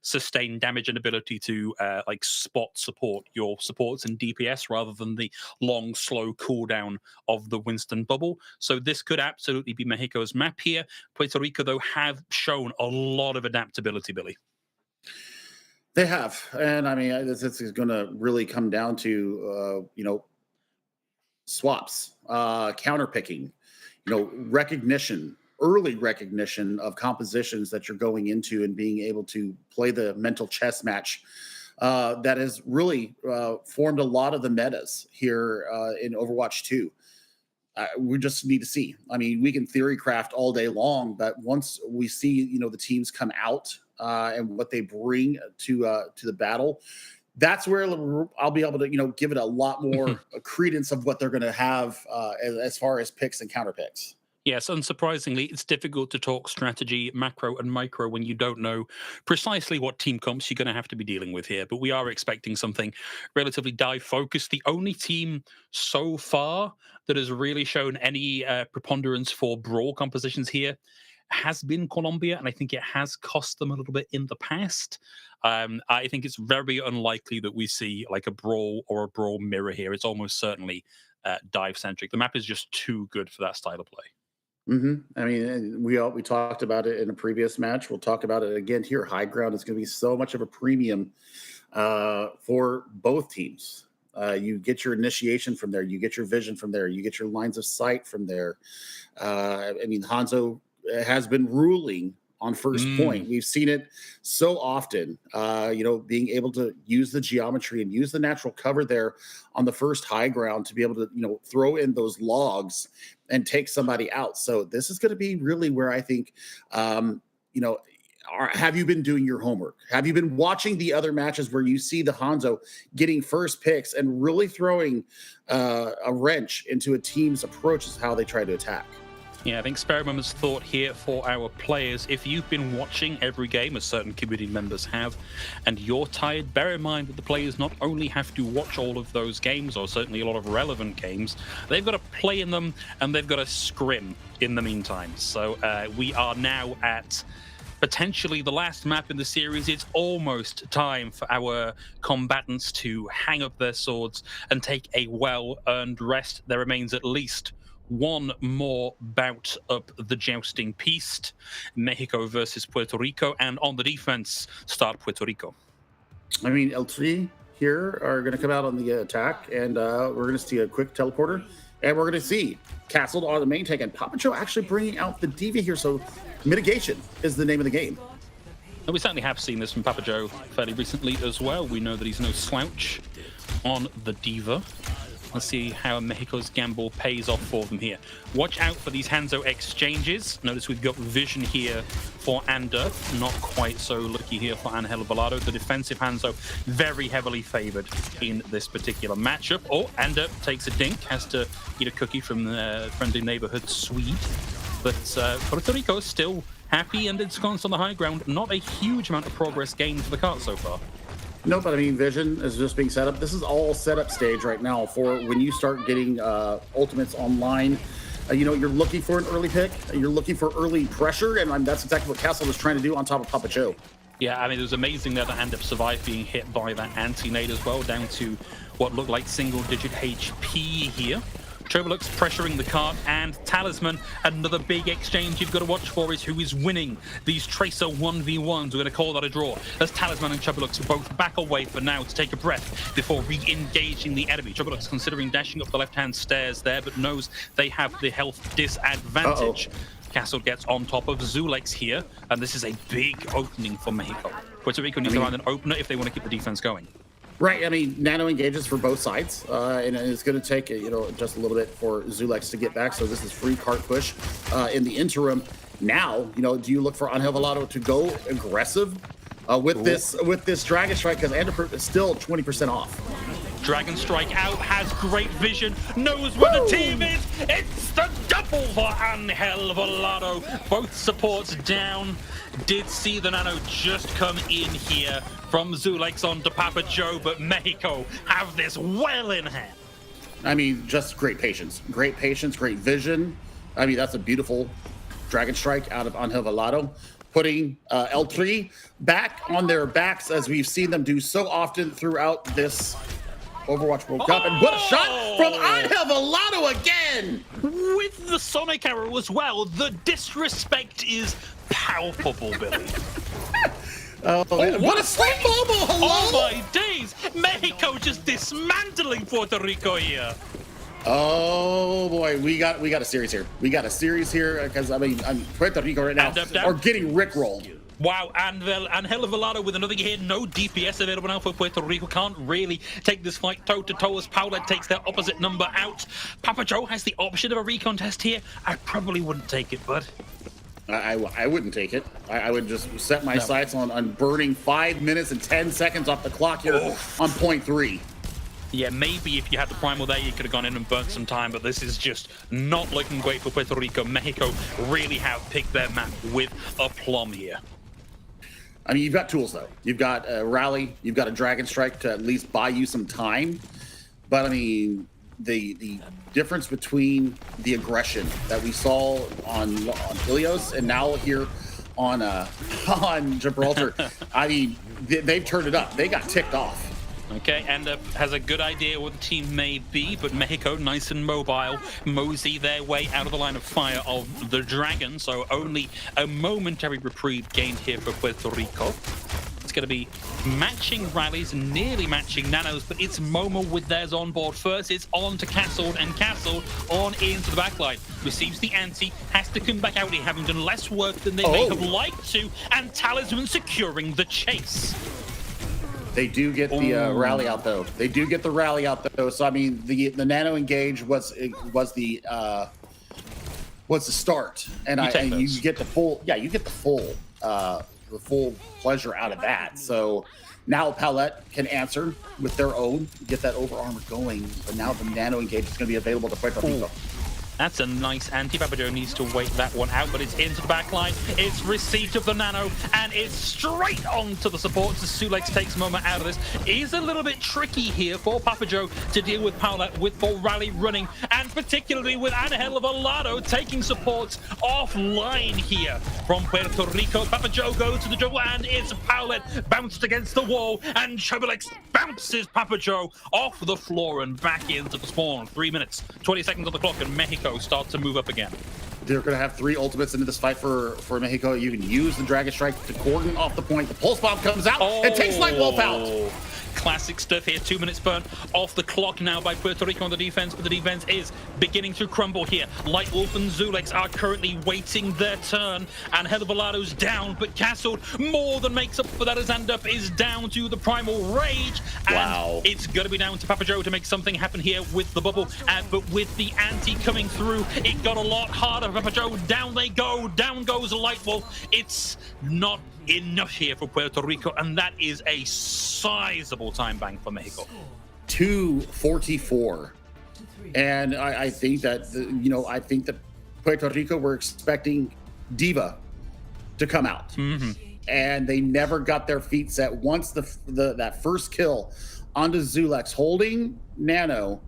sustained damage and ability to like spot support your supports and DPS rather than the long, slow cooldown of the Winston bubble. So this could absolutely be Mexico's map here. Puerto Rico, though, have shown a lot of adaptability, Billy. They have, and I mean, this is going to really come down to you know, swaps, counter picking, you know, recognition, early recognition of compositions that you're going into, and being able to play the mental chess match that has really formed a lot of the metas here in Overwatch 2. We just need to see. I mean, we can theory craft all day long, but once we see, you know, the teams come out and what they bring to the battle, that's where I'll be able to, you know, give it a lot more credence of what they're going to have as far as picks and counter picks. Yes, unsurprisingly, it's difficult to talk strategy, macro and micro when you don't know precisely what team comps you're going to have to be dealing with here. But we are expecting something relatively dive-focused. The only team so far that has really shown any preponderance for brawl compositions here has been Colombia, and I think it has cost them a little bit in the past. I think it's very unlikely that we see like a brawl or a brawl mirror here. It's almost certainly dive-centric. The map is just too good for that style of play. I mean, we talked about it in a previous match. We'll talk about it again here. High ground is going to be so much of a premium for both teams. You get your initiation from there. You get your vision from there. You get your lines of sight from there. I mean, Hanzo has been ruling on first point. We've seen it so often, you know, being able to use the geometry and use the natural cover there on the first high ground to be able to, you know, throw in those logs and take somebody out. So this is going to be really where I think, you know, have you been doing your homework? Have you been watching the other matches where you see the Hanzo getting first picks and really throwing a wrench into a team's approach as how they try to attack? Yeah, I think spare a moment's thought here for our players. If you've been watching every game, as certain community members have, and you're tired, bear in mind that the players not only have to watch all of those games, or certainly a lot of relevant games, they've got to play in them, and they've got to scrim in the meantime. So we are now at potentially the last map in the series. It's almost time for our combatants to hang up their swords and take a well-earned rest. There remains at least one more bout up the jousting piste. Mexico versus Puerto Rico, and on the defense, start Puerto Rico. I mean, L3 here are going to come out on the attack, and we're going to see a quick teleporter, and we're going to see Castled on the main tank, and Papa Joe actually bringing out the Diva here, so mitigation is the name of the game. And we certainly have seen this from Papa Joe fairly recently as well. We know that he's no slouch on the Diva. Let's see how Mexico's gamble pays off for them here. Watch out for these Hanzo exchanges. Notice we've got vision here for Ander. Not quite so lucky here for Angel Velado. The defensive Hanzo very heavily favored in this particular matchup. Oh, Ander takes a dink. Has to eat a cookie from the friendly neighborhood Swede. But Puerto Rico is still happy and ensconced on the high ground. Not a huge amount of progress gained for the cart so far. No, but I mean, Vision is just being set up. This is all setup stage right now for when you start getting ultimates online. You're looking for an early pick. You're looking for early pressure, and that's exactly what Castle was trying to do on top of Papa Joe. Yeah, I mean, it was amazing there that Andep survived being hit by that anti-nade as well, down to what looked like single-digit HP here. Chobolux pressuring the cart, and Talisman, another big exchange you've got to watch for is who is winning these Tracer 1v1s. We're going to call that a draw, as Talisman and Chobolux both back away for now to take a breath before re-engaging the enemy. Chobolux considering dashing up the left-hand stairs there, but knows they have the health disadvantage. Castle gets on top of Zulex here, and this is a big opening for Mexico. Puerto Rico needs to find an opener if they want to keep the defense going. Right, I mean, Nano engages for both sides, and it's going to take, just a little bit for Zulex to get back, so this is free cart push. In the interim, now, do you look for Angel Velado to go aggressive with this Dragon Strike, because Anderproof is still 20% off. Dragon Strike out, has great vision, knows where the team is. It's the double for Angel Velado. Both supports down. Did see the Nano just come in here from Zulex on to Papa Joe, but Mexico have this well in hand. I mean, just great patience, great vision. I mean, that's a beautiful Dragon Strike out of Angel Velado, putting L3 back on their backs, as we've seen them do so often throughout this Overwatch World Cup. And what a shot from Angel Velado again! With the Sonic arrow as well, the disrespect is palpable, Billy. What a sleep bubble! Hello? Oh my days! Mexico just dismantling Puerto Rico here. Oh boy, we got a series here. We got a series here, because Puerto Rico right now are getting rickrolled. Wow, Angel Velado with another hit. No DPS available now for Puerto Rico. Can't really take this fight toe-to-toe as Paula takes their opposite number out. Papa Joe has the option of a recontest here. I probably wouldn't take it, bud. I wouldn't take it. I would just set my sights on burning 5 minutes and 10 seconds off the clock here on point 3. Yeah, maybe if you had the primal there, you could have gone in and burnt some time, but this is just not looking great for Puerto Rico. Mexico really have picked their map with aplomb here. I mean, you've got tools, though. You've got a rally, you've got a Dragon Strike to at least buy you some time. But, I mean, the difference between the aggression that we saw on Ilios and now here on Gibraltar, I mean, they've turned it up. They got ticked off. Okay, and has a good idea what the team may be, but Mexico, nice and mobile, mosey their way out of the line of fire of the Dragon, so only a momentary reprieve gained here for Puerto Rico. It's going to be matching rallies, nearly matching Nanos, but it's Momo with theirs on board first. It's on to Castle, and Castle on into the backline. Receives the anti, has to come back out here, having done less work than they may have liked to, and Talisman securing the chase. They do get the rally out, though. They do get the rally out, though. So I mean, the Nano engage was the start, and you get the full the full pleasure out of that. So now Palette can answer with their own, get that over armor going. But now the nano engage is going to be available to Puerto Rico. That's a nice anti. Papajo needs to wait that one out, but it's into the back line. It's receipt of the nano, and it's straight on to the supports as Sulex takes a moment out of this. It is a little bit tricky here for Papajo to deal with Paulette with Rally running, and particularly with Angel Volado taking supports offline here from Puerto Rico. Papajo goes to the jungle, and it's Paulette bounced against the wall, and Chobilex bounces Papajo off the floor and back into the spawn. 3 minutes, 20 seconds on the clock, and Mexico start to move up again. They're going to have 3 ultimates into this fight for Mexico. You can use the Dragon Strike to cordon off the point. The Pulse Bomb comes out and takes Light Wolf out. Classic stuff here. 2 minutes burnt off the clock now by Puerto Rico on the defense, but the defense is beginning to crumble here. Light Wolf and Zulex are currently waiting their turn, and Helovalado's down, but Castle more than makes up for that as Andup is down to the Primal Rage. And it's going to be down to Papajo to make something happen here with the bubble, but with the anti coming through, it got a lot harder for Papajo. Down they go, down goes Light Wolf. It's not enough here for Puerto Rico, and that is a sizable time bank for Mexico. 2:44, and I think that I think that Puerto Rico were expecting Diva to come out, and they never got their feet set. Once that first kill onto Zulex holding Nano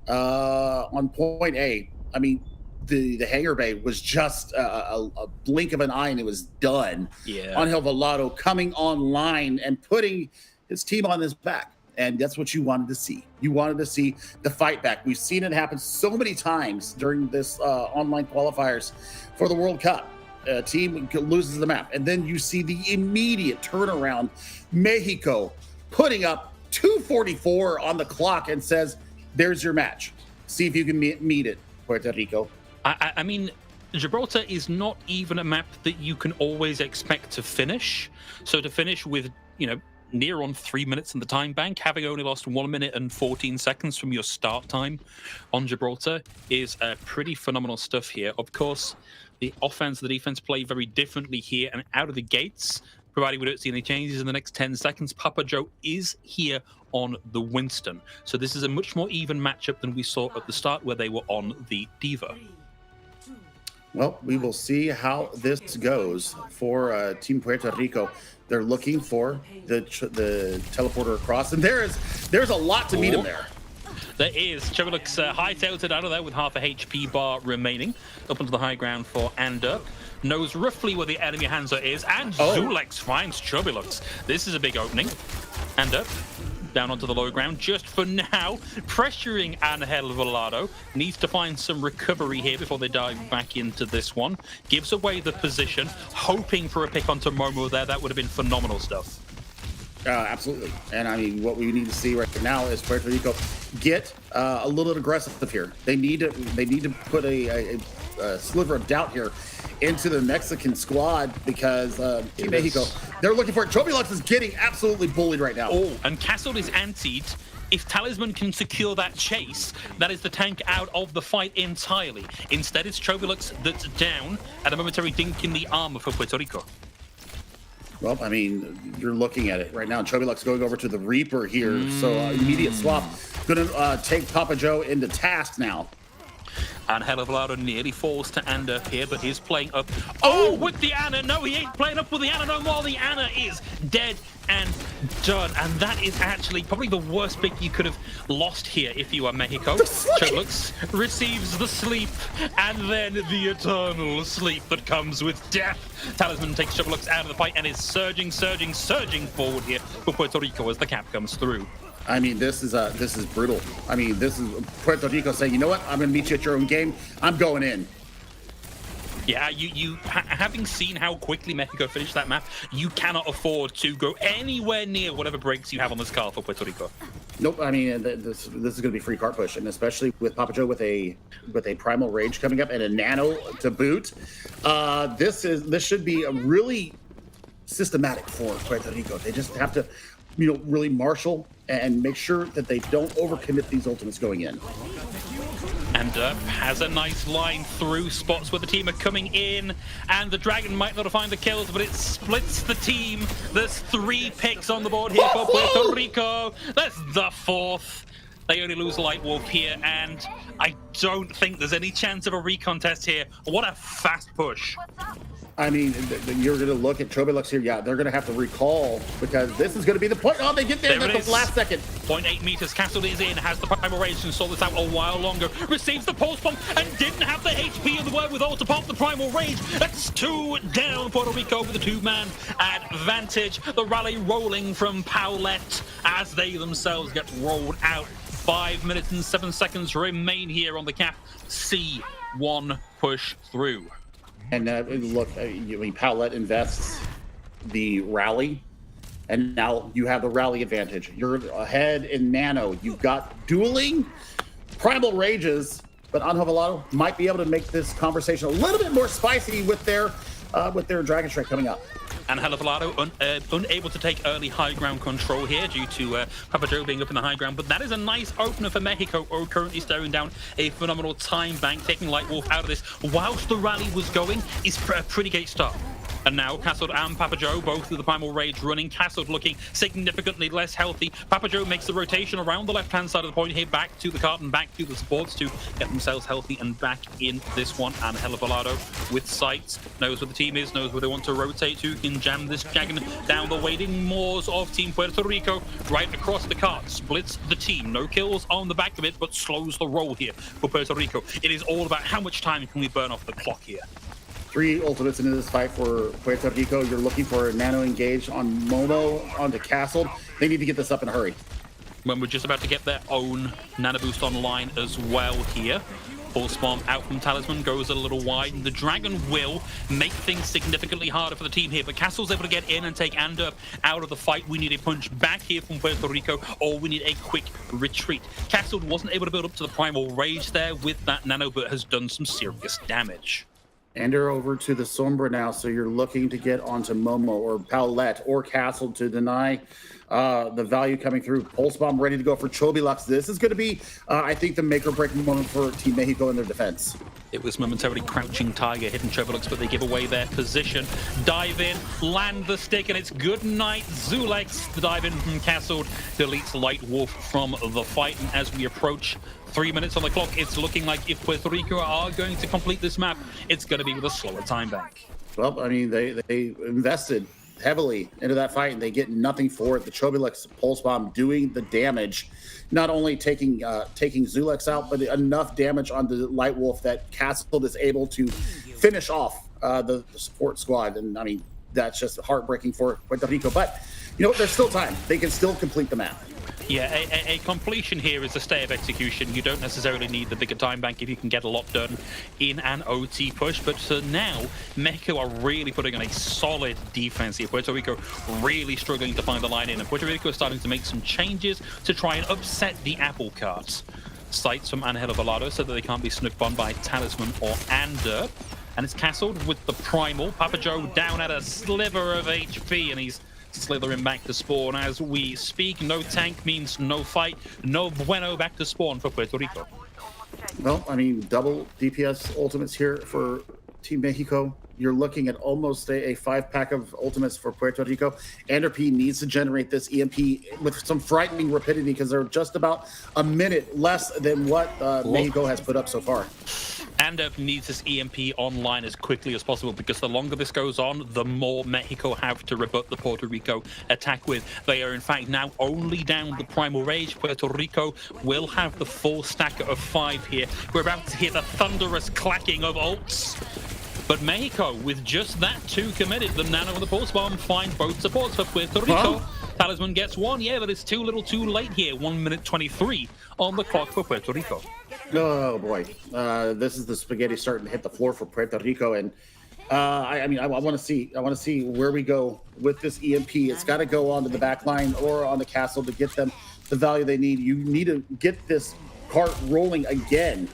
on point A, I mean, the hangar bay was just a blink of an eye and it was done. Angel Volado coming online and putting his team on his back. And that's what you wanted to see. You wanted to see the fight back. We've seen it happen so many times during this online qualifiers for the World Cup. A team loses the map, and then you see the immediate turnaround. Mexico putting up 2:44 on the clock and says, there's your match. See if you can meet it, Puerto Rico. I mean, Gibraltar is not even a map that you can always expect to finish. So to finish with, near on 3 minutes in the time bank, having only lost 1 minute and 14 seconds from your start time on Gibraltar is pretty phenomenal stuff here. Of course, the offense and the defense play very differently here, and out of the gates, provided we don't see any changes in the next 10 seconds, Papajo is here on the Winston. So this is a much more even matchup than we saw at the start where they were on the Diva. Well, we will see how this goes for Team Puerto Rico. They're looking for the teleporter across, and there's a lot to meet him there. There is. Chobilex high-tailed out of there with half a HP bar remaining. Up onto the high ground for Andup. Knows roughly where the enemy Hanzo is, and Zulex finds Chobilex. This is a big opening. Andup down onto the low ground just for now, pressuring Angel Volado. Needs to find some recovery here before they dive back into this one. Gives away the position, hoping for a pick onto Momo there. That would have been phenomenal stuff. Absolutely. And I mean, what we need to see right now is Puerto Rico get a little bit aggressive here. They need to put a sliver of doubt here into the Mexican squad, because Team Mexico, they're looking for it. Chobilex is getting absolutely bullied right now. Oh, and Castle is antied. If Talisman can secure that chase, that is the tank out of the fight entirely. Instead, it's Chobilex that's down at a momentary dink in the armor for Puerto Rico. Well, I mean, you're looking at it right now. Chobilex going over to the Reaper here. So immediate swap. Going to take Papajo into task now. And Volado nearly falls to Andup here, but he's playing up. Oh, with the Ana. No, he ain't playing up with the Ana no more. The Ana is dead and done. And that is actually probably the worst pick you could have lost here if you are Mexico. Chobilex receives the sleep, and then the eternal sleep that comes with death. Talisman takes Chobilex out of the fight and is surging forward here for Puerto Rico as the cap comes through. I mean, this is brutal. I mean, this is Puerto Rico saying, you know what? I'm going to meet you at your own game. I'm going in. Yeah, having seen how quickly Mexico finished that map, you cannot afford to go anywhere near whatever breaks you have on this card for Puerto Rico. Nope. I mean, this is going to be free card push, and especially with Papajo with a Primal Rage coming up and a Nano to boot. This should be a really systematic for Puerto Rico. They just have to, really marshal and make sure that they don't overcommit these ultimates going in. And has a nice line through spots where the team are coming in, and the Dragon might not find the kills, but it splits the team. There's 3 picks on the board here for Puerto Rico. That's the 4th. They only lose Light Wolf here, and I don't think there's any chance of a recontest here. What a fast push. I mean, you're going to look at Chobilux here. Yeah, they're going to have to recall because this is going to be the point. Oh, they get there at the last second. 0.8 meters. Castle is in, has the primal rage and saw this out a while longer. Receives the pulse bomb and didn't have the HP of the wherewithal to pop the primal rage. That's 2 down. Puerto Rico with a 2-man advantage. The rally rolling from Paulette as they themselves get rolled out. 5 minutes and 7 seconds remain here on the cap. C1 push through. And look, I mean, Paulette invests the rally, and now you have the rally advantage. You're ahead in nano. You've got dueling primal rages, but Anjo might be able to make this conversation a little bit more spicy with their Dragon Strike coming up. And Helavalado unable to take early high ground control here due to Papa Joe being up in the high ground. But that is a nice opener for Mexico, currently staring down a phenomenal time bank, taking Light Wolf out of this. Whilst the rally was going, is a pretty great start. And now Castled and Papa Joe, both with the primal rage running. Castled looking significantly less healthy. Papa Joe makes the rotation around the left-hand side of the point here, back to the cart and back to the supports to get themselves healthy and back in this one. And Helavalado with sights, knows where the team is, knows where they want to rotate to, can jam this dragon down the waiting moors of Team Puerto Rico, right across the cart, splits the team. No kills on the back of it, but slows the roll here for Puerto Rico. It is all about how much time can we burn off the clock here. 3 ultimates into this fight for Puerto Rico. You're looking for a nano engage on Momo onto Castle. They need to get this up in a hurry. When we're just about to get their own nano boost online as well here. Pulse bomb out from Talisman, goes a little wide. The Dragon will make things significantly harder for the team here, but Castle's able to get in and take Anderp out of the fight. We need a punch back here from Puerto Rico, or we need a quick retreat. Castle wasn't able to build up to the primal rage there with that nano, but has done some serious damage. And they're over to the Sombra now, so you're looking to get onto Momo or Paulette or Castle to deny the value coming through. Pulse Bomb ready to go for Chobilux. This is going to be, I think, the make-or-break moment for Team Mexico in their defense. It was momentarily Crouching Tiger hitting Chobilux, but they give away their position. Dive in, land the stick, and it's good night, Zulex. The dive in from Castle deletes Light Wolf from the fight, and as we approach 3 minutes on the clock, it's looking like if Puerto Rico are going to complete this map, it's going to be with a slower time bank. Well, I mean, they invested heavily into that fight, and they get nothing for it. The Chobilux Pulse Bomb doing the damage, not only taking Zulex out, but enough damage on the Light Wolf that Castle is able to finish off the support squad. And I mean, that's just heartbreaking for Puerto Rico. But you know, there's still time. They can still complete the map. Yeah, a completion here is a stay of execution. You don't necessarily need the bigger time bank if you can get a lot done in an OT push. But now, Mexico are really putting on a solid defense here. Puerto Rico really struggling to find the line in. And Puerto Rico is starting to make some changes to try and upset the apple carts. Sights from Angel Volado so that they can't be snooked on by Talisman or Ander. And it's Castled with the Primal. Papa Joe down at a sliver of HP, and he's slithering back to spawn as we speak. No tank means no fight. No bueno back to spawn for Puerto Rico. Well, I mean, double DPS ultimates here for Team Mexico. You're looking at almost a 5-pack of ultimates for Puerto Rico. Anderp needs to generate this EMP with some frightening rapidity because they're just about a minute less than what Mexico has put up so far. Anderp needs this EMP online as quickly as possible because the longer this goes on, the more Mexico have to rebut the Puerto Rico attack with. They are in fact now only down the Primal Rage. Puerto Rico will have the full stack of 5 here. We're about to hear the thunderous clacking of ults. But Mexico, with just that 2 committed, the Nano and the Pulse Bomb find both supports for Puerto Rico. Talisman gets 1, yeah, but it's too little too late here. 1 minute 23 on the clock for Puerto Rico. Oh boy, this is the spaghetti starting to hit the floor for Puerto Rico, and I mean, I want to see where we go with this EMP. It's got to go onto the back line or on the castle to get them the value they need. You need to get this cart rolling again.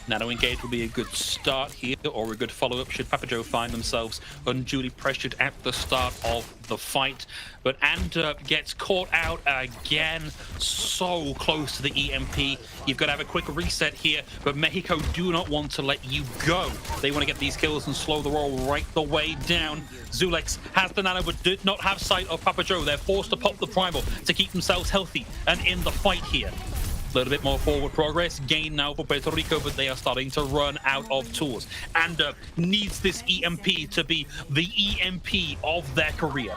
Nano engage will be a good start here, or a good follow-up should Papa Joe find themselves unduly pressured at the start of the fight. But Anderp gets caught out again, so close to the EMP. You've got to have a quick reset here, but Mexico do not want to let you go. They want to get these kills and slow the roll right the way down. Zulex has the Nano, but did not have sight of Papa Joe. They're forced to pop the Primal to keep themselves healthy and in the fight here. A little bit more forward progress gained now for Puerto Rico, but they are starting to run out of tools. And needs this EMP to be the EMP of their career.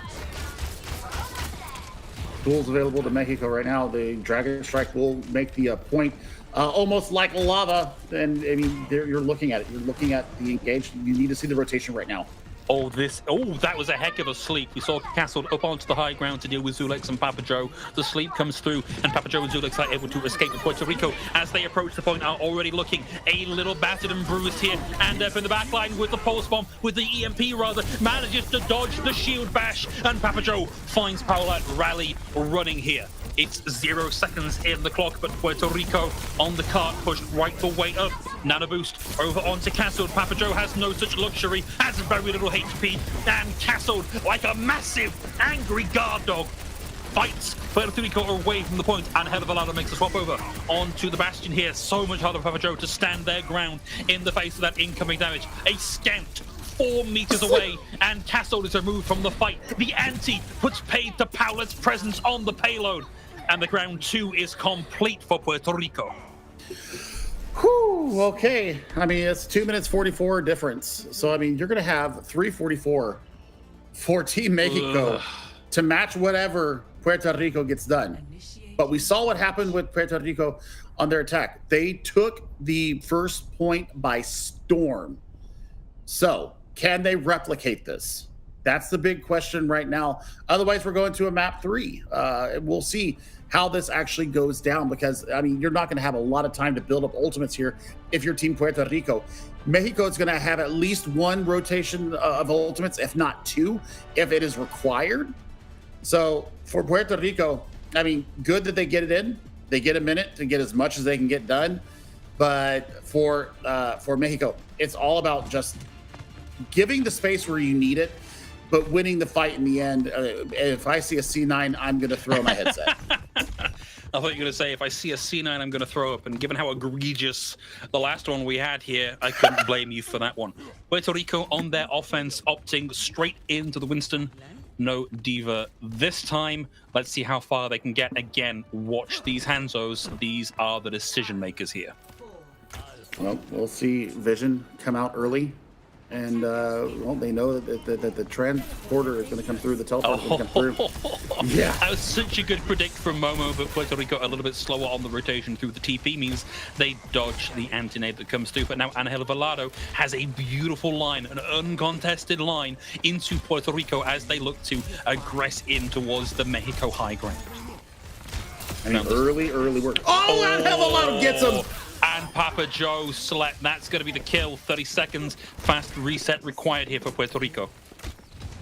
Tools available to Mexico right now. The Dragon Strike will make the point almost like lava. And I mean, you're looking at it. You're looking at the engage. You need to see the rotation right now. Oh, that was a heck of a sleep. We saw Castle up onto the high ground to deal with Zulex and Papa Joe. The sleep comes through, and Papa Joe and Zulex are able to escape. Puerto Rico, as they approach the point, are already looking a little battered and bruised here. And from the back line with the pulse bomb, with the EMP rather, manages to dodge the shield bash, and Papa Joe finds Paulette Rally running here. It's 0 seconds in the clock, but Puerto Rico on the cart, pushed right the way up. Nano boost over onto Castled. Papa Joe has no such luxury, has very little HP, and Castled, like a massive, angry guard dog, fights Puerto Rico away from the point, and Helvalado makes a swap over onto the Bastion here. So much harder for Papa Joe to stand their ground in the face of that incoming damage. A scant 4 meters away, and Castle is removed from the fight. The anti puts paid to Paulette's presence on the payload, and the round 2 is complete for Puerto Rico. Whew, okay. I mean, it's 2 minutes 44 difference. So, I mean, you're going to have 3:44 for Team Mexico to match whatever Puerto Rico gets done. But we saw what happened with Puerto Rico on their attack. They took the first point by storm. So, can they replicate this? That's the big question right now. Otherwise, we're going to a map 3. We'll see how this actually goes down, because, I mean, you're not going to have a lot of time to build up ultimates here if you're Team Puerto Rico. Mexico is going to have at least 1 rotation of ultimates, if not 2, if it is required. So for Puerto Rico, I mean, good that they get it in. They get a minute to get as much as they can get done. But for Mexico, it's all about just giving the space where you need it, but winning the fight in the end. If I see a C9, I'm going to throw my headset. I thought you were going to say, if I see a C9, I'm going to throw up. And given how egregious the last one we had here, I couldn't blame you for that one. Puerto Rico on their offense, opting straight into the Winston. No Diva this time. Let's see how far they can get. Again, watch these Hanzos. These are the decision makers here. Well, we'll see Vision come out early. And, well, they know that the transporter is going to come through, the teleporter is going to come through. Yeah. That was such a good predict from Momo, but Puerto Rico a little bit slower on the rotation through the TP means they dodge the anti-nade that comes through. But now Angel Velado has a beautiful line, an uncontested line into Puerto Rico as they look to aggress in towards the Mexico high ground. I mean, early work. Oh, Angel Velado gets him! And Papa Joe slept. That's going to be the kill. 30 seconds. Fast reset required here for Puerto Rico.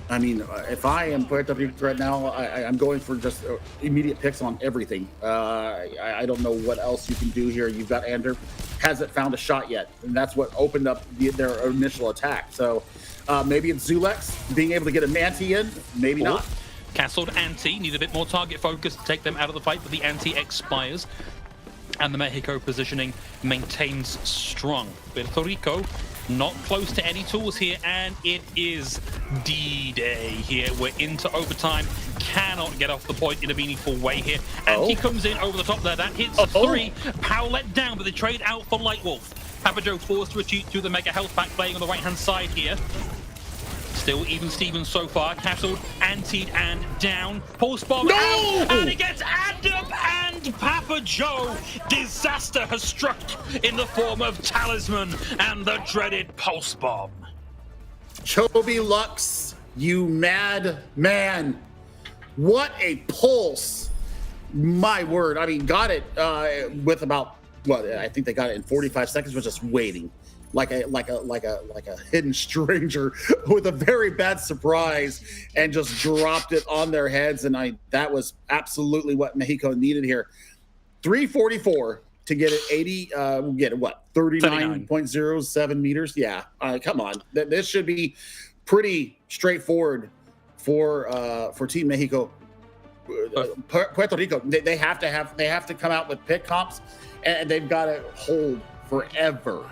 I mean, if I am Puerto Rico right now, I'm going for just immediate picks on everything. I don't know what else you can do here. You've got Ander, hasn't found a shot yet, and that's what opened up their initial attack. So maybe it's Zulex being able to get a Manti in, maybe not. Castled anti, need a bit more target focus to take them out of the fight, but the anti expires. And the Mexico positioning maintains strong. Puerto Rico not close to any tools here, and it is D-Day here. We're into overtime. Cannot get off the point in a meaningful way here. And he comes in over the top there. That hits 3. Powlett down, but they trade out for Lightwolf. Papa Joe forced to retreat to the Mega Health Pack playing on the right-hand side here. Still even Stevens so far. Castled, antied, and down. Pulse bomb out, and it gets added up, and Papa Joe. Disaster has struck in the form of Talisman and the dreaded pulse bomb. Chobi Lux, you mad man. What a pulse. My word. I mean, got it with about, what, I think they got it in 45 seconds, was just waiting. Like a hidden stranger with a very bad surprise, and just dropped it on their heads. And that was absolutely what Mexico needed here. 3:44 to get it 80, get it, what, 39.07 meters? Yeah, come on. This should be pretty straightforward for Team Mexico. Puerto Rico, they have to come out with pick comps, and they've got to hold forever.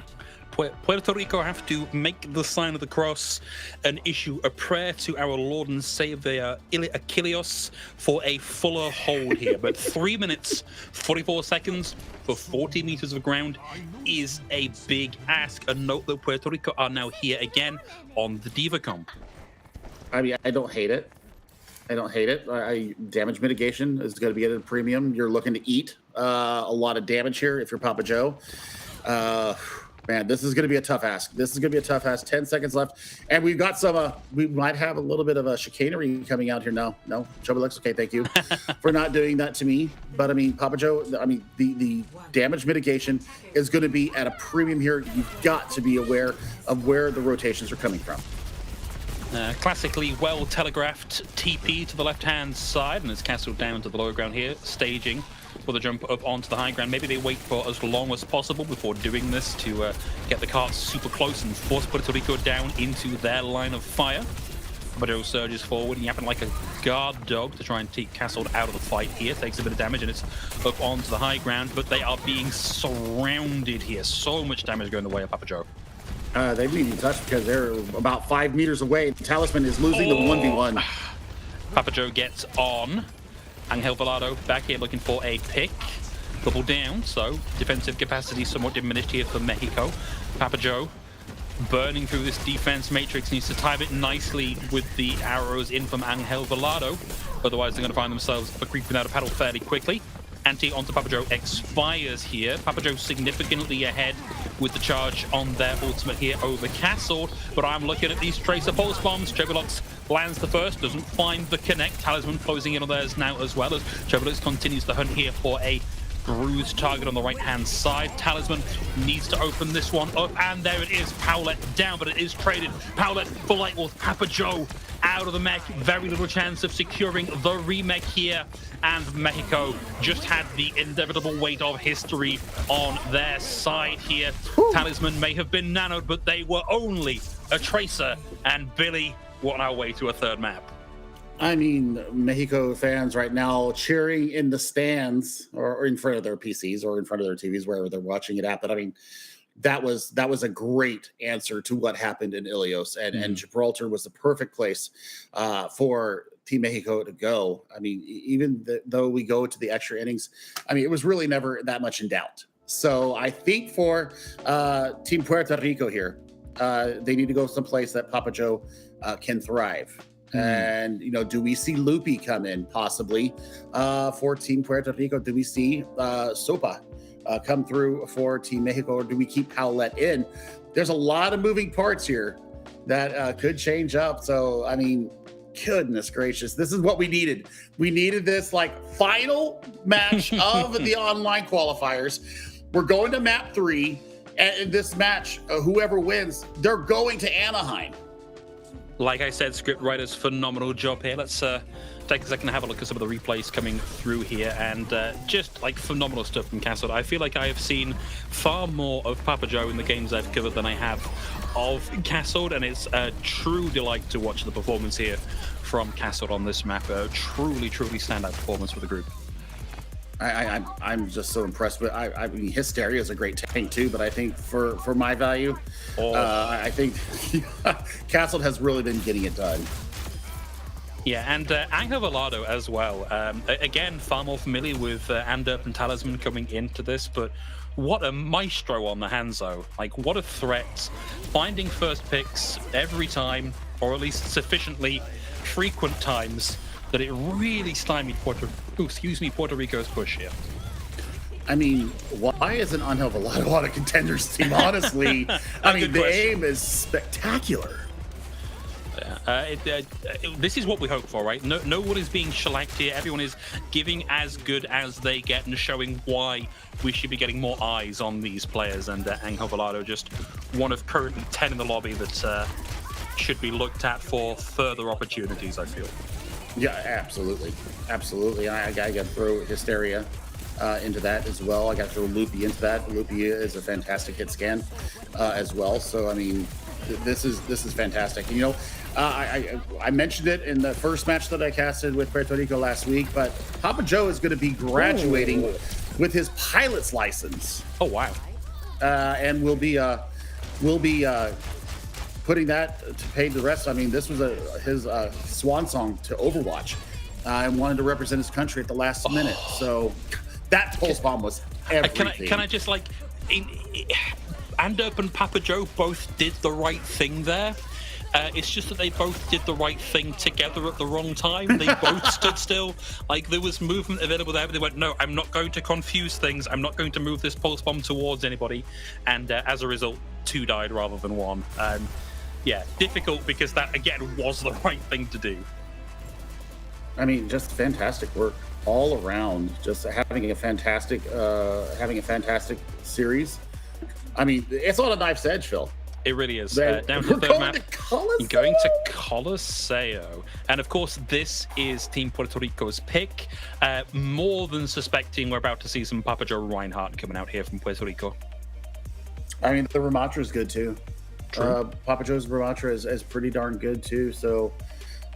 Puerto Rico have to make the sign of the cross and issue a prayer to our Lord and Savior Ilios for a fuller hold here. But 3 minutes, 44 seconds for 40 meters of ground is a big ask. And note that Puerto Rico are now here again on the Diva Comp. I mean, I don't hate it. Damage mitigation is going to be at a premium. You're looking to eat a lot of damage here if you're Papa Joe. Man, this is going to be a tough ask. 10 seconds left. And we've got some, we might have a little bit of a chicanery coming out here. No, Chubby looks okay. Thank you for not doing that to me. But I mean, Papa Joe, the damage mitigation is going to be at a premium here. You've got to be aware of where the rotations are coming from. Classically well telegraphed TP to the left-hand side, and it's castled down to the lower ground here, staging for the jump up onto the high ground. Maybe they wait for as long as possible before doing this to get the carts super close and force Puerto Rico down into their line of fire. But surges forward, yapping like a guard dog to try and take Castled out of the fight here. Takes a bit of damage, and it's up onto the high ground, but they are being surrounded here. So much damage going the way of Papa Joe. They need to touch because they're about 5 meters away. Talisman is losing the 1v1. Papa Joe gets on. Angel Velado back here looking for a pick. Double down, so defensive capacity somewhat diminished here for Mexico. Papa Joe burning through this defense matrix, needs to time it nicely with the arrows in from Angel Velado. Otherwise, they're going to find themselves a creep without a paddle fairly quickly. Anti onto Papa Joe expires here. Papa Joe significantly ahead with the charge on their ultimate here over Castle. But I'm looking at these Tracer Pulse Bombs. Chobolux lands the first, doesn't find the connect. Talisman closing in on theirs now as well as Chobolux continues the hunt here for a bruised target on the right-hand side. Talisman needs to open this one up, and there it is. Powlett down, but it is traded. Powlett for light with Papa Joe out of the mech. Very little chance of securing the remech here, and Mexico just had the inevitable weight of history on their side here. Talisman may have been nanoed, but they were only a tracer, and Billy, we're on our way to a third map. I mean, Mexico fans right now cheering in the stands or in front of their PCs or in front of their TVs, wherever they're watching it at. But I mean, that was a great answer to what happened in Ilios, and Gibraltar was the perfect place for Team Mexico to go. I mean, even though we go to the extra innings, I mean, it was really never that much in doubt. So I think for Team Puerto Rico here, they need to go someplace that Papa Joe can thrive. And, you know, do we see Loopy come in possibly for Team Puerto Rico? Do we see Sopa come through for Team Mexico, or do we keep Powlett in? There's a lot of moving parts here that could change up. So, I mean, goodness gracious, this is what we needed. We needed this like final match of the online qualifiers. We're going to map 3, and in this match, whoever wins, they're going to Anaheim. Like I said, script writers, phenomenal job here. Let's take a second to have a look at some of the replays coming through here, and just like phenomenal stuff from Castle. I feel like I have seen far more of Papa Joe in the games I've covered than I have of Castle, and it's a true delight to watch the performance here from Castle on this map. A truly standout performance for the group. I'm just so impressed with. I mean, Hysteria is a great tank too, but I think for my value, I think Castle has really been getting it done. Yeah, and Angel Velado as well. Again, far more familiar with Anderp and Talisman coming into this, but what a maestro on the Hanzo. Like, what a threat. Finding first picks every time, or at least sufficiently frequent times, that it really stymied Puerto Rico's push here. I mean, why isn't Angel Velado on a contenders team, honestly? I mean, the aim is spectacular. This is what we hope for, right? No one is being shellacked here. Everyone is giving as good as they get and showing why we should be getting more eyes on these players. And Angel Velado, just one of currently 10 in the lobby that should be looked at for further opportunities, I feel. Yeah, absolutely. I got to throw Hysteria into that as well. I got to throw Loopy into that. Loopy is a fantastic hit scan as well. So I mean, this is fantastic. And, you know, I mentioned it in the first match that I casted with Puerto Rico last week, but Papa Joe is going to be graduating with his pilot's license. Oh wow! And we'll be putting that to pay the rest. I mean, this was his swan song to Overwatch, and wanted to represent his country at the last minute. So that pulse bomb was everything. Can I just like, Anderp and Papa Joe both did the right thing there. It's just that they both did the right thing together at the wrong time. They both stood still. Like, there was movement available there, but they went, no, I'm not going to confuse things. I'm not going to move this pulse bomb towards anybody. And as a result, 2 died rather than 1. Yeah, difficult because that, again, was the right thing to do. I mean, just fantastic work all around. Just having a fantastic series. I mean, it's on a knife's edge, Phil. It really is. Down to the third map. You're going to Coliseum. And of course, this is Team Puerto Rico's pick. More than suspecting we're about to see some Papa Joe Reinhardt coming out here from Puerto Rico. I mean, the Ramatra is good too. Papa Joe's Ramatra is pretty darn good too. So,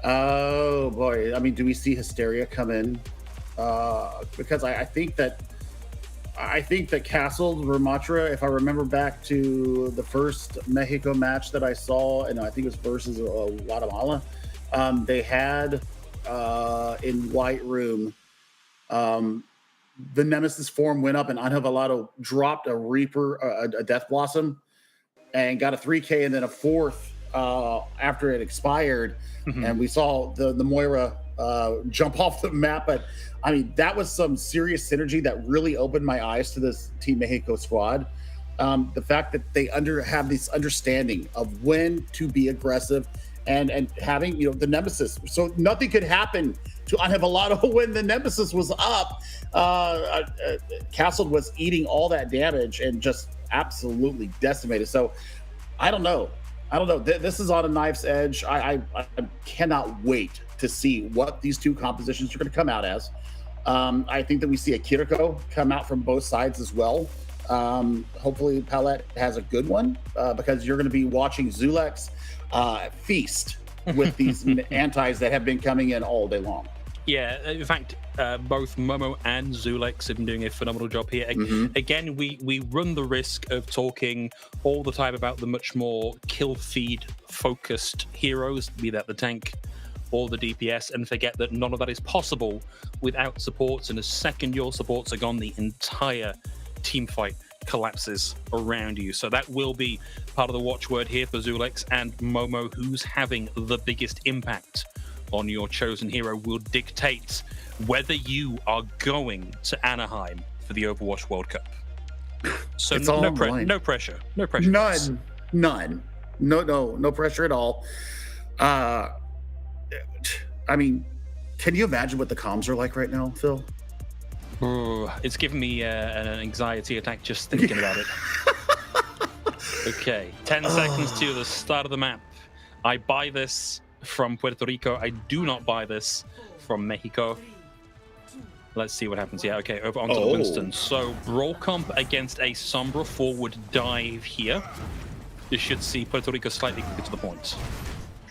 oh boy. I mean, do we see Hysteria come in? Because I think that Castle Ramatra, if I remember back to the first Mexico match that I saw, and I think it was versus Guatemala, they had in White Room, the Nemesis form went up and Angel Velado dropped a Reaper, a Death Blossom, and got a 3K and then a 4th after it expired. Mm-hmm. And we saw the Moira jump off the map. But I mean, that was some serious synergy that really opened my eyes to this Team Mexico squad. The fact that they have this understanding of when to be aggressive and having, you know, the Nemesis. So nothing could happen to Angel Velado when the Nemesis was up. Castle was eating all that damage and just absolutely decimated. So I don't know. This is on a knife's edge. I cannot wait to see what these two compositions are going to come out as. I think that we see a Kiriko come out from both sides as well. Hopefully Palette has a good one because you're going to be watching Zulex feast with these antis that have been coming in all day long. Yeah, in fact, both Momo and Zulex have been doing a phenomenal job here. Again, we run the risk of talking all the time about the much more kill feed focused heroes, be that the tank or the DPS, and forget that none of that is possible without supports. And the second your supports are gone, the entire team fight collapses around you. So that will be part of the watchword here for Zulex and Momo. Who's having the biggest impact on your chosen hero will dictate whether you are going to Anaheim for the Overwatch World Cup. So no pressure. None. No pressure at all. I mean, can you imagine what the comms are like right now, Phil? Ooh, it's giving me an anxiety attack just thinking about it. Okay, 10 seconds to the start of the map. I buy this from Puerto Rico. I do not buy this from Mexico. Let's see what happens here. Okay, over onto the Winston. So, Brawl Comp against a Sombra forward dive here. You should see Puerto Rico slightly quicker to the point.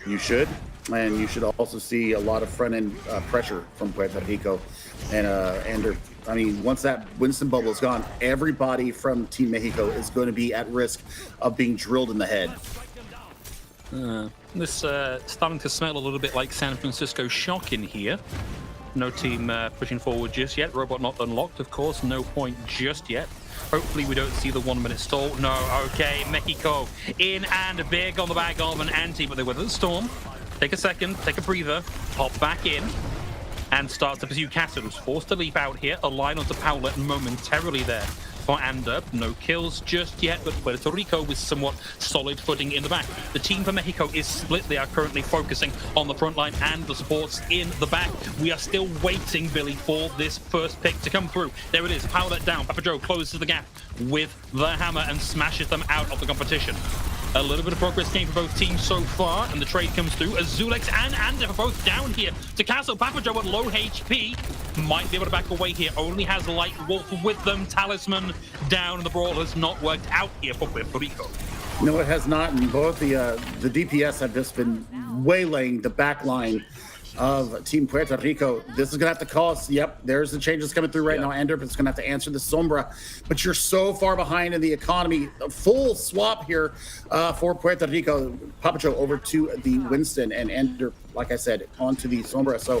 You should. And you should also see a lot of front-end pressure from Puerto Rico. And I mean, once that Winston bubble is gone, everybody from Team Mexico is going to be at risk of being drilled in the head. This starting to smell a little bit like San Francisco Shock in here. No team pushing forward just yet. Robot not unlocked, of course. No point just yet. Hopefully we don't see the 1 minute stall. No, okay, Mexico in and big on the back of an anti, but they weather the storm. Take a second, take a breather, hop back in, and start to pursue Castle, who's forced to leap out here. A line onto Paula momentarily there for Anderp. No kills just yet, but Puerto Rico with somewhat solid footing in the back. The team for Mexico is split. They are currently focusing on the front line and the supports in the back. We are still waiting, Billy, for this first pick to come through. There it is, Paula down. Papa Joe closes the gap with the hammer and smashes them out of the competition. A little bit of progress came for both teams so far, and the trade comes through as Zulex and Ander are both down here. To Castle, Papa Joe at low HP might be able to back away here. Only has Light Wolf with them. Talisman down, and the brawl has not worked out here for Puerto Rico. No, it has not, and both the DPS have just been waylaying the back line of Team Puerto Rico. This is gonna have to cost. Yep, there's the changes coming through right now. Ender is gonna have to answer the Sombra, but you're so far behind in the economy. A full swap here for Puerto Rico. Papacho over to the Winston, and Ender, like I said, onto the Sombra. So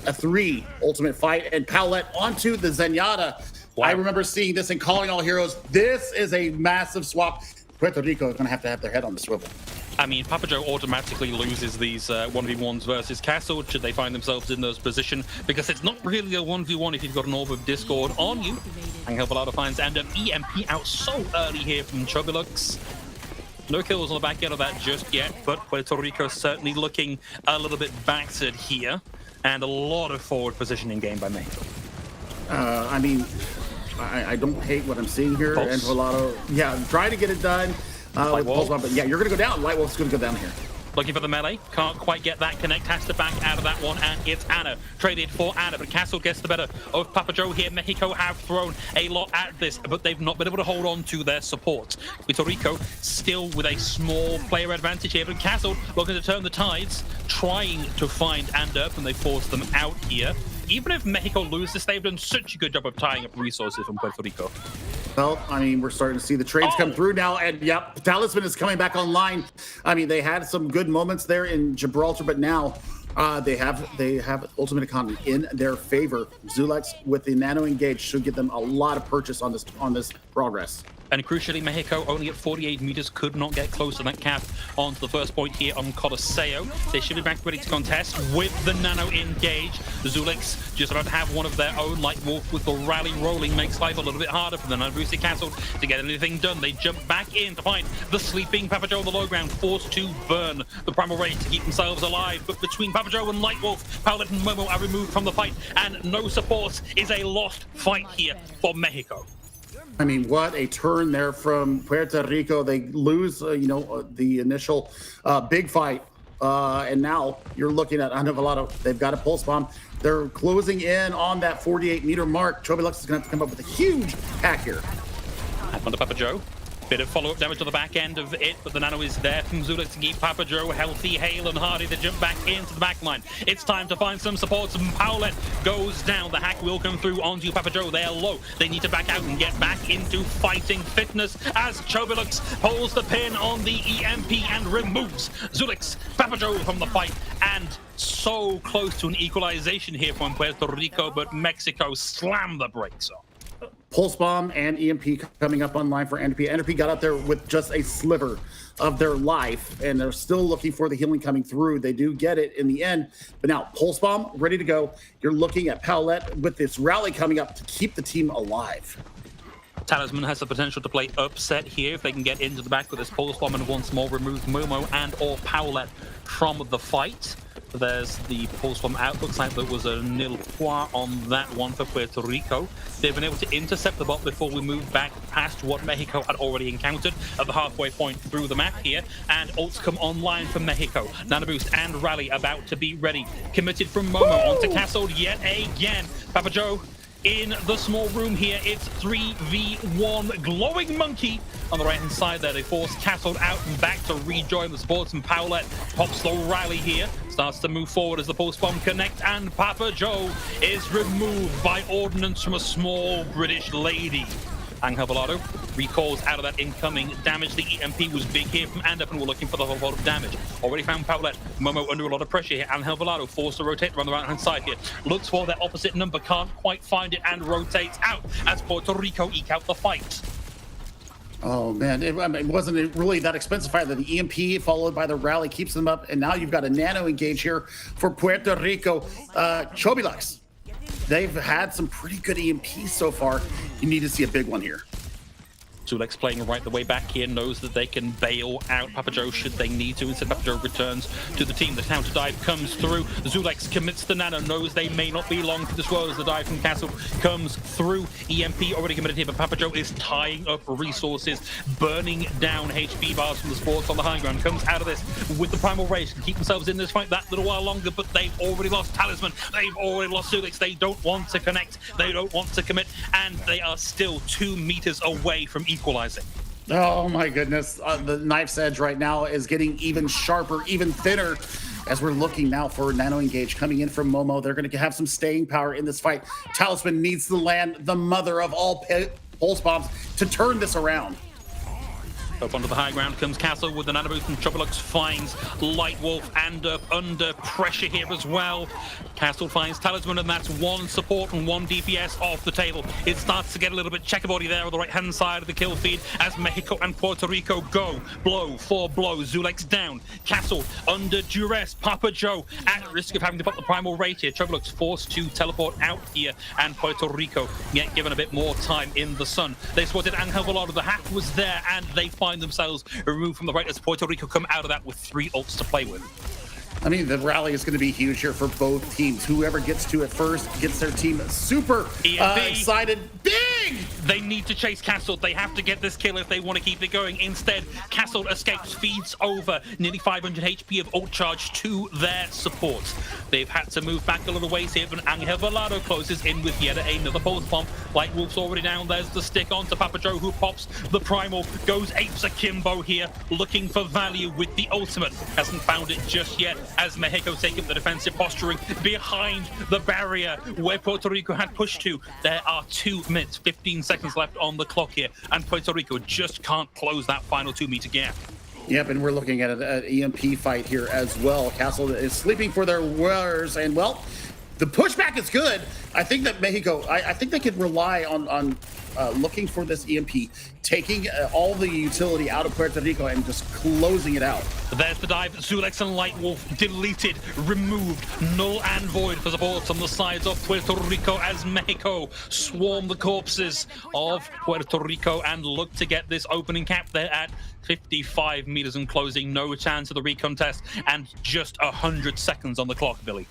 a 3 ultimate fight, and Paulette onto the Zenyatta. Wow. I remember seeing this in Calling All Heroes. This is a massive swap. Puerto Rico is going to have their head on the swivel. I mean, Papa Joe automatically loses these 1v1s versus Castle should they find themselves in those position, because it's not really a 1v1 if you've got an Orb of Discord on you. Angel Velado finds and an EMP out so early here from Chobilux. No kills on the back end of that just yet, but Puerto Rico certainly looking a little bit battered here, and a lot of forward positioning game by Mexico. I mean, I don't hate what I'm seeing here. And Velado, yeah, trying to get it done with Pulse Bomb, but yeah, you're going to go down. Light Wolf's going to go down here. Looking for the melee, can't quite get that connect, has to back out of that one, and it's Anna. Traded for Anna, but Castle gets the better of Papa Joe here. Mexico have thrown a lot at this, but they've not been able to hold on to their support. Puerto Rico still with a small player advantage here, but Castle looking to turn the tides, trying to find Anderp, and they force them out here. Even if Mexico loses, they've done such a good job of tying up resources from Puerto Rico. Well, I mean, we're starting to see the trades come through now, and yep, Talisman is coming back online. I mean, they had some good moments there in Gibraltar, but now they have ultimate economy in their favor. Zulex with the nano engage should give them a lot of purchase on this progress. And crucially, Mexico only at 48 meters could not get close to that cap onto the first point here on Coliseum. They should be back ready to contest with the nano engage. Zulex just about to have one of their own. Light Wolf with the rally rolling makes life a little bit harder for the Boosted Castle to get anything done. They jump back in to find the sleeping Papa Joe on the low ground, forced to burn the primal rage to keep themselves alive. But between Papa Joe and Light Wolf, Paulette and Momo are removed from the fight, and no support is a lost fight here for Mexico. I mean, what a turn there from Puerto Rico. They lose, the initial big fight. And now you're looking at Angel Velado. They've got a pulse bomb. They're closing in on that 48-meter mark. Chobilux is going to have to come up with a huge hack here. Back on to Papa Joe. Bit of follow-up damage to the back end of it, but the nano is there from Zulex to keep Papa Joe healthy, hale, and hardy to jump back into the back line. It's time to find some supports, and Paulette goes down. The hack will come through onto Papa Joe. They are low. They need to back out and get back into fighting fitness as Chobilux pulls the pin on the EMP and removes Zulex, Papa Joe from the fight, and so close to an equalization here from Puerto Rico, but Mexico slammed the brakes on. Pulse Bomb and EMP coming up online for NP. NP got out there with just a sliver of their life, and they're still looking for the healing coming through. They do get it in the end, but now Pulse Bomb ready to go. You're looking at Paulette with this rally coming up to keep the team alive. Talisman has the potential to play upset here if they can get into the back with this Pulse Bomb and once more remove Momo and or Paulette from the fight. There's the Pulse Bomb out. Looks like there was a nil point on that one for Puerto Rico. They've been able to intercept the bot before we move back past what Mexico had already encountered at the halfway point through the map here. And ults come online for Mexico. Nano Boost and Rally about to be ready. Committed from Momo onto Castle yet again. Papa Joe in the small room here. It's 3v1. Glowing Monkey on the right-hand side there. They force Castle out and back to rejoin the supports, and Paulette pops the rally here. Starts to move forward as the Pulse Bomb connect, and Papa Joe is removed by ordnance from a small British lady. Angel Velado recalls out of that incoming damage. The EMP was big here from Andep, and we're looking for the whole lot of damage. Already found Paulette. Momo under a lot of pressure here. Angel Velado forced to rotate around the right-hand side here. Looks for their opposite number, can't quite find it, and rotates out as Puerto Rico eke out the fight. Oh man, it wasn't really that expensive fight. The EMP followed by the rally keeps them up, and now you've got a nano engage here for Puerto Rico. Chobilux, they've had some pretty good EMPs so far. You need to see a big one here. Zulex playing right the way back here, knows that they can bail out Papa Joe should they need to. Instead, Papa Joe returns to the team. The counter dive comes through. Zulex commits the nano, knows they may not be long for this world as the dive from Castle comes through. EMP already committed here, but Papa Joe is tying up resources, burning down HP bars from the sports on the high ground. Comes out of this with the Primal Rage to keep themselves in this fight that little while longer, but they've already lost Talisman. They've already lost Zulex. They don't want to connect. They don't want to commit, and they are still 2 meters away from equalizing. Oh my goodness. The knife's edge right now is getting even sharper, even thinner, as we're looking now for Nano Engage coming in from Momo. They're going to have some staying power in this fight. Talisman needs to land the mother of all pulse bombs to turn this around. Up onto the high ground comes Castle with the nano boost, and Troublelux finds Lightwolf and under pressure here as well. Castle finds Talisman, and that's 1 support and 1 DPS off the table. It starts to get a little bit checkerbody there on the right-hand side of the kill feed as Mexico and Puerto Rico go blow for blow. Zulex down. Castle under duress. Papa Joe at risk of having to pop the Primal Rage here. Troublelux forced to teleport out here, and Puerto Rico yet given a bit more time in the sun. They spotted Angel Volado. The hack was there, and they find themselves removed from the right as Puerto Rico come out of that with 3 ults to play with. I mean, the rally is going to be huge here for both teams. Whoever gets to it first gets their team super excited. Big! They need to chase Castle. They have to get this kill if they want to keep it going. Instead, Castle escapes, feeds over nearly 500 HP of ult charge to their support. They've had to move back a little ways here, but Angel Volado closes in with yet another pulse bomb. Lightwolf's already down. There's the stick onto Papa Joe, who pops the Primal. Goes apes akimbo here, looking for value with the ultimate. Hasn't found it just yet, as Mexico take up the defensive posturing behind the barrier where Puerto Rico had pushed to. There are 2 minutes, 15 seconds left on the clock here, and Puerto Rico just can't close that final 2-meter gap. Yep, and we're looking at an EMP fight here as well. Castle is sleeping for their wares, and well, the pushback is good. I think that Mexico, I think they could rely on looking for this EMP, taking all the utility out of Puerto Rico and just closing it out. There's the dive. Zulex and Lightwolf deleted, removed, null and void for supports on the sides of Puerto Rico as Mexico swarm the corpses of Puerto Rico and look to get this opening cap. They're at 55 meters and closing. No chance of the recontest, and just 100 seconds on the clock, Billy.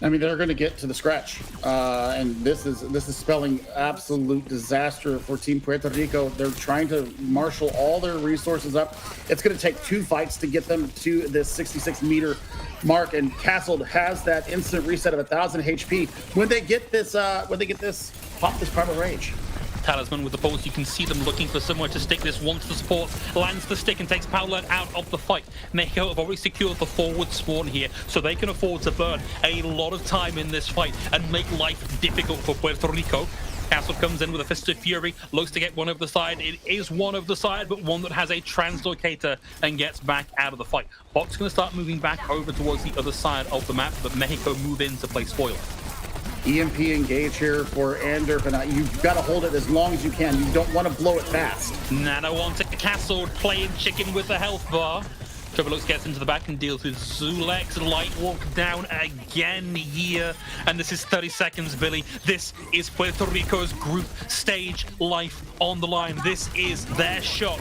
I mean, they're going to get to the scratch, and this is spelling absolute disaster for Team Puerto Rico. They're trying to marshal all their resources up. It's going to take 2 fights to get them to this 66-meter mark, and Castle has that instant reset of 1,000 HP when they get this. Pop this Primal Rage. Talisman with the pulse, you can see them looking for somewhere to stick this once the support lands the stick and takes Paolo out of the fight. Mexico have already secured the forward spawn here, so they can afford to burn a lot of time in this fight and make life difficult for Puerto Rico. Castle comes in with a Fist of Fury, looks to get one of the side. It is one of the side, but one that has a translocator and gets back out of the fight. Bot's going to start moving back over towards the other side of the map, but Mexico move in to play spoiler. EMP engage here for Anderp, and you've got to hold it as long as you can. You don't want to blow it fast. Nano onto Castle, playing chicken with the health bar. Troublelux gets into the back and deals with Zulex. Lightwolf down again here. And this is 30 seconds, Billy. This is Puerto Rico's group stage life on the line. This is their shot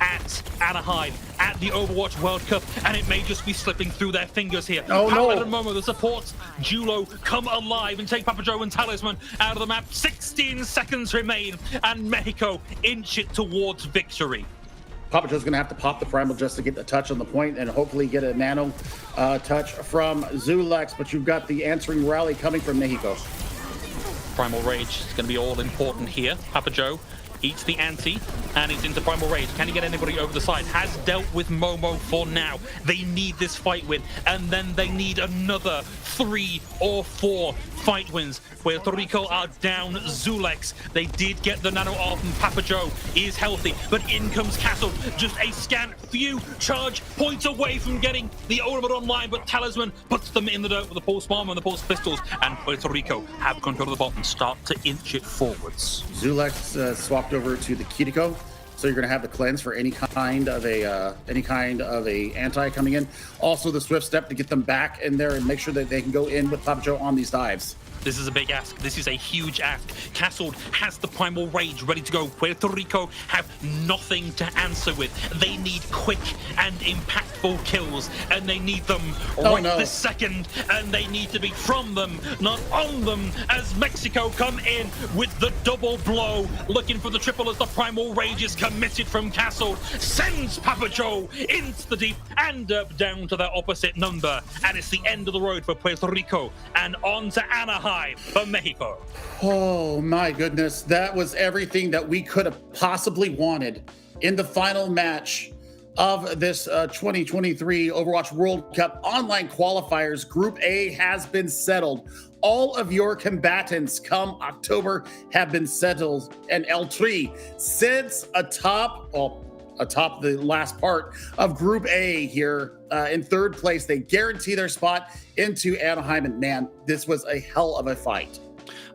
at Anaheim, at the Overwatch World Cup, and it may just be slipping through their fingers here. Oh, Power no. and Momo, the supports, Julo, come alive and take Papa Joe and Talisman out of the map. 16 seconds remain, and Mexico inch it towards victory. Papa Joe's going to have to pop the Primal just to get the touch on the point and hopefully get a nano touch from Zulex, but you've got the answering rally coming from Mexico. Primal Rage is going to be all important here. Papa Joe eats the ante, and it's into Primal Rage. Can he get anybody over the side? Has dealt with Momo for now. They need this fight win, and then they need another 3 or 4 fight wins. Puerto Rico are down Zulex. They did get the nano off, and Papa Joe is healthy, but in comes Castle. Just a scant few charge points away from getting the ultimate online, but Talisman puts them in the dirt with the pulse bomb and the pulse pistols, and Puerto Rico have control of the bottom, start to inch it forwards. Zulex swapped over to the Kiriko, so you're going to have the cleanse for any kind of a anti coming in. Also the swift step to get them back in there and make sure that they can go in with Papa Joe on these dives. This is a big ask. This is a huge ask. Castled has the Primal Rage ready to go. Puerto Rico have nothing to answer with. They need quick and impactful kills, and they need them this second, and they need to be from them, not on them, as Mexico come in with the double blow, looking for the triple as the Primal Rage is committed from Castled, sends Papa Joe into the deep and down to their opposite number, and it's the end of the road for Puerto Rico, and on to Anaheim for Mexico. Oh my goodness, that was everything that we could have possibly wanted in the final match of this 2023 Overwatch World Cup online qualifiers. Group A has been settled. All of your combatants come October have been settled, and L3 sits atop the last part of Group A here in third place. They guarantee their spot into Anaheim, and man, this was a hell of a fight.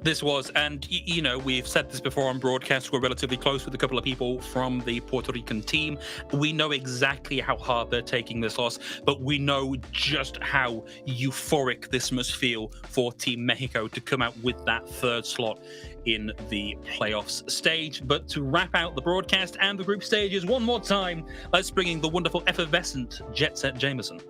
This was, and you know, we've said this before on broadcast, we're relatively close with a couple of people from the Puerto Rican team. We know exactly how hard they're taking this loss, but we know just how euphoric this must feel for Team Mexico to come out with that third slot in the playoffs stage. But to wrap out the broadcast and the group stages one more time, let's bring in the wonderful effervescent Jet Set Jameson.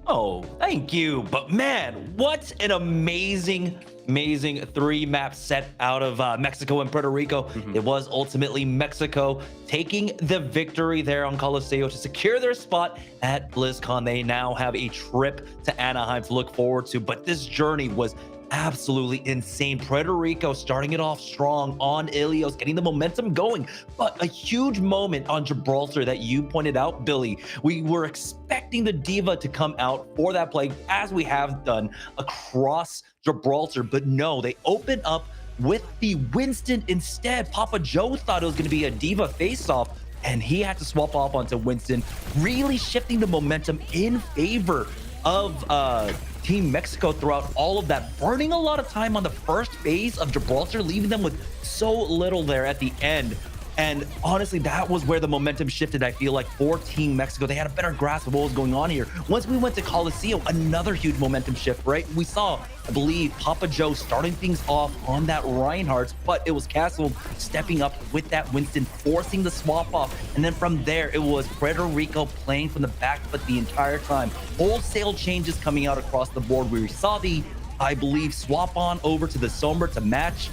Oh, thank you. But man, what an amazing 3-map set out of Mexico and Puerto Rico. It was ultimately Mexico taking the victory there on Coliseum to secure their spot at BlizzCon. They now have a trip to Anaheim to look forward to, but this journey was absolutely insane. Puerto Rico starting it off strong on Ilios, getting the momentum going, but a huge moment on Gibraltar that you pointed out, Billy. We were expecting the Diva to come out for that play, as we have done across Gibraltar, but no, they open up with the Winston instead. Papa Joe thought it was going to be a Diva face-off, and he had to swap off onto Winston, really shifting the momentum in favor of Team Mexico throughout all of that, burning a lot of time on the first phase of Gibraltar, leaving them with so little there at the end. And honestly, that was where the momentum shifted, I feel like, for Team Mexico. They had a better grasp of what was going on here. Once we went to Coliseum, another huge momentum shift, right? We saw, I believe, Papa Joe starting things off on that Reinhardt, but it was Castle stepping up with that Winston, forcing the swap off. And then from there, it was Puerto Rico playing from the back foot the entire time. Wholesale changes coming out across the board. We saw the, I believe, swap on over to the Sombra to match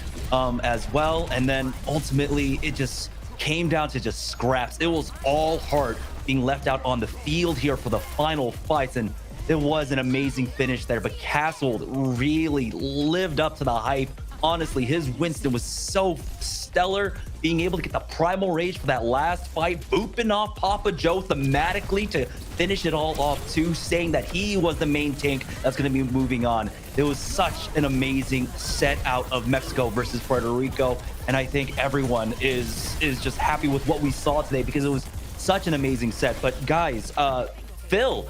as well. And then ultimately, it just came down to just scraps. It was all heart being left out on the field here for the final fights, and it was an amazing finish there. But Castle really lived up to the hype. Honestly, his Winston was so stellar, being able to get the Primal Rage for that last fight, booping off Papa Joe thematically to finish it all off too, saying that he was the main tank that's going to be moving on. It was such an amazing set out of Mexico versus Puerto Rico, and I think everyone is just happy with what we saw today because it was such an amazing set. But guys, Phil,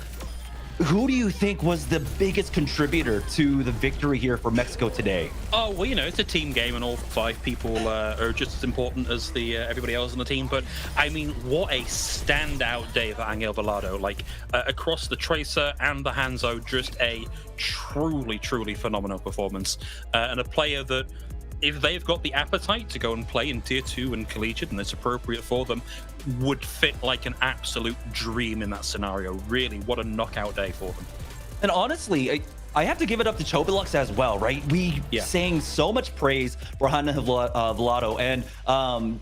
who do you think was the biggest contributor to the victory here for Mexico today? Oh, well, you know, it's a team game and all 5 people are just as important as the everybody else on the team. But, I mean, what a standout day for Angel Velado. Like, across the Tracer and the Hanzo, just a truly, truly phenomenal performance. And a player that, if they've got the appetite to go and play in Tier 2 and Collegiate, and it's appropriate for them, would fit like an absolute dream in that scenario. Really, what a knockout day for them. And honestly, I have to give it up to Chobilux as well, right? We sang so much praise for Hannah Velado, and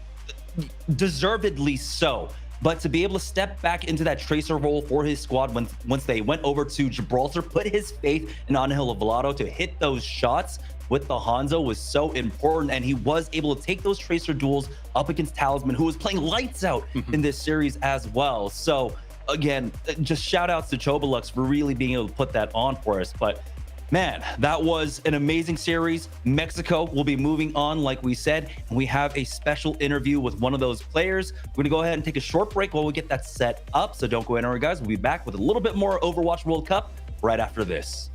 deservedly so. But to be able to step back into that Tracer role for his squad once they went over to Gibraltar, put his faith in Angel Velado to hit those shots with the Hanzo was so important, and he was able to take those Tracer duels up against Talisman, who was playing lights out in this series as well. So again, just shout outs to Chobilux for really being able to put that on for us. But man, that was an amazing series. Mexico will be moving on, like we said, and we have a special interview with one of those players. We're gonna go ahead and take a short break while we get that set up, so don't go anywhere, guys. We'll be back with a little bit more Overwatch World Cup right after this.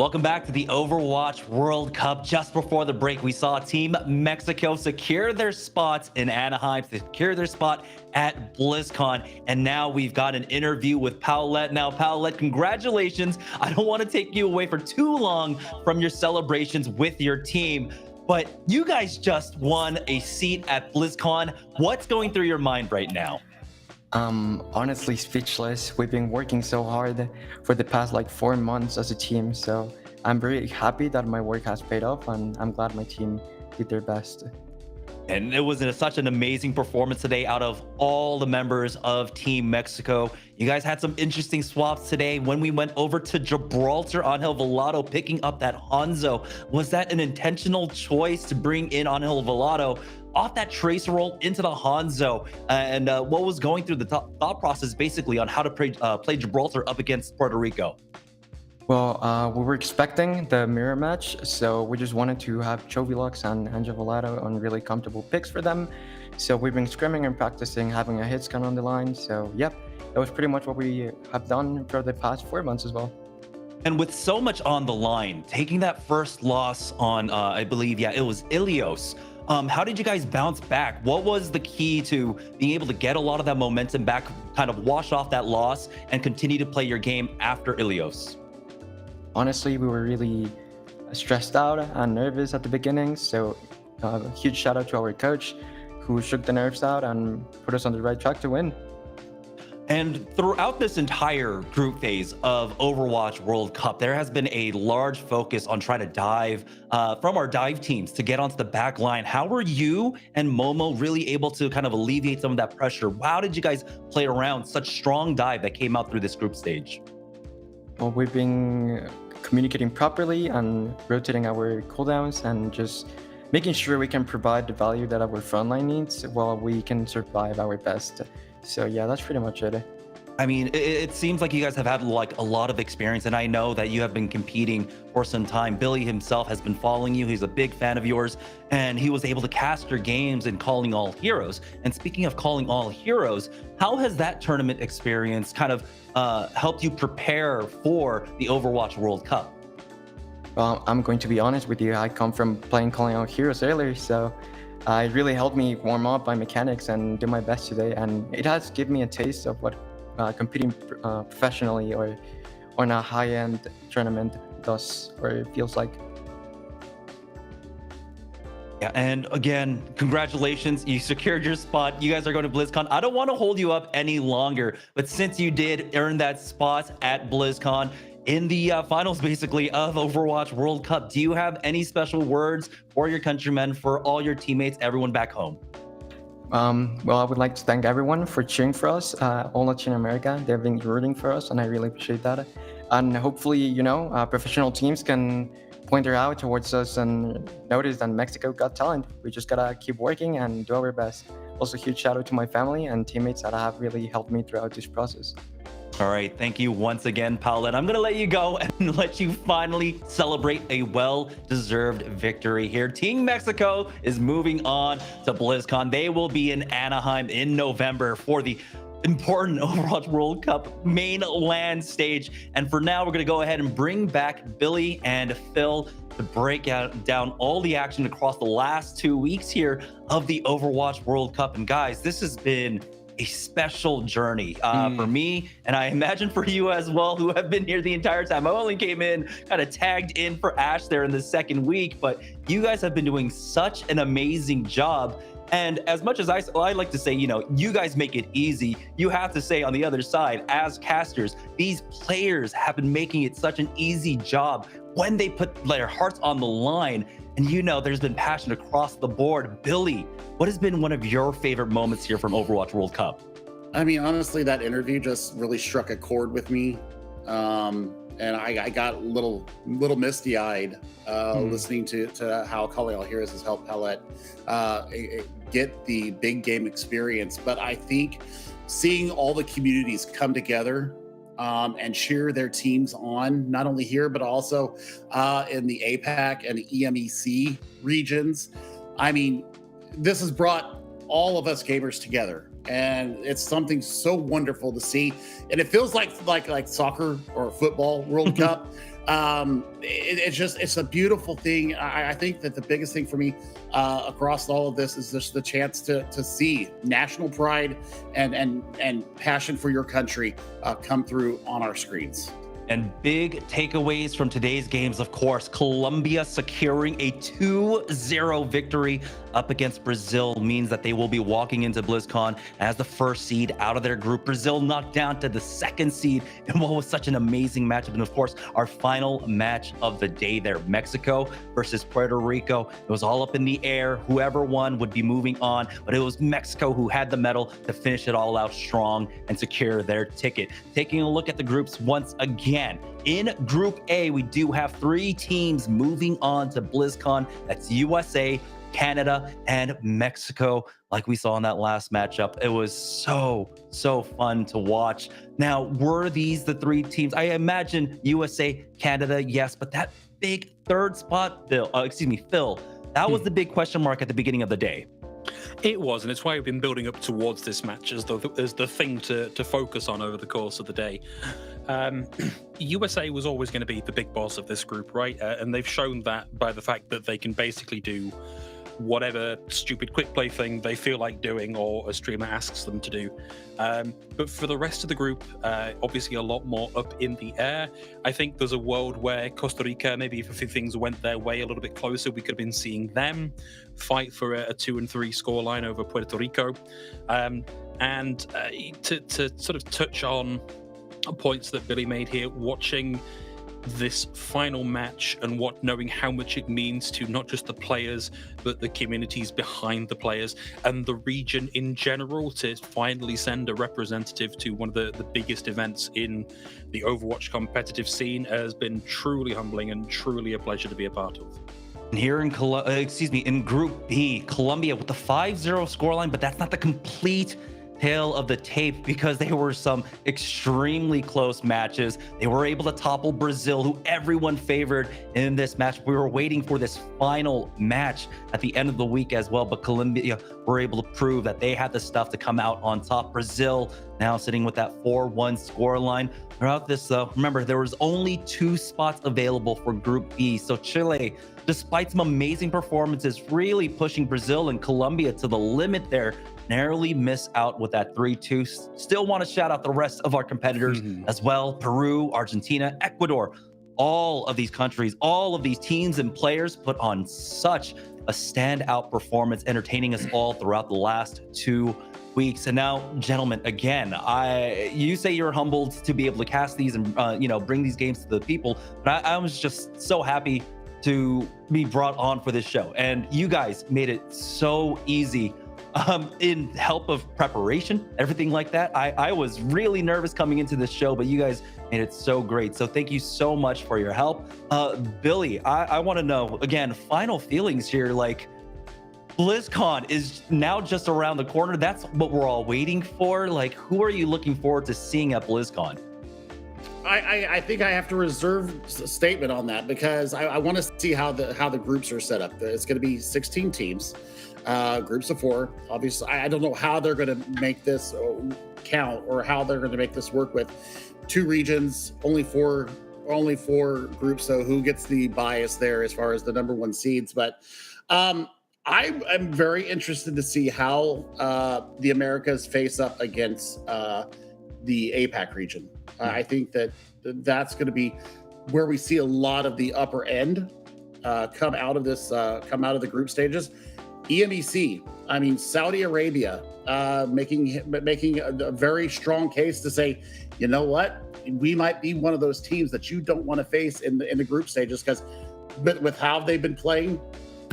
Welcome back to the Overwatch World Cup. Just before the break, we saw Team Mexico secure their spots in Anaheim, secure their spot at BlizzCon, and now we've got an interview with Paulette. Now, Paulette, congratulations. I don't want to take you away for too long from your celebrations with your team, but you guys just won a seat at BlizzCon. What's going through your mind right now? Honestly speechless. We've been working so hard for the past like 4 months as a team, so I'm very happy that my work has paid off, and I'm glad my team did their best. And it was such an amazing performance today out of all the members of Team Mexico. You guys had some interesting swaps today. When we went over to Gibraltar, Angel Velado picking up that Hanzo. Was that an intentional choice to bring in Angel Velado off that tracer roll into the Hanzo? And what was going through the thought process basically on how to play Gibraltar up against Puerto Rico? Well, we were expecting the mirror match, so we just wanted to have Chovilux and Angel Velado on really comfortable picks for them. So we've been scrimming and practicing having a hit scan on the line. So yep, that was pretty much what we have done for the past 4 months as well. And with so much on the line, taking that first loss on, I believe, yeah, it was Ilios. How did you guys bounce back? What was the key to being able to get a lot of that momentum back, kind of wash off that loss and continue to play your game after Ilios? Honestly, we were really stressed out and nervous at the beginning. So a huge shout out to our coach who shook the nerves out and put us on the right track to win. And throughout this entire group phase of Overwatch World Cup, there has been a large focus on trying to dive from our dive teams to get onto the back line. How were you and Momo really able to kind of alleviate some of that pressure? How did you guys play around such strong dive that came out through this group stage? Well, we've been communicating properly and rotating our cooldowns and just making sure we can provide the value that our frontline needs while we can survive our best. So yeah, that's pretty much it. I mean, it seems like you guys have had like a lot of experience, and I know that you have been competing for some time. Billy himself has been following you. He's a big fan of yours, and he was able to cast your games in Calling All Heroes. And speaking of Calling All Heroes, how has that tournament experience kind of helped you prepare for the Overwatch World Cup? Well, I'm going to be honest with you. I come from playing Calling All Heroes earlier, so it really helped me warm up my mechanics and do my best today. And it has given me a taste of what competing professionally or on a high-end tournament does, or it feels like. Yeah, and again, congratulations. You secured your spot. You guys are going to BlizzCon. I don't want to hold you up any longer, but since you did earn that spot at BlizzCon in the finals, basically, of Overwatch World Cup, do you have any special words for your countrymen, for all your teammates, everyone back home? Well, I would like to thank everyone for cheering for us, all Latin America. They've been rooting for us, and I really appreciate that. And hopefully, you know, professional teams can point their eye towards us and notice that Mexico got talent. We just gotta keep working and do our best. Also, huge shout out to my family and teammates that have really helped me throughout this process. All right, thank you once again, Paulette. I'm going to let you go and let you finally celebrate a well-deserved victory here. Team Mexico is moving on to BlizzCon. They will be in Anaheim in November for the important Overwatch World Cup main LAN stage. And for now, we're going to go ahead and bring back Billy and Phil to break down all the action across the last 2 weeks here of the Overwatch World Cup. And guys, this has been a special journey for me, and I imagine for you as well, who have been here the entire time. I only came in, kind of tagged in for Ash there in the second week, but you guys have been doing such an amazing job. And as much as I like to say, you know, you guys make it easy, you have to say on the other side, as casters, these players have been making it such an easy job when they put their hearts on the line. And you know, there's been passion across the board. Billy, what has been one of your favorite moments here from Overwatch World Cup? I mean, honestly, that interview just really struck a chord with me. And I got a little misty-eyed listening to how Calling All Heroes has helped Paulette get the big game experience. But I think seeing all the communities come together and cheer their teams on, not only here, but also in the APAC and the EMEC regions. I mean, this has brought all of us gamers together. And it's something so wonderful to see. And it feels like soccer or football World Cup, It's a beautiful thing. I think that the biggest thing for me across all of this is just the chance to see national pride and passion for your country come through on our screens. And big takeaways from today's games, of course, Colombia securing a 2-0 victory up against Brazil means that they will be walking into BlizzCon as the first seed out of their group. Brazil knocked down to the second seed in what was such an amazing matchup. And of course, our final match of the day there, Mexico versus Puerto Rico. It was all up in the air. Whoever won would be moving on, but it was Mexico who had the medal to finish it all out strong and secure their ticket. Taking a look at the groups once again, in Group A, we do have 3 teams moving on to BlizzCon. That's USA, Canada, and Mexico. Like we saw in that last matchup, it was so fun to watch. Now, were these the 3 teams? I imagine USA, Canada, yes, but that big third spot, Phil, that was the big question mark at the beginning of the day. It was, and it's why we've been building up towards this match as the thing to focus on over the course of the day. USA was always going to be the big boss of this group, right? And they've shown that by the fact that they can basically do whatever stupid quick play thing they feel like doing or a streamer asks them to do. But for the rest of the group, obviously a lot more up in the air. I think there's a world where Costa Rica, maybe if a few things went their way a little bit closer, we could have been seeing them fight for a 2-3 scoreline over Puerto Rico. And to sort of touch on points that Billy made here, watching this final match and knowing how much it means to not just the players but the communities behind the players and the region in general, to finally send a representative to one of the biggest events in the Overwatch competitive scene has been truly humbling and truly a pleasure to be a part of. And here in in Group B, Colombia with the 5-0 scoreline, but that's not the complete tale of the tape, because there were some extremely close matches. They were able to topple Brazil, who everyone favored in this match. We were waiting for this final match at the end of the week as well, but Colombia were able to prove that they had the stuff to come out on top. Brazil now sitting with that 4-1 scoreline. Throughout this, though, remember, there was only 2 spots available for Group B. So Chile, despite some amazing performances, really pushing Brazil and Colombia to the limit there, narrowly miss out with that 3-2. Still want to shout out the rest of our competitors as well. Peru, Argentina, Ecuador, all of these countries, all of these teams and players put on such a standout performance, entertaining us all throughout the last 2 weeks. And now, gentlemen, again, you say you're humbled to be able to cast these and bring these games to the people, but I was just so happy to be brought on for this show, and you guys made it so easy in help of preparation, everything like that. I was really nervous coming into this show, but you guys made it so great. So thank you so much for your help. Billy, I want to know, again, final feelings here. Like, BlizzCon is now just around the corner. That's what we're all waiting for. Like, who are you looking forward to seeing at BlizzCon? I think I have to reserve a statement on that, because I want to see how the groups are set up. It's going to be 16 teams, groups of 4. Obviously, I don't know how they're going to make this count, or how they're going to make this work with 2 regions, only four groups. So who gets the bias there as far as the number 1 seeds? But I am very interested to see how the Americas face up against the APAC region. I think that's going to be where we see a lot of the upper end come out of the group stages. EMEC, I mean, Saudi Arabia, making a very strong case to say, you know what, we might be one of those teams that you don't want to face in the group stages, but with how they've been playing,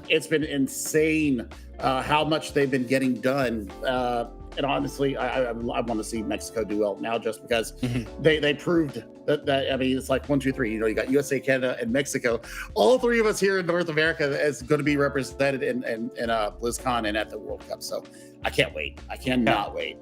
it's been insane how much they've been getting done. And honestly, I want to see Mexico do well now, just because they proved that. I mean, it's like 1, 2, 3. You got USA, Canada, and Mexico. All 3 of us here in North America is going to be represented in BlizzCon and at the World Cup. So I can't wait. I cannot wait.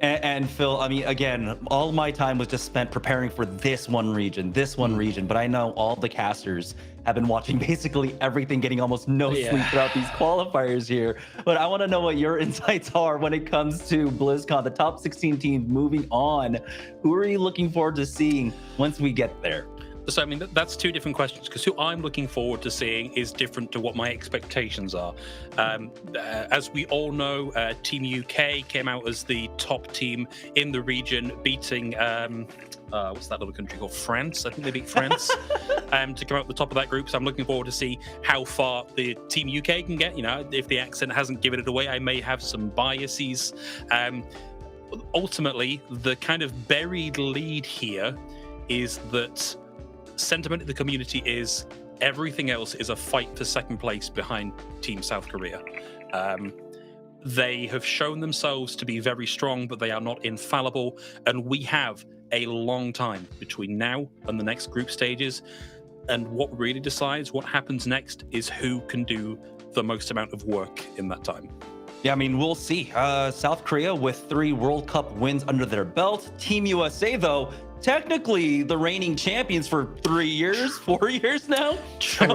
And Phil, I mean, again, all my time was just spent preparing for this one region, but I know all the casters have been watching basically everything, getting almost no sleep throughout these qualifiers here. But I want to know what your insights are when it comes to BlizzCon, the top 16 teams moving on. Who are you looking forward to seeing once we get there? So, I mean, that's two different questions, because who I'm looking forward to seeing is different to what my expectations are. As we all know, Team UK came out as the top team in the region, beating, what's that little country called? France? I think they beat France to come out the top of that group. So I'm looking forward to see how far the Team UK can get. You know, if the accent hasn't given it away, I may have some biases. Ultimately, the kind of buried lead here is that sentiment of the community is everything else is a fight for second place behind Team South Korea. They have shown themselves to be very strong, but they are not infallible, and we have a long time between now and the next group stages, and what really decides what happens next is who can do the most amount of work in that time. Yeah, I mean, we'll see. South Korea with 3 World Cup wins under their belt. Team USA, though, technically the reigning champions for 3 years, 4 years now. So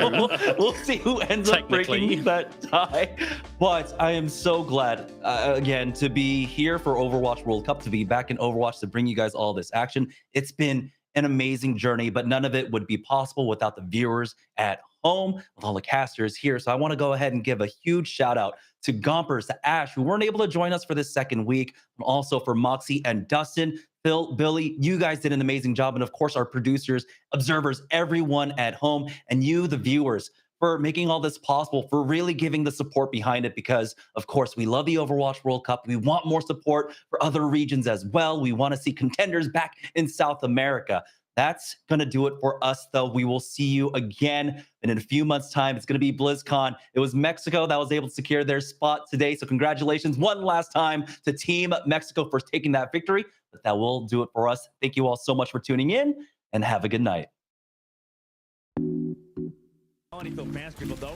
we'll see who ends up breaking that tie. But I am so glad, again, to be here for Overwatch World Cup, to be back in Overwatch, to bring you guys all this action. It's been an amazing journey, but none of it would be possible without the viewers at home, with all the casters here. So I want to go ahead and give a huge shout out to Gompers, to Ash, who weren't able to join us for this second week, and also for Moxie and Dustin. Phil, Billy, you guys did an amazing job. And of course, our producers, observers, everyone at home, and you, the viewers, for making all this possible, for really giving the support behind it, because of course, we love the Overwatch World Cup. We want more support for other regions as well. We want to see contenders back in South America. That's going to do it for us, though. We will see you again in a few months' time. It's going to be BlizzCon. It was Mexico that was able to secure their spot today. So congratulations one last time to Team Mexico for taking that victory. But that will do it for us. Thank you all so much for tuning in, and have a good night. Fans, people, though.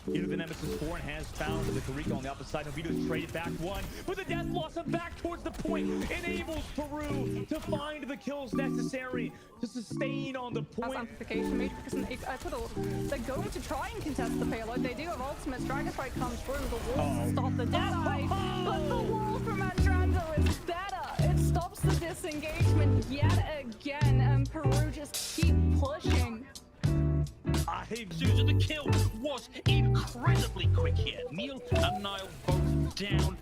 Into the Nemesis 4 and has found the Rico on the opposite side. Novito's traded back one, but the death loss and back towards the point enables Peru to find the kills necessary to sustain on the point. That's amplification made because they're going to try and contest the payload. They do have ultimates. Dragon Strike comes through. The wall to stop the Deadeye, but the wall from Andrando is better. It stops the disengagement yet again, and Peru just keep pushing. Susan, the kill was incredibly quick here. Neil and Niall both down.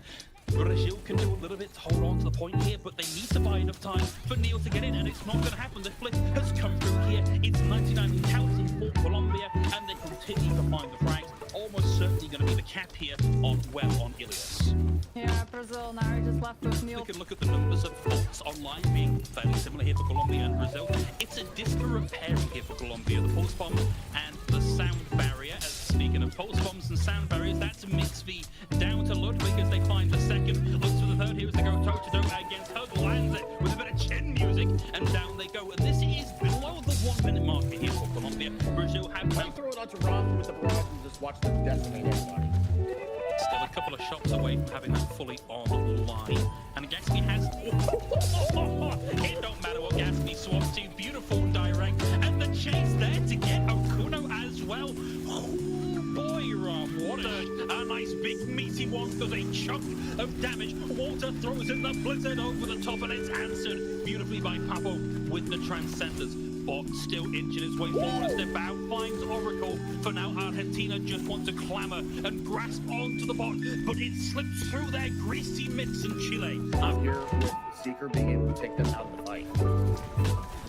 Brazil can do a little bit to hold on to the point here, but they need to buy enough time for Neil to get in, and it's not going to happen. The flip has come through here. It's 99 counting for Colombia, and they continue to find the frags. Almost certainly going to be the cap here on Ilios. Yeah, Brazil now just left with Neil. We can look at the numbers of faults online being fairly similar here for Colombia and Brazil. It's a disparate pairing here for Colombia. The pulse bomb and the sound barrier. As speaking of pulse bombs and sound barriers, that's Mixv down to Ludwig as they find the second. Looks for the third here as they go toe-to-toe against Hug. Lands it with a bit of chin music, and down they go. And this is below the 1 minute marker here for Colombia. Brazil have I'll throw it onto Rob with the barrage and just watch them decimate everybody. Still a couple of shots away from having that fully online. And Gatsby has... It don't matter what Gatsby swaps to. Beautiful direct. And the chase there to get Okuno as well. Oh boy, Ram. What a nice big meaty one. Does a chunk of damage. Walter throws in the blizzard over the top, and it's answered beautifully by Papo with the Transcenders. Bot still inching his way forward as Nepal finds Oracle. For now, Argentina just want to clamor and grasp onto the bot, but it slips through their greasy mitts in Chile. I'm here with Seeker being able to take them out of the fight.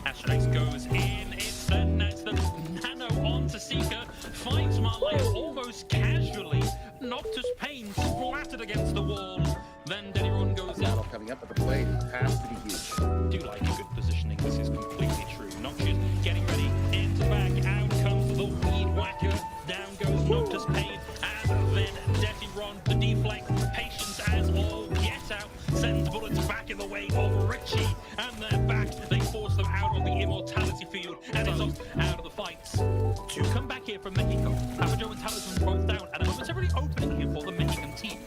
Asterix goes in. It's the Nano onto Seeker. Finds Marley almost casually. Noctis Pain splattered against the wall. Then Deniron goes in. Battle coming up, but the play has to be huge. Do like a good positioning. This is completely true. Noctis getting ready into back. Out comes the weed whacker. Down goes Noctis Pain. And then Deniron, the deflect. Patience as all get out. Sends bullets back in the way of Richie. And they're back. They force them out of the immortality field. And it's off out of the fights. To come back here from Mexico. Abajo and Talisman both down. And a momentarily opening here for the Mexican team.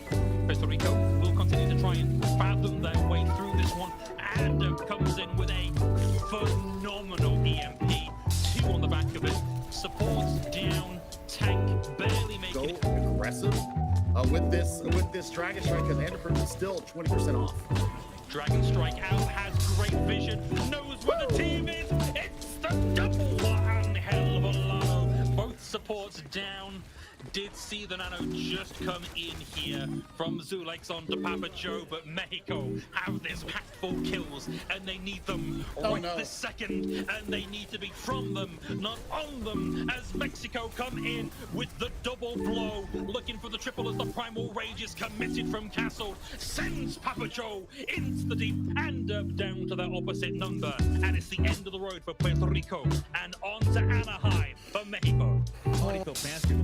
Puerto Rico will continue to try and fathom their way through this one. And comes in with a phenomenal EMP. 2 on the back of it. Supports down. Tank barely making it. Go aggressive with this Dragon Strike, because Anderson is still 20% off. Dragon Strike out, has great vision, knows where the team is. It's the double for Angel Volano. Both supports down. Did see the Nano just come in here from Zulex on to Papa Joe, but Mexico have this packed full kills, and they need them this second, and they need to be from them, not on them, as Mexico come in with the double blow, looking for the triple as the Primal Rage is committed from Castle, sends Papa Joe into the deep and down to their opposite number, and it's the end of the road for Puerto Rico, and on to Anaheim for Mexico. Already feel faster.